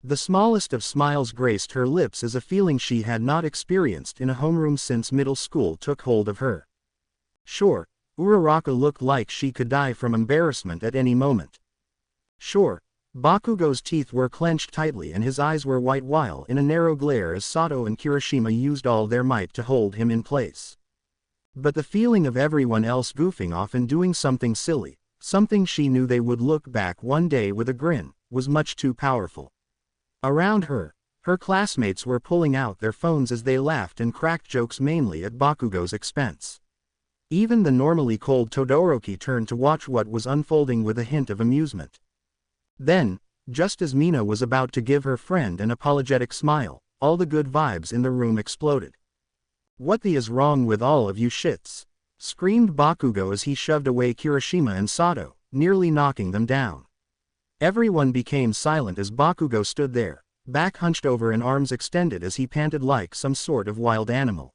The smallest of smiles graced her lips as a feeling she had not experienced in a homeroom since middle school took hold of her. Sure, Uraraka looked like she could die from embarrassment at any moment. Sure, Bakugo's teeth were clenched tightly and his eyes were white while in a narrow glare as Sato and Kirishima used all their might to hold him in place. But the feeling of everyone else goofing off and doing something silly, something she knew they would look back one day with a grin, was much too powerful. Around her, her classmates were pulling out their phones as they laughed and cracked jokes mainly at Bakugo's expense. Even the normally cold Todoroki turned to watch what was unfolding with a hint of amusement. Then, just as Mina was about to give her friend an apologetic smile, all the good vibes in the room exploded. "What the is wrong with all of you shits?" screamed Bakugo as he shoved away Kirishima and Sato, nearly knocking them down. Everyone became silent as Bakugo stood there, back hunched over and arms extended as he panted like some sort of wild animal.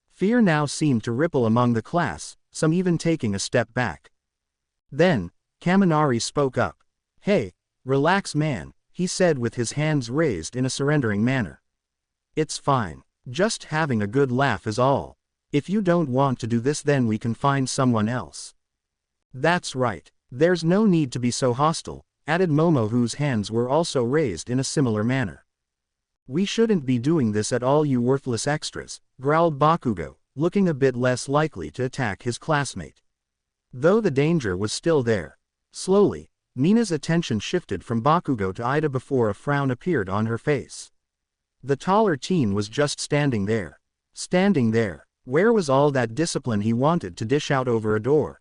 Fear now seemed to ripple among the class, some even taking a step back. Then, Kaminari spoke up. "Hey, relax man," he said with his hands raised in a surrendering manner. "It's fine. Just having a good laugh is all. If you don't want to do this then we can find someone else." "That's right. There's no need to be so hostile," added Momo, whose hands were also raised in a similar manner. "We shouldn't be doing this at all, you worthless extras," growled Bakugo, looking a bit less likely to attack his classmate. Though the danger was still there. Slowly, Mina's attention shifted from Bakugo to Ida before a frown appeared on her face. The taller teen was just standing there. Standing there. Where was all that discipline he wanted to dish out over a door?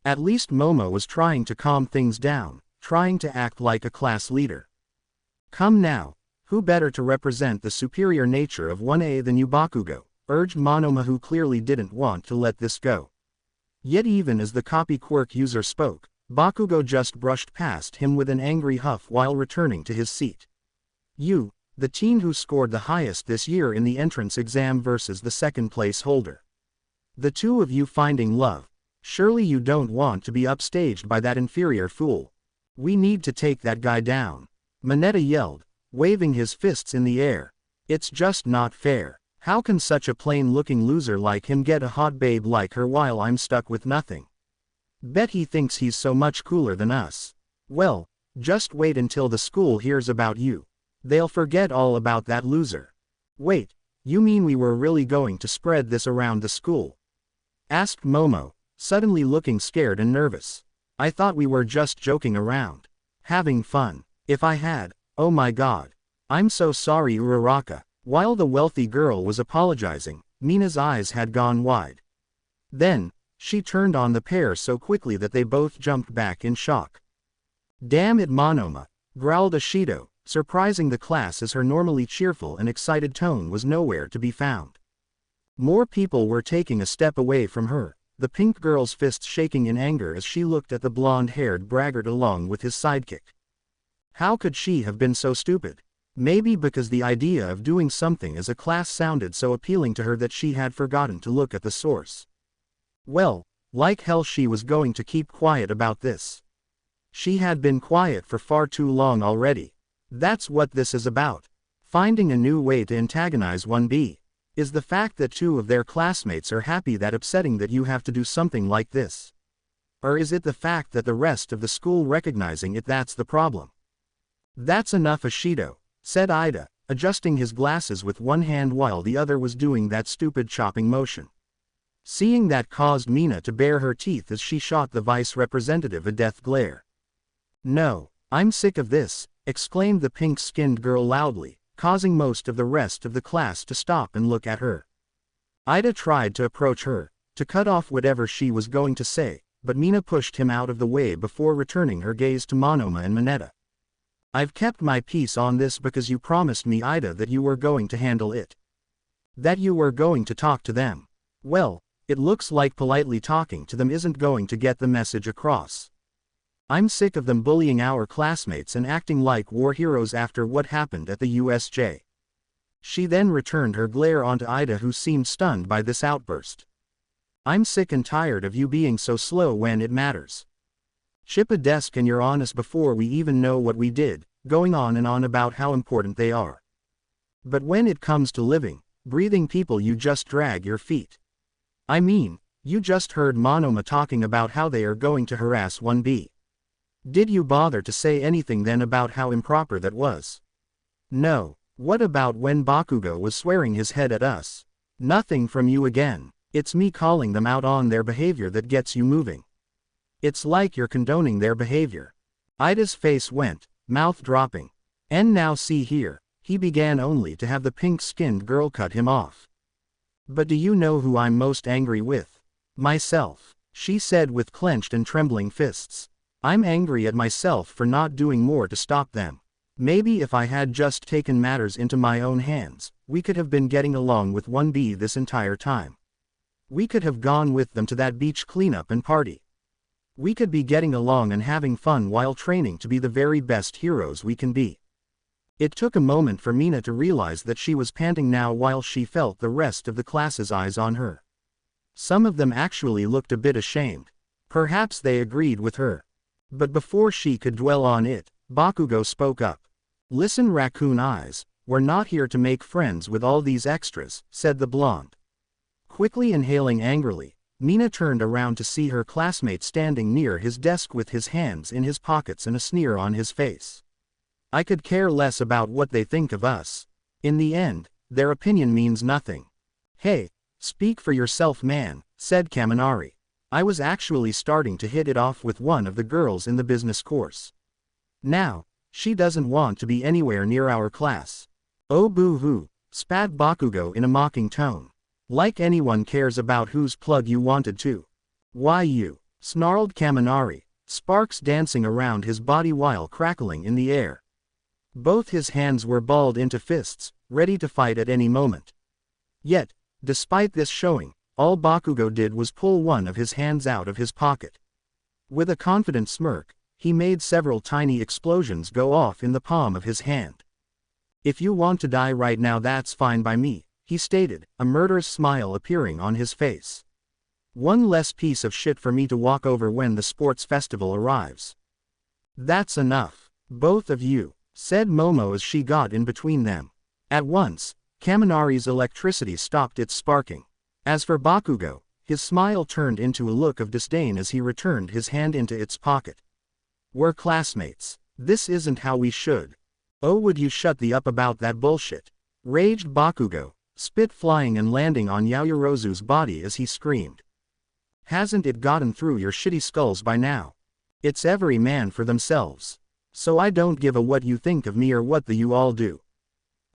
At least Momo was trying to calm things down, trying to act like a class leader. "Come now, who better to represent the superior nature of 1A than you, Bakugo?" urged Monoma, who clearly didn't want to let this go. Yet even as the copy Quirk user spoke, Bakugo just brushed past him with an angry huff while returning to his seat. "You, the teen who scored the highest this year in the entrance exam versus the second place holder. The two of you finding love. Surely you don't want to be upstaged by that inferior fool. We need to take that guy down," Mineta yelled, waving his fists in the air. "It's just not fair. How can such a plain-looking loser like him get a hot babe like her while I'm stuck with nothing? Bet he thinks he's so much cooler than us. Well, just wait until the school hears about you. They'll forget all about that loser." "Wait, you mean we were really going to spread this around the school?" asked Momo, suddenly looking scared and nervous. "I thought we were just joking around. Having fun. If I had, oh my god. I'm so sorry, Uraraka." While the wealthy girl was apologizing, Mina's eyes had gone wide. Then, she turned on the pair so quickly that they both jumped back in shock. "Damn it, Monoma," growled Ashido, surprising the class as her normally cheerful and excited tone was nowhere to be found. More people were taking a step away from her, the pink girl's fists shaking in anger as she looked at the blonde-haired braggart along with his sidekick. How could she have been so stupid? Maybe because the idea of doing something as a class sounded so appealing to her that she had forgotten to look at the source. Well, like hell she was going to keep quiet about this. She had been quiet for far too long already. That's what this is about. Finding a new way to antagonize 1B. Is the fact that two of their classmates are happy that upsetting that you have to do something like this? Or is it the fact that the rest of the school recognizing it that's the problem? "That's enough, Ashido," said Ida, adjusting his glasses with one hand while the other was doing that stupid chopping motion. Seeing that caused Mina to bare her teeth as she shot the vice representative a death glare. "No, I'm sick of this," exclaimed the pink-skinned girl loudly, causing most of the rest of the class to stop and look at her. Ida tried to approach her, to cut off whatever she was going to say, but Mina pushed him out of the way before returning her gaze to Monoma and Mineta. "I've kept my peace on this because you promised me, Ida, that you were going to handle it. That you were going to talk to them. Well, it looks like politely talking to them isn't going to get the message across. I'm sick of them bullying our classmates and acting like war heroes after what happened at the USJ." She then returned her glare onto Ida, who seemed stunned by this outburst. "I'm sick and tired of you being so slow when it matters. Chip a desk and you're honest before we even know what we did, going on and on about how important they are. But when it comes to living, breathing people, you just drag your feet. I mean, you just heard Monoma talking about how they are going to harass 1B. Did you bother to say anything then about how improper that was? No. What about when Bakugo was swearing his head at us? Nothing from you again. It's me calling them out on their behavior that gets you moving. It's like you're condoning their behavior." Ida's face went, mouth dropping. "And now see here," he began, only to have the pink-skinned girl cut him off. "But do you know who I'm most angry with? Myself," she said with clenched and trembling fists. "I'm angry at myself for not doing more to stop them. Maybe if I had just taken matters into my own hands, we could have been getting along with 1B this entire time. We could have gone with them to that beach cleanup and party. We could be getting along and having fun while training to be the very best heroes we can be." It took a moment for Mina to realize that she was panting now while she felt the rest of the class's eyes on her. Some of them actually looked a bit ashamed. Perhaps they agreed with her. But before she could dwell on it, Bakugo spoke up. "Listen, Raccoon Eyes, we're not here to make friends with all these extras," said the blonde. Quickly inhaling angrily, Mina turned around to see her classmate standing near his desk with his hands in his pockets and a sneer on his face. "I could care less about what they think of us. In the end, their opinion means nothing." "Hey, speak for yourself, man," said Kaminari. "I was actually starting to hit it off with one of the girls in the business course. Now, she doesn't want to be anywhere near our class." "Oh boo-hoo," spat Bakugo in a mocking tone. "Like anyone cares about whose plug you wanted to. Why you?" snarled Kaminari, sparks dancing around his body while crackling in the air. Both his hands were balled into fists, ready to fight at any moment. Yet, despite this showing, all Bakugo did was pull one of his hands out of his pocket. With a confident smirk, he made several tiny explosions go off in the palm of his hand. "If you want to die right now, that's fine by me," he stated, a murderous smile appearing on his face. "One less piece of shit for me to walk over when the sports festival arrives." "That's enough, both of you," said Momo as she got in between them. At once, Kaminari's electricity stopped its sparking. As for Bakugo, his smile turned into a look of disdain as he returned his hand into its pocket. "We're classmates. This isn't how we should." "Oh, would you shut the up about that bullshit?" raged Bakugo, spit flying and landing on Yaoyorozu's body as he screamed. "Hasn't it gotten through your shitty skulls by now? It's every man for themselves. So I don't give a what you think of me or what the you all do.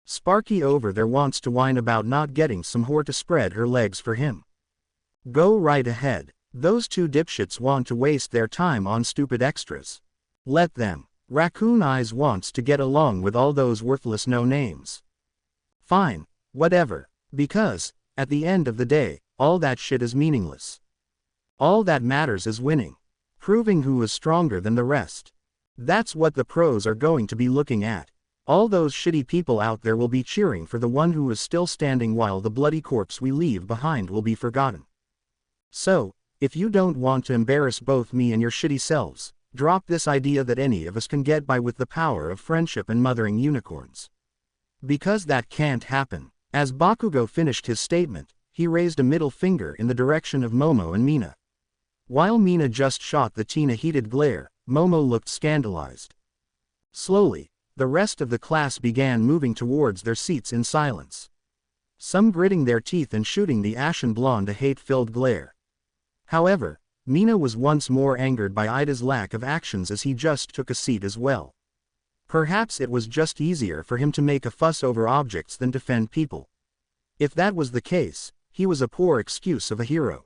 Sparky over there wants to whine about not getting some whore to spread her legs for him. Go right ahead. Those two dipshits want to waste their time on stupid extras. Let them. Raccoon Eyes wants to get along with all those worthless no-names. Fine, whatever, because, at the end of the day, all that shit is meaningless. All that matters is winning. Proving who is stronger than the rest. That's what the pros are going to be looking at. All those shitty people out there will be cheering for the one who is still standing while the bloody corpse we leave behind will be forgotten. So, if you don't want to embarrass both me and your shitty selves, drop this idea that any of us can get by with the power of friendship and mothering unicorns. Because that can't happen." As Bakugo finished his statement, he raised a middle finger in the direction of Momo and Mina. While Mina just shot the teen a heated glare, Momo looked scandalized. Slowly, the rest of the class began moving towards their seats in silence. Some gritting their teeth and shooting the ashen blonde a hate-filled glare. However, Mina was once more angered by Ida's lack of actions as he just took a seat as well. Perhaps it was just easier for him to make a fuss over objects than defend people. If that was the case, he was a poor excuse of a hero.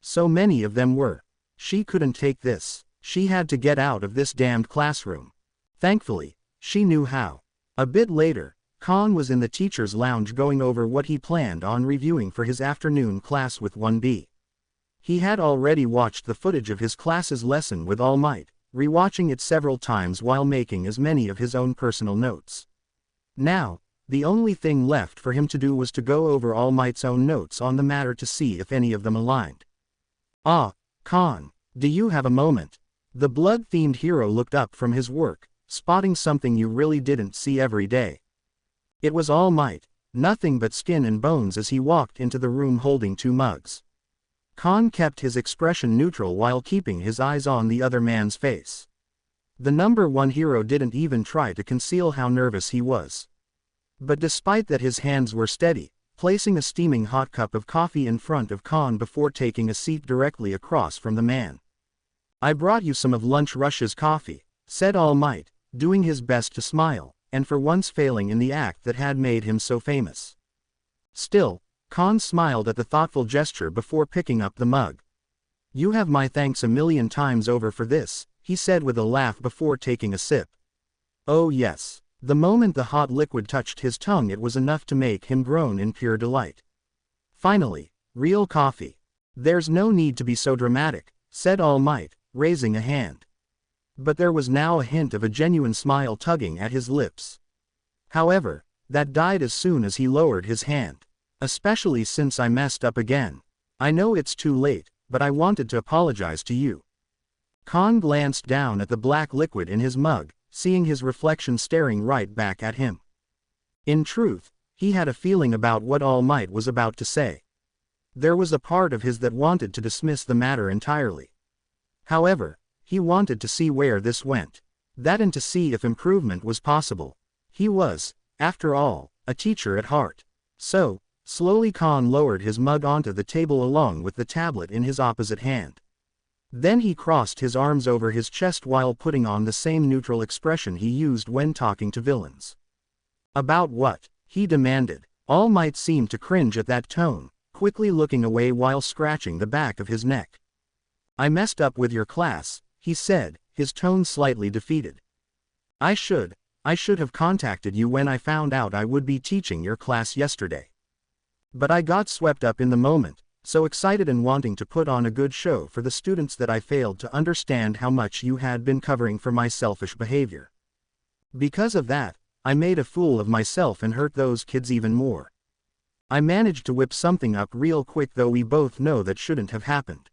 So many of them were. She couldn't take this. She had to get out of this damned classroom. Thankfully, she knew how. A bit later, Khan was in the teacher's lounge going over what he planned on reviewing for his afternoon class with 1B. He had already watched the footage of his class's lesson with All Might, rewatching it several times while making as many of his own personal notes. Now, the only thing left for him to do was to go over All Might's own notes on the matter to see if any of them aligned. "Ah, Khan, do you have a moment?" The blood-themed hero looked up from his work, spotting something you really didn't see every day. It was All Might, nothing but skin and bones as he walked into the room holding 2 mugs. Khan kept his expression neutral while keeping his eyes on the other man's face. The number 1 hero didn't even try to conceal how nervous he was. But despite that, his hands were steady, placing a steaming hot cup of coffee in front of Khan before taking a seat directly across from the man. "I brought you some of Lunch Rush's coffee," said All Might, doing his best to smile, and for once failing in the act that had made him so famous. Still, Khan smiled at the thoughtful gesture before picking up the mug. "You have my thanks a million times over for this," he said with a laugh before taking a sip. Oh yes. The moment the hot liquid touched his tongue, it was enough to make him groan in pure delight. "Finally, real coffee. There's no need to be so dramatic," said All Might, raising a hand. But there was now a hint of a genuine smile tugging at his lips. However, that died as soon as he lowered his hand. "Especially since I messed up again. I know it's too late, but I wanted to apologize to you." Khan glanced down at the black liquid in his mug, seeing his reflection staring right back at him. In truth, he had a feeling about what All Might was about to say. There was a part of his that wanted to dismiss the matter entirely. However, he wanted to see where this went. That and to see if improvement was possible. He was, after all, a teacher at heart. So, slowly Khan lowered his mug onto the table along with the tablet in his opposite hand. Then he crossed his arms over his chest while putting on the same neutral expression he used when talking to villains. "About what?" he demanded. All Might seemed to cringe at that tone, quickly looking away while scratching the back of his neck. "I messed up with your class," he said, his tone slightly defeated. I should have contacted you when I found out I would be teaching your class yesterday. But I got swept up in the moment, so excited and wanting to put on a good show for the students that I failed to understand how much you had been covering for my selfish behavior. Because of that, I made a fool of myself and hurt those kids even more. I managed to whip something up real quick, though we both know that shouldn't have happened.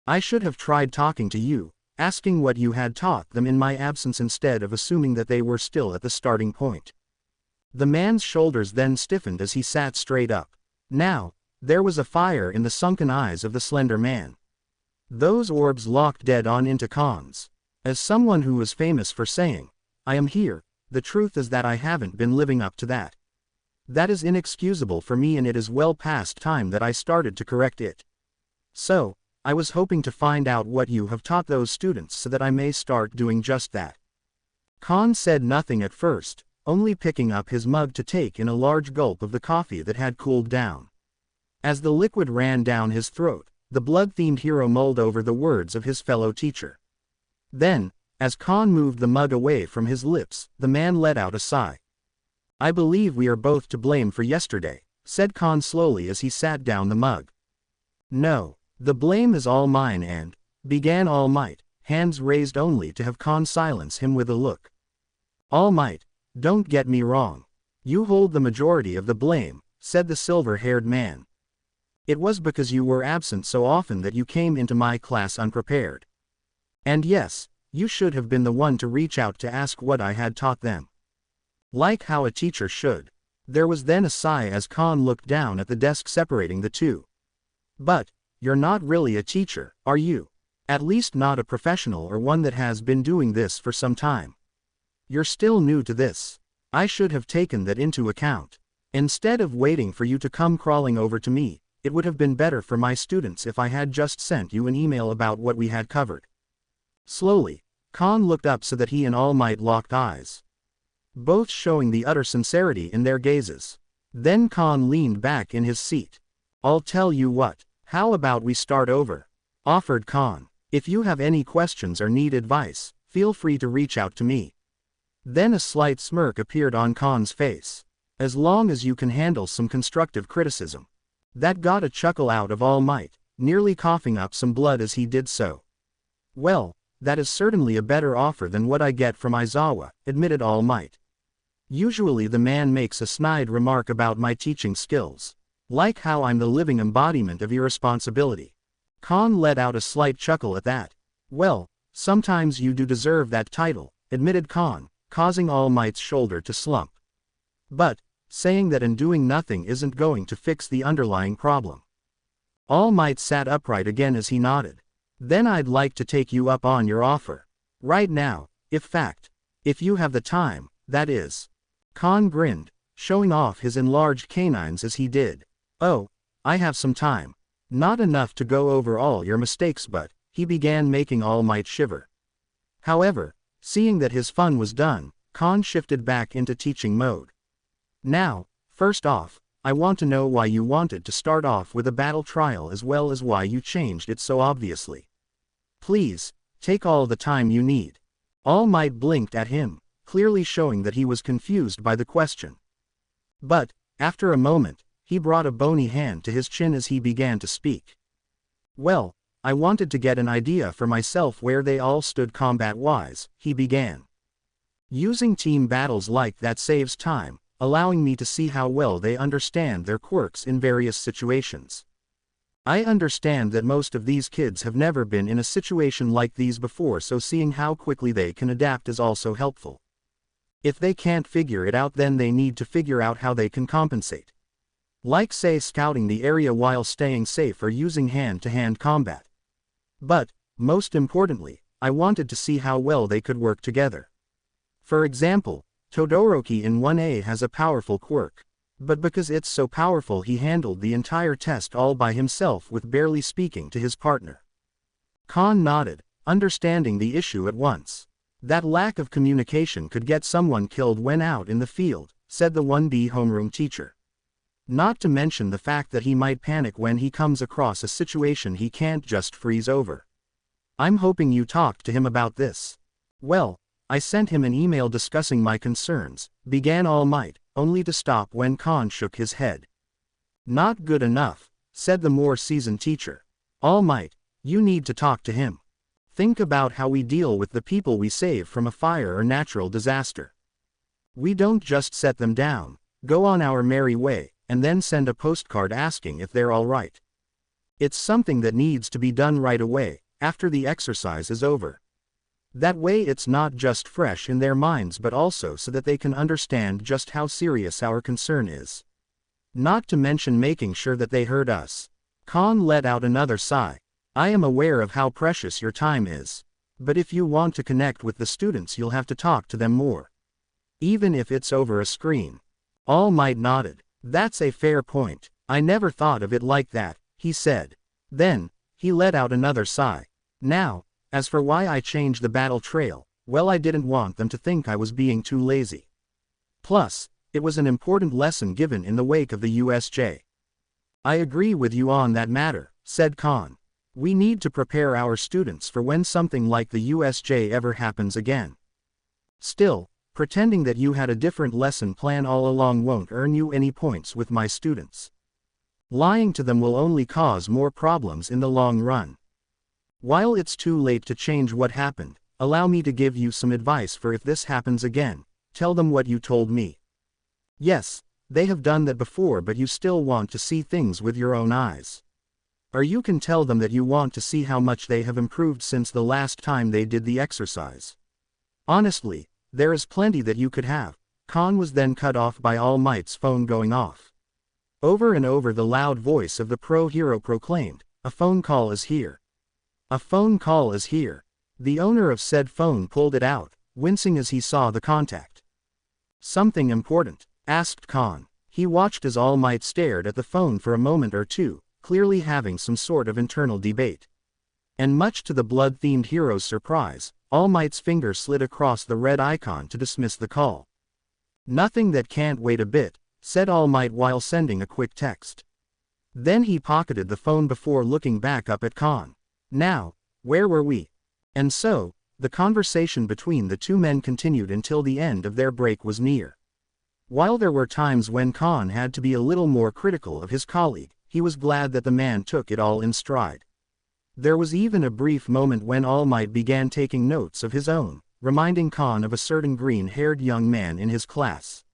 I should have tried talking to you, asking what you had taught them in my absence instead of assuming that they were still at the starting point." The man's shoulders then stiffened as he sat straight up. Now, there was a fire in the sunken eyes of the slender man. Those orbs locked dead on into Khan's. As someone who was famous for saying, "I am here," the truth is that I haven't been living up to that. That is inexcusable for me, and it is well past time that I started to correct it. So, I was hoping to find out what you have taught those students so that I may start doing just that." Khan said nothing at first, only picking up his mug to take in a large gulp of the coffee that had cooled down. As the liquid ran down his throat, the blood-themed hero mulled over the words of his fellow teacher. Then, as Khan moved the mug away from his lips, the man let out a sigh. "I believe we are both to blame for yesterday," said Khan slowly as he sat down the mug. "No, the blame is all mine and," began All Might, hands raised only to have Khan silence him with a look. "All Might, don't get me wrong. You hold the majority of the blame," said the silver-haired man. "It was because you were absent so often that you came into my class unprepared. And yes, you should have been the one to reach out to ask what I had taught them. Like how a teacher should." There was then a sigh as Khan looked down at the desk separating the two. "But, you're not really a teacher, are you? At least not a professional or one that has been doing this for some time." You're still new to this. I should have taken that into account. Instead of waiting for you to come crawling over to me, it would have been better for my students if I had just sent you an email about what we had covered. Slowly, Khan looked up so that he and All Might locked eyes, both showing the utter sincerity in their gazes. Then Khan leaned back in his seat. I'll tell you what, how about we start over? Offered Khan. If you have any questions or need advice, feel free to reach out to me. Then a slight smirk appeared on Khan's face. As long as you can handle some constructive criticism. That got a chuckle out of All Might, nearly coughing up some blood as he did so. Well, that is certainly a better offer than what I get from Aizawa, admitted All Might. Usually the man makes a snide remark about my teaching skills. Like how I'm the living embodiment of irresponsibility. Khan let out a slight chuckle at that. Well, sometimes you do deserve that title, admitted Khan, causing All Might's shoulder to slump. But, saying that and doing nothing isn't going to fix the underlying problem. All Might sat upright again as he nodded. Then I'd like to take you up on your offer. Right now, if you have the time, that is. Khan grinned, showing off his enlarged canines as he did. Oh, I have some time. Not enough to go over all your mistakes, but, he began, making All Might shiver. However, seeing that his fun was done, Khan shifted back into teaching mode. Now, first off, I want to know why you wanted to start off with a battle trial as well as why you changed it so obviously. Please, take all the time you need. All Might blinked at him, clearly showing that he was confused by the question. But, after a moment, he brought a bony hand to his chin as he began to speak. Well, I wanted to get an idea for myself where they all stood combat-wise, he began. Using team battles like that saves time, allowing me to see how well they understand their quirks in various situations. I understand that most of these kids have never been in a situation like these before, so seeing how quickly they can adapt is also helpful. If they can't figure it out, then they need to figure out how they can compensate. Like, say, scouting the area while staying safe or using hand-to-hand combat. But, most importantly, I wanted to see how well they could work together. For example, Todoroki in 1A has a powerful quirk. But because it's so powerful, he handled the entire test all by himself with barely speaking to his partner. Khan nodded, understanding the issue at once. That lack of communication could get someone killed when out in the field, said the 1B homeroom teacher. Not to mention the fact that he might panic when he comes across a situation he can't just freeze over. I'm hoping you talked to him about this. Well, I sent him an email discussing my concerns, began All Might, only to stop when Khan shook his head. Not good enough, said the more seasoned teacher. All Might, you need to talk to him. Think about how we deal with the people we save from a fire or natural disaster. We don't just set them down, go on our merry way, and then send a postcard asking if they're all right. It's something that needs to be done right away, after the exercise is over. That way it's not just fresh in their minds but also so that they can understand just how serious our concern is. Not to mention making sure that they heard us. Khan let out another sigh. I am aware of how precious your time is. But if you want to connect with the students, you'll have to talk to them more. Even if it's over a screen. All Might nodded. That's a fair point. I never thought of it like that, he said. Then, he let out another sigh. Now, as for why I changed the battle trail, well, I didn't want them to think I was being too lazy. Plus, it was an important lesson given in the wake of the USJ. I agree with you on that matter, said Khan. We need to prepare our students for when something like the USJ ever happens again. Still, pretending that you had a different lesson plan all along won't earn you any points with my students. Lying to them will only cause more problems in the long run. While it's too late to change what happened, allow me to give you some advice for if this happens again. Tell them what you told me. Yes, they have done that before, but you still want to see things with your own eyes. Or you can tell them that you want to see how much they have improved since the last time they did the exercise. Honestly, there is plenty that you could have. Khan was then cut off by All Might's phone going off. Over and over the loud voice of the pro-hero proclaimed, "A phone call is here. A phone call is here." The owner of said phone pulled it out, wincing as he saw the contact. "Something important?" asked Khan. He watched as All Might stared at the phone for a moment or two, clearly having some sort of internal debate. And much to the blood-themed hero's surprise, All Might's finger slid across the red icon to dismiss the call. "Nothing that can't wait a bit," said All Might while sending a quick text. Then he pocketed the phone before looking back up at Khan. "Now, where were we?" And so, the conversation between the two men continued until the end of their break was near. While there were times when Khan had to be a little more critical of his colleague, he was glad that the man took it all in stride. There was even a brief moment when All Might began taking notes of his own, reminding Khan of a certain green-haired young man in his class.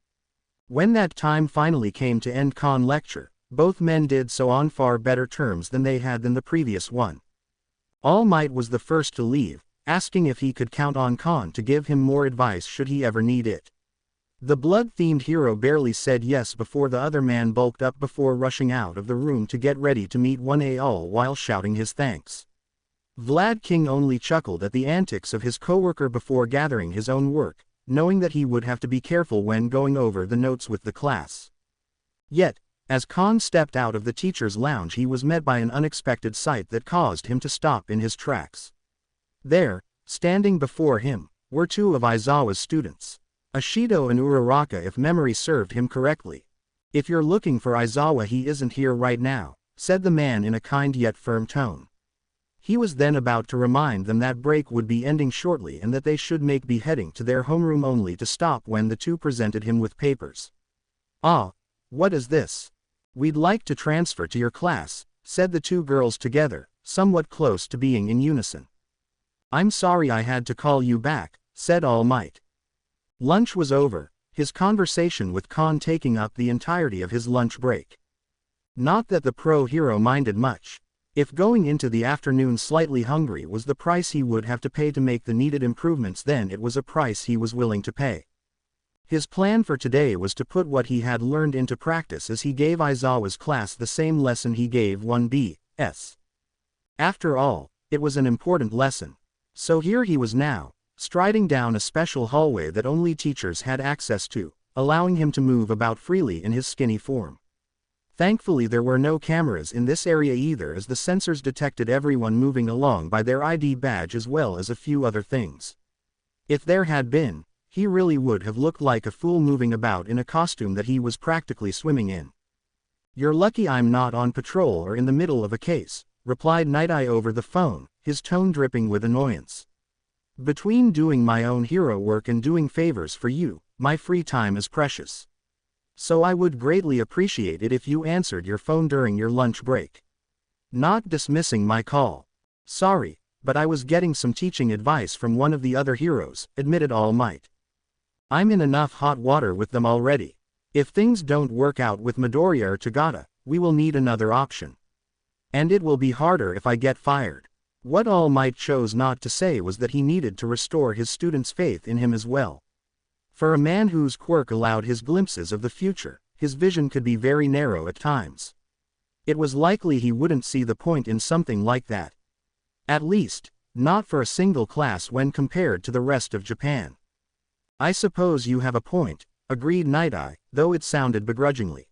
When that time finally came to end Khan lecture, both men did so on far better terms than they had than the previous one. All Might was the first to leave, asking if he could count on Khan to give him more advice should he ever need it. The blood-themed hero barely said yes before the other man bulked up before rushing out of the room to get ready to meet 1A all while shouting his thanks. Vlad King only chuckled at the antics of his coworker before gathering his own work, knowing that he would have to be careful when going over the notes with the class. Yet, as Khan stepped out of the teacher's lounge, he was met by an unexpected sight that caused him to stop in his tracks. There, standing before him, were two of Aizawa's students. Ashido and Uraraka, if memory served him correctly. "If you're looking for Aizawa, he isn't here right now," said the man in a kind yet firm tone. He was then about to remind them that break would be ending shortly and that they should be heading to their homeroom, only to stop when the two presented him with papers. "Ah, what is this?" "We'd like to transfer to your class," said the two girls together, somewhat close to being in unison. "I'm sorry I had to call you back," said All Might. Lunch was over, his conversation with Khan taking up the entirety of his lunch break. Not that the pro-hero minded much. If going into the afternoon slightly hungry was the price he would have to pay to make the needed improvements, then it was a price he was willing to pay. His plan for today was to put what he had learned into practice as he gave Aizawa's class the same lesson he gave 1B's. After all, it was an important lesson. So here he was now, striding down a special hallway that only teachers had access to, allowing him to move about freely in his skinny form. Thankfully there were no cameras in this area either, as the sensors detected everyone moving along by their ID badge as well as a few other things. If there had been, he really would have looked like a fool moving about in a costume that he was practically swimming in. "You're lucky I'm not on patrol or in the middle of a case," replied Night Eye over the phone, his tone dripping with annoyance. "Between doing my own hero work and doing favors for you, my free time is precious. So I would greatly appreciate it if you answered your phone during your lunch break." "Not dismissing my call. Sorry, but I was getting some teaching advice from one of the other heroes," admitted All Might. "I'm in enough hot water with them already. If things don't work out with Midoriya or Tagata, we will need another option. And it will be harder if I get fired." What All Might chose not to say was that he needed to restore his students' faith in him as well. For a man whose quirk allowed his glimpses of the future, his vision could be very narrow at times. It was likely he wouldn't see the point in something like that. At least, not for a single class when compared to the rest of Japan. "I suppose you have a point," agreed Night Eye, though it sounded begrudgingly.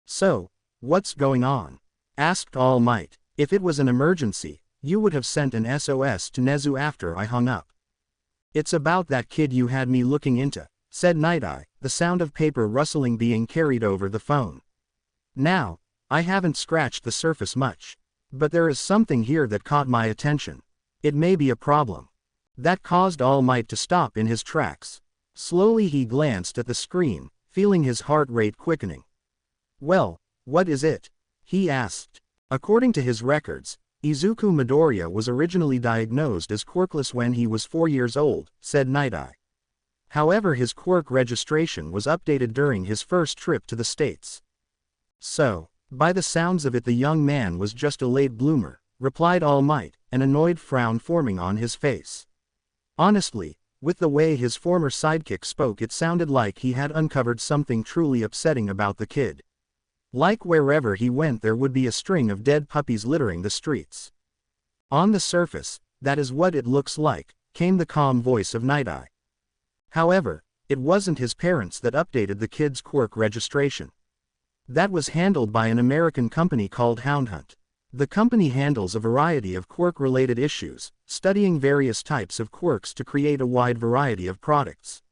"So, what's going on?" asked All Might. "If it was an emergency, you would have sent an SOS to Nezu after I hung up." "It's about that kid you had me looking into," said Night Eye, the sound of paper rustling being carried over the phone. "Now, I haven't scratched the surface much. But there is something here that caught my attention. It may be a problem." That caused All Might to stop in his tracks. Slowly he glanced at the screen, feeling his heart rate quickening. "Well, what is it?" he asked. According to his records, Izuku Midoriya was originally diagnosed as quirkless when he was 4 years old, said Night Eye. However, his quirk registration was updated during his first trip to the States. "So, by the sounds of it, the young man was just a late bloomer," replied All Might, an annoyed frown forming on his face. Honestly, with the way his former sidekick spoke, it sounded like he had uncovered something truly upsetting about the kid. Like wherever he went there would be a string of dead puppies littering the streets. "On the surface, that is what it looks like," came the calm voice of Night Eye. However, it wasn't his parents that updated the kid's Quirk registration. That was handled by an American company called Houndhunt. The company handles a variety of Quirk-related issues, studying various types of Quirks to create a wide variety of products.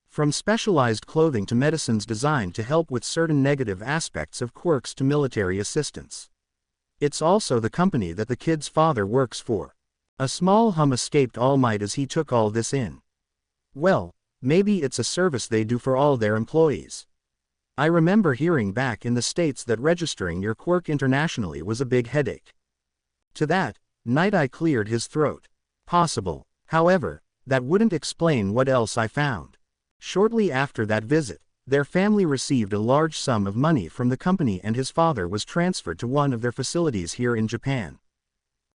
From specialized clothing to medicines designed to help with certain negative aspects of Quirks to military assistance. It's also the company that the kid's father works for. A small hum escaped All Might as he took all this in. Well, maybe it's a service they do for all their employees. I remember hearing back in the States that registering your Quirk internationally was a big headache. To that, Night Eye cleared his throat. Possible. However, that wouldn't explain what else I found. Shortly after that visit, their family received a large sum of money from the company and his father was transferred to one of their facilities here in Japan.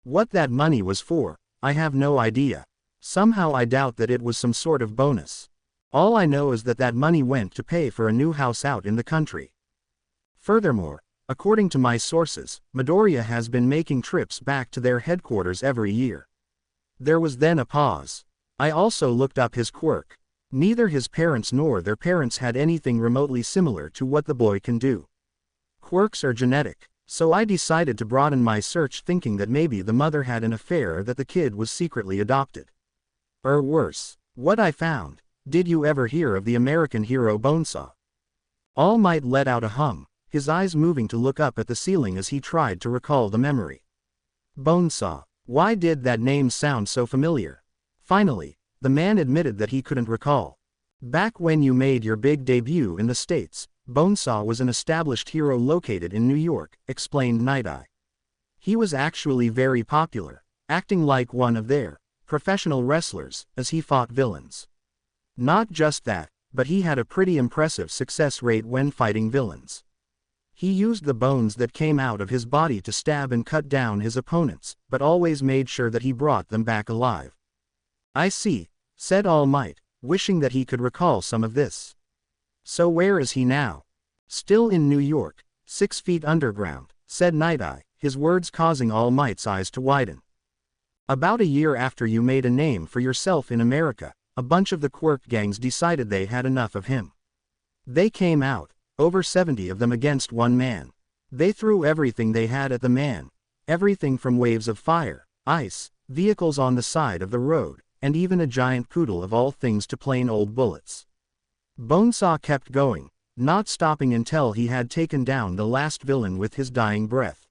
What that money was for, I have no idea. Somehow I doubt that it was some sort of bonus. All I know is that that money went to pay for a new house out in the country. Furthermore, according to my sources, Midoriya has been making trips back to their headquarters every year. There was then a pause. I also looked up his Quirk. Neither his parents nor their parents had anything remotely similar to what the boy can do. Quirks are genetic, so I decided to broaden my search thinking that maybe the mother had an affair or that the kid was secretly adopted. Or worse, what I found. Did you ever hear of the American hero Bonesaw? All Might let out a hum, his eyes moving to look up at the ceiling as he tried to recall the memory. Bonesaw. Why did that name sound so familiar? Finally, the man admitted that he couldn't recall. Back when you made your big debut in the States, Bonesaw was an established hero located in New York, explained Night Eye. He was actually very popular, acting like one of their professional wrestlers as he fought villains. Not just that, but he had a pretty impressive success rate when fighting villains. He used the bones that came out of his body to stab and cut down his opponents, but always made sure that he brought them back alive. I see, said All Might, wishing that he could recall some of this. So where is he now? Still in New York, 6 feet underground, said Night Eye, his words causing All Might's eyes to widen. About a year after you made a name for yourself in America, a bunch of the Quirk gangs decided they had enough of him. They came out, over 70 of them against one man. They threw everything they had at the man. Everything from waves of fire, ice, vehicles on the side of the road, and even a giant poodle of all things to plain old bullets. Bonesaw kept going, not stopping until he had taken down the last villain with his dying breath.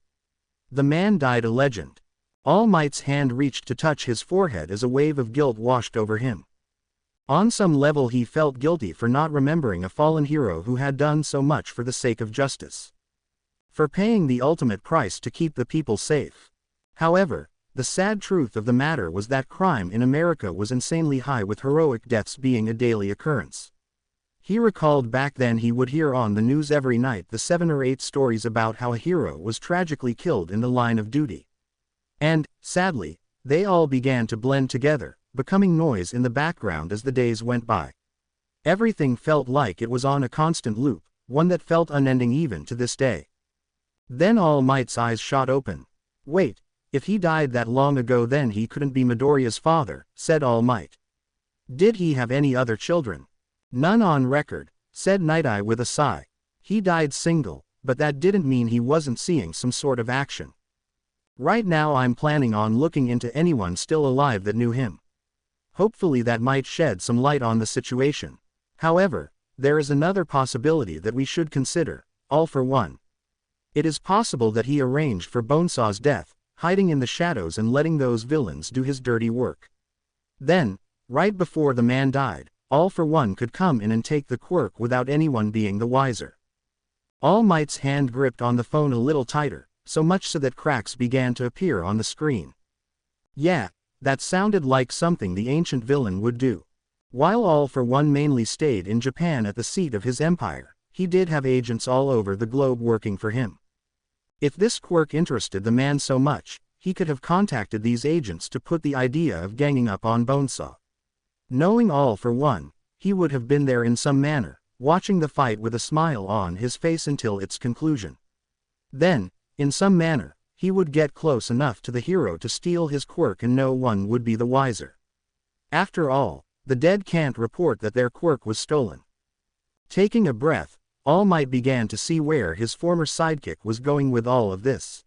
The man died a legend. All Might's hand reached to touch his forehead as a wave of guilt washed over him. On some level he felt guilty for not remembering a fallen hero who had done so much for the sake of justice. For paying the ultimate price to keep the people safe. However, the sad truth of the matter was that crime in America was insanely high, with heroic deaths being a daily occurrence. He recalled back then he would hear on the news every night the 7 or 8 stories about how a hero was tragically killed in the line of duty. And, sadly, they all began to blend together, becoming noise in the background as the days went by. Everything felt like it was on a constant loop, one that felt unending even to this day. Then All Might's eyes shot open. Wait, if he died that long ago then he couldn't be Midoriya's father, said All Might. Did he have any other children? None on record, said Night Eye with a sigh. He died single, but that didn't mean he wasn't seeing some sort of action. Right now I'm planning on looking into anyone still alive that knew him. Hopefully that might shed some light on the situation. However, there is another possibility that we should consider, all for one. It is possible that he arranged for Bonesaw's death, hiding in the shadows and letting those villains do his dirty work. Then, right before the man died, All for One could come in and take the Quirk without anyone being the wiser. All Might's hand gripped on the phone a little tighter, so much so that cracks began to appear on the screen. Yeah, that sounded like something the ancient villain would do. While All for One mainly stayed in Japan at the seat of his empire, he did have agents all over the globe working for him. If this Quirk interested the man so much, he could have contacted these agents to put the idea of ganging up on Bonesaw. Knowing All for One, he would have been there in some manner, watching the fight with a smile on his face until its conclusion. Then, in some manner, he would get close enough to the hero to steal his Quirk and no one would be the wiser. After all, the dead can't report that their quirk was stolen. Taking a breath, All Might began to see where his former sidekick was going with all of this.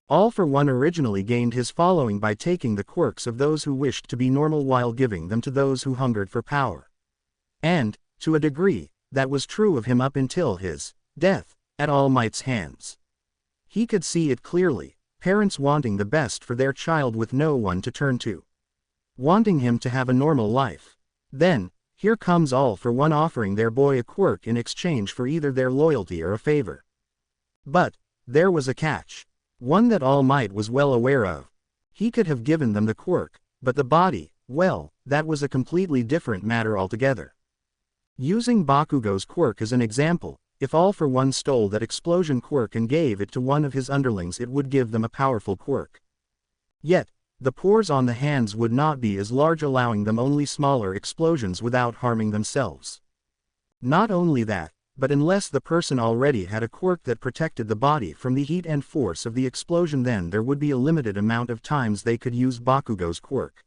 All for One originally gained his following by taking the quirks of those who wished to be normal while giving them to those who hungered for power. And, to a degree, that was true of him up until his death at All Might's hands. He could see it clearly, parents wanting the best for their child with no one to turn to. Wanting him to have a normal life. Then, here comes All for One offering their boy a quirk in exchange for either their loyalty or a favor. But, there was a catch. One that All Might was well aware of. He could have given them the quirk, but the body, well, that was a completely different matter altogether. Using Bakugo's quirk as an example, if All for One stole that explosion quirk and gave it to one of his underlings, it would give them a powerful quirk. Yet, the pores on the hands would not be as large, allowing them only smaller explosions without harming themselves. Not only that, but unless the person already had a quirk that protected the body from the heat and force of the explosion, then there would be a limited amount of times they could use Bakugo's quirk.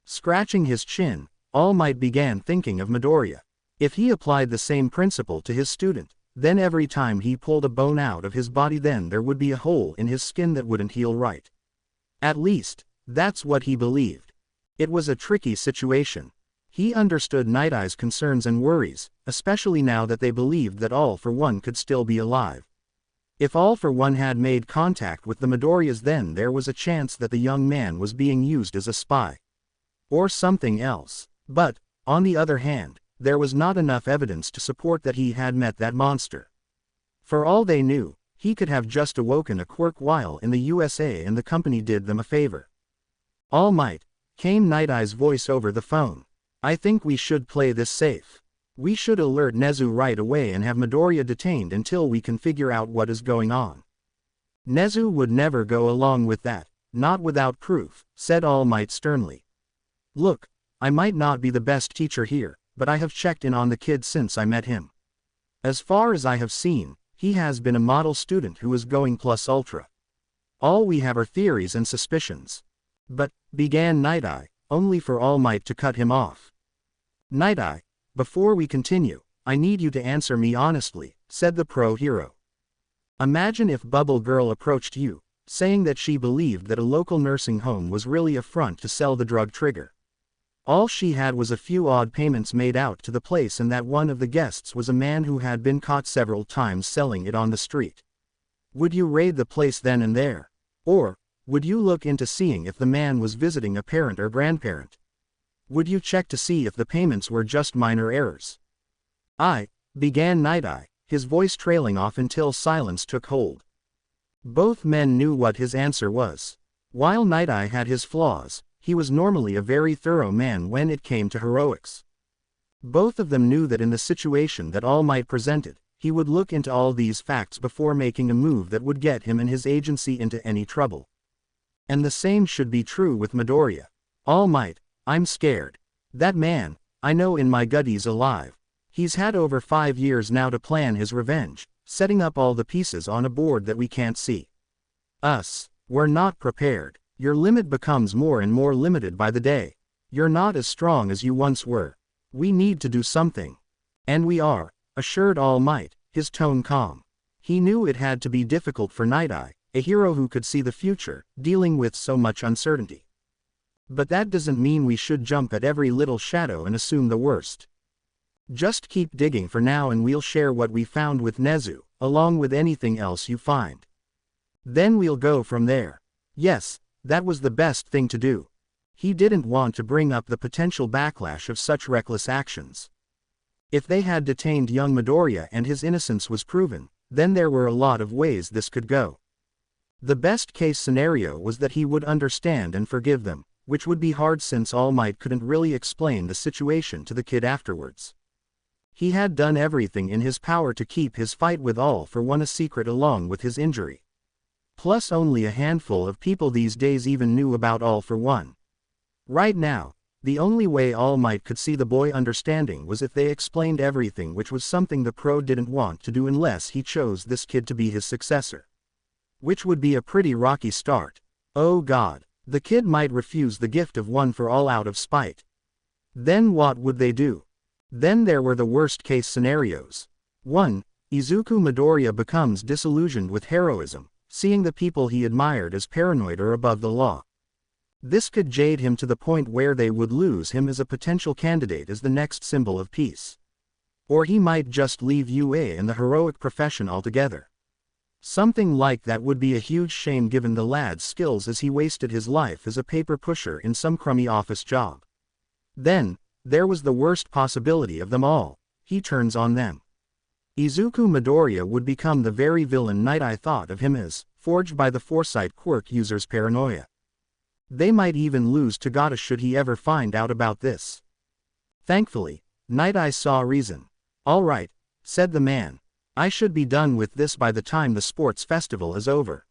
Scratching his chin, All Might began thinking of Midoriya. If he applied the same principle to his student, then every time he pulled a bone out of his body, then there would be a hole in his skin that wouldn't heal right. At least, that's what he believed. It was a tricky situation. He understood Night Eye's concerns and worries, especially now that they believed that All for One could still be alive. If All for One had made contact with the Midoriyas, then there was a chance that the young man was being used as a spy. Or something else. But, on the other hand, there was not enough evidence to support that he had met that monster. For all they knew, he could have just awoken a quirk while in the USA and the company did them a favor. All Might, came Night Eye's voice over the phone. I think we should play this safe. We should alert Nezu right away and have Midoriya detained until we can figure out what is going on. Nezu would never go along with that, not without proof, said All Might sternly. Look, I might not be the best teacher here, but I have checked in on the kid since I met him. As far as I have seen, he has been a model student who is going plus ultra. All we have are theories and suspicions. But, began Night Eye, only for All Might to cut him off. Night Eye, before we continue, I need you to answer me honestly, said the pro-hero. Imagine if Bubble Girl approached you, saying that she believed that a local nursing home was really a front to sell the drug Trigger. All she had was a few odd payments made out to the place and that one of the guests was a man who had been caught several times selling it on the street. Would you raid the place then and there? Or, would you look into seeing if the man was visiting a parent or grandparent? Would you check to see if the payments were just minor errors? Began Night Eye, his voice trailing off until silence took hold. Both men knew what his answer was. While Night Eye had his flaws, he was normally a very thorough man when it came to heroics. Both of them knew that in the situation that All Might presented, he would look into all these facts before making a move that would get him and his agency into any trouble. And the same should be true with Midoriya. All Might, I'm scared. That man, I know in my gut he's alive. He's had over 5 years now to plan his revenge, setting up all the pieces on a board that we can't see. We're not prepared. Your limit becomes more and more limited by the day. You're not as strong as you once were. We need to do something. And we are, assured All Might, his tone calm. He knew it had to be difficult for Night Eye, a hero who could see the future, dealing with so much uncertainty. But that doesn't mean we should jump at every little shadow and assume the worst. Just keep digging for now and we'll share what we found with Nezu, along with anything else you find. Then we'll go from there. Yes, that was the best thing to do. He didn't want to bring up the potential backlash of such reckless actions. If they had detained young Midoriya and his innocence was proven, then there were a lot of ways this could go. The best case scenario was that he would understand and forgive them, which would be hard since All Might couldn't really explain the situation to the kid afterwards. He had done everything in his power to keep his fight with All for One a secret along with his injury. Plus only a handful of people these days even knew about All for One. Right now, the only way All Might could see the boy understanding was if they explained everything, which was something the pro didn't want to do unless he chose this kid to be his successor. Which would be a pretty rocky start. Oh God, the kid might refuse the gift of One for All out of spite. Then what would they do? Then there were the worst-case scenarios. 1. Izuku Midoriya becomes disillusioned with heroism, seeing the people he admired as paranoid or above the law. This could jade him to the point where they would lose him as a potential candidate as the next symbol of peace. Or he might just leave UA and the heroic profession altogether. Something like that would be a huge shame given the lad's skills, as he wasted his life as a paper pusher in some crummy office job. Then, there was the worst possibility of them all: he turns on them. Izuku Midoriya would become the very villain Night Eye thought of him as, forged by the Foresight Quirk user's paranoia. They might even lose Tagata should he ever find out about this. Thankfully, Night Eye saw reason. "All right," said the man. "I should be done with this by the time the sports festival is over."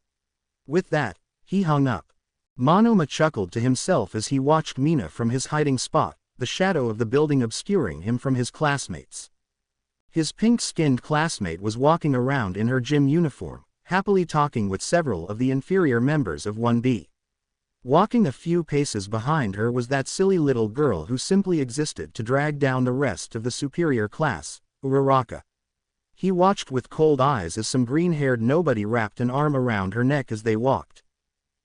With that, he hung up. Monoma chuckled to himself as he watched Mina from his hiding spot, the shadow of the building obscuring him from his classmates. His pink-skinned classmate was walking around in her gym uniform, happily talking with several of the inferior members of 1B. Walking a few paces behind her was that silly little girl who simply existed to drag down the rest of the superior class, Uraraka. He watched with cold eyes as some green-haired nobody wrapped an arm around her neck as they walked.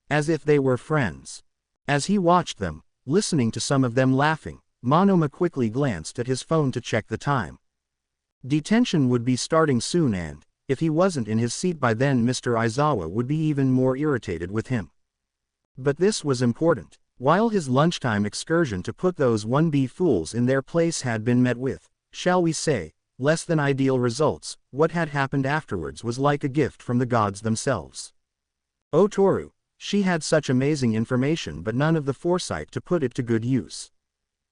As if they were friends. As he watched them, listening to some of them laughing, Monoma quickly glanced at his phone to check the time. Detention would be starting soon, and, if he wasn't in his seat by then, Mr. Aizawa would be even more irritated with him. But this was important. While his lunchtime excursion to put those 1B fools in their place had been met with, shall we say, less than ideal results, what had happened afterwards was like a gift from the gods themselves. Oh Toru, she had such amazing information but none of the foresight to put it to good use.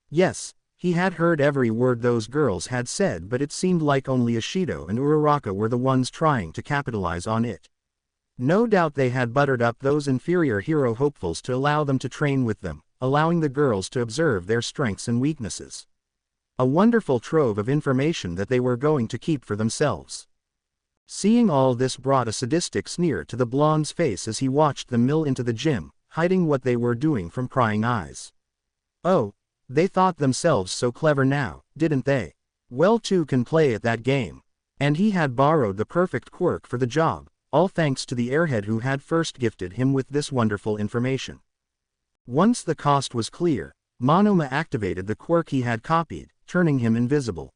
Yes, he had heard every word those girls had said, but it seemed like only Ashido and Uraraka were the ones trying to capitalize on it. No doubt they had buttered up those inferior hero hopefuls to allow them to train with them, allowing the girls to observe their strengths and weaknesses. A wonderful trove of information that they were going to keep for themselves. Seeing all this brought a sadistic sneer to the blonde's face as he watched them mill into the gym, hiding what they were doing from prying eyes. Oh, they thought themselves so clever now, didn't they? Well, two can play at that game. And he had borrowed the perfect quirk for the job, all thanks to the airhead who had first gifted him with this wonderful information. Once the cost was clear, Monoma activated the quirk he had copied, turning him invisible.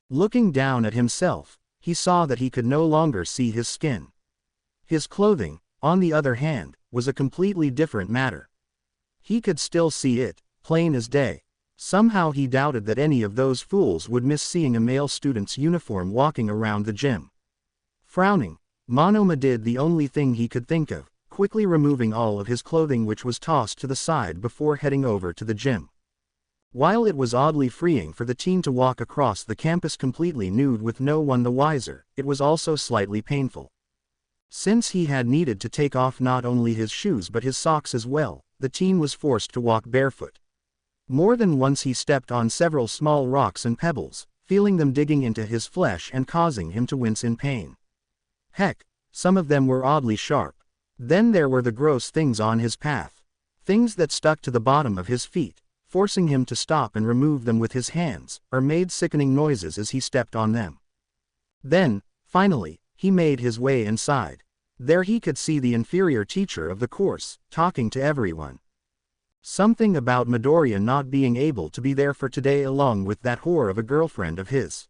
Looking down at himself, he saw that he could no longer see his skin. His clothing, on the other hand, was a completely different matter. He could still see it, plain as day. Somehow he doubted that any of those fools would miss seeing a male student's uniform walking around the gym. Frowning, Monoma did the only thing he could think of, quickly removing all of his clothing, which was tossed to the side before heading over to the gym. While it was oddly freeing for the teen to walk across the campus completely nude with no one the wiser, it was also slightly painful. Since he had needed to take off not only his shoes but his socks as well, the teen was forced to walk barefoot. More than once he stepped on several small rocks and pebbles, feeling them digging into his flesh and causing him to wince in pain. Heck, some of them were oddly sharp. Then there were the gross things on his path. Things that stuck to the bottom of his feet, forcing him to stop and remove them with his hands, or made sickening noises as he stepped on them. Then, finally, he made his way inside. There he could see the inferior teacher of the course, talking to everyone. Something about Midoriya not being able to be there for today along with that whore of a girlfriend of his.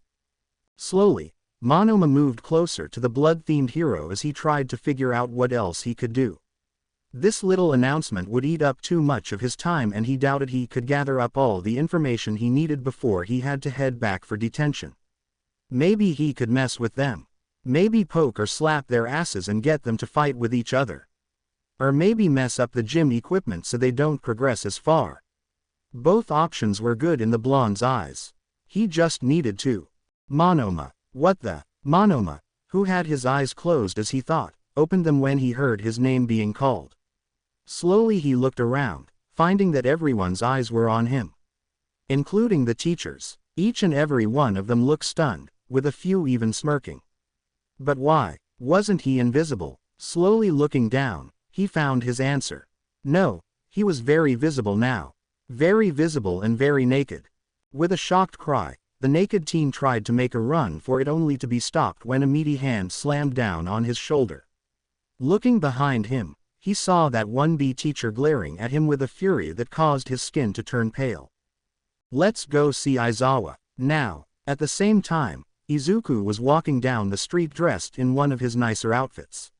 Slowly, Monoma moved closer to the blood-themed hero as he tried to figure out what else he could do. This little announcement would eat up too much of his time and he doubted he could gather up all the information he needed before he had to head back for detention. Maybe he could mess with them. Maybe poke or slap their asses and get them to fight with each other. Or maybe mess up the gym equipment so they don't progress as far. Both options were good in the blonde's eyes. He just needed to. Monoma. What the? Monoma, who had his eyes closed as he thought, opened them when he heard his name being called. Slowly he looked around, finding that everyone's eyes were on him. Including the teachers. Each and every one of them looked stunned, with a few even smirking. But why? Wasn't he invisible? Slowly looking down, he found his answer. No, he was very visible now. Very visible and very naked. With a shocked cry, the naked teen tried to make a run for it only to be stopped when a meaty hand slammed down on his shoulder. Looking behind him, he saw that 1B teacher glaring at him with a fury that caused his skin to turn pale. Let's go see Aizawa, now. At the same time, Izuku was walking down the street dressed in one of his nicer outfits.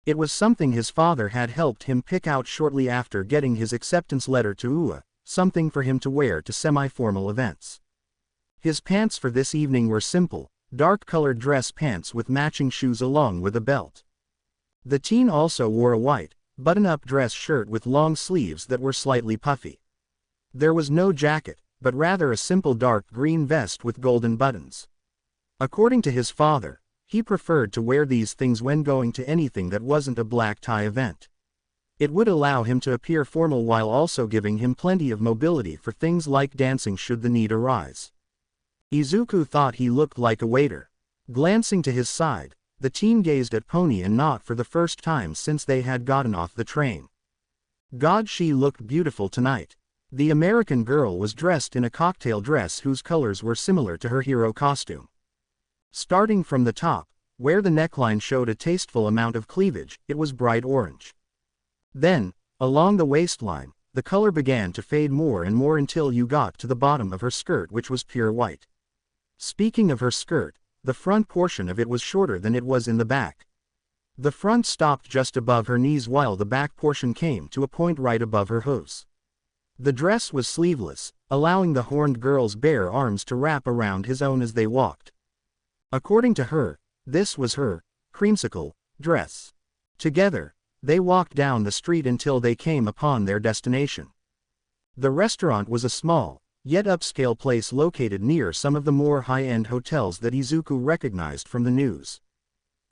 It was something his father had helped him pick out shortly after getting his acceptance letter to UA, something for him to wear to semi-formal events. His pants for this evening were simple, dark-colored dress pants with matching shoes along with a belt. The teen also wore a white, button-up dress shirt with long sleeves that were slightly puffy. There was no jacket, but rather a simple dark green vest with golden buttons. According to his father, he preferred to wear these things when going to anything that wasn't a black tie event. It would allow him to appear formal while also giving him plenty of mobility for things like dancing should the need arise. Izuku thought he looked like a waiter. Glancing to his side, the teen gazed at Pony and not for the first time since they had gotten off the train. God, she looked beautiful tonight. The American girl was dressed in a cocktail dress whose colors were similar to her hero costume. Starting from the top, where the neckline showed a tasteful amount of cleavage, it was bright orange. Then, along the waistline, the color began to fade more and more until you got to the bottom of her skirt, which was pure white. Speaking of her skirt, the front portion of it was shorter than it was in the back. The front stopped just above her knees while the back portion came to a point right above her hooves. The dress was sleeveless, allowing the horned girl's bare arms to wrap around his own as they walked. According to her, this was her creamsicle dress. Together, they walked down the street until they came upon their destination. The restaurant was a small, yet upscale place located near some of the more high-end hotels that Izuku recognized from the news.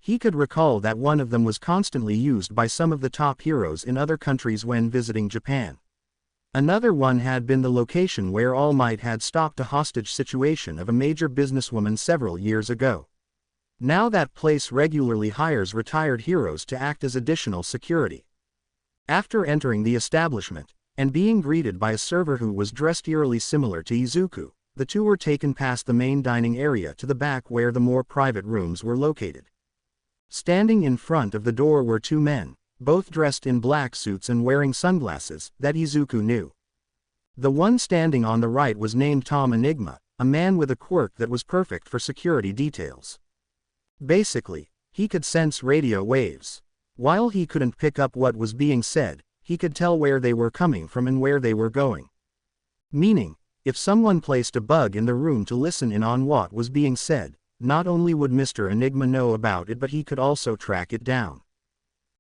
He could recall that one of them was constantly used by some of the top heroes in other countries when visiting Japan. Another one had been the location where All Might had stopped a hostage situation of a major businesswoman several years ago. Now that place regularly hires retired heroes to act as additional security. After entering the establishment, and being greeted by a server who was dressed eerily similar to Izuku, the two were taken past the main dining area to the back where the more private rooms were located. Standing in front of the door were two men, both dressed in black suits and wearing sunglasses, that Izuku knew. The one standing on the right was named Tom Enigma, a man with a quirk that was perfect for security details. Basically, he could sense radio waves. While he couldn't pick up what was being said, he could tell where they were coming from and where they were going. Meaning, if someone placed a bug in the room to listen in on what was being said, not only would Mr. Enigma know about it but he could also track it down.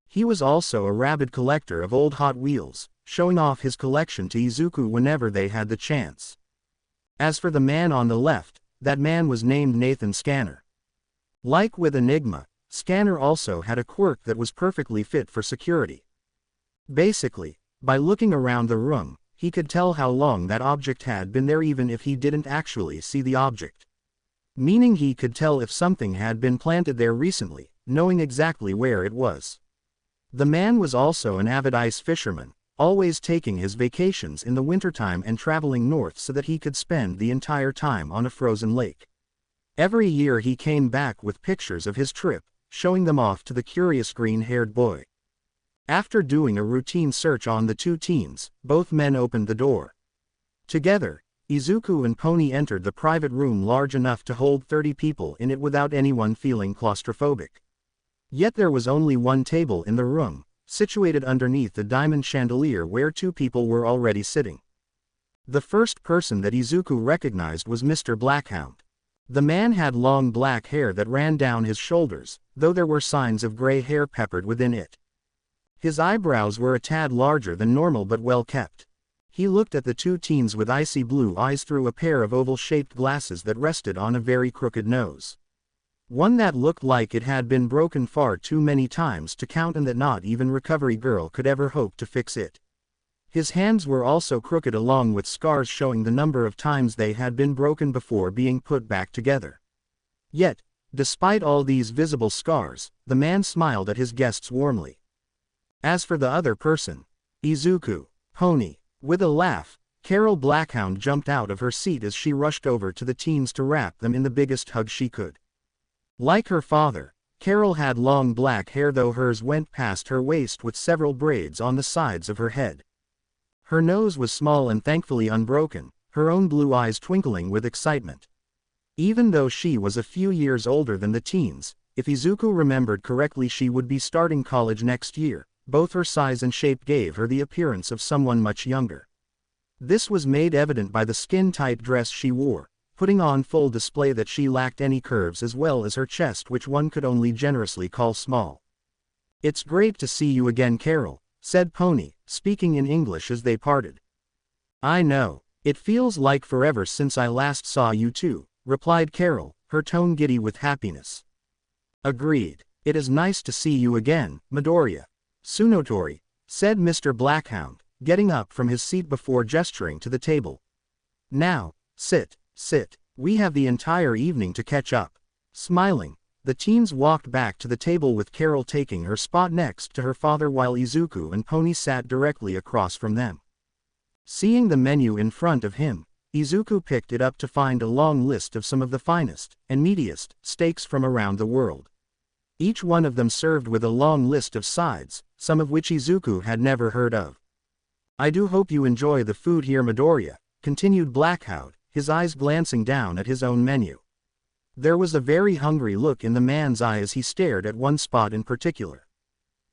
He was also a rabid collector of old Hot Wheels, showing off his collection to Izuku whenever they had the chance. As for the man on the left, that man was named Nathan Scanner. Like with Enigma, Scanner also had a quirk that was perfectly fit for security. Basically, by looking around the room, he could tell how long that object had been there even if he didn't actually see the object. Meaning he could tell if something had been planted there recently, knowing exactly where it was. The man was also an avid ice fisherman, always taking his vacations in the wintertime and traveling north so that he could spend the entire time on a frozen lake. Every year he came back with pictures of his trip, showing them off to the curious green-haired boy. After doing a routine search on the two teens, both men opened the door. Together, Izuku and Pony entered the private room large enough to hold 30 people in it without anyone feeling claustrophobic. Yet there was only one table in the room, situated underneath the diamond chandelier where two people were already sitting. The first person that Izuku recognized was Mr. Blackhound. The man had long black hair that ran down his shoulders, though there were signs of gray hair peppered within it. His eyebrows were a tad larger than normal but well kept. He looked at the two teens with icy blue eyes through a pair of oval-shaped glasses that rested on a very crooked nose. One that looked like it had been broken far too many times to count and that not even Recovery Girl could ever hope to fix it. His hands were also crooked along with scars showing the number of times they had been broken before being put back together. Yet, despite all these visible scars, the man smiled at his guests warmly. As for the other person, Izuku, Pony, with a laugh, Carol Blackhound jumped out of her seat as she rushed over to the teens to wrap them in the biggest hug she could. Like her father, Carol had long black hair, though hers went past her waist with several braids on the sides of her head. Her nose was small and thankfully unbroken, her own blue eyes twinkling with excitement. Even though she was a few years older than the teens, if Izuku remembered correctly, she would be starting college next year. Both her size and shape gave her the appearance of someone much younger. This was made evident by the skin-tight dress she wore, putting on full display that she lacked any curves, as well as her chest, which one could only generously call small. "It's great to see you again, Carol," said Pony, speaking in English as they parted. "I know, it feels like forever since I last saw you too," replied Carol, her tone giddy with happiness. "Agreed. It is nice to see you again, Midoriya. Tsunotori," said Mr. Blackhound, getting up from his seat before gesturing to the table. "Now, sit. We have the entire evening to catch up." Smiling, the teens walked back to the table with Carol taking her spot next to her father while Izuku and Pony sat directly across from them. Seeing the menu in front of him, Izuku picked it up to find a long list of some of the finest and meatiest steaks from around the world. Each one of them served with a long list of sides, some of which Izuku had never heard of. "I do hope you enjoy the food here, Midoriya," continued Blackhound, his eyes glancing down at his own menu. There was a very hungry look in the man's eye as he stared at one spot in particular.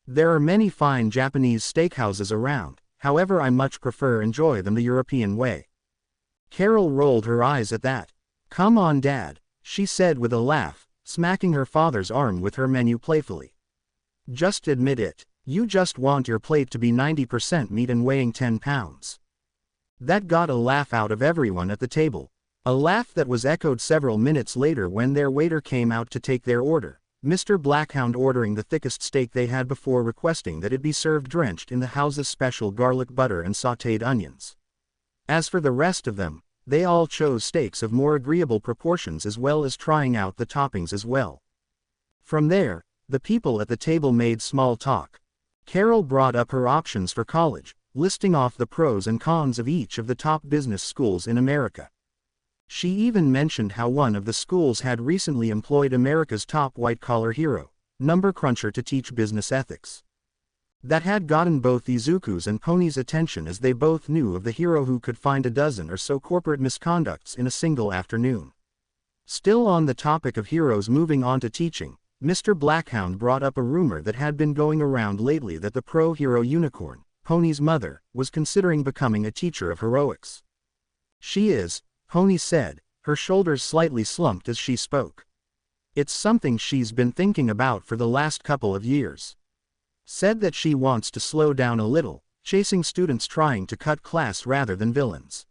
"There are many fine Japanese steakhouses around, however I much prefer enjoy them the European way." Carol rolled her eyes at that. "Come on, Dad," she said with a laugh, smacking her father's arm with her menu playfully. "Just admit it, you just want your plate to be 90% meat and weighing 10 pounds. That got a laugh out of everyone at the table. A laugh that was echoed several minutes later when their waiter came out to take their order, Mr. Blackhound ordering the thickest steak they had before requesting that it be served drenched in the house's special garlic butter and sautéed onions. As for the rest of them, they all chose steaks of more agreeable proportions as well as trying out the toppings as well. From there, the people at the table made small talk. Carol brought up her options for college, listing off the pros and cons of each of the top business schools in America. She even mentioned how one of the schools had recently employed America's top white-collar hero, Number Cruncher, to teach business ethics. That had gotten both Izuku's and Pony's attention, as they both knew of the hero who could find a dozen or so corporate misconducts in a single afternoon. Still on the topic of heroes moving on to teaching, Mr. Blackhound brought up a rumor that had been going around lately that the pro-hero unicorn, Pony's mother, was considering becoming a teacher of heroics. "She is," Pony said, her shoulders slightly slumped as she spoke. "It's something she's been thinking about for the last couple of years. Said that she wants to slow down a little, chasing students trying to cut class rather than villains."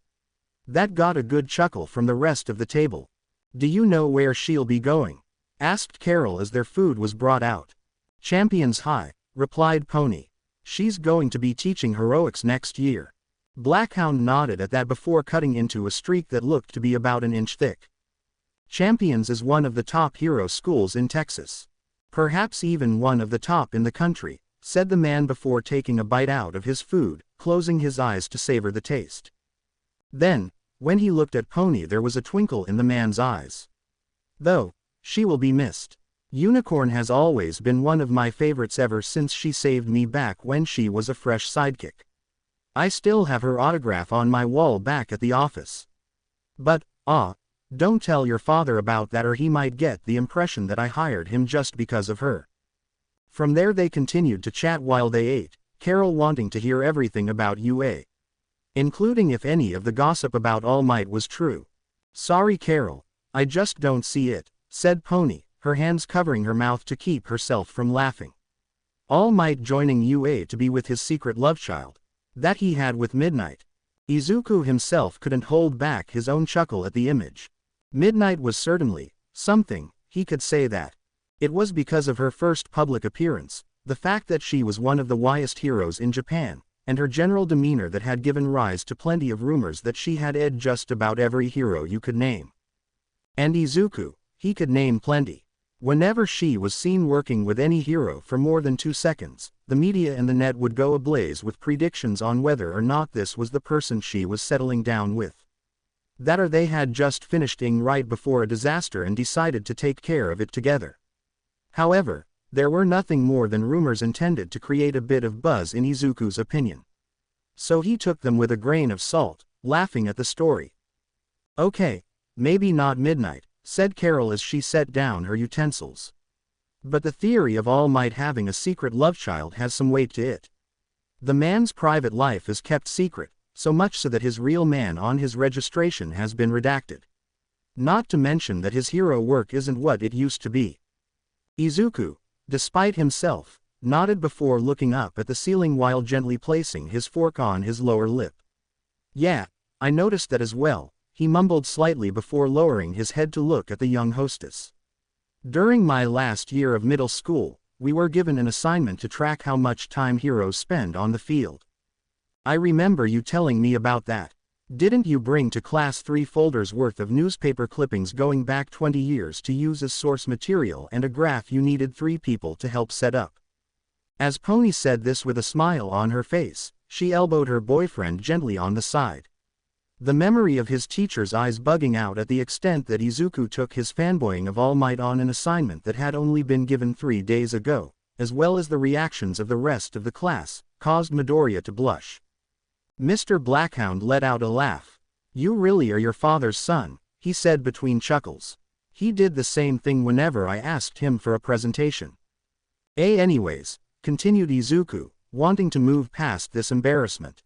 That got a good chuckle from the rest of the table. "Do you know where she'll be going?" asked Carol as their food was brought out. "Champions High," replied Pony. "She's going to be teaching heroics next year." Blackhound nodded at that before cutting into a streak that looked to be about an inch thick. "Champions is one of the top hero schools in Texas. Perhaps even one of the top in the country," said the man before taking a bite out of his food, closing his eyes to savor the taste. Then, when he looked at Pony, there was a twinkle in the man's eyes. "Though, she will be missed. Unicorn has always been one of my favorites ever since she saved me back when she was a fresh sidekick. I still have her autograph on my wall back at the office. But, don't tell your father about that or he might get the impression that I hired him just because of her." From there they continued to chat while they ate, Carol wanting to hear everything about UA. Including if any of the gossip about All Might was true. "Sorry Carol, I just don't see it," said Pony, her hands covering her mouth to keep herself from laughing. All Might joining UA to be with his secret love child that he had with Midnight. Izuku himself couldn't hold back his own chuckle at the image. Midnight was certainly something, he could say that. It was because of her first public appearance, the fact that she was one of the wildest heroes in Japan, and her general demeanor that had given rise to plenty of rumors that she had edged just about every hero you could name. And Izuku, he could name plenty. Whenever she was seen working with any hero for more than 2 seconds, the media and the net would go ablaze with predictions on whether or not this was the person she was settling down with. That or they had just finished ing right before a disaster and decided to take care of it together. However, there were nothing more than rumors intended to create a bit of buzz in Izuku's opinion. So he took them with a grain of salt, laughing at the story. "Okay, maybe not midnight," said Carol as she set down her utensils. "But the theory of All Might having a secret love child has some weight to it. The man's private life is kept secret, so much so that his real man on his registration has been redacted. Not to mention that his hero work isn't what it used to be." Izuku, despite himself, nodded before looking up at the ceiling while gently placing his fork on his lower lip. "Yeah, I noticed that as well," he mumbled slightly before lowering his head to look at the young hostess. "During my last year of middle school, we were given an assignment to track how much time heroes spend on the field. I remember you telling me about that. Didn't you bring to class 3 folders worth of newspaper clippings going back 20 years to use as source material and a graph you needed 3 people to help set up?" As Pony said this with a smile on her face, she elbowed her boyfriend gently on the side. The memory of his teacher's eyes bugging out at the extent that Izuku took his fanboying of All Might on an assignment that had only been given 3 days ago, as well as the reactions of the rest of the class, caused Midoriya to blush. Mr. Blackhound let out a laugh. "You really are your father's son," he said between chuckles. "He did the same thing whenever I asked him for a presentation." Anyways," continued Izuku, wanting to move past this embarrassment.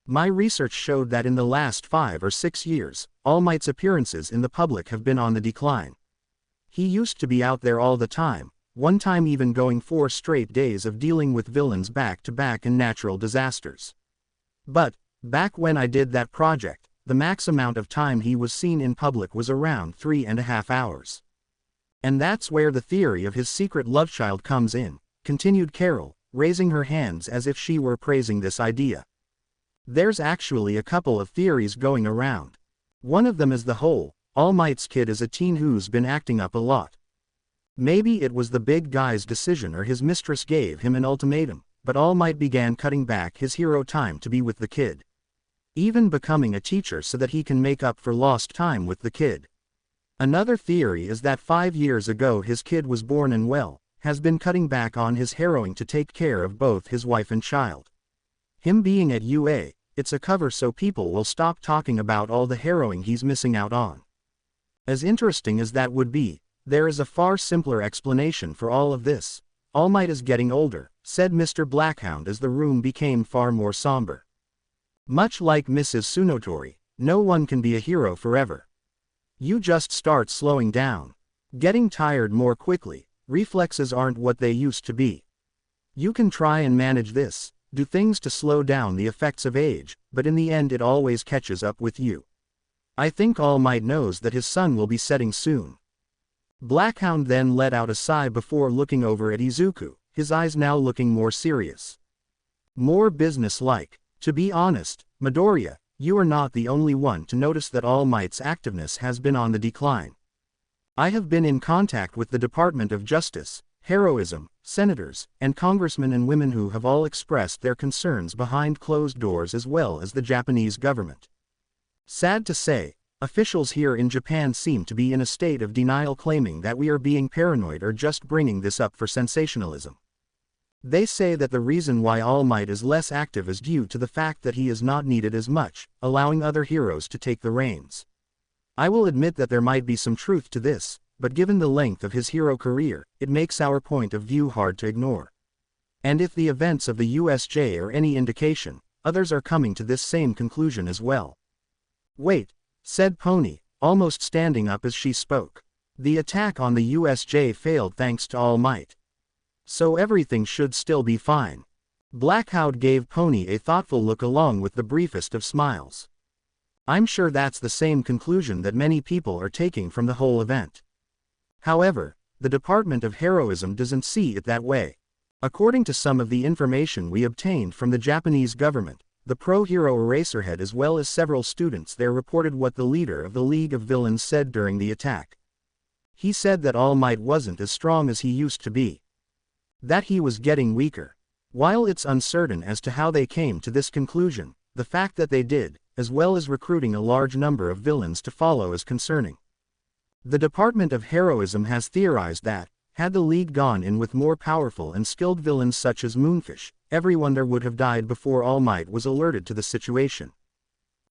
"My research showed that in the last 5 or 6 years, All Might's appearances in the public have been on the decline. He used to be out there all the time, one time even going 4 straight days of dealing with villains back-to-back and natural disasters. But, back when I did that project, the max amount of time he was seen in public was around 3.5 hours. And that's where the theory of his secret love child comes in," continued Carol, raising her hands as if she were praising this idea. "There's actually a couple of theories going around. One of them is the whole, All Might's kid is a teen who's been acting up a lot. Maybe it was the big guy's decision or his mistress gave him an ultimatum, but All Might began cutting back his hero time to be with the kid. Even becoming a teacher so that he can make up for lost time with the kid. Another theory is that 5 years ago his kid was born and has been cutting back on his harrowing to take care of both his wife and child. Him being at UA, it's a cover so people will stop talking about all the harrowing he's missing out on. As interesting as that would be, there is a far simpler explanation for all of this. All Might is getting older," said Mr. Blackhound as the room became far more somber. "Much like Mrs. Tsunotori, no one can be a hero forever. You just start slowing down. Getting tired more quickly, reflexes aren't what they used to be. You can try and manage this, do things to slow down the effects of age, but in the end it always catches up with you. I think All Might knows that his sun will be setting soon." Blackhound then let out a sigh before looking over at Izuku, his eyes now looking more serious. More business-like. "To be honest, Midoriya, you are not the only one to notice that All Might's activeness has been on the decline. I have been in contact with the Department of Justice, Heroism, senators, and congressmen and women who have all expressed their concerns behind closed doors as well as the Japanese government. Sad to say, officials here in Japan seem to be in a state of denial claiming that we are being paranoid or just bringing this up for sensationalism. They say that the reason why All Might is less active is due to the fact that he is not needed as much, allowing other heroes to take the reins. I will admit that there might be some truth to this, but given the length of his hero career, it makes our point of view hard to ignore. And if the events of the USJ are any indication, others are coming to this same conclusion as well." "Wait," said Pony, almost standing up as she spoke. "The attack on the USJ failed thanks to All Might. So everything should still be fine." Blackhound gave Pony a thoughtful look along with the briefest of smiles. "I'm sure that's the same conclusion that many people are taking from the whole event. However, the Department of Heroism doesn't see it that way. According to some of the information we obtained from the Japanese government, the pro-hero Eraserhead as well as several students there reported what the leader of the League of Villains said during the attack. He said that All Might wasn't as strong as he used to be. That he was getting weaker. While it's uncertain as to how they came to this conclusion, the fact that they did, as well as recruiting a large number of villains to follow, is concerning. The Department of Heroism has theorized that, had the League gone in with more powerful and skilled villains such as Moonfish, everyone there would have died before All Might was alerted to the situation.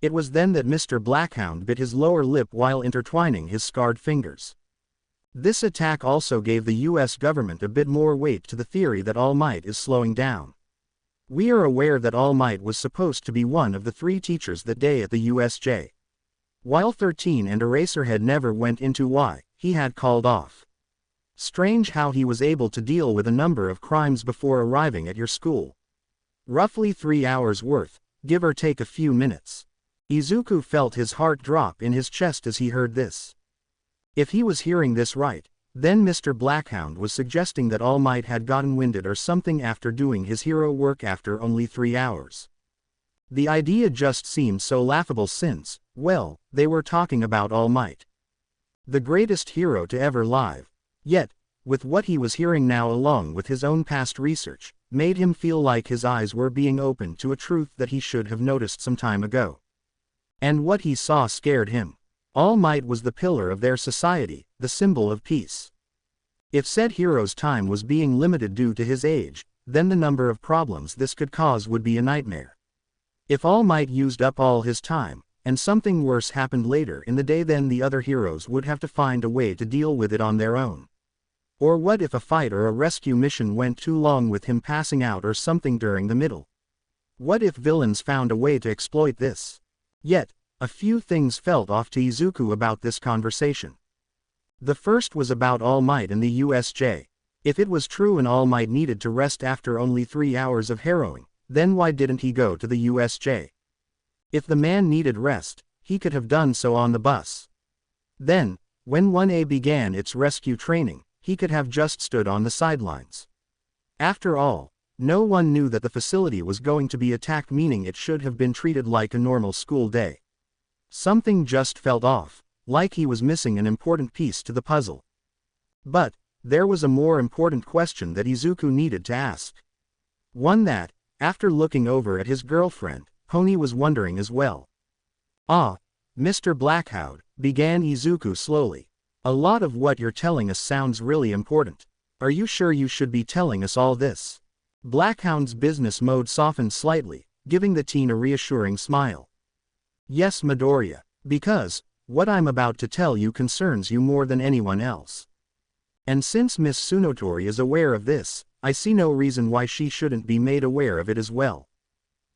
It was then that Mr. Blackhound bit his lower lip while intertwining his scarred fingers. This attack also gave the US government a bit more weight to the theory that All Might is slowing down. We are aware that All Might was supposed to be one of the 3 teachers that day at the USJ. While 13 and Eraserhead never went into why he had called off. Strange how he was able to deal with a number of crimes before arriving at your school. Roughly 3 hours worth, give or take a few minutes. Izuku felt his heart drop in his chest as he heard this. If he was hearing this right, then Mr. Blackhound was suggesting that All Might had gotten winded or something after doing his hero work after only 3 hours. The idea just seemed so laughable since, well, they were talking about All Might. The greatest hero to ever live. Yet, with what he was hearing now along with his own past research, made him feel like his eyes were being opened to a truth that he should have noticed some time ago. And what he saw scared him. All Might was the pillar of their society, the symbol of peace. If said hero's time was being limited due to his age, then the number of problems this could cause would be a nightmare. If All Might used up all his time, and something worse happened later in the day, then the other heroes would have to find a way to deal with it on their own. Or what if a fight or a rescue mission went too long with him passing out or something during the middle? What if villains found a way to exploit this? Yet, a few things felt off to Izuku about this conversation. The first was about All Might and the USJ. If it was true and All Might needed to rest after only 3 hours of harrowing, then why didn't he go to the USJ? If the man needed rest, he could have done so on the bus. Then, when 1A began its rescue training, he could have just stood on the sidelines. After all, no one knew that the facility was going to be attacked, meaning it should have been treated like a normal school day. Something just felt off, like he was missing an important piece to the puzzle. But, there was a more important question that Izuku needed to ask. One that, after looking over at his girlfriend, Pony was wondering as well. Ah, Mr. Blackhound, began Izuku slowly. A lot of what you're telling us sounds really important. Are you sure you should be telling us all this? Blackhound's business mode softened slightly, giving the teen a reassuring smile. Yes, Midoriya, because, what I'm about to tell you concerns you more than anyone else. And since Miss Tsunotori is aware of this, I see no reason why she shouldn't be made aware of it as well.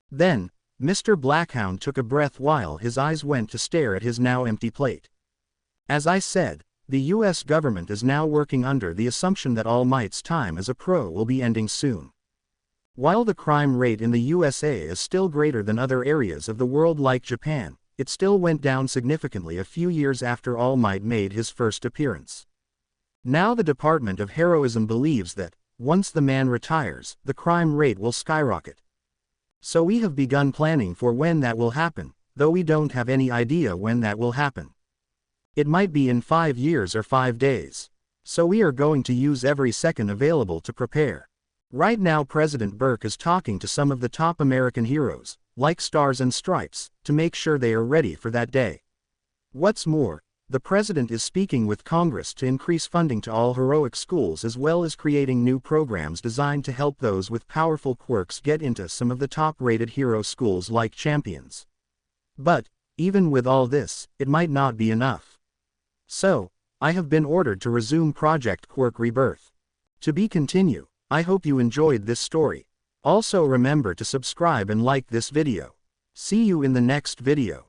Then, Mr. Blackhound took a breath while his eyes went to stare at his now empty plate. As I said, the US government is now working under the assumption that All Might's time as a pro will be ending soon. While the crime rate in the USA is still greater than other areas of the world like Japan, it still went down significantly a few years after All Might made his first appearance. Now the Department of Heroism believes that, once the man retires, the crime rate will skyrocket. So we have begun planning for when that will happen, though we don't have any idea when that will happen. It might be in 5 years or 5 days. So we are going to use every second available to prepare. Right now President Burke is talking to some of the top American heroes, like Stars and Stripes, to make sure they are ready for that day. What's more, the President is speaking with Congress to increase funding to all heroic schools as well as creating new programs designed to help those with powerful quirks get into some of the top-rated hero schools like Champions. But, even with all this, it might not be enough. So, I have been ordered to resume Project Quirk Rebirth. To be continued. I hope you enjoyed this story. Also remember to subscribe and like this video. See you in the next video.